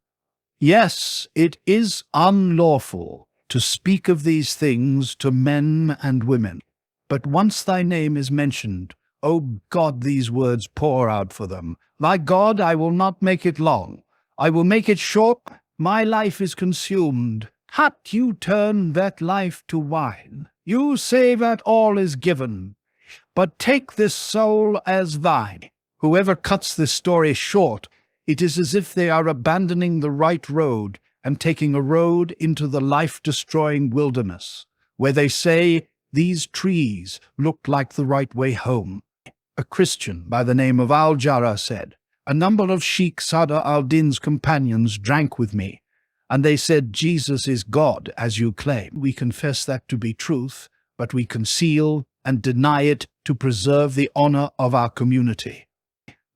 Yes, it is unlawful to speak of these things to men and women. But once thy name is mentioned, O God, these words pour out for them. My God, I will not make it long. I will make it short. My life is consumed. Hut, you turn that life to wine. You say that all is given. But take this soul as thine. Whoever cuts this story short, it is as if they are abandoning the right road and taking a road into the life-destroying wilderness, where they say, these trees look like the right way home. A Christian by the name of Al-Jarrah said, a number of Sheikh Sadr al-Din's companions drank with me, and they said, Jesus is God, as you claim. We confess that to be truth, but we conceal and deny it to preserve the honor of our community.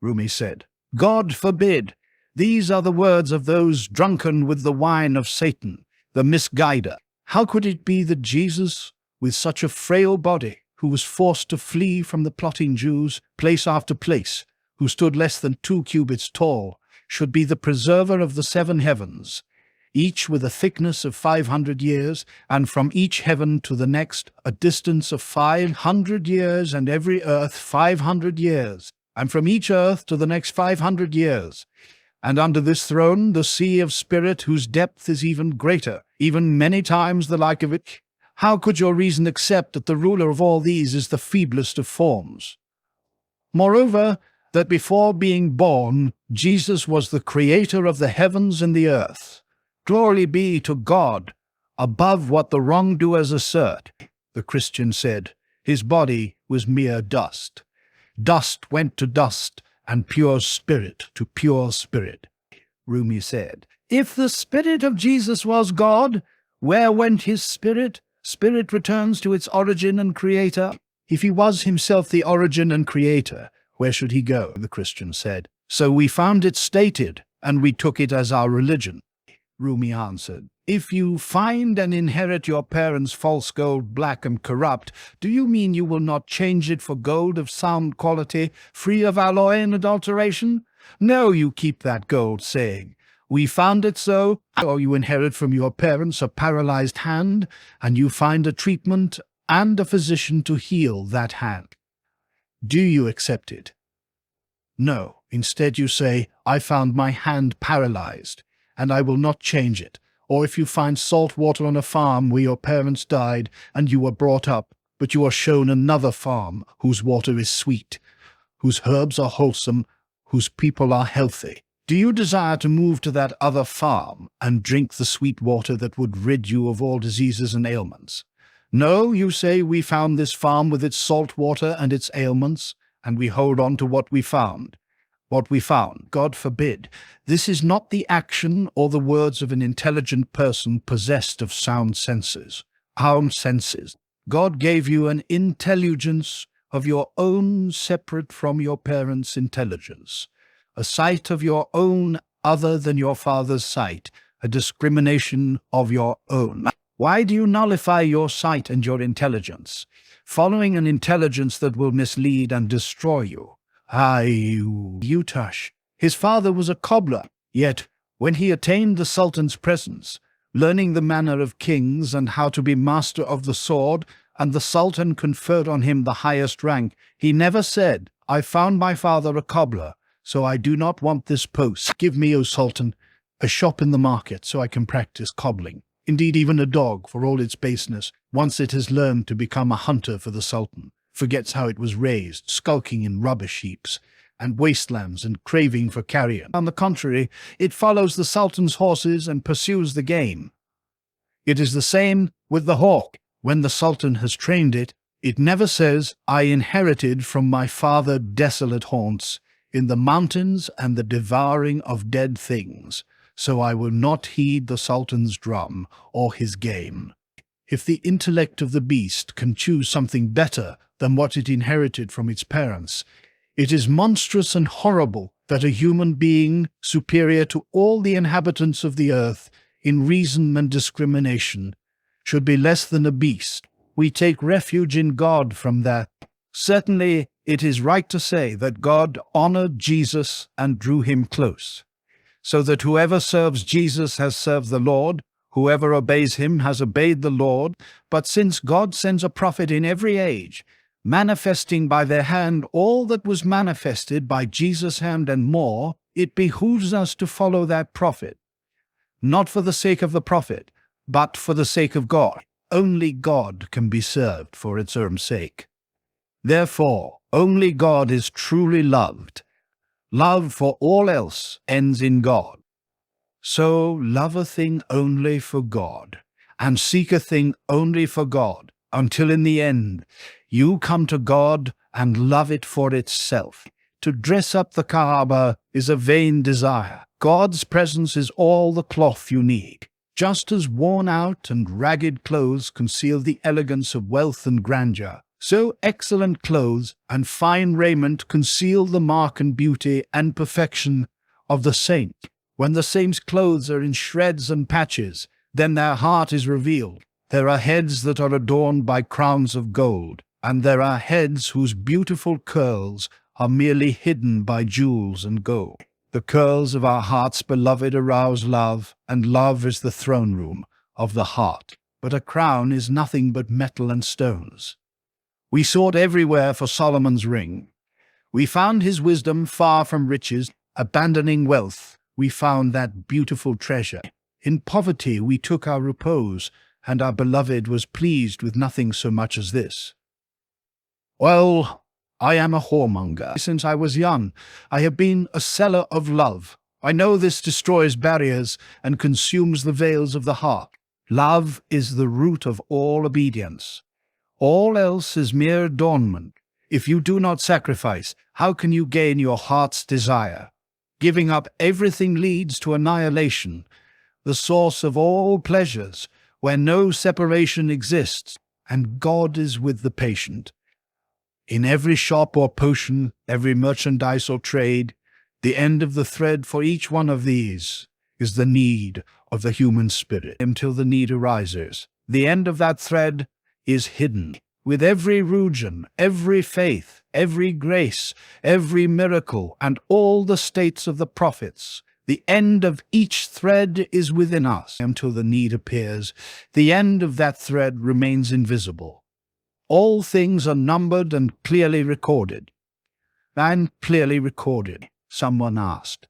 Rumi said, God forbid. These are the words of those drunken with the wine of Satan, the misguider. How could it be that Jesus, with such a frail body, who was forced to flee from the plotting Jews, place after place, who stood less than 2 cubits tall, should be the preserver of the 7 heavens, each with a thickness of 500 years, and from each heaven to the next a distance of 500 years, and every earth 500 years, and from each earth to the next 500 years. And under this throne the sea of spirit, whose depth is even greater, even many times the like of it. How could your reason accept that the ruler of all these is the feeblest of forms? Moreover, that before being born, Jesus was the creator of the heavens and the earth. Glory be to God, above what the wrongdoers assert. The Christian said, his body was mere dust. Dust went to dust, and pure spirit to pure spirit. Rumi said, if the spirit of Jesus was God, where went his spirit? Spirit returns to its origin and creator. If he was himself the origin and creator, where should he go? The Christian said. So we found it stated, and we took it as our religion. Rumi answered, if you find and inherit your parents' false gold black and corrupt, do you mean you will not change it for gold of sound quality, free of alloy and adulteration? No, you keep that gold, saying, we found it so, or you inherit from your parents a paralyzed hand, and you find a treatment and a physician to heal that hand. Do you accept it? No. Instead you say, I found my hand paralyzed, and I will not change it. Or if you find salt water on a farm where your parents died and you were brought up, but you are shown another farm whose water is sweet, whose herbs are wholesome, whose people are healthy. Do you desire to move to that other farm and drink the sweet water that would rid you of all diseases and ailments? No, you say, we found this farm with its salt water and its ailments, and we hold on to what we found. What we found, God forbid. This is not the action or the words of an intelligent person possessed of sound senses. Our senses. God gave you an intelligence of your own separate from your parents' intelligence, a sight of your own other than your father's sight, a discrimination of your own. Why do you nullify your sight and your intelligence, following an intelligence that will mislead and destroy you? Utash. His father was a cobbler, yet when he attained the Sultan's presence, learning the manner of kings and how to be master of the sword, and the Sultan conferred on him the highest rank, he never said, I found my father a cobbler, so I do not want this post. Give me, O Sultan, a shop in the market so I can practice cobbling. Indeed, even a dog, for all its baseness, once it has learned to become a hunter for the Sultan, forgets how it was raised, skulking in rubbish heaps and wastelands and craving for carrion. On the contrary, it follows the Sultan's horses and pursues the game. It is the same with the hawk. When the Sultan has trained it, it never says, I inherited from my father desolate haunts in the mountains and the devouring of dead things, so I will not heed the Sultan's drum or his game. If the intellect of the beast can choose something better than what it inherited from its parents, it is monstrous and horrible that a human being, superior to all the inhabitants of the earth in reason and discrimination, should be less than a beast. We take refuge in God from that. Certainly, it is right to say that God honored Jesus and drew him close, so that whoever serves Jesus has served the Lord, whoever obeys him has obeyed the Lord. But since God sends a prophet in every age, manifesting by their hand all that was manifested by Jesus' hand and more, it behooves us to follow that prophet, not for the sake of the prophet, but for the sake of God. Only God can be served for its own sake. Therefore, only God is truly loved. Love for all else ends in God. So love a thing only for God, and seek a thing only for God, until in the end you come to God and love it for itself. To dress up the Kaaba is a vain desire. God's presence is all the cloth you need. Just as worn-out and ragged clothes conceal the elegance of wealth and grandeur, so excellent clothes and fine raiment conceal the mark and beauty and perfection of the saint. When the saint's clothes are in shreds and patches, then their heart is revealed. There are heads that are adorned by crowns of gold, and there are heads whose beautiful curls are merely hidden by jewels and gold. The curls of our hearts, beloved, arouse love, and love is the throne room of the heart. But a crown is nothing but metal and stones. We sought everywhere for Solomon's ring. We found his wisdom far from riches. Abandoning wealth, we found that beautiful treasure. In poverty we took our repose, and our beloved was pleased with nothing so much as this. Well, I am a whoremonger. Since I was young, I have been a seller of love. I know this destroys barriers and consumes the veils of the heart. Love is the root of all obedience. All else is mere adornment. If you do not sacrifice, how can you gain your heart's desire? Giving up everything leads to annihilation, the source of all pleasures, where no separation exists, and God is with the patient. In every shop or potion, every merchandise or trade, the end of the thread for each one of these is the need of the human spirit. Until the need arises, the end of that thread is hidden. With every religion, every faith, every grace, every miracle, and all the states of the prophets, the end of each thread is within us. Until the need appears, the end of that thread remains invisible. All things are numbered and clearly recorded. And clearly recorded, someone asked.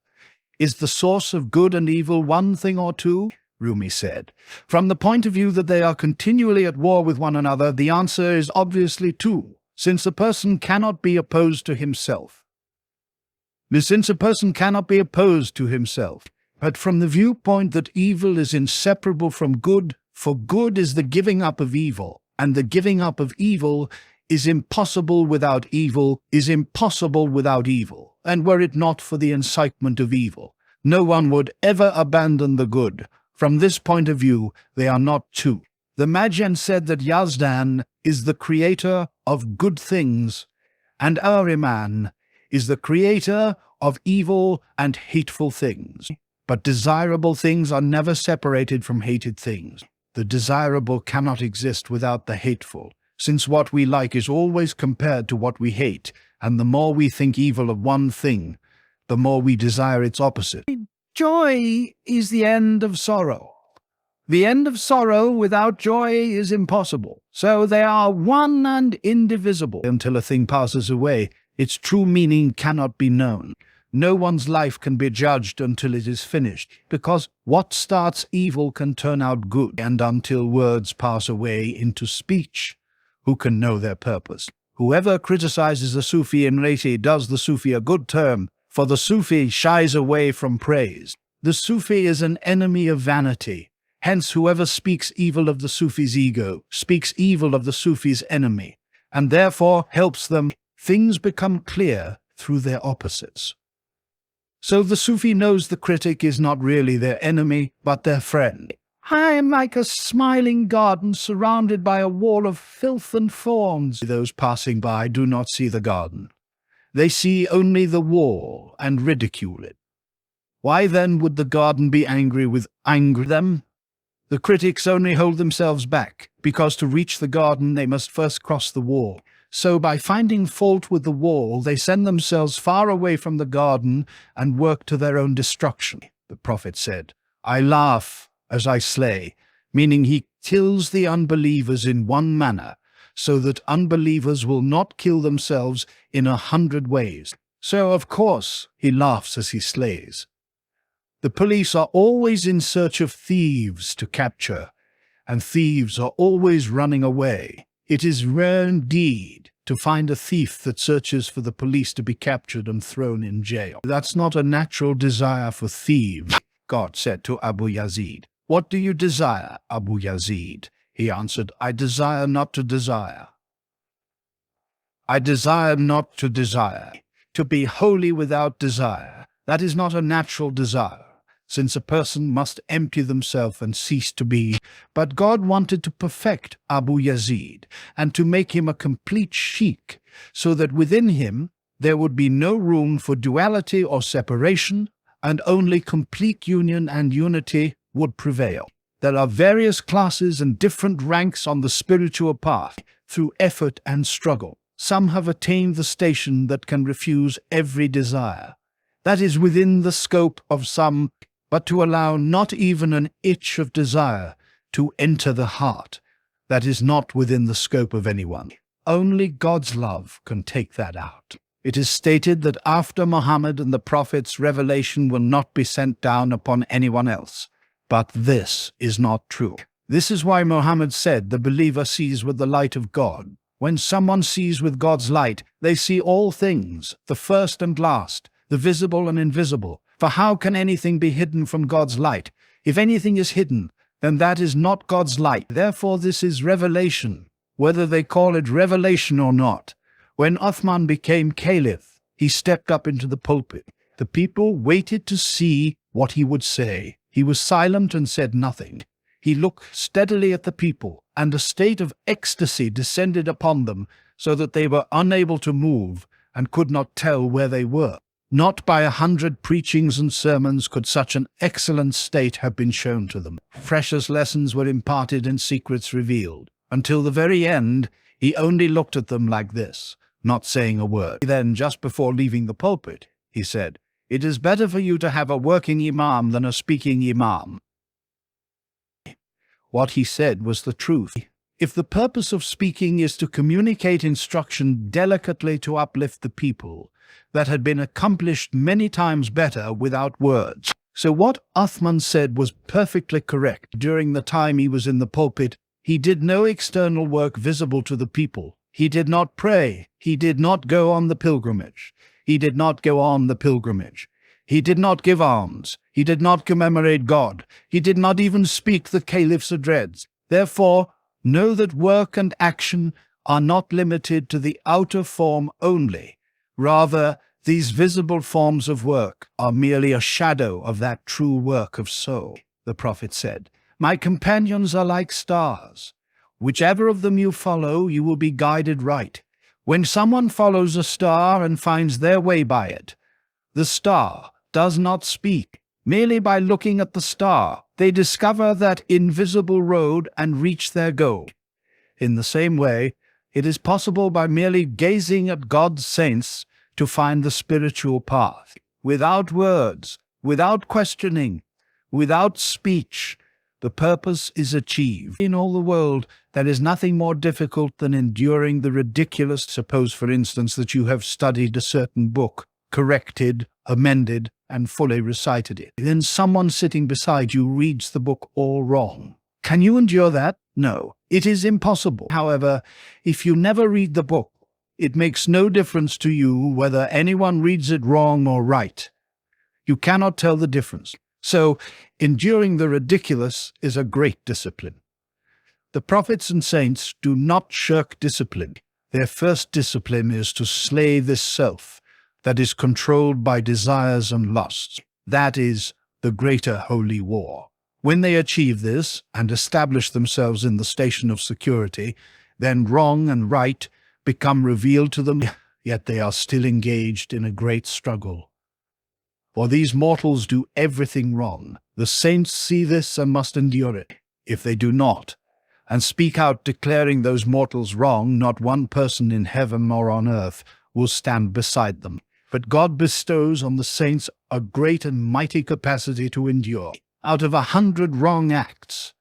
Is the source of good and evil one thing or two? Rumi said. From the point of view that they are continually at war with one another, the answer is obviously two, since a person cannot be opposed to himself. But from the viewpoint that evil is inseparable from good, for good is the giving up of evil, and the giving up of evil is impossible without evil, and were it not for the incitement of evil, no one would ever abandon the good. From this point of view, they are not two. The Magician said that Yazdan is the creator of good things, and Ahriman is the creator of evil and hateful things. But desirable things are never separated from hated things. The desirable cannot exist without the hateful, since what we like is always compared to what we hate, and the more we think evil of one thing, the more we desire its opposite. Joy is the end of sorrow. The end of sorrow without joy is impossible. So they are one and indivisible. Until a thing passes away, its true meaning cannot be known. No one's life can be judged until it is finished, because what starts evil can turn out good. And until words pass away into speech, who can know their purpose? Whoever criticizes the Sufi in Narration does the Sufi a good turn, for the Sufi shies away from praise. The Sufi is an enemy of vanity. Hence, whoever speaks evil of the Sufi's ego speaks evil of the Sufi's enemy, and therefore helps them. Things become clear through their opposites. So the Sufi knows the critic is not really their enemy, but their friend. I am like a smiling garden surrounded by a wall of filth and thorns. Those passing by do not see the garden. They see only the wall and ridicule it. Why then would the garden be angry with them? The critics only hold themselves back, because to reach the garden they must first cross the wall. So by finding fault with the wall, they send themselves far away from the garden and work to their own destruction. The prophet said, I laugh as I slay, meaning he kills the unbelievers in one manner, so that unbelievers will not kill themselves in 100 ways. So, of course, he laughs as he slays. The police are always in search of thieves to capture, and thieves are always running away. It is rare indeed to find a thief that searches for the police to be captured and thrown in jail. That's not a natural desire for thieves, God said to Abu Yazid. What do you desire, Abu Yazid? He answered, I desire not to desire. I desire not to desire. To be holy without desire, that is not a natural desire, since a person must empty themselves and cease to be. But God wanted to perfect Abu Yazid and to make him a complete sheikh, so that within him there would be no room for duality or separation, and only complete union and unity would prevail. There are various classes and different ranks on the spiritual path through effort and struggle. Some have attained the station that can refuse every desire. That is within the scope of some, but to allow not even an itch of desire to enter the heart, that is not within the scope of anyone. Only God's love can take that out. It is stated that after Muhammad and the prophets, revelation will not be sent down upon anyone else. But this is not true. This is why Muhammad said the believer sees with the light of God. When someone sees with God's light, they see all things, the first and last, the visible and invisible. For how can anything be hidden from God's light? If anything is hidden, then that is not God's light. Therefore this is revelation, whether they call it revelation or not. When Uthman became caliph, he stepped up into the pulpit. The people waited to see what he would say. He was silent and said nothing. He looked steadily at the people, and a state of ecstasy descended upon them, so that they were unable to move and could not tell where they were. Not by 100 preachings and sermons could such an excellent state have been shown to them. Precious lessons were imparted and secrets revealed. Until the very end, he only looked at them like this, not saying a word. Then, just before leaving the pulpit, he said, "It is better for you to have a working imam than a speaking imam." What he said was the truth. If the purpose of speaking is to communicate instruction delicately to uplift the people, that had been accomplished many times better without words. So what Uthman said was perfectly correct. During the time he was in the pulpit, he did no external work visible to the people. He did not pray. He did not go on the pilgrimage. He did not go on the pilgrimage. He did not give alms. He did not commemorate God. He did not even speak the caliph's address. Therefore, know that work and action are not limited to the outer form only. Rather, these visible forms of work are merely a shadow of that true work of soul. The Prophet said, "My companions are like stars. Whichever of them you follow, you will be guided right. When someone follows a star and finds their way by it, the star does not speak. Merely by looking at the star, they discover that invisible road and reach their goal. In the same way, it is possible by merely gazing at God's saints to find the spiritual path. Without words, without questioning, without speech, the purpose is achieved. In all the world, there is nothing more difficult than enduring the ridiculous. Suppose, for instance, that you have studied a certain book, corrected, amended, and fully recited it. Then someone sitting beside you reads the book all wrong. Can you endure that? No, it is impossible. However, if you never read the book, it makes no difference to you whether anyone reads it wrong or right. You cannot tell the difference. So, enduring the ridiculous is a great discipline. The prophets and saints do not shirk discipline. Their first discipline is to slay this self that is controlled by desires and lusts. That is the greater holy war. When they achieve this and establish themselves in the station of security, then wrong and right become revealed to them, yet they are still engaged in a great struggle. For these mortals do everything wrong. The saints see this and must endure it. If they do not, and speak out declaring those mortals wrong, not one person in heaven or on earth will stand beside them. But God bestows on the saints a great and mighty capacity to endure. Out of 100 wrong acts,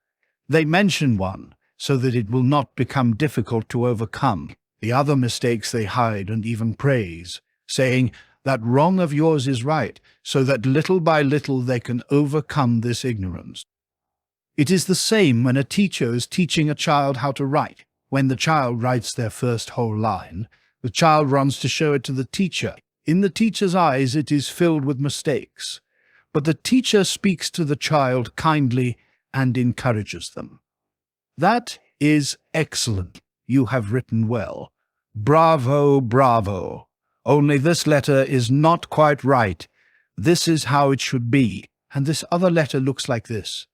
they mention one, so that it will not become difficult to overcome. The other mistakes they hide and even praise, saying, "That wrong of yours is right," so that little by little they can overcome this ignorance. It is the same when a teacher is teaching a child how to write. When the child writes their first whole line, the child runs to show it to the teacher. In the teacher's eyes, it is filled with mistakes. But the teacher speaks to the child kindly and encourages them. "That is excellent. You have written well. Bravo, bravo. Only this letter is not quite right. This is how it should be, and this other letter looks like this."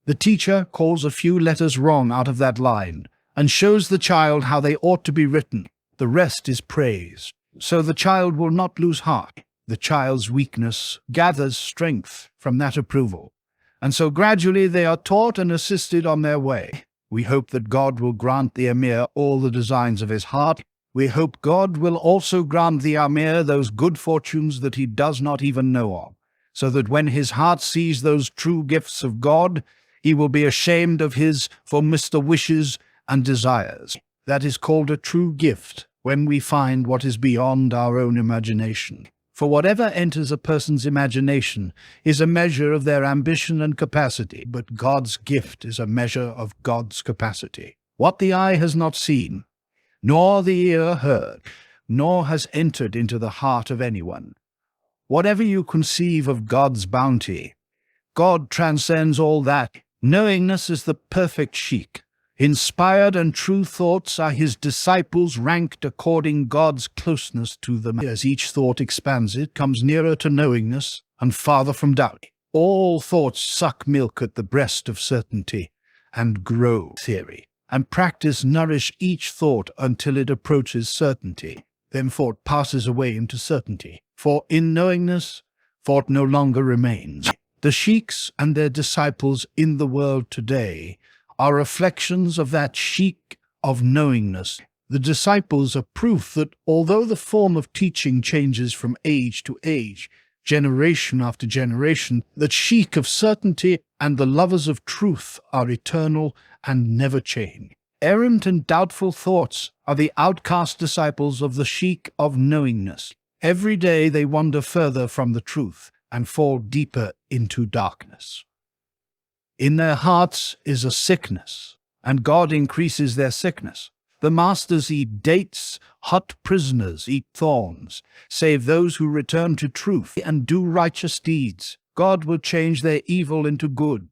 The teacher calls a few letters wrong out of that line and shows the child how they ought to be written. The rest is praise. So the child will not lose heart. The child's weakness gathers strength from that approval. And so gradually they are taught and assisted on their way. We hope that God will grant the Emir all the designs of his heart. We hope God will also grant the Emir those good fortunes that he does not even know of, so that when his heart sees those true gifts of God, he will be ashamed of his formister wishes and desires. That is called a true gift, when we find what is beyond our own imagination. For whatever enters a person's imagination is a measure of their ambition and capacity, but God's gift is a measure of God's capacity. What the eye has not seen, nor the ear heard, nor has entered into the heart of anyone. Whatever you conceive of God's bounty, God transcends all that. Knowingness is the perfect sheikh. Inspired and true thoughts are his disciples, ranked according God's closeness to them. As each thought expands, it comes nearer to knowingness and farther from doubt. All thoughts suck milk at the breast of certainty and grow theory, and practice nourish each thought until it approaches certainty. Then thought passes away into certainty, for in knowingness, thought no longer remains. The sheikhs and their disciples in the world today are reflections of that sheikh of knowingness. The disciples are proof that although the form of teaching changes from age to age, generation after generation, that sheikh of certainty and the lovers of truth are eternal and never change. Errant and doubtful thoughts are the outcast disciples of the sheikh of knowingness. Every day they wander further from the truth and fall deeper into darkness. In their hearts is a sickness, and God increases their sickness. The masters eat dates, hot prisoners eat thorns, save those who return to truth and do righteous deeds. God will change their evil into good.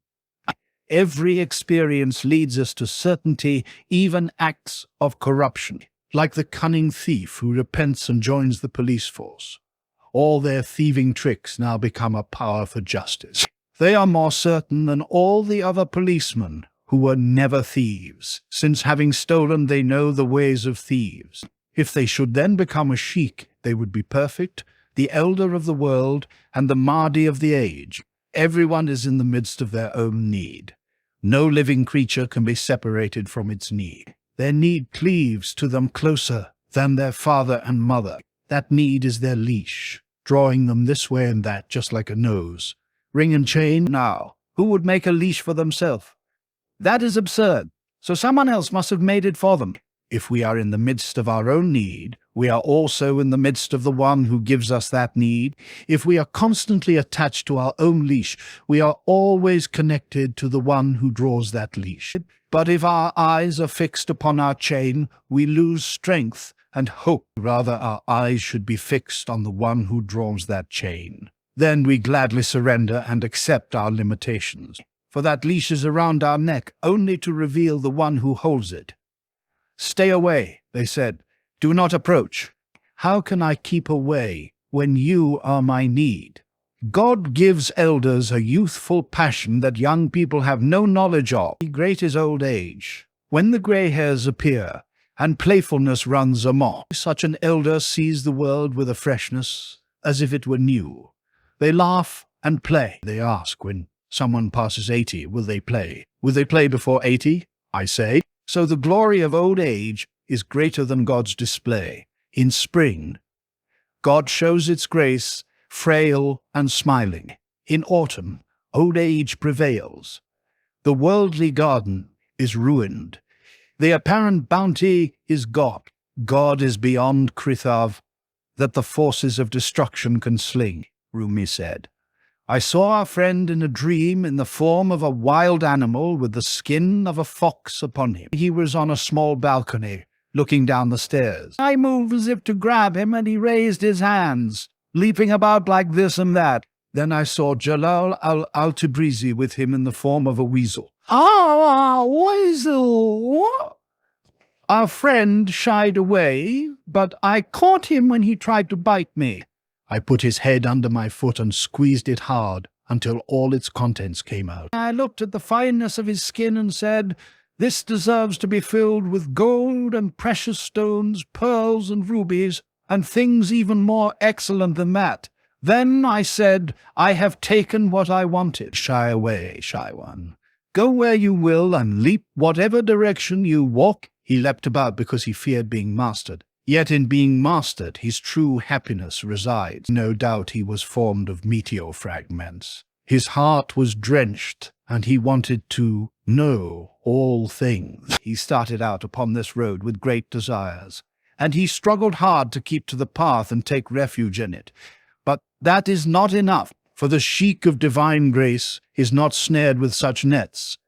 Every experience leads us to certainty, even acts of corruption, like the cunning thief who repents and joins the police force. All their thieving tricks now become a power for justice. They are more certain than all the other policemen who were never thieves, since having stolen they know the ways of thieves. If they should then become a sheikh, they would be perfect, the elder of the world and the Mahdi of the age. Everyone is in the midst of their own need. No living creature can be separated from its need. Their need cleaves to them closer than their father and mother. That need is their leash, drawing them this way and that, just like a nose. Ring and chain now. Who would make a leash for themselves? That is absurd. So someone else must have made it for them. If we are in the midst of our own need, we are also in the midst of the one who gives us that need. If we are constantly attached to our own leash, we are always connected to the one who draws that leash. But if our eyes are fixed upon our chain, we lose strength and hope. Rather, our eyes should be fixed on the one who draws that chain. Then we gladly surrender and accept our limitations, for that leash is around our neck only to reveal the one who holds it. Stay away, they said. Do not approach. How can I keep away when you are my need? God gives elders a youthful passion that young people have no knowledge of. Great is old age, when the grey hairs appear and playfulness runs amok. Such an elder sees the world with a freshness as if it were new. They laugh and play. They ask when someone passes 80, will they play? Will they play before 80? I say. So the glory of old age is greater than God's display. In spring, God shows its grace, frail and smiling. In autumn, old age prevails. The worldly garden is ruined. The apparent bounty is God. God is beyond Krithav, that the forces of destruction can sling. Rumi said, I saw our friend in a dream in the form of a wild animal with the skin of a fox upon him. He was on a small balcony, looking down the stairs. I moved as if to grab him, and he raised his hands, leaping about like this and that. Then I saw Jalal al-Tabrizi with him in the form of a weasel. Weasel! Our friend shied away, but I caught him when he tried to bite me. I put his head under my foot and squeezed it hard until all its contents came out. I looked at the fineness of his skin and said, this deserves to be filled with gold and precious stones, pearls and rubies, and things even more excellent than that. Then I said, I have taken what I wanted. Shy away, shy one. Go where you will and leap whatever direction you walk. He leapt about because he feared being mastered. Yet in being mastered, his true happiness resides. No doubt he was formed of meteor fragments. His heart was drenched, and he wanted to know all things. He started out upon this road with great desires, and he struggled hard to keep to the path and take refuge in it. But that is not enough, for the sheik of divine grace is not snared with such nets,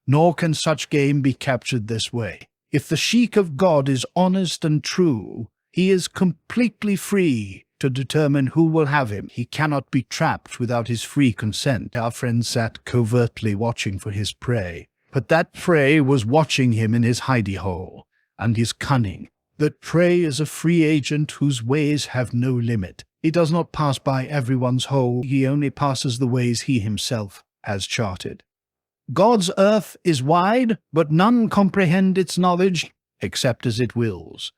nor can such game be captured this way. If the sheik of God is honest and true, he is completely free to determine who will have him. He cannot be trapped without his free consent. Our friend sat covertly watching for his prey, but that prey was watching him in his hidey-hole, and his cunning. That prey is a free agent whose ways have no limit. He does not pass by everyone's hole, he only passes the ways he himself has charted. God's earth is wide, but none comprehend its knowledge, except as it wills.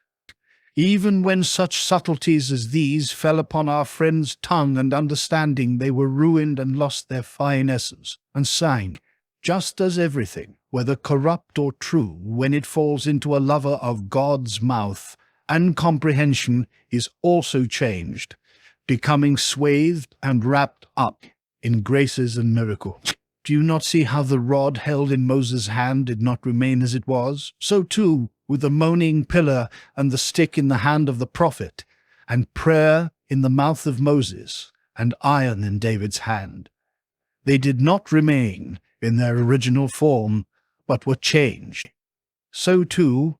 Even when such subtleties as these fell upon our friend's tongue and understanding, they were ruined and lost their fine essence and sign, just as everything, whether corrupt or true, when it falls into a lover of God's mouth and comprehension, is also changed, becoming swathed and wrapped up in graces and miracles. Do you not see how the rod held in Moses' hand did not remain as it was? So too, with the moaning pillar and the stick in the hand of the prophet, and prayer in the mouth of Moses, and iron in David's hand. They did not remain in their original form, but were changed. So too,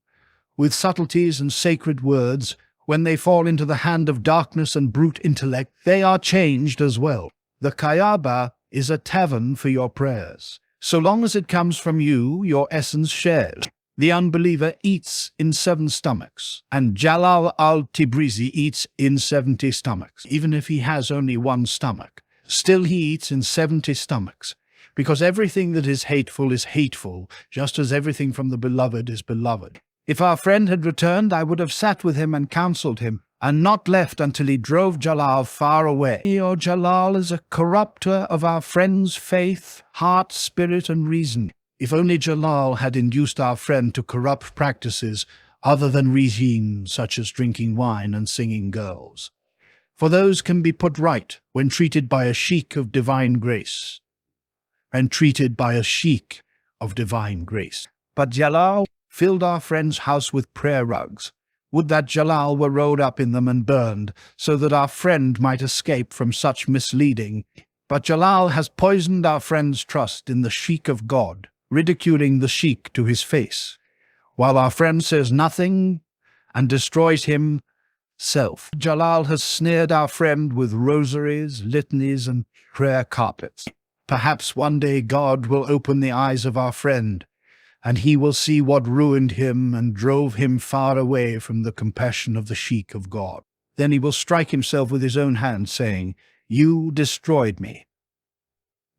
with subtleties and sacred words, when they fall into the hand of darkness and brute intellect, they are changed as well. The Kaaba is a tavern for your prayers. So long as it comes from you, your essence shares. The unbeliever eats in 7 stomachs, and Jalal al-Tibrizi eats in 70 stomachs. Even if he has only 1 stomach, still he eats in 70 stomachs, because everything that is hateful, just as everything from the beloved is beloved. If our friend had returned, I would have sat with him and counseled him, and not left until he drove Jalal far away. Your Jalal is a corrupter of our friend's faith, heart, spirit, and reason. If only Jalal had induced our friend to corrupt practices other than regimes such as drinking wine and singing girls. For those can be put right when treated by a sheik of divine grace. But Jalal filled our friend's house with prayer rugs. Would that Jalal were rolled up in them and burned, so that our friend might escape from such misleading. But Jalal has poisoned our friend's trust in the sheik of God, ridiculing the sheik to his face, while our friend says nothing and destroys himself. Jalal has snared our friend with rosaries, litanies, and prayer carpets. Perhaps one day God will open the eyes of our friend, and he will see what ruined him and drove him far away from the compassion of the sheik of God. Then he will strike himself with his own hand, saying, "You destroyed me.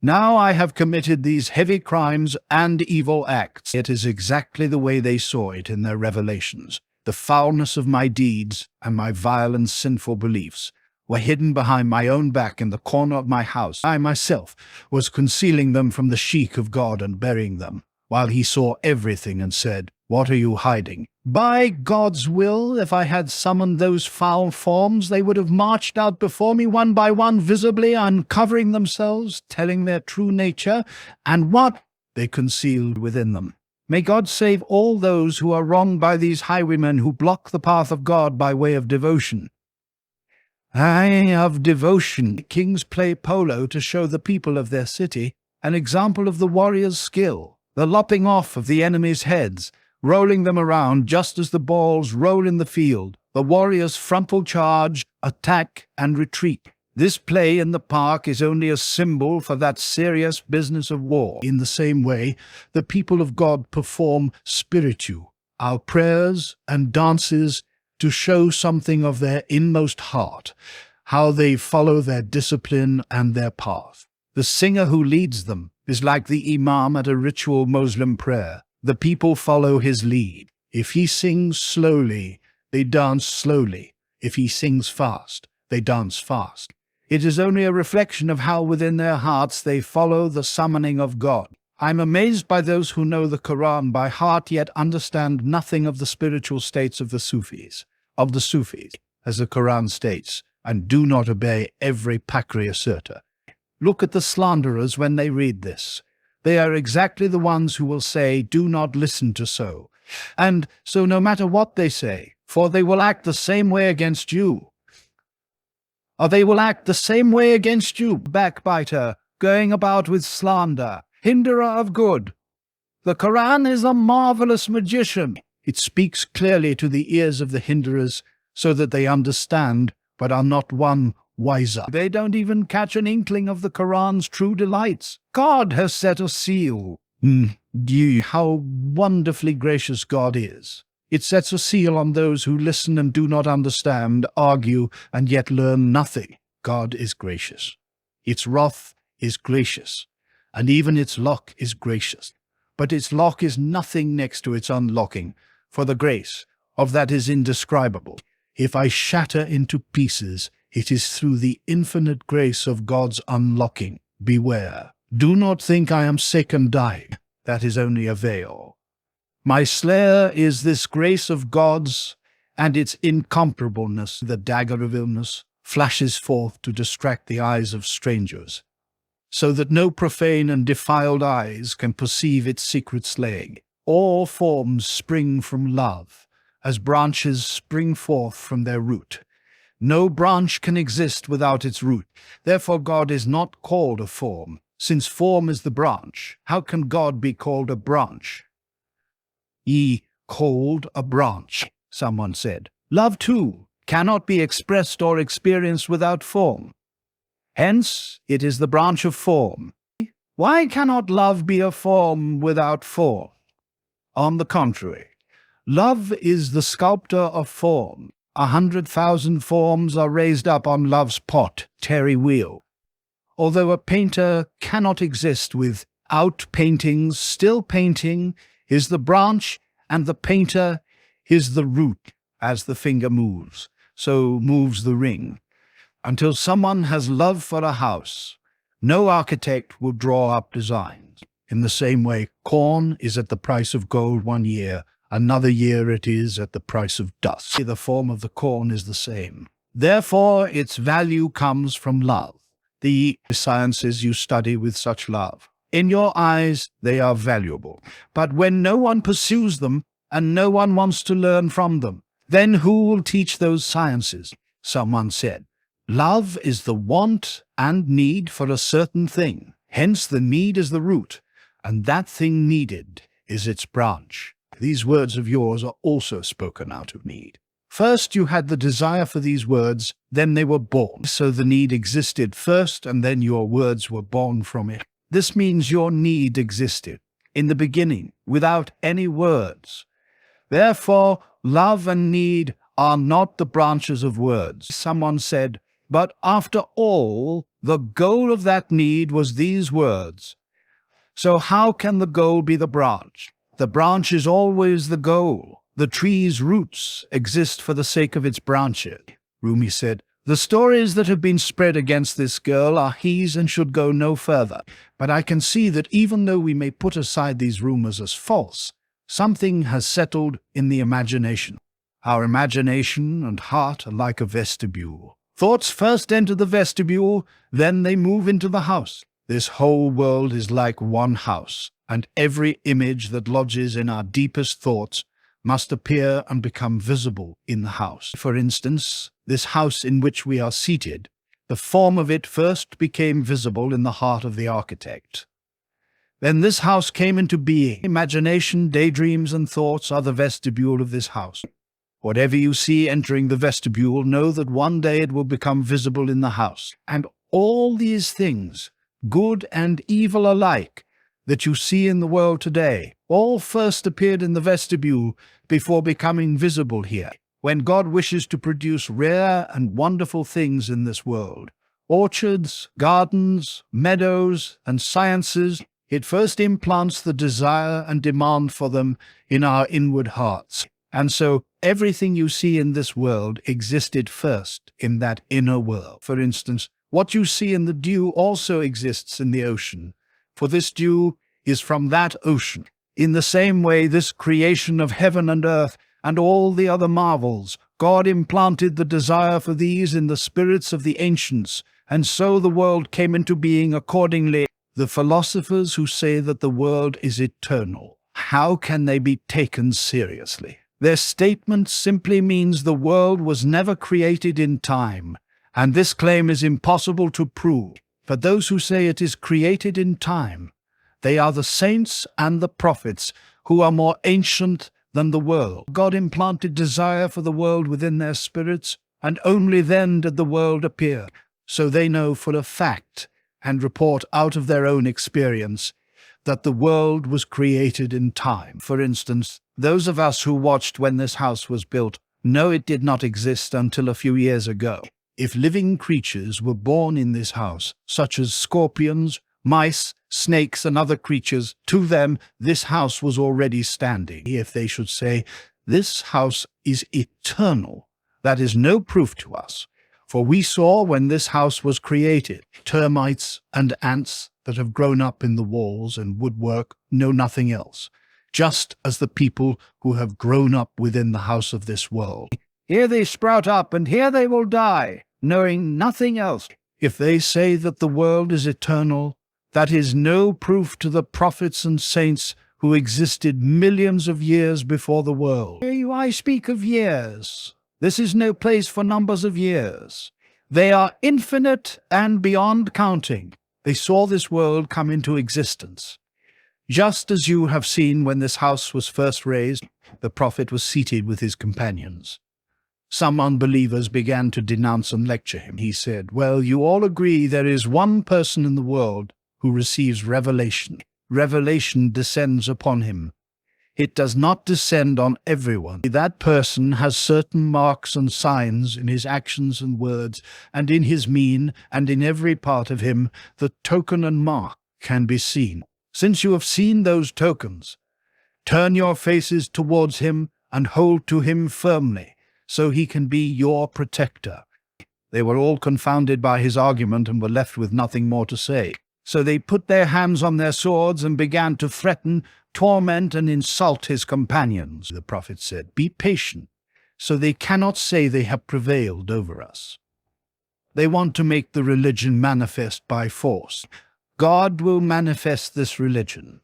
Now I have committed these heavy crimes and evil acts." It is exactly the way they saw it in their revelations. The foulness of my deeds and my vile and sinful beliefs were hidden behind my own back in the corner of my house. I myself was concealing them from the sheik of God and burying them, while he saw everything and said, "What are you hiding?" By God's will, if I had summoned those foul forms, they would have marched out before me one by one, visibly uncovering themselves, telling their true nature, and what they concealed within them. May God save all those who are wronged by these highwaymen who block the path of God by way of devotion. Aye, of devotion. Kings play polo to show the people of their city an example of the warrior's skill. The lopping off of the enemy's heads, rolling them around just as the balls roll in the field, the warrior's frontal charge, attack, and retreat. This play in the park is only a symbol for that serious business of war. In the same way, the people of God perform spiritu, our prayers and dances, to show something of their inmost heart, how they follow their discipline and their path. The singer who leads them is like the imam at a ritual Muslim prayer. The people follow his lead. If he sings slowly, they dance slowly. If he sings fast, they dance fast. It is only a reflection of how within their hearts they follow the summoning of God. I am amazed by those who know the Quran by heart yet understand nothing of the spiritual states of the Sufis, as the Quran states, and do not obey every pakri asserter. Look at the slanderers when they read this. They are exactly the ones who will say, "Do not listen to so." And so no matter what they say, for they will act the same way against you. or they will act the same way against you, backbiter, going about with slander, hinderer of good. The Quran is a marvelous magician. It speaks clearly to the ears of the hinderers so that they understand, but are not one wiser. They don't even catch an inkling of the Quran's true delights. God has set a seal. How wonderfully gracious God is. It sets a seal on those who listen and do not understand, argue, and yet learn nothing. God is gracious. Its wrath is gracious, and even its lock is gracious. But its lock is nothing next to its unlocking, for the grace of that is indescribable. If I shatter into pieces, it is through the infinite grace of God's unlocking. Beware. Do not think I am sick and dying. That is only a veil. My slayer is this grace of God's, and its incomparableness. The dagger of illness flashes forth to distract the eyes of strangers, so that no profane and defiled eyes can perceive its secret slaying. All forms spring from love, as branches spring forth from their root. No branch can exist without its root. Therefore God is not called a form. Since form is the branch, how can God be called a branch? Ye called a branch, someone said. Love, too, cannot be expressed or experienced without form. Hence, it is the branch of form. Why cannot love be a form without form? On the contrary, love is the sculptor of form. 100,000 forms are raised up on love's pot, tarry wheel. Although a painter cannot exist without paintings, still painting is the branch, and the painter is the root. As the finger moves, so moves the ring. Until someone has love for a house, no architect will draw up designs. In the same way, corn is at the price of gold 1 year, another year it is at the price of dust. The form of the corn is the same. Therefore, its value comes from love. The sciences you study with such love. In your eyes, they are valuable. But when no one pursues them, and no one wants to learn from them, then who will teach those sciences? Someone said, love is the want and need for a certain thing. Hence the need is the root, and that thing needed is its branch. These words of yours are also spoken out of need. First you had the desire for these words, then they were born. So the need existed first, and then your words were born from it. This means your need existed in the beginning, without any words. Therefore, love and need are not the branches of words. Someone said, but after all, the goal of that need was these words. So how can the goal be the branch? The branch is always the goal. The tree's roots exist for the sake of its branches. Rumi said, the stories that have been spread against this girl are his and should go no further. But I can see that even though we may put aside these rumors as false, something has settled in the imagination. Our imagination and heart are like a vestibule. Thoughts first enter the vestibule, then they move into the house. This whole world is like one house, and every image that lodges in our deepest thoughts must appear and become visible in the house. For instance, this house in which we are seated, the form of it first became visible in the heart of the architect. Then this house came into being. Imagination, daydreams, and thoughts are the vestibule of this house. Whatever you see entering the vestibule, know that one day it will become visible in the house. And all these things, good and evil alike, that you see in the world today, all first appeared in the vestibule before becoming visible here. When God wishes to produce rare and wonderful things in this world, orchards, gardens, meadows, and sciences, it first implants the desire and demand for them in our inward hearts. And so everything you see in this world existed first in that inner world. For instance, what you see in the dew also exists in the ocean, for this dew is from that ocean. In the same way, this creation of heaven and earth and all the other marvels, God implanted the desire for these in the spirits of the ancients, and so the world came into being accordingly. The philosophers who say that the world is eternal, how can they be taken seriously? Their statement simply means the world was never created in time, And this claim is impossible to prove. For those who say it is created in time, they are the saints and the prophets who are more ancient than the world. God implanted desire for the world within their spirits, and only then did the world appear. So they know for a fact and report out of their own experience that the world was created in time. For instance, those of us who watched when this house was built know it did not exist until a few years ago. If living creatures were born in this house, such as scorpions, mice, snakes, and other creatures, to them this house was already standing. If they should say, "This house is eternal," that is no proof to us. For we saw when this house was created, termites and ants that have grown up in the walls and woodwork know nothing else, just as the people who have grown up within the house of this world. Here they sprout up, and here they will die, knowing nothing else. If they say that the world is eternal, that is no proof to the prophets and saints who existed millions of years before the world. Here I speak of years. This is no place for numbers of years. They are infinite and beyond counting. They saw this world come into existence. Just as you have seen when this house was first raised, the prophet was seated with his companions. Some unbelievers began to denounce and lecture him. He said, "Well, you all agree there is one person in the world who receives revelation. Revelation descends upon him. It does not descend on everyone. That person has certain marks and signs in his actions and words, and in his mien, and in every part of him. The token and mark can be seen. Since you have seen those tokens, turn your faces towards him and hold to him firmly, so he can be your protector." They were all confounded by his argument and were left with nothing more to say. So they put their hands on their swords and began to threaten, torment, and insult his companions. The prophet said, "Be patient, so they cannot say they have prevailed over us. They want to make the religion manifest by force. God will manifest this religion."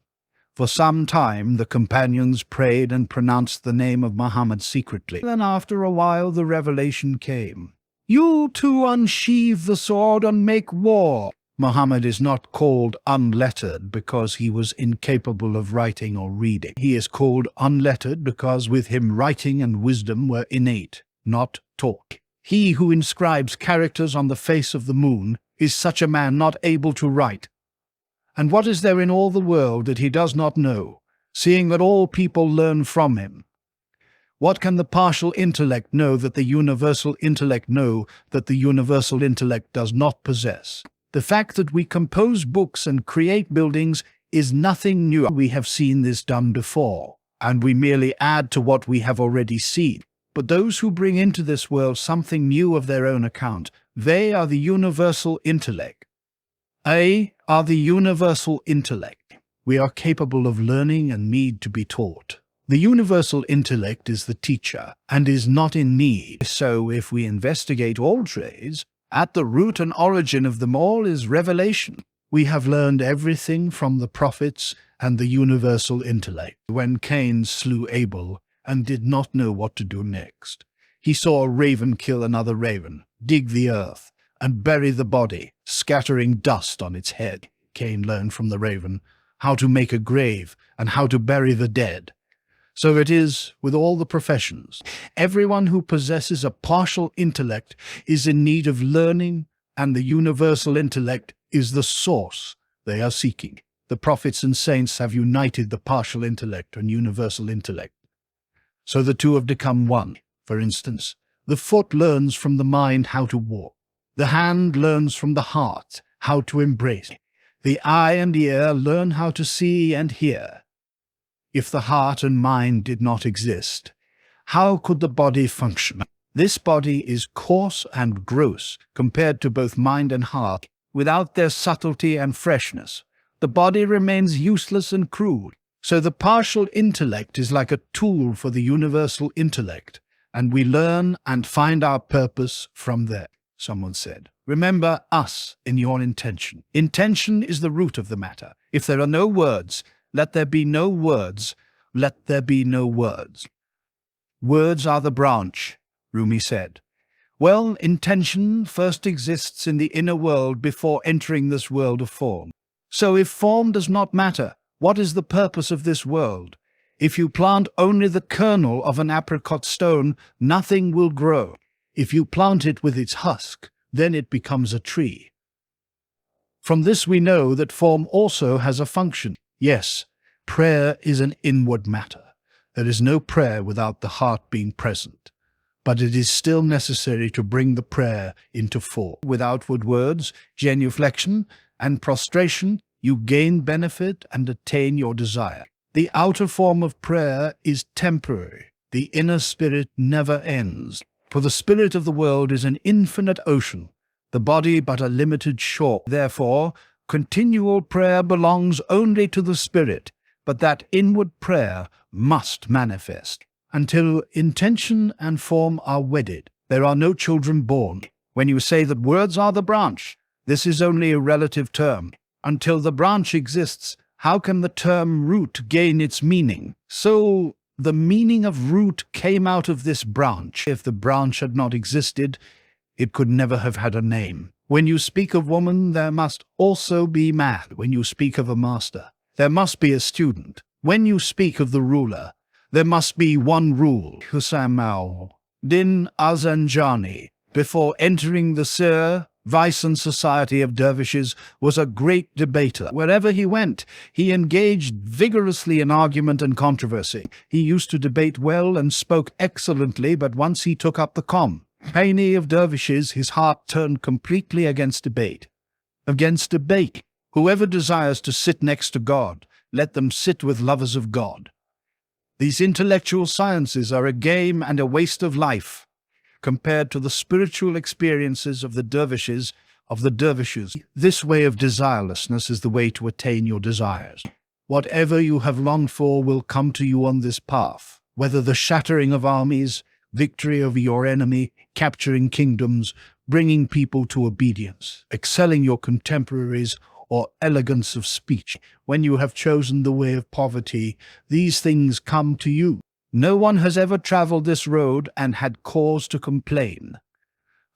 For some time the companions prayed and pronounced the name of Muhammad secretly. Then after a while the revelation came. "You too unsheathe the sword and make war." Muhammad is not called unlettered because he was incapable of writing or reading. He is called unlettered because with him writing and wisdom were innate, not taught. He who inscribes characters on the face of the moon is such a man not able to write. And what is there in all the world that he does not know, seeing that all people learn from him? What can the partial intellect know that the universal intellect know that the universal intellect does not possess? The fact that we compose books and create buildings is nothing new. We have seen this done before, and we merely add to what we have already seen. But those who bring into this world something new of their own account, they are the universal intellect. Are the universal intellect. We are capable of learning and need to be taught. The universal intellect is the teacher and is not in need. So if we investigate all trades, at the root and origin of them all is revelation. We have learned everything from the prophets and the universal intellect. When Cain slew Abel and did not know what to do next, he saw a raven kill another raven, dig the earth, and bury the body, scattering dust on its head. Cain learned from the raven how to make a grave and how to bury the dead. So it is with all the professions. Everyone who possesses a partial intellect is in need of learning, and the universal intellect is the source they are seeking. The prophets and saints have united the partial intellect and universal intellect. So the two have become one. For instance, the foot learns from the mind how to walk. The hand learns from the heart how to embrace. The eye and ear learn how to see and hear. If the heart and mind did not exist, how could the body function? This body is coarse and gross compared to both mind and heart. Without their subtlety and freshness, the body remains useless and crude. So the partial intellect is like a tool for the universal intellect, and we learn and find our purpose from there. Someone said, "Remember us in your intention." Intention is the root of the matter. If there are no words, let there be no words. Let there be no words. Words are the branch, Rumi said. Well, intention first exists in the inner world before entering this world of form. So if form does not matter, what is the purpose of this world? If you plant only the kernel of an apricot stone, nothing will grow. If you plant it with its husk, then it becomes a tree. From this we know that form also has a function. Yes, prayer is an inward matter. There is no prayer without the heart being present. But it is still necessary to bring the prayer into form. With outward words, genuflection, and prostration, you gain benefit and attain your desire. The outer form of prayer is temporary. The inner spirit never ends. For the spirit of the world is an infinite ocean, the body but a limited shore. Therefore, continual prayer belongs only to the spirit, but that inward prayer must manifest. Until intention and form are wedded, there are no children born. When you say that words are the branch, this is only a relative term. Until the branch exists, how can the term root gain its meaning? So, the meaning of root came out of this branch. If the branch had not existed, it could never have had a name. When you speak of woman, there must also be man. When you speak of a master, there must be a student. When you speak of the ruler, there must be one rule. Husamao Din Azanjani, before entering the Sir, vice and society of dervishes, was a great debater. Wherever he went, he engaged vigorously in argument and controversy. He used to debate well and spoke excellently, but once he took up the company of dervishes, his heart turned completely against debate. Against debate. Whoever desires to sit next to God, let them sit with lovers of God. These intellectual sciences are a game and a waste of life compared to the spiritual experiences of the dervishes. This way of desirelessness is the way to attain your desires. Whatever you have longed for will come to you on this path, whether the shattering of armies, victory over your enemy, capturing kingdoms, bringing people to obedience, excelling your contemporaries, or elegance of speech. When you have chosen the way of poverty, these things come to you. No one has ever traveled this road and had cause to complain.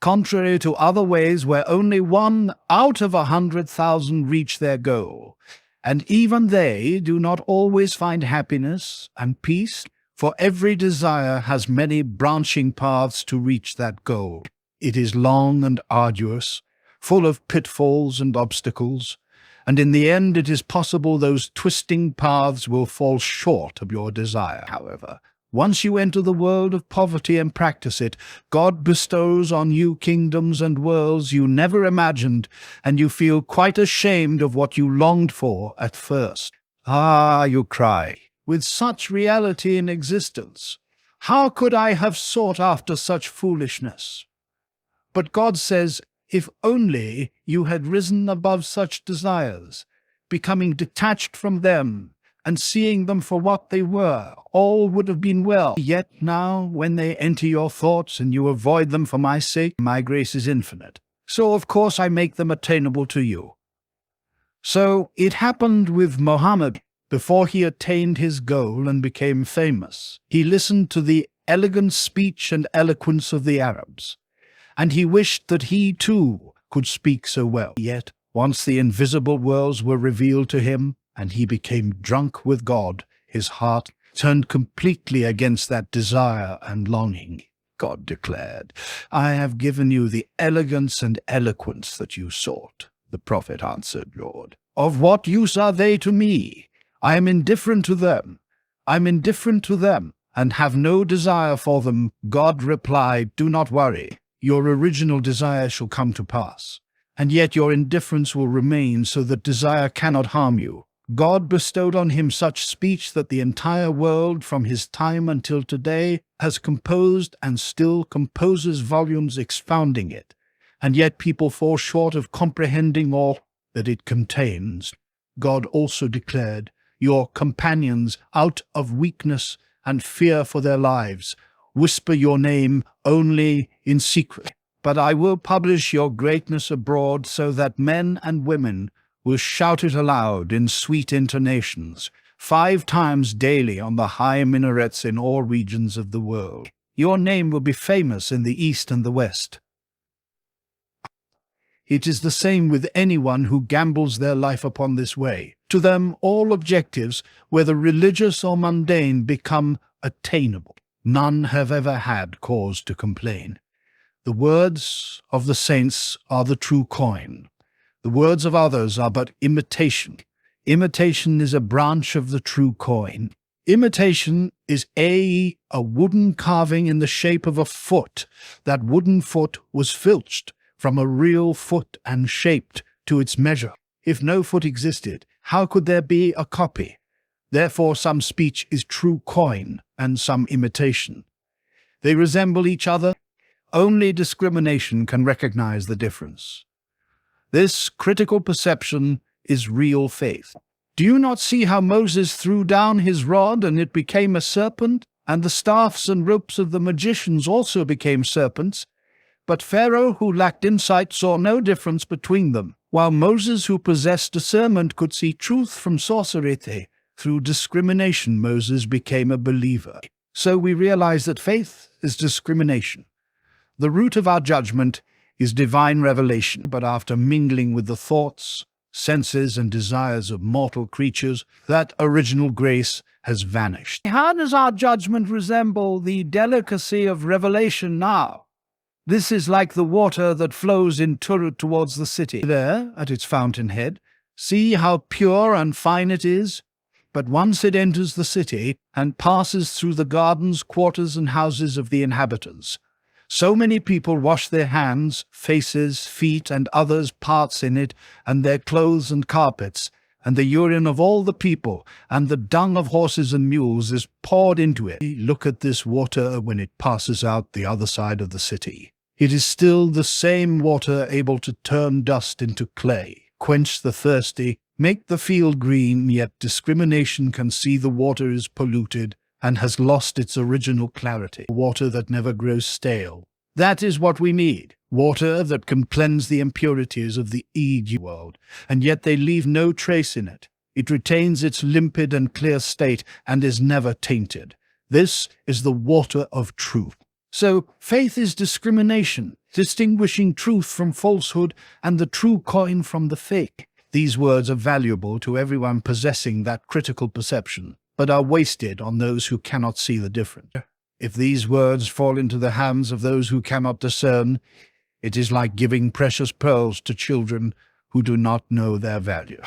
Contrary to other ways where only 1 out of 100,000 reach their goal, and even they do not always find happiness and peace, for every desire has many branching paths to reach that goal. It is long and arduous, full of pitfalls and obstacles, and in the end it is possible those twisting paths will fall short of your desire. However, once you enter the world of poverty and practice it, God bestows on you kingdoms and worlds you never imagined, and you feel quite ashamed of what you longed for at first. Ah, you cry, with such reality in existence, how could I have sought after such foolishness? But God says, if only you had risen above such desires, becoming detached from them and seeing them for what they were, all would have been well. Yet now, when they enter your thoughts and you avoid them for my sake, my grace is infinite. So of course I make them attainable to you. So it happened with Mohammed. Before he attained his goal and became famous, he listened to the elegant speech and eloquence of the Arabs, and he wished that he too could speak so well. Yet, once the invisible worlds were revealed to him, and he became drunk with God, his heart turned completely against that desire and longing. God declared, I have given you the elegance and eloquence that you sought. The prophet answered, Lord, of what use are they to me? I am indifferent to them. And have no desire for them. God replied, do not worry. Your original desire shall come to pass, and yet your indifference will remain so that desire cannot harm you. God bestowed on him such speech that the entire world from his time until today has composed and still composes volumes expounding it, and yet people fall short of comprehending all that it contains. God also declared, your companions, out of weakness and fear for their lives, whisper your name only in secret. But I will publish your greatness abroad so that men and women will shout it aloud in sweet intonations, 5 times daily on the high minarets in all regions of the world. Your name will be famous in the East and the West. It is the same with anyone who gambles their life upon this way. To them, all objectives, whether religious or mundane, become attainable. None have ever had cause to complain. The words of the saints are the true coin. The words of others are but imitation. Imitation is a branch of the true coin. Imitation is a wooden carving in the shape of a foot. That wooden foot was filched from a real foot and shaped to its measure. If no foot existed, how could there be a copy? Therefore some speech is true coin and some imitation. They resemble each other. Only discrimination can recognize the difference. This critical perception is real faith. Do you not see how Moses threw down his rod and it became a serpent, and the staffs and ropes of the magicians also became serpents? But Pharaoh, who lacked insight, saw no difference between them, while Moses, who possessed discernment, could see truth from sorcery. Through discrimination, Moses became a believer. So we realize that faith is discrimination. The root of our judgment is divine revelation, but after mingling with the thoughts, senses, and desires of mortal creatures, that original grace has vanished. How does our judgment resemble the delicacy of revelation now? This is like the water that flows in turret towards the city. There, at its fountainhead, see how pure and fine it is? But once it enters the city and passes through the gardens, quarters, and houses of the inhabitants, so many people wash their hands, faces, feet, and others' parts in it, and their clothes and carpets, and the urine of all the people, and the dung of horses and mules is poured into it. Look at this water when it passes out the other side of the city. It is still the same water, able to turn dust into clay, quench the thirsty, make the field green, yet discrimination can see the water is polluted and has lost its original clarity. Water that never grows stale. That is what we need. Water that can cleanse the impurities of the world, and yet they leave no trace in it. It retains its limpid and clear state and is never tainted. This is the water of truth. So faith is discrimination, distinguishing truth from falsehood and the true coin from the fake. These words are valuable to everyone possessing that critical perception, but are wasted on those who cannot see the difference. If these words fall into the hands of those who cannot discern, it is like giving precious pearls to children who do not know their value.